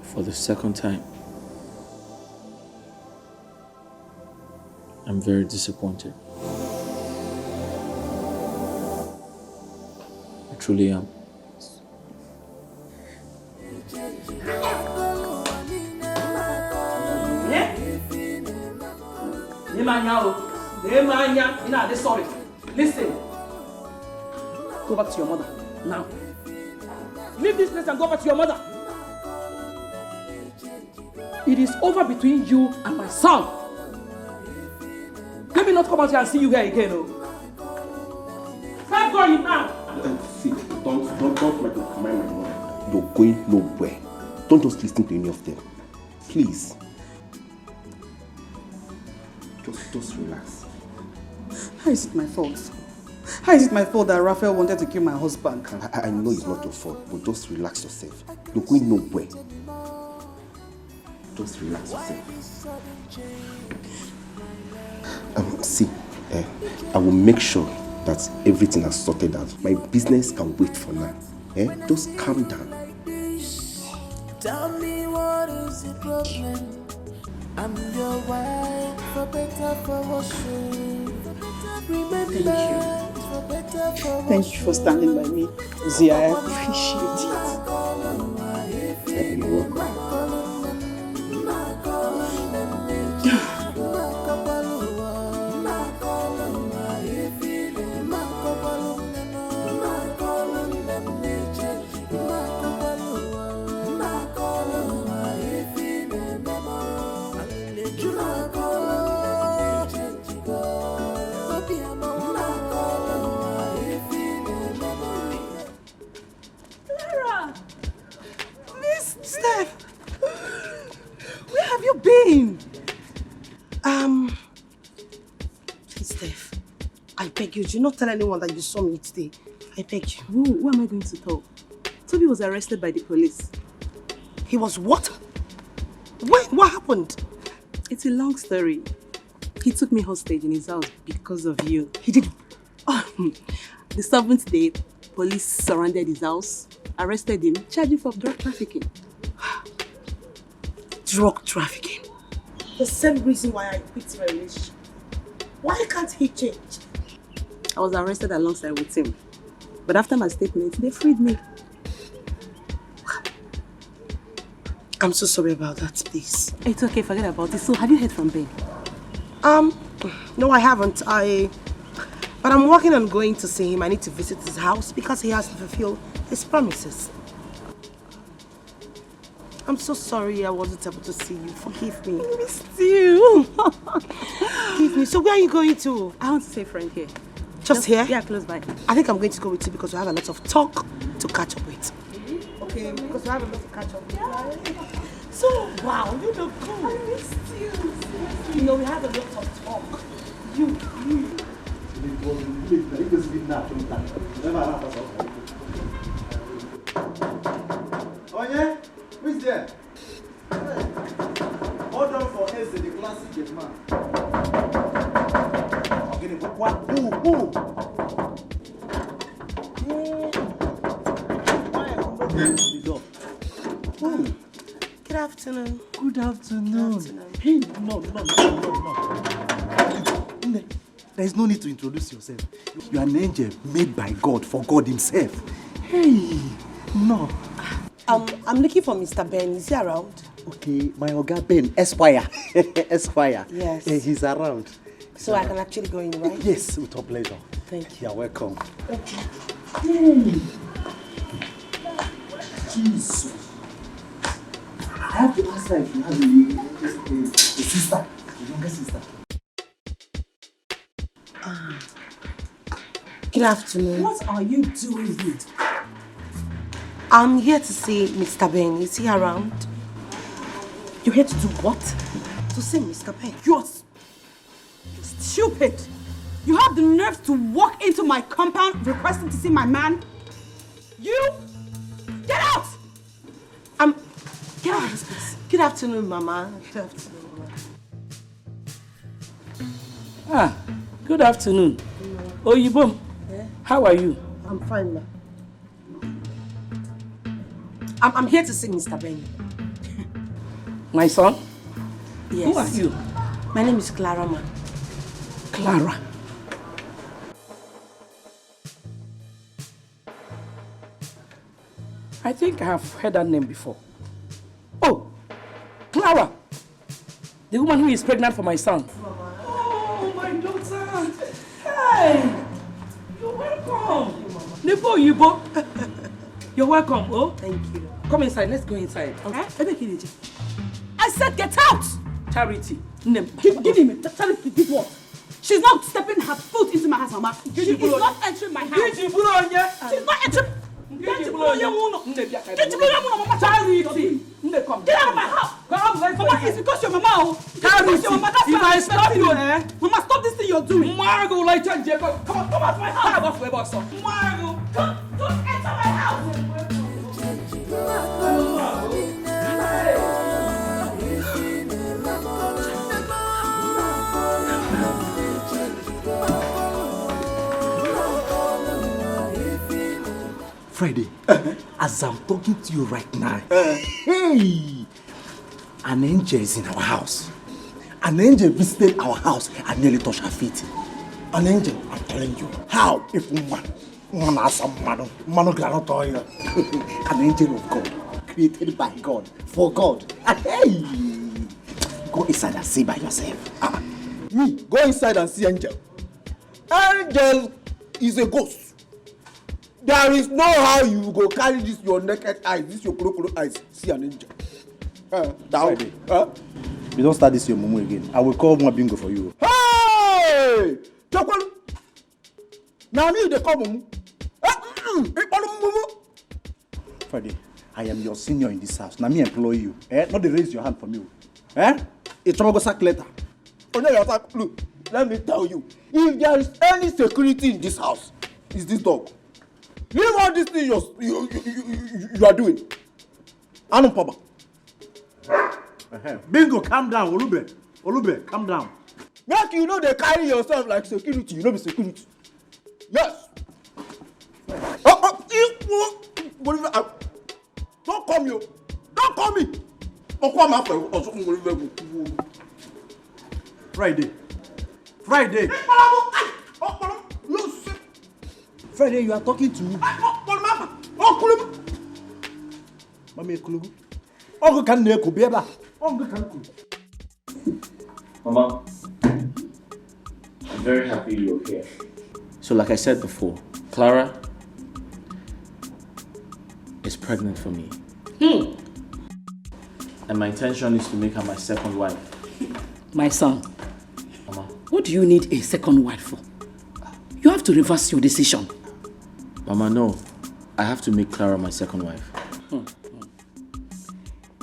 For the second time, I'm very disappointed. I truly am. Sorry. Listen. Go back to your mother now. Leave this place and go back to your mother. It is over between you and my son. Let me not come out here and see you here again, oh. Start going now. See, don't make me command my mother. You're going nowhere. Don't just listen to any of them. Please. Just relax. How is it my fault? How is it my fault that Raphael wanted to kill my husband? I know it's not your fault, but just relax yourself. You're going nowhere. Just relax yourself. See, I will make sure that everything is sorted out. My business can wait for now. Just calm down. Tell me what is the problem? I'm your wife, for better, for worse. Thank you for standing by me, Zia. I appreciate it. You're welcome. Steph, I beg you, do not tell anyone that you saw me today. I beg you. Who am I going to tell? Toby was arrested by the police. He was what? When? What happened? It's a long story. He took me hostage in his house because of you. He did? The 7th day, police surrounded his house, arrested him, charged him for drug trafficking. Drug trafficking? The same reason why I quit my relationship. Why can't he change? I was arrested alongside with him. But after my statement, they freed me. I'm so sorry about that, please. It's okay, forget about it. So, have you heard from Ben? No, I haven't. But I'm working on going to see him. I need to visit his house because he has to fulfill his promises. I'm so sorry I wasn't able to see you. Forgive me. I missed you. Forgive me. So where are you going to? I want to see a friend here. Just here? Yeah, close by. I think I'm going to go with you because we have a lot of talk to catch up with. Okay, because we have a lot to catch up with. Yeah. So, wow, you look cool. I missed you. You know, we have a lot of talk. You. Oh yeah? Who's there? Hold on for Eze, the classic gate man. Okay, who? Good afternoon. Good afternoon. Hey, no. There's no need to introduce yourself. You are an angel made by God for God himself. Hey, no. I'm looking for Mr. Ben. Is he around? Okay, my Oga Ben, Esquire. Esquire. Yes. He's around. So I can actually go in, right? Yes, with our pleasure. Thank you. You're welcome. Okay. Jesus. I have to ask her if you have a sister, a younger sister. Good afternoon. What are you doing here? I'm here to see Mr. Ben. Is he around? You're here to do what? To see Mr. Ben. You're stupid. You have the nerve to walk into my compound requesting to see my man? You? Get out! Get out of this place. Good afternoon, Mama. Good afternoon, Ah, Mama. good afternoon. Oyibo, how are you? I'm fine, ma. I'm here to see Mr. Ben. My son? Yes. Who are you? My name is Clara, ma. Clara. I think I have heard that name before. Oh, Clara. The woman who is pregnant for my son. Oh, my daughter. Hey, you're welcome. Nnebe, you're welcome. Oh, thank you. Come inside. Let's go inside. Okay? I said get out! Charity. Give him. Charity did what? She's not stepping her foot into my house, Mama. She is not entering my house. She's not entering. Get out of my house! Mama, it's because your mama. It's your mama. That's if I stop you, Mama, stop this thing you're doing. Margo, like Jacob. Come out of my house. Margo, don't enter my house. Friday, as I'm talking to you right now, hey, an angel is in our house. An angel visited our house and nearly touched her feet. An angel, I'm telling you. How? If man has a man cannot tell you. An angel of God, created by God, for God. Hey, go inside and see by yourself. Me, go inside and see angel. Angel is a ghost. There is no how you go carry this your naked eyes, this your crocodile eyes, see an angel. Friday. You don't start this your mumu again. I will call more bingo for you. Hey! Chokol! Now me they call mumu. Friday, I am your senior in this house. Now me employ you. Not to raise your hand from you. It's trouble sack letter. Look, let me tell you. If there is any security in this house, it's this dog. Leave all this thing you are doing. Anun Papa. Bingo, calm down. Olube, calm down. Make you know they carry yourself like security. You know be security. Yes. Don't come here. Don't come me. Friday. Friday, you are talking to me. Mama, I'm very happy you're here. So like I said before, Clara is pregnant for me. And my intention is to make her my second wife. My son, Mama. What do you need a second wife for? You have to reverse your decision. Mama, no. I have to make Clara my second wife.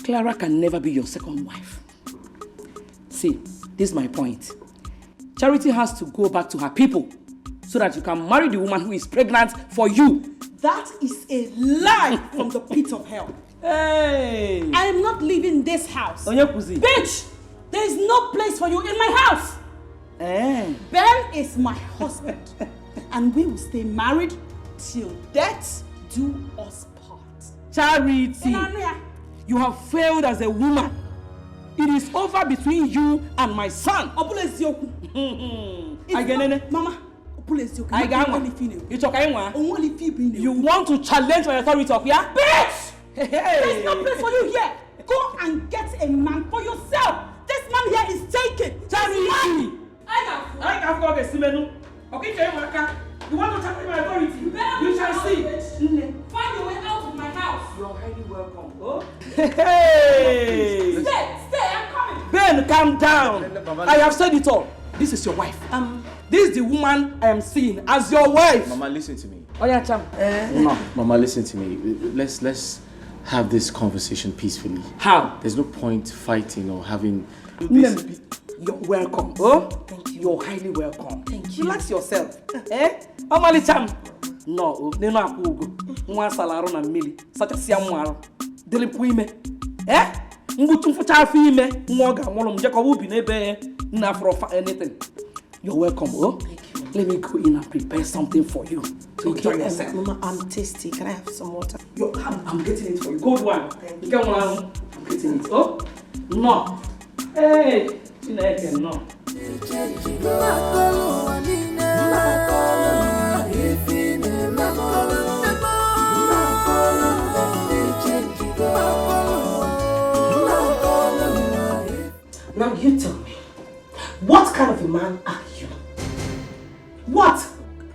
Clara can never be your second wife. See, this is my point. Charity has to go back to her people so that you can marry the woman who is pregnant for you. That is a lie from the pit of hell. Hey! I am not leaving this house. Bitch! There is no place for you in my house. Ben is my husband. And we will stay married till death do us part. Charity! You have failed as a woman. It is over between you and my son. Mama, you want to challenge my authority of here? Bitch! There's no place for you here. Go and get a man for yourself. This man here is taken. Charity! I can't go get Simenu. Okay, you want to challenge my authority? You shall see. Find your way out of my house. You're already Hey! Stay, I'm coming. Ben, calm down. I have said it all. This is your wife. This is the woman I am seeing as your wife. Mama, listen to me. Oh yeah, Cham. No, Mama, listen to me. Let's have this conversation peacefully. How? There's no point fighting or having. Nnebe, you're welcome. Oh, thank you. You're highly welcome. Thank you. Relax yourself. Omali Cham. No, they no akugo. Nwa salaro na mmili. Sacha sia mwaro. Dele puime. Ngutu mfucha afi ime. Nwoga mwolo mjeko ubi nebe na for anything. You're welcome. Oh, let me go in and prepare something for you. To enjoy yourself. Mama, I'm tasty. Can I have some water? I'm getting it for you. Good one. You get one. I'm getting it. Oh, no. Hey, Chinenye, no. Now you tell me, what kind of a man are you? What?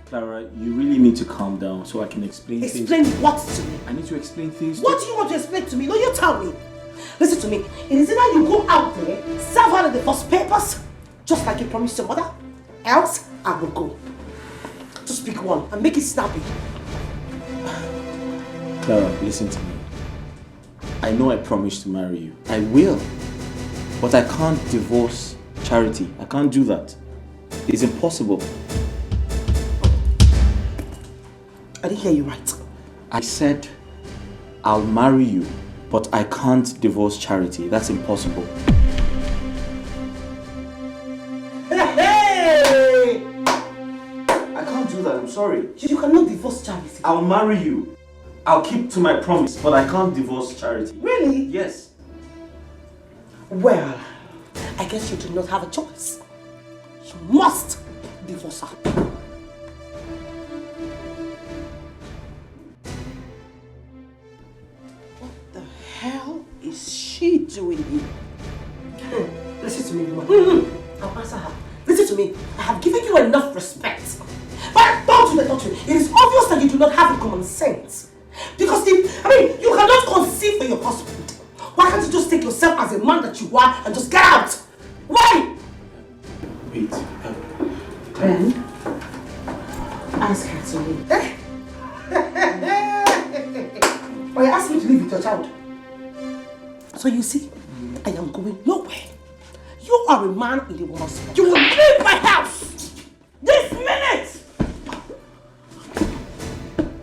Clara, you really need to calm down so I can explain things. Explain what to me? I need to explain things. What do you want to explain to me? No, you tell me. Listen to me. It is either you go out there, serve out of the first papers, just like you promised your mother, else I will go. Just pick one and make it snappy. Clara, listen to me. I know I promised to marry you. I will. But I can't divorce Charity. I can't do that. It's impossible. I didn't hear you right. I said I'll marry you, but I can't divorce Charity. That's impossible. Hey! I can't do that. I'm sorry. You cannot divorce Charity. I'll marry you. I'll keep to my promise, but I can't divorce Charity. Really? Yes. Well, I guess you do not have a choice. You must divorce her. What the hell is she doing here? Listen to me, woman. I'll answer her. Listen to me. I have given you enough respect. But don't do that. It is obvious that you do not have common sense. Because you cannot conceive for your husband. Why can't you just take yourself as a man that you are and just get out? Why? Wait. Ben, ask her to leave. Or you ask me to leave with your child. So you see, I am going nowhere. You are a man in the woman's spot. You will leave my house this minute.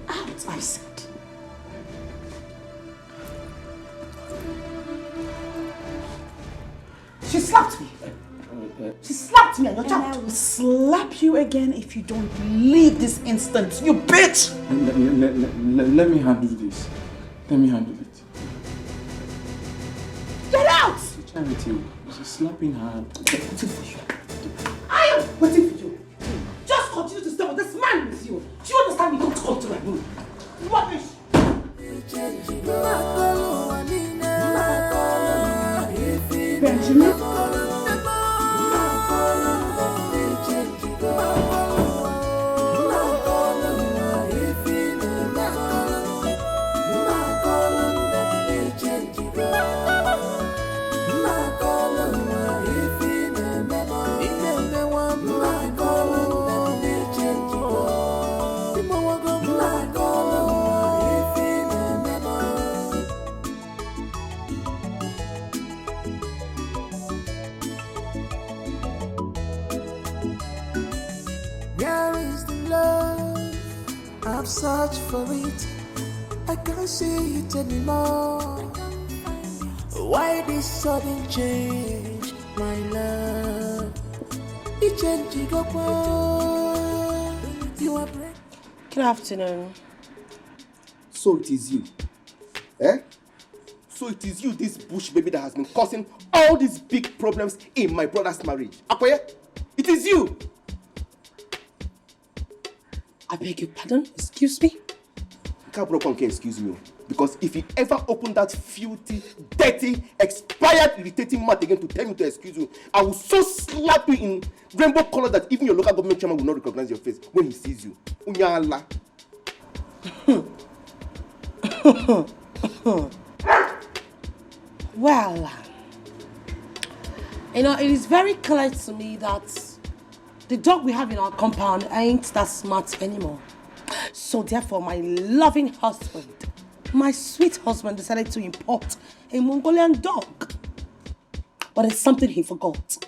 Out, I said. She slapped me. She slapped me and your child. And I will slap you again if you don't leave this instant, you bitch! Let me handle this. Let me handle it. Get out! Charity, she's slapping her. Waiting for you. I am waiting for you. Just continue to stay with this man with you. Do you understand me? Don't come to my room. Rubbish! Benjamin? I've searched for it, I can't see it anymore. Why this sudden change, my love? It changed, you are breaking. Good afternoon. So it is you. So it is you, this bush baby that has been causing all these big problems in my brother's marriage. Akoye, it is you. I beg your pardon? Excuse me? Can't excuse me. Because if you ever open that filthy, dirty, expired, irritating mouth again to tell me to excuse you, I will so slap you in rainbow color that even your local government chairman will not recognize your face when he sees you. Unyala. Well, you know, it is very clear to me that the dog we have in our compound ain't that smart anymore. So therefore, my loving husband, my sweet husband, decided to import a Mongolian dog. But it's something he forgot.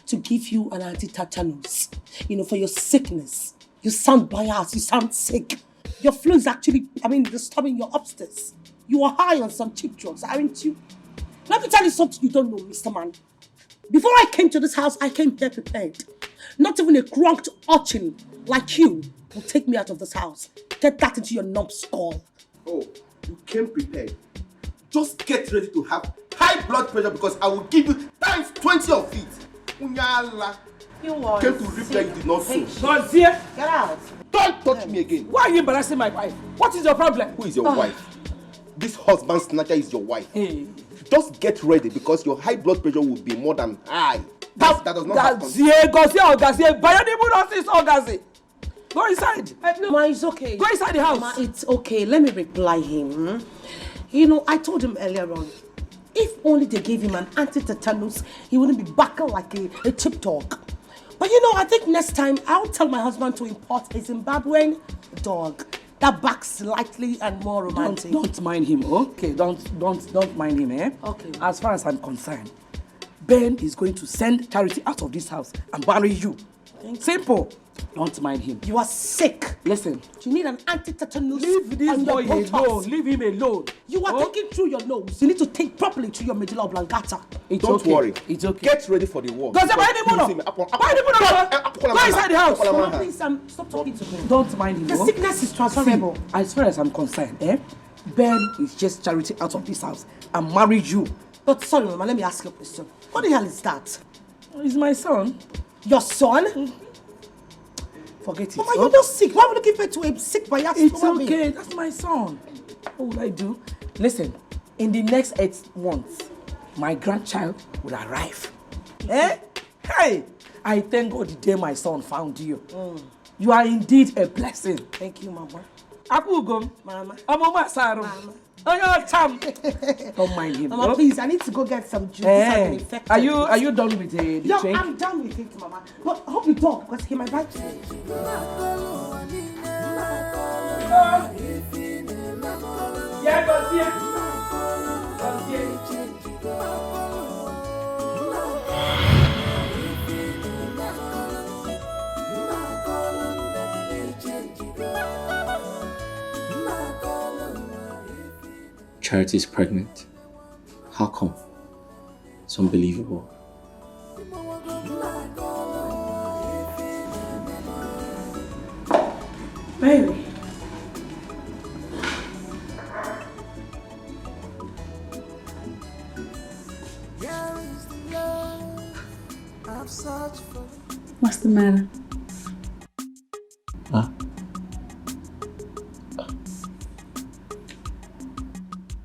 To give you an anti-tetanus, you know, for your sickness. You sound biased, you sound sick. Your flu is actually, disturbing your upstairs. You are high on some cheap drugs, aren't you? Let me tell you something you don't know, Mr. Man. Before I came to this house, I came here prepared. Not even a crunked urchin like you will take me out of this house. Get that into your numbskull. Oh, you came prepared. Just get ready to have high blood pressure because I will give you times 20 of it. Unyala. You want came to reap like you did not sow. Gozie! Get out. Don't touch me again. Why are you embarrassing my wife? What is your problem? Who is your wife? This husband snatcher is your wife. Hey. Just get ready because your high blood pressure will be more than high. That does not happen. Go inside. Ma, it's okay. Go inside the house. Ma, it's okay. Let me reply him. You know, I told him earlier on, if only they gave him an anti-tetanus, he wouldn't be barking like a cheap dog. But you know, I think next time I'll tell my husband to import a Zimbabwean dog that barks slightly and more romantic. Don't mind him, okay? Don't mind him, eh? Okay. As far as I'm concerned, Ben is going to send Charity out of this house and marry you. Simple. Don't mind him. You are sick. Listen. You need an anti-tetanus. Leave this boy alone. Leave him alone. You are taking through your nose. You need to take properly through your medulla oblongata. Don't worry. It's okay. Get ready for the war. Go inside the house. Please, stop talking to him. Don't mind him. The sickness is transferable. See, as far as I'm concerned, Ben is just Charity out of this house and marry you. But sorry, Mama, let me ask you a question. What the hell is that? He's my son. Your son? Forget it. Mama, you're not sick. Why would you give birth to a sick biased It's woman? okay. That's my son. What will I do? Listen, in the next 8 months, my grandchild will arrive. Hey! I thank God the day my son found you. You are indeed a blessing. Thank you, Mama. Akugum. Mama. Mama. Don't mind him. Mama, please, I need to go get some juice. I've been infected. Are you done with the No, drink? I'm done with it, Mama. But I hope you talk because he might bite me. Yeah, go see Charity is pregnant. How come? It's unbelievable. Baby. What's the matter? Huh?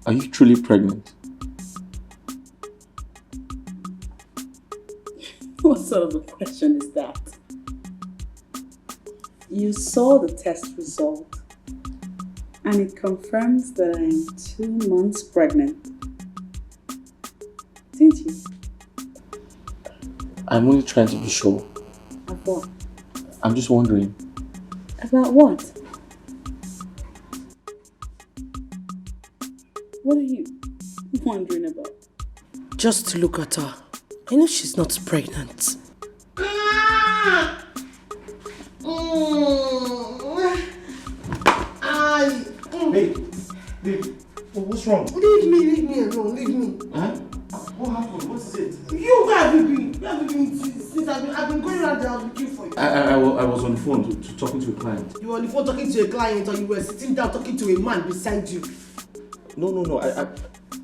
Are you truly pregnant? What sort of a question is that? You saw the test result and it confirms that I'm 2 months pregnant. Didn't you? I'm only trying to be sure. Of what? I'm just wondering. About what? What are you wondering about? Just look at her. I know she's not pregnant. Babe, what's wrong? Leave me alone, leave me. Huh? What happened? What is it? You, where have you been? Where have you been since I've been going around the house looking for you? I was on the phone talking to a client. You were on the phone talking to a client or you were sitting down talking to a man beside you? No.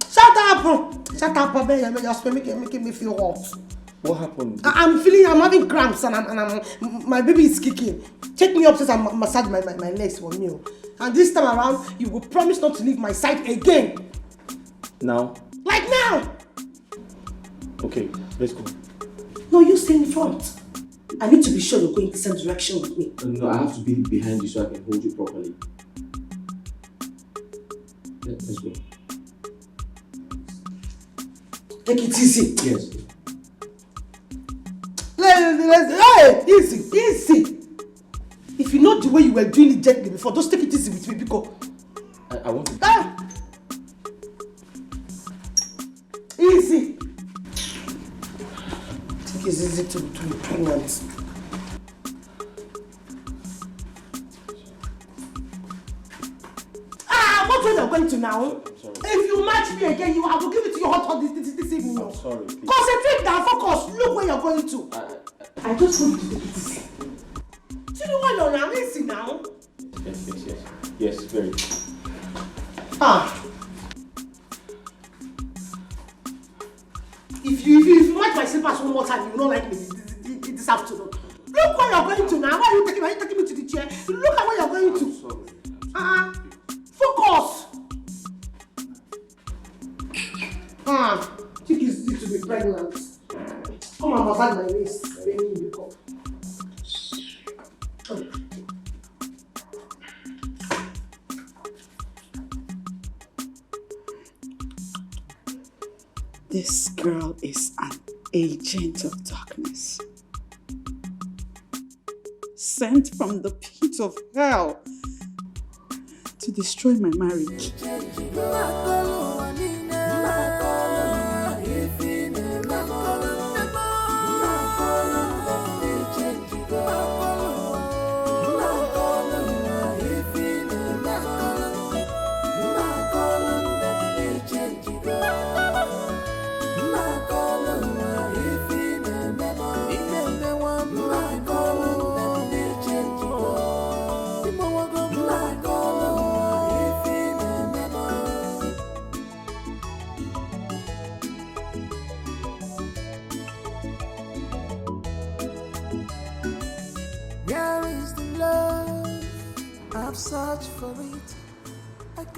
Shut up! Babe. You're making me feel hot. What happened? I'm having cramps and my baby is kicking. Take me upstairs and massage my legs for me. And this time around, you will promise not to leave my side again. Now? Like now! Okay, let's go. No, you stay in front. I need to be sure you're going the same direction with me. No, I have to be behind you so I can hold you properly. Let's go. Take it easy. Yes. Hey, easy. If you know the way you were doing it gently before, just take it easy with me because I want to. Easy. Take it easy to be pregnant. What way you're going to now? If you match me again, I will give it to you hot this evening. I'm sorry, please. Concentrate now, focus. Look where you're going to. I just want you to take it easy. Do you know what you're now? Easy now. Yes, very. If you match my slippers one more time, you will not like me this afternoon. Look where you're going to now. Why are you taking me to the chair? Look at where you're going to. Focus. Think it's easy to be pregnant. Come on, massage my waist. This girl is an agent of darkness, sent from the pit of hell to destroy my marriage.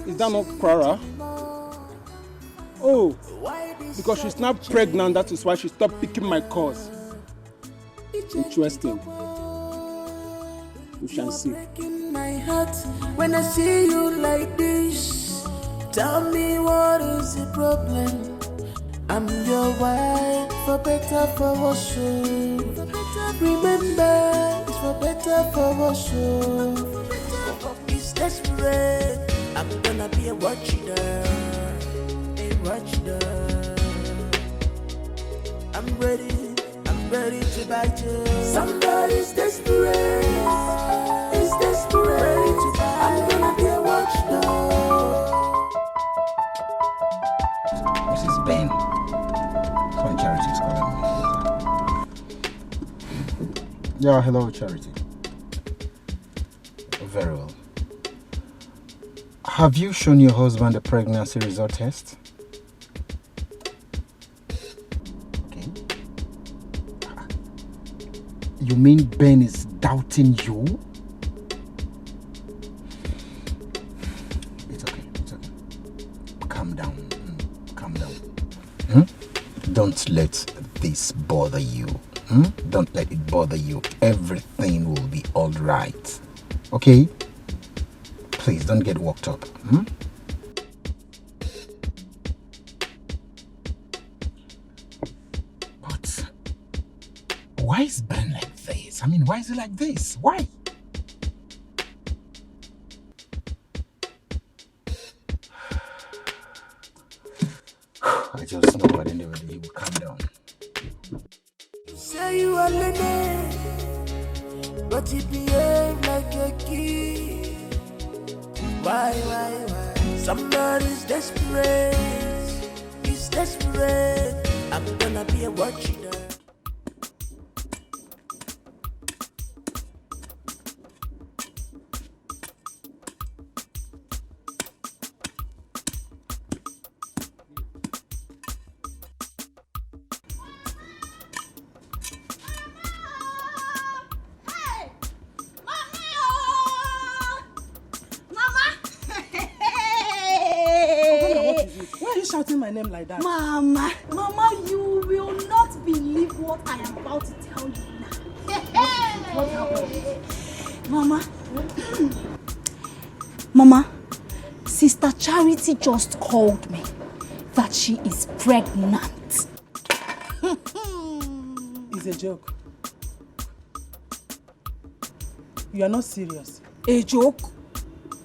Is that not Clara? Oh, because she's now pregnant, that is why she stopped picking my calls. Interesting. We shall see. My heart when I see you like this. Tell me what is the problem? I'm your wife, for better, for worse. Remember, it's for better, for worse. It's desperate. I'm gonna be a watcher, I'm ready to bite you. Somebody's desperate, it's desperate. I'm gonna be a watchdog. Mrs. Ben, when Charity is calling me. Yeah, hello, Charity. Very well. Have you shown your husband the pregnancy result test? Okay. You mean Ben is doubting you? It's okay. Calm down. Calm down. Don't let this bother you. Don't let it bother you. Everything will be all right. Okay? Please don't get worked up. But why is Ben like this? I mean, why is he like this? Why? I just know at the end of the day he will calm down. Say you are Leonard, but you behave like a kid. Why? Somebody's desperate. He's desperate. I'm gonna be a watchdog. Shouting my name like that. Mama, you will not believe what I am about to tell you now. What happened? Mama, Sister Charity just called me that she is pregnant. is a joke. You are not serious. A joke?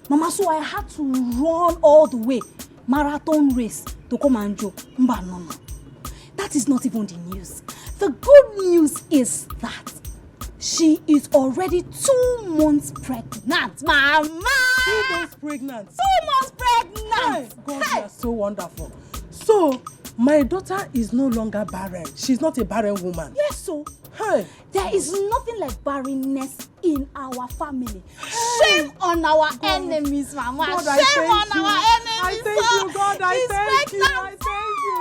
Mama, so I had to run all the way, marathon race, to come and joke. Mba, no. That is not even the news. The good news is that she is already 2 months pregnant, Mama! 2 months pregnant? 2 months pregnant! Hey, God, you are so wonderful. So, my daughter is no longer barren. She's not a barren woman. Yes, so. Hey. There is nothing like barrenness in our family. Shame on our enemies, Mama. God, Shame on you. our enemies. I thank you, God. I She's thank you. pregnant. I thank you.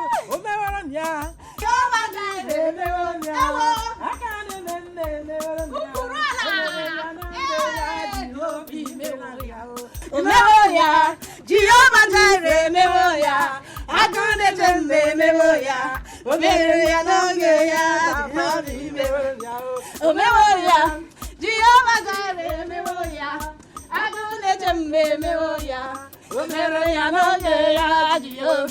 Memoya, Jehovah Jireh, memoya, Akane Jembe, memoya, Omeya Nongeya, memoya, Jehovah Jireh, memoya, Akane Jembe, memoya, Omeya Nongeya, Jehovah,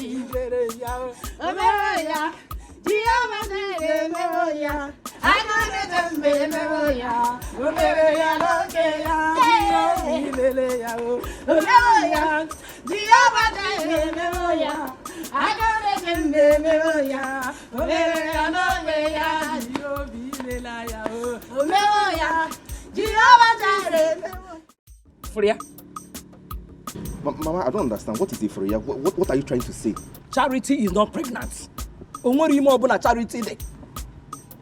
Jehovah Jireh, memoya, Akane Jembe, memoya, Omeya Nongeya, Memoya, Jehovah Jireh, memoya, Akane Jembe, memoya, Omeya Nongeya, memoya, Jehovah Jireh, memoya. Freya? Mama, I don't understand. What is it, Freya? What are you trying to say? Charity is not pregnant. Charity.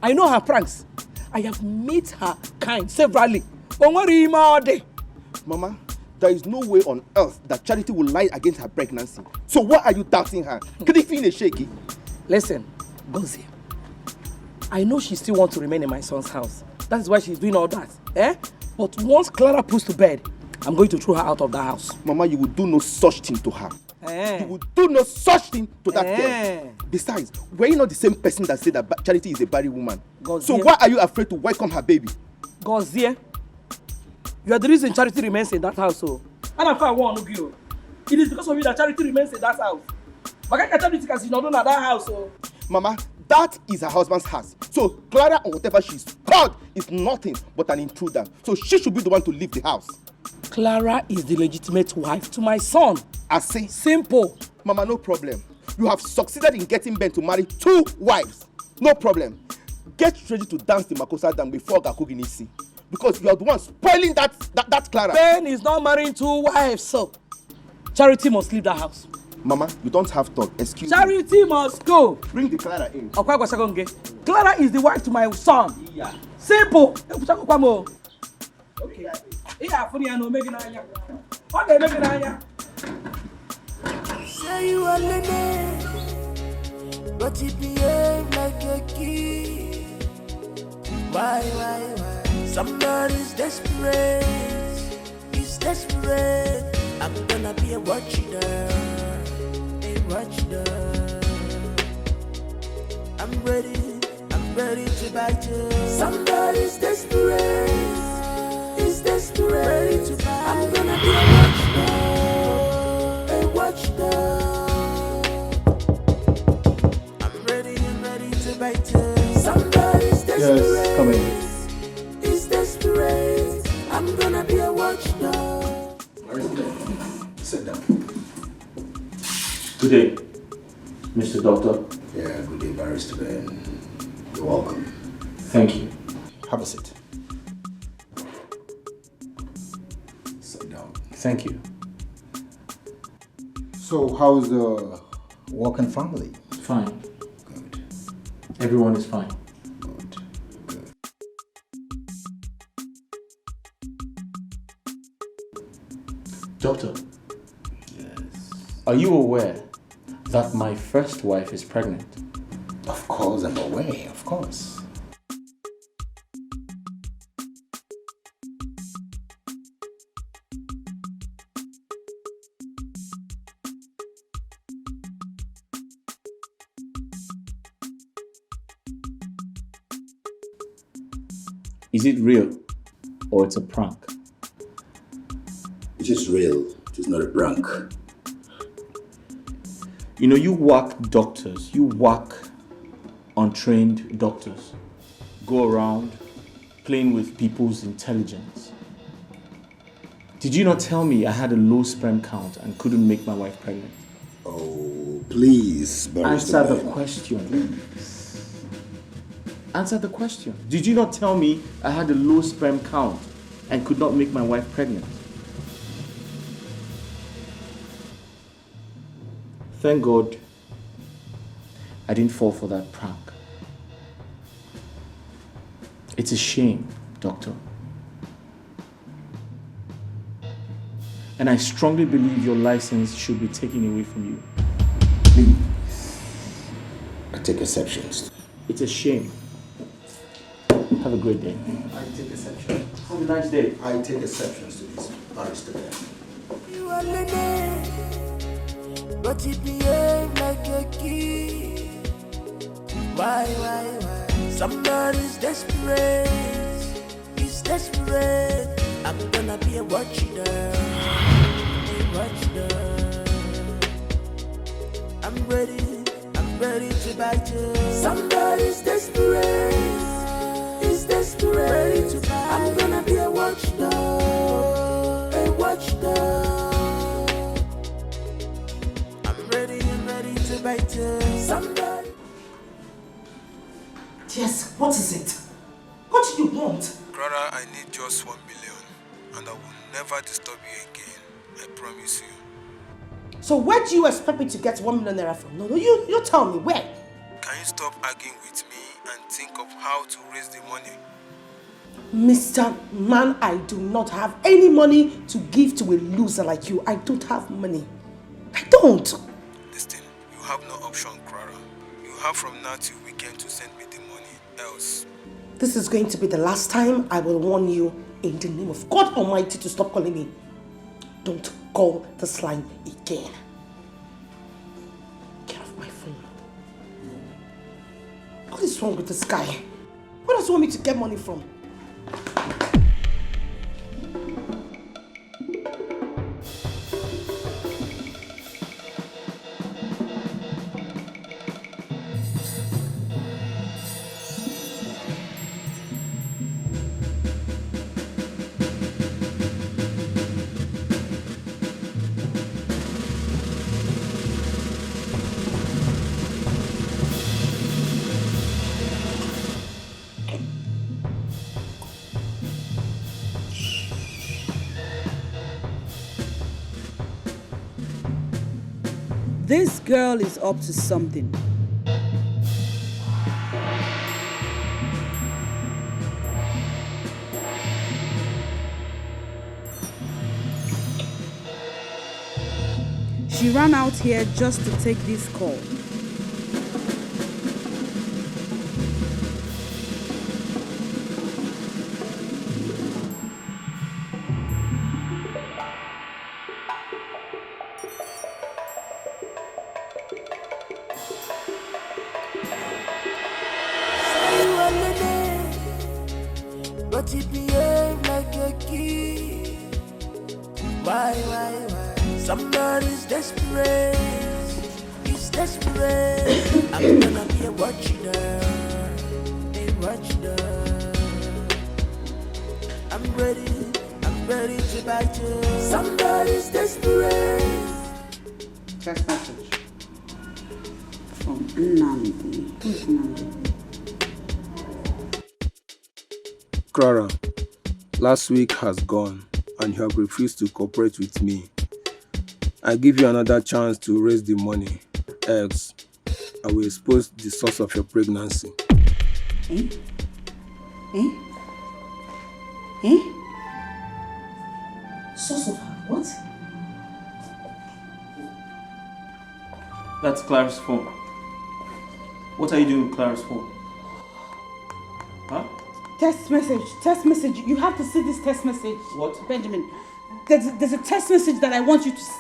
I know her pranks. I have met her kind severally. Mama, there is no way on earth that Charity will lie against her pregnancy. So why are you doubting her? Can you feel shaky? Listen, Gozie, I know she still wants to remain in my son's house. That is why she's doing all that. But once Clara puts to bed, I'm going to throw her out of the house. Mama, you will do no such thing to her. You will do no such thing to that girl. Besides, were you not the same person that said that Charity is a barren woman? Gozie. So why are you afraid to welcome her baby? Gozie, you are the reason Charity remains in that house. And I'm fine, it is because of you that Charity remains in that house. Charity can not in that house. Mama, that is her husband's house. So Clara or whatever she's called is nothing but an intruder. So she should be the one to leave the house. Clara is the legitimate wife to my son. I see. Simple. Mama, no problem. You have succeeded in getting Ben to marry 2 wives. No problem. Get ready to dance the Makosa dance before Gakuginisi. Because you are the one spoiling that Clara. Ben is not marrying 2 wives, so Charity must leave the house. Mama, you don't have talk. Excuse Charity must go. Bring the Clara in. Clara is the wife to my son. Yeah. Simple. Okay. Say you are Nnebe, but you behave like a kid. Why? Somebody's desperate. He's desperate. I'm gonna be a watchdog. I'm ready to bite you. Somebody's desperate. He's desperate. Ready to bite. I'm gonna be a watchdog. I'm ready to bite you. Somebody's desperate. Yes, come in. He's desperate. I'm gonna be a watchdog. Sit down. Good day, Mr. Doctor. Yeah, good day, Barrister Ben. You're welcome. Thank you. Have a seat. Sit down. Thank you. So, how's the work and family? Fine. Good. Everyone is fine. Good. Doctor. Yes. Are you aware that my first wife is pregnant? Of course, I'm aware, of course. Is it real or it's a prank? It is real. It is not a prank. You know, you whack doctors. You whack untrained doctors. go around playing with people's intelligence. Did you not tell me I had a low sperm count and couldn't make my wife pregnant? Oh, please, Answer the question. Please. Answer the question. Did you not tell me I had a low sperm count and could not make my wife pregnant? Thank God I didn't fall for that prank. It's a shame, Doctor. And I strongly believe your license should be taken away from you. Please. I take exceptions. It's a shame. Have a great day. I take exception. Have a nice day. I take exceptions to this, Aristotle. You are Leonard, but you behave like a kid. Why? Somebody's desperate. He's desperate. I'm gonna be a watchdog. I'm ready to bite you. Somebody's desperate. He's desperate to bite. I'm gonna be a watchdog. I'm ready to bite you. Somebody. Yes, what is it? What do you want? Brother, I need just 1 million, and I will never disturb you again. I promise you. So where do you expect me to get 1 million naira from? No, you tell me, where? Can you stop arguing with me and think of how to raise the money? Mr. Man, I do not have any money to give to a loser like you. I don't have money. I don't. Listen, you have no option, Clara. You have from now till weekend to send me the money, else. This is going to be the last time I will warn you in the name of God Almighty to stop calling me. Don't call this line again. Get off my phone. What is wrong with this guy? Where does he want me to get money from? This girl is up to something. She ran out here just to take this call. But you behave like a kid. Why? Somebody's desperate. He's desperate. I'm gonna be a watchdog. I'm ready to bite you. Somebody's desperate. Text message from Nnebe. Who's Nnebe? Clara, last week has gone and you have refused to cooperate with me. I give you another chance to raise the money, else I will expose the source of your pregnancy. Source of what? That's Clara's phone. What are you doing with Clara's phone? Huh? Text message. You have to see this text message. What? Benjamin, there's a text message that I want you to see.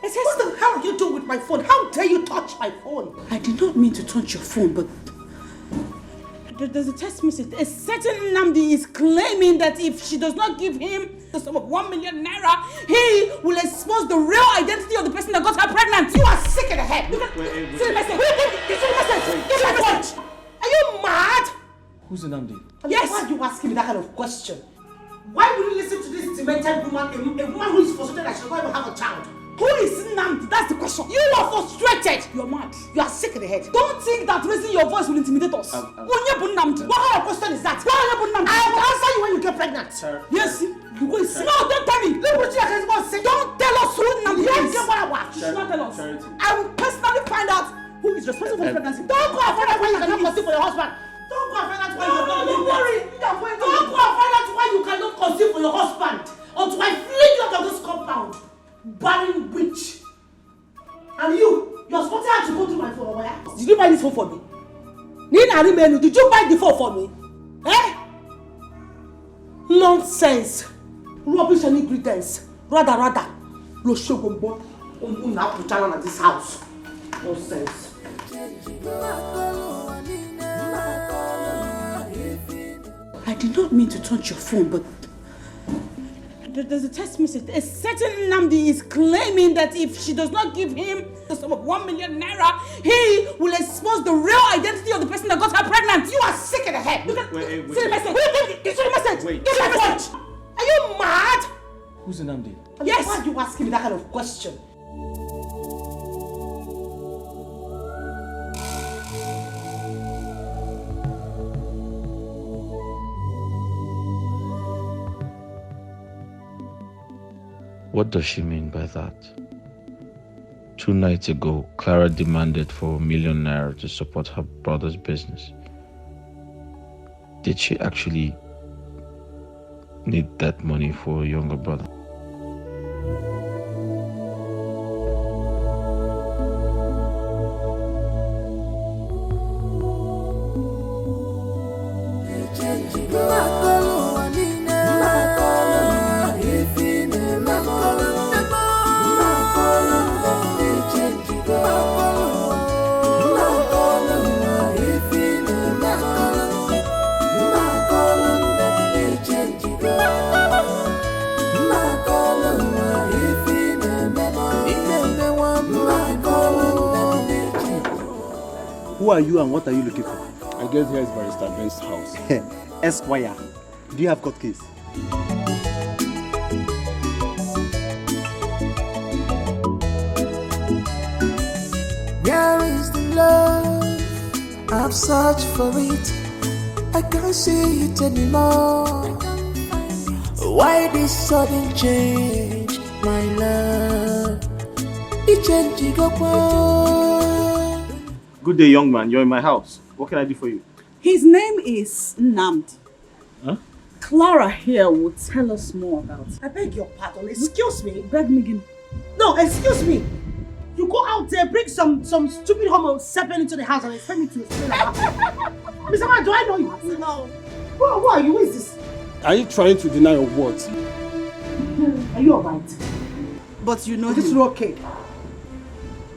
What the hell are you doing with my phone? How dare you touch my phone? I did not mean to touch your phone, but there's a text message. A certain Nnebe is claiming that if she does not give him the sum of 1 million naira, he will expose the real identity of the person that got her pregnant. You are sick in the head. See the message. See the message. Give me the phone. Are you mad? type woman, a woman who is frustrated that she does not even have a child. Who is Nnamdi? That's the question. You are frustrated. You are mad. You are sick in the head. Don't think that raising your voice will intimidate us. What kind of question is that? I will answer you when you get pregnant. Sir. Yes. You go see. No, don't tell me. Look what you are saying. Don't tell us who Nnamdi is. You should not tell us. I will personally find out who is responsible for pregnancy. Don't go and find out why you cannot conceive for your husband. Don't go and find out why you cannot. Don't worry. Don't go and find out why you cannot conceive for your husband until I fling you out of this compound. Barren witch. And you're supposed to have to go through my phone. Where? Did you buy this phone for me? Nina Rimenu, did you buy the phone for me? Eh? Nonsense. Rubbish and pretense. Rather. Lo shogombo. Now put down at this house. Nonsense. I did not mean to touch your phone, but there's a text message. A certain Nnamdi is claiming that if she does not give him the sum of 1 million naira, he will expose the real identity of the person that got her pregnant. You are sick in the head. Wait. See the message. See the message. Wait. Get the message. Are you mad? Who's Nnamdi? Yes. Why are you asking me that kind of question? What does she mean by that? 2 nights ago, Clara demanded for 1 million naira to support her brother's business. Did she actually need that money for a younger brother? Who are you and what are you looking for? I guess here is Barrister Ben's house. Esquire, do you have court case? Where is the love? I've searched for it. I can't see it anymore. Why this sudden change, my love? It changed go. Good day, young man. You're in my house. What can I do for you? His name is Nnamdi. Huh? Clara here will tell us more about it. I beg your pardon. Excuse me. Beg me again. No, excuse me. You go out there, bring some stupid homo serpent into the house and expect me to explain about it. Mr. Man, do I know you? No. Who are you? Who is this? Are you trying to deny your words? Are you alright? But you know this is okay.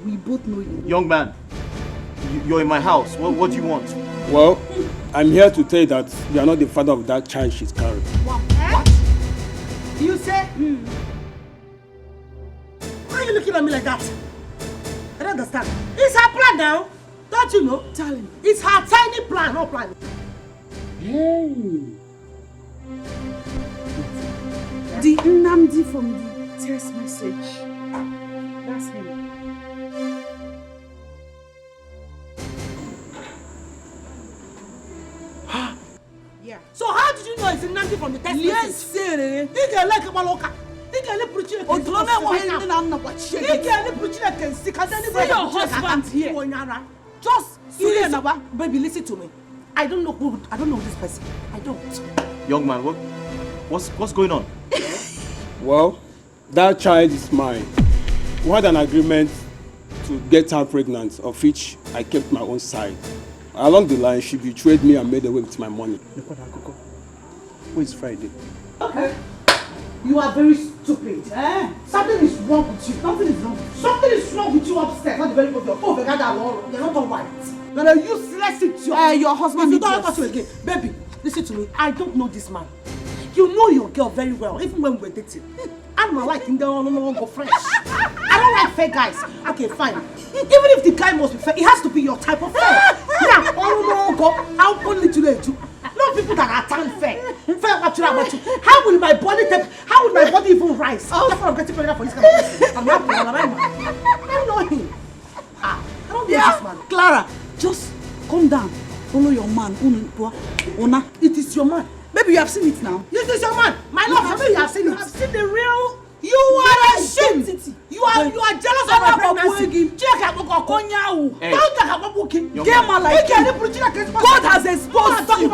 We both know you. Young man, you're in my house. What do you want? Well, I'm here to tell you that you are not the father of that child she's carrying. What? You say? Why are you looking at me like that? I don't understand. It's her plan now. Don't you know? Tell him. It's her tiny plan, not plan. Hey. The Nnamdi from the text message. That's him. Yeah. So how did you know it's Nnamdi from the text message? Yes, sir. Ike like Maloka. Ike like Puchile. See your husband here. Just baby, listen to me. I don't know this person. I don't. Young man, what's going on? Well, that child is mine. We had an agreement to get her pregnant, of which I kept my own side. Along the line, she betrayed me and made away with my money. Who is Friday? Okay. You are very stupid. Something is wrong with you. Something is wrong with you upstairs. Not the very obvious. Oh, you're not all right. You're a useless idiot. Your husband. If you don't talk to again, baby, listen to me. I don't know this man. You know your girl very well, even when we were dating. I'm not like him. They don't go fresh. I don't like fair guys. Okay, fine. Even if the guy must be fair, it has to be your type of fair. Now, go. How only to let you? No know people that are tan fair. How will my body even rise? That's why I'm getting pregnant for this kind of person. I'm not I don't know him. I don't know this man. Clara, just calm down. Follow your man. Ona, it is your man. Maybe you have seen it now. It is your man. My love, maybe you have seen it. I've seen the real. You are ashamed. You are jealous of my pregnancy. God has exposed you.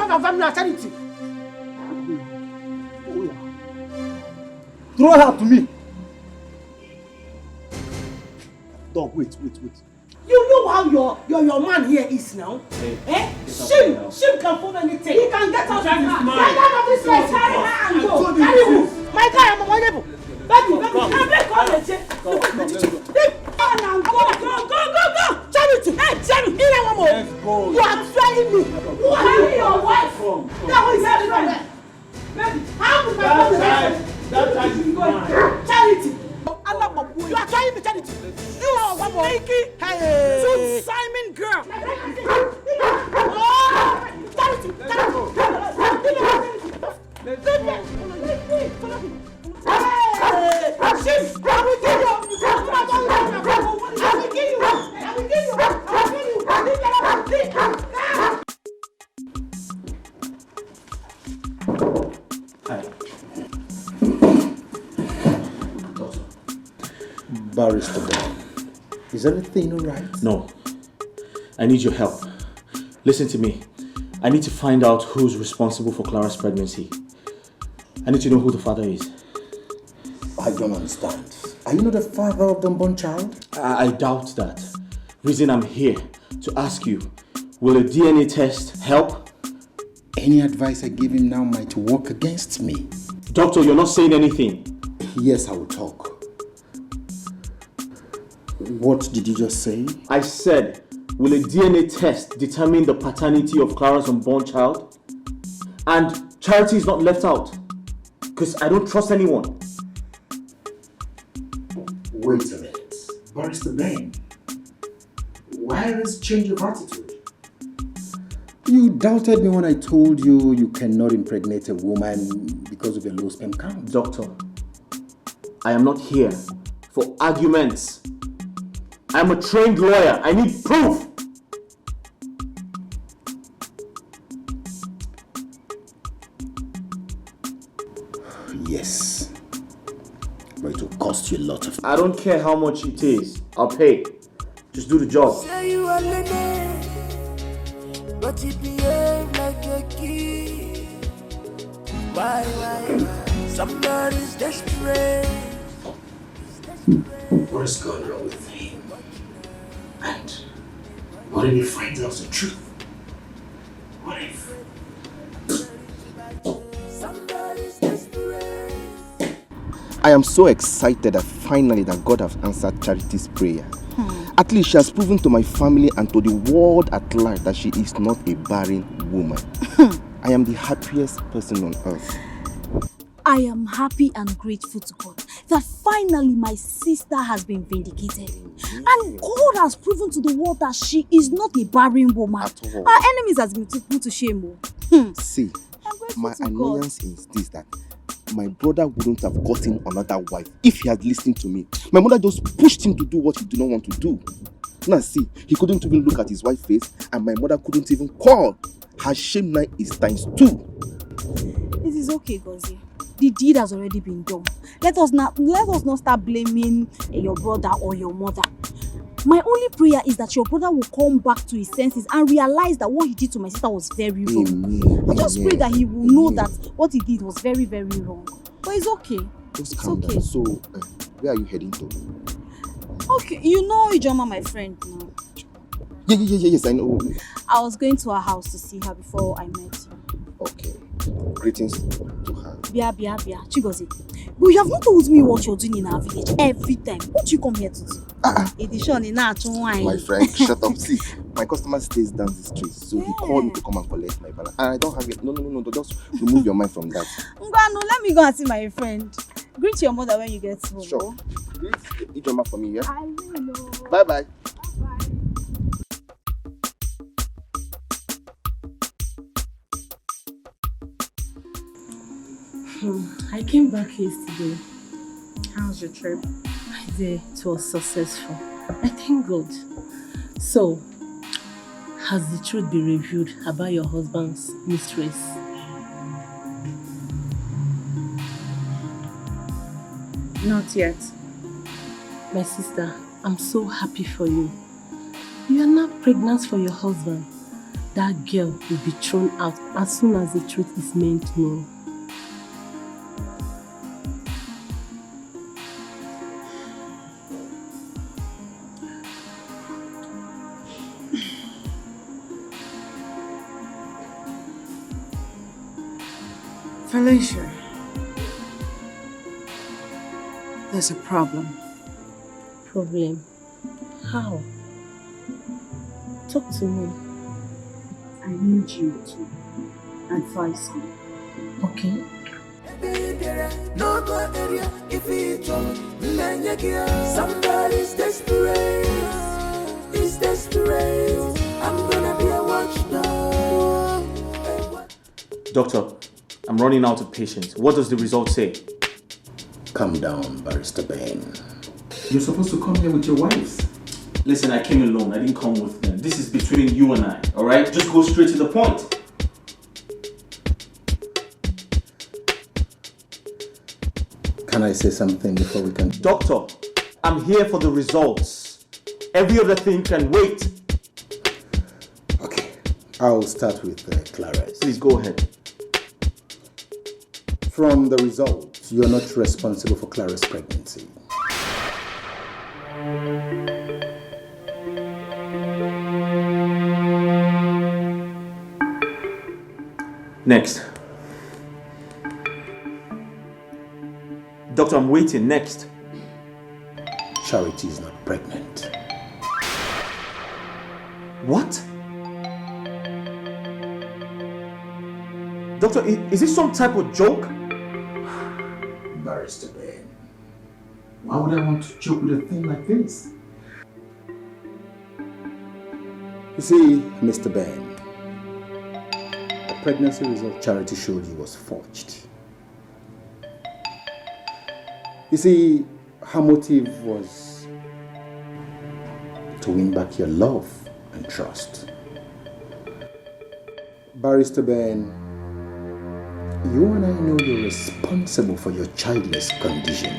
Throw her to me. Dog, wait. You know how your man here is now? Hey, eh? Shame can fold anything. He can get out of this man. Get out of this place. Carry her and go. Carry who? My guy, I'm unavoidable. Baby, I'm call the check. Go. Charity. Hey, Charity. Let's go. You are trying me. Who are your wife from? That was that from. Baby, how will my mother that is mine. Charity. You are trying me, Charity. You are one sneaky, Simon girl. Charity. Barrister, is everything all right? No. I need your help. Listen to me. I need to find out who's responsible for Clara's pregnancy. I need to know who the father is. I don't understand. Are you not the father of the unborn child? I doubt that. Reason I'm here to ask you, will a DNA test help? Any advice I give him now might work against me. Doctor, you're not saying anything. Yes, I will talk. What did you just say? I said, will a DNA test determine the paternity of Clara's unborn child? And Charity is not left out. Because I don't trust anyone. Wait a minute. Barrister Ben, why this change of attitude? You doubted me when I told you you cannot impregnate a woman because of your low sperm count. Doctor, I am not here for arguments. I'm a trained lawyer. I need proof. Yes. But it will cost you a lot of... I don't care how much it is. I'll pay. Just do the job. Say you are Leonard, but you behave like a kid. Why? Somebody's desperate. What is going wrong with him? And what if he finds out the truth? What if? I am so excited that finally that God has answered Charity's prayer. At least she has proven to my family and to the world at large that she is not a barren woman. I am the happiest person on earth. I am happy and grateful to God that finally my sister has been vindicated. And God has proven to the world that she is not a barren woman. At all. Our enemies has been put to shame. See, my annoyance is this, that my brother wouldn't have gotten another wife if he had listened to me. My mother just pushed him to do what he did not want to do. Now see, he couldn't even look at his wife's face and my mother couldn't even call. Her shame now is ×2. It is okay, Gozie. The deed has already been done. Let us not start blaming your brother or your mother. My only prayer is that your brother will come back to his senses and realize that what he did to my sister was very wrong. Amen. I just pray that he will know that what he did was very, very wrong. But it's okay. Just calm down. So, where are you heading to? Okay, you know Ijoma, my friend now. Yes, I know. I was going to her house to see her before I met you. Okay. Greetings to her. Bia, Chigozie. But you have not told me what you're doing in our village every time. What do you come here to do? My friend, shut up. See, my customer stays down the street, so he called me to come and collect my balance. And I don't have it. No. Just remove your mind from that. Ngwanu, let me go and see my friend. Greet your mother when you get home. Sure. Greet Ijoma for me, yeah? I will know. Bye-bye. I came back yesterday. How's your trip? It was successful. I thank God. So, has the truth been revealed about your husband's mistress? Not yet. My sister, I'm so happy for you. You are now pregnant for your husband. That girl will be thrown out as soon as the truth is made known. Felicia, there's a problem. Problem? How? Talk to me. I need you to advise me. Okay. Somebody's desperate. He's desperate. I'm gonna be a watchdog. Doctor, I'm running out of patience. What does the result say? Calm down, Barrister Ben. You're supposed to come here with your wives. Listen, I came alone. I didn't come with them. This is between you and I, alright? Just go straight to the point. Can I say something before we can... Doctor, I'm here for the results. Every other thing can wait. Okay, I'll start with Clara's. Please go ahead. From the results, you're not responsible for Clara's pregnancy. Next. Doctor, I'm waiting. Next. Charity is not pregnant. What? Doctor, is this some type of joke? Barrister Ben. Why would I want to joke with a thing like this? You see, Mr. Ben, the pregnancy result Charity showed you was forged. You see, her motive was to win back your love and trust. Barrister Ben, you and I know you're responsible for your childless condition.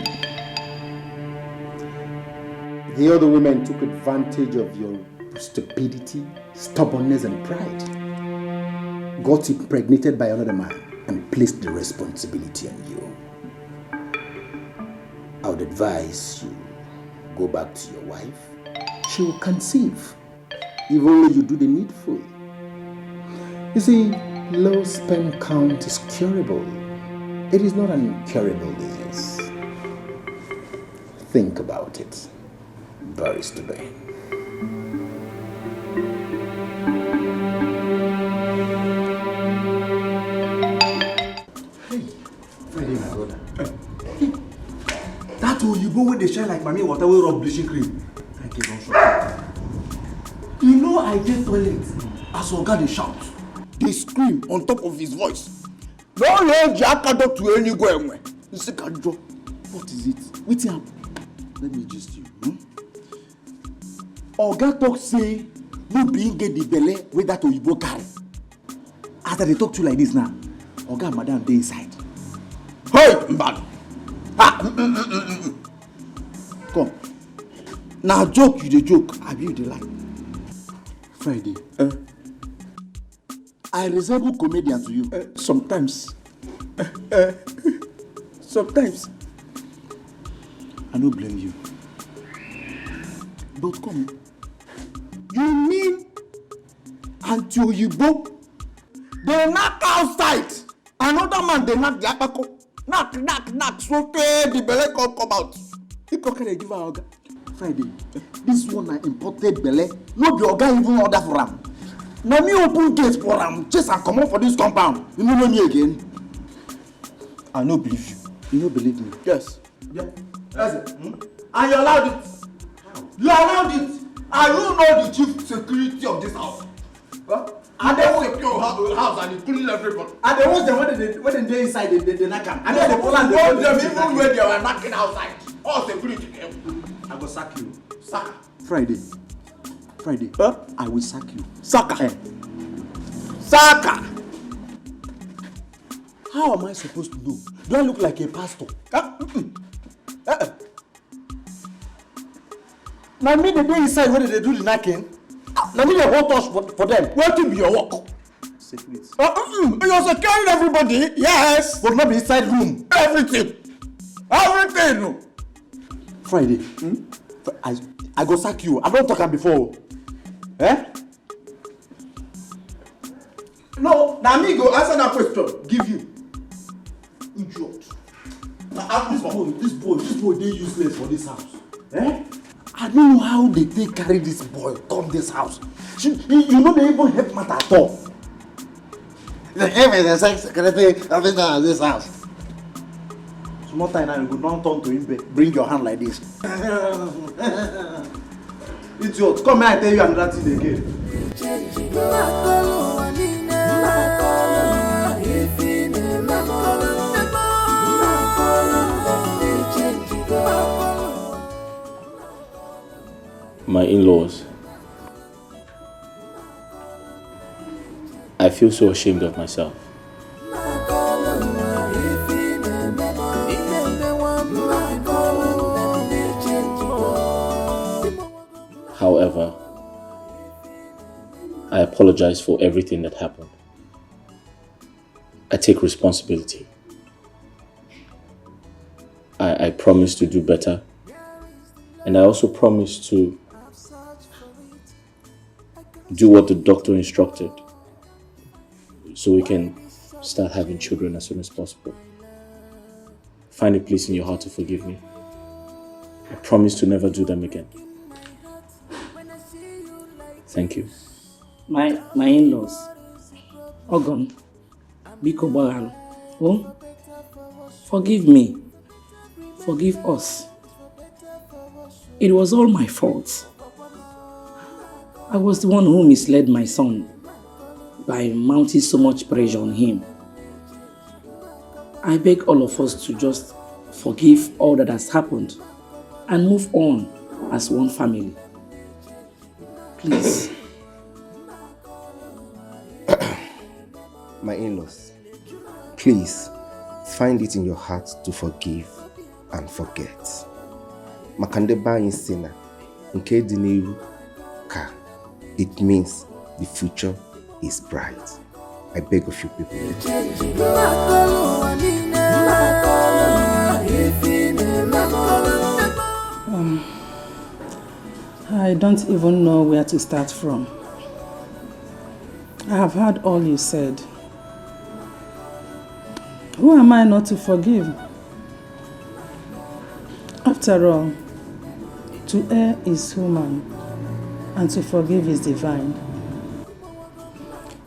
The other women took advantage of your stupidity, stubbornness, and pride. Got impregnated by another man and placed the responsibility on you. I would advise you go back to your wife. She will conceive if only you do the needful. You see, low sperm count is curable. It is not an incurable disease. Think about it, Barrister Ben. That Oyibo wey dey shine like mami water wey rub bleaching cream. I get one shot. You know I dey toilet as Oga dey shout, dey scream on top of his voice. No let Jakado to any go enwe. Nsikajo. What is it? Wetin happen? Let me gist you. Oga talk say no be him get the belle wey that Oyibo carry. As I dey talk to you like this now, Oga and Madam dey inside. Hey, Mbunabo. Come. Now joke you dey joke, abi you dey lie? Friday. I resemble comedian to you. Sometimes. Sometimes. I no blame you. But come. You mean Auntie Oyibo? They knock outside. Another man they knock the akpako. Knock, so the belle come out. You can give her Oga. Friday, this one I imported belle. No be Oga even order for am. Now me open gate for am, chase and come out for this compound. You no know me again. I no believe you. You no believe me? Yes. Yeah. That's it. And you allowed it. You allowed it. And you know the chief security of this house. Huh? And they will secure house and including everybody. And they want them when they inside they knock them. And then they pull and they want them even when they were knocking outside. All security. I go sack you. Sack. Friday. I will sack you. Saka. Saka. How am I supposed to know? Do I look like a pastor? Now me the day inside when they do the knocking. Now me the whole touch for them. Where to be your work? Secret. You're securing everybody. Yes. But not be inside room. Everything. Friday. I go sack you. I don't talk am before. Eh? No, now me go answer that question. Give you. Idiot. Now this boy, they useless for this house. Eh? I don't know how they take carry this boy come this house. You know they even help matter at all. The him is a sex secretary of this house. Small time now you go down turn to him. Bring your hand like this. Idiot, come here, I tell you another thing again. My in-laws. I feel so ashamed of myself. However, I apologize for everything that happened. I take responsibility. I promise to do better. And I also promise to do what the doctor instructed so we can start having children as soon as possible. Find a place in your heart to forgive me. I promise to never do them again. Thank you. My in-laws. Ogon. Biko Baran. Oh? Forgive me. Forgive us. It was all my fault. I was the one who misled my son by mounting so much pressure on him. I beg all of us to just forgive all that has happened and move on as one family. Please. My in-laws, please find it in your heart to forgive and forget. Makandeba insena, nke dineru ka. It means the future is bright. I beg of you people. I don't even know where to start from. I have heard all you said. Who am I not to forgive? After all, to err is human, and to forgive is divine.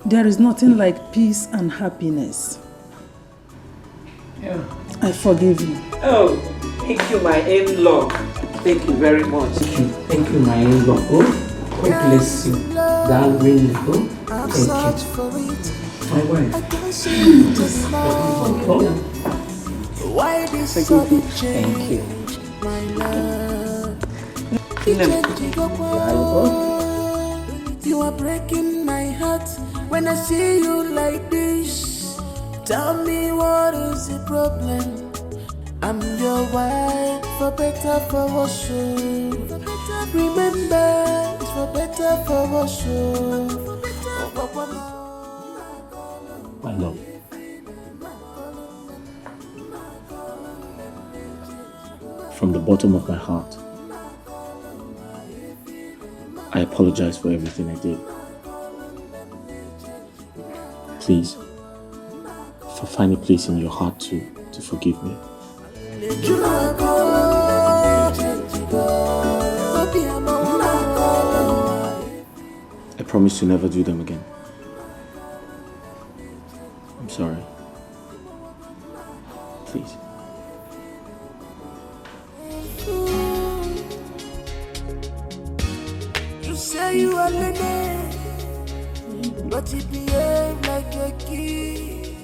There is nothing like peace and happiness. Yeah. I forgive you. Oh, thank you, my in-law. Thank you very much. Thank you, my in-law. Oh, God bless you. That ring, oh, thank you. My wife. Why this sudden change, my love? You are breaking my heart when I see you like this. Tell me what is the problem? I'm your wife, for better, for worse. Remember, it's for better, for worse. My love. From the bottom of my heart, I apologize for everything I did. Please, find a place in your heart to forgive me. I promise to never do them again. I'm sorry. Please. You say you are Nnebe, but he behave like a kid.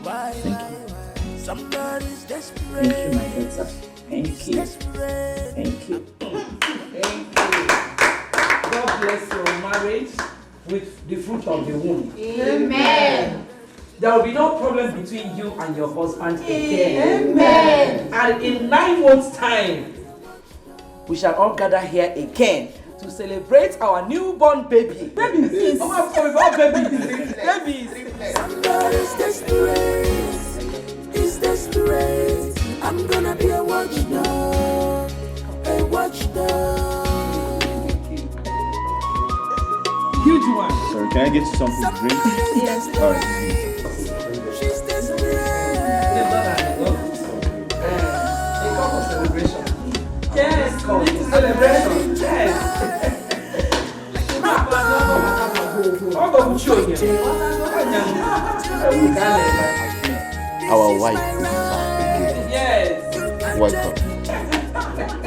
Why? Somebody's desperate. Thank you, my daughter. Thank you. Thank you. God bless your marriage with the fruit of the womb. Amen. There will be no problem between you and your husband again. Amen. And in 9 months' time, we shall all gather here again to celebrate our newborn baby. Babies! Oh my God, babies! Babies! Somebody's desperate. He's desperate. I'm gonna be a watchdog. A watchdog. Huge one. Sorry, can I get you something to drink? Yes. Alright. She's desperate. A cup of celebration. Yes, we need to celebration. Yes. Our wife is back again. Yes. Welcome.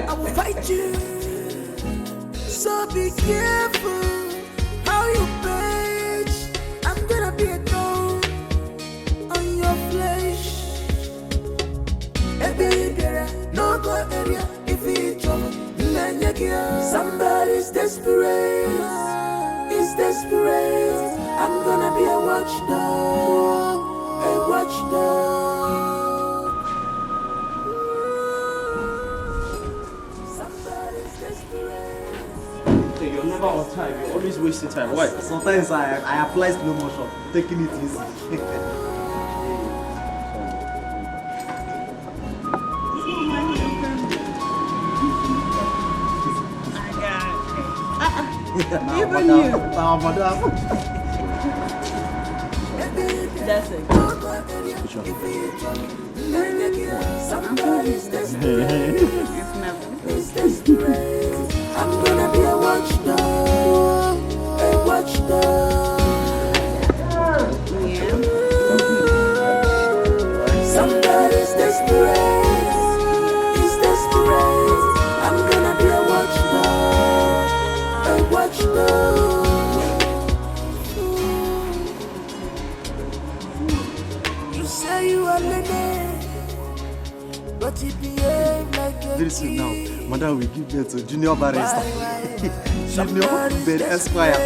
I will fight you. So be careful how you bitch. I'm gonna be a thorn on your flesh. Every girl, no go area. If it's trouble, somebody's desperate. He's desperate. I'm gonna be a watchdog. A watchdog. Somebody's desperate. Hey, you're never on time. You're always wasting time. Why? Sometimes I apply slow motion, taking it easy. Even you. Madam. That's it. Somebody's desperate. It's desperate. I'm gonna be a watchdog. A watchdog. Somebody's desperate. It's desperate. I'm gonna be a watchdog. A watchdog. You say you are Leonard, but you behave like a Very soon now, Madam will give birth to Junior Barrister. Junior Ben Esquire.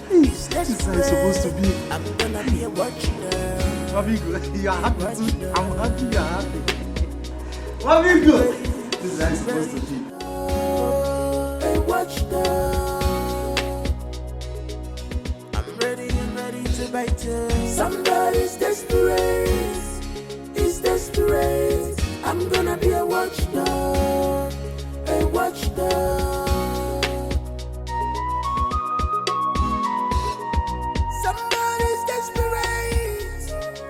This is how it's supposed to be. I'm gonna be a watchdog. Mommy, you are happy too. I'm happy you are happy. Mommy, good. This is how it's supposed to be. A watchdog. I'm ready to bite you. Somebody's desperate. He's desperate. I'm gonna be a watchdog. A watchdog. Somebody's desperate.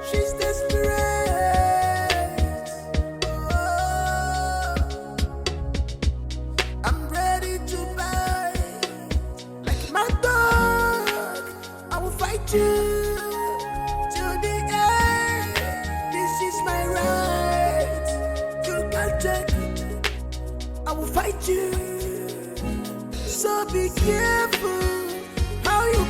She's desperate. Oh. I'm ready to bite like my dog. I will fight you to the end. This is my right. You can't take it. I will fight you. So be careful how you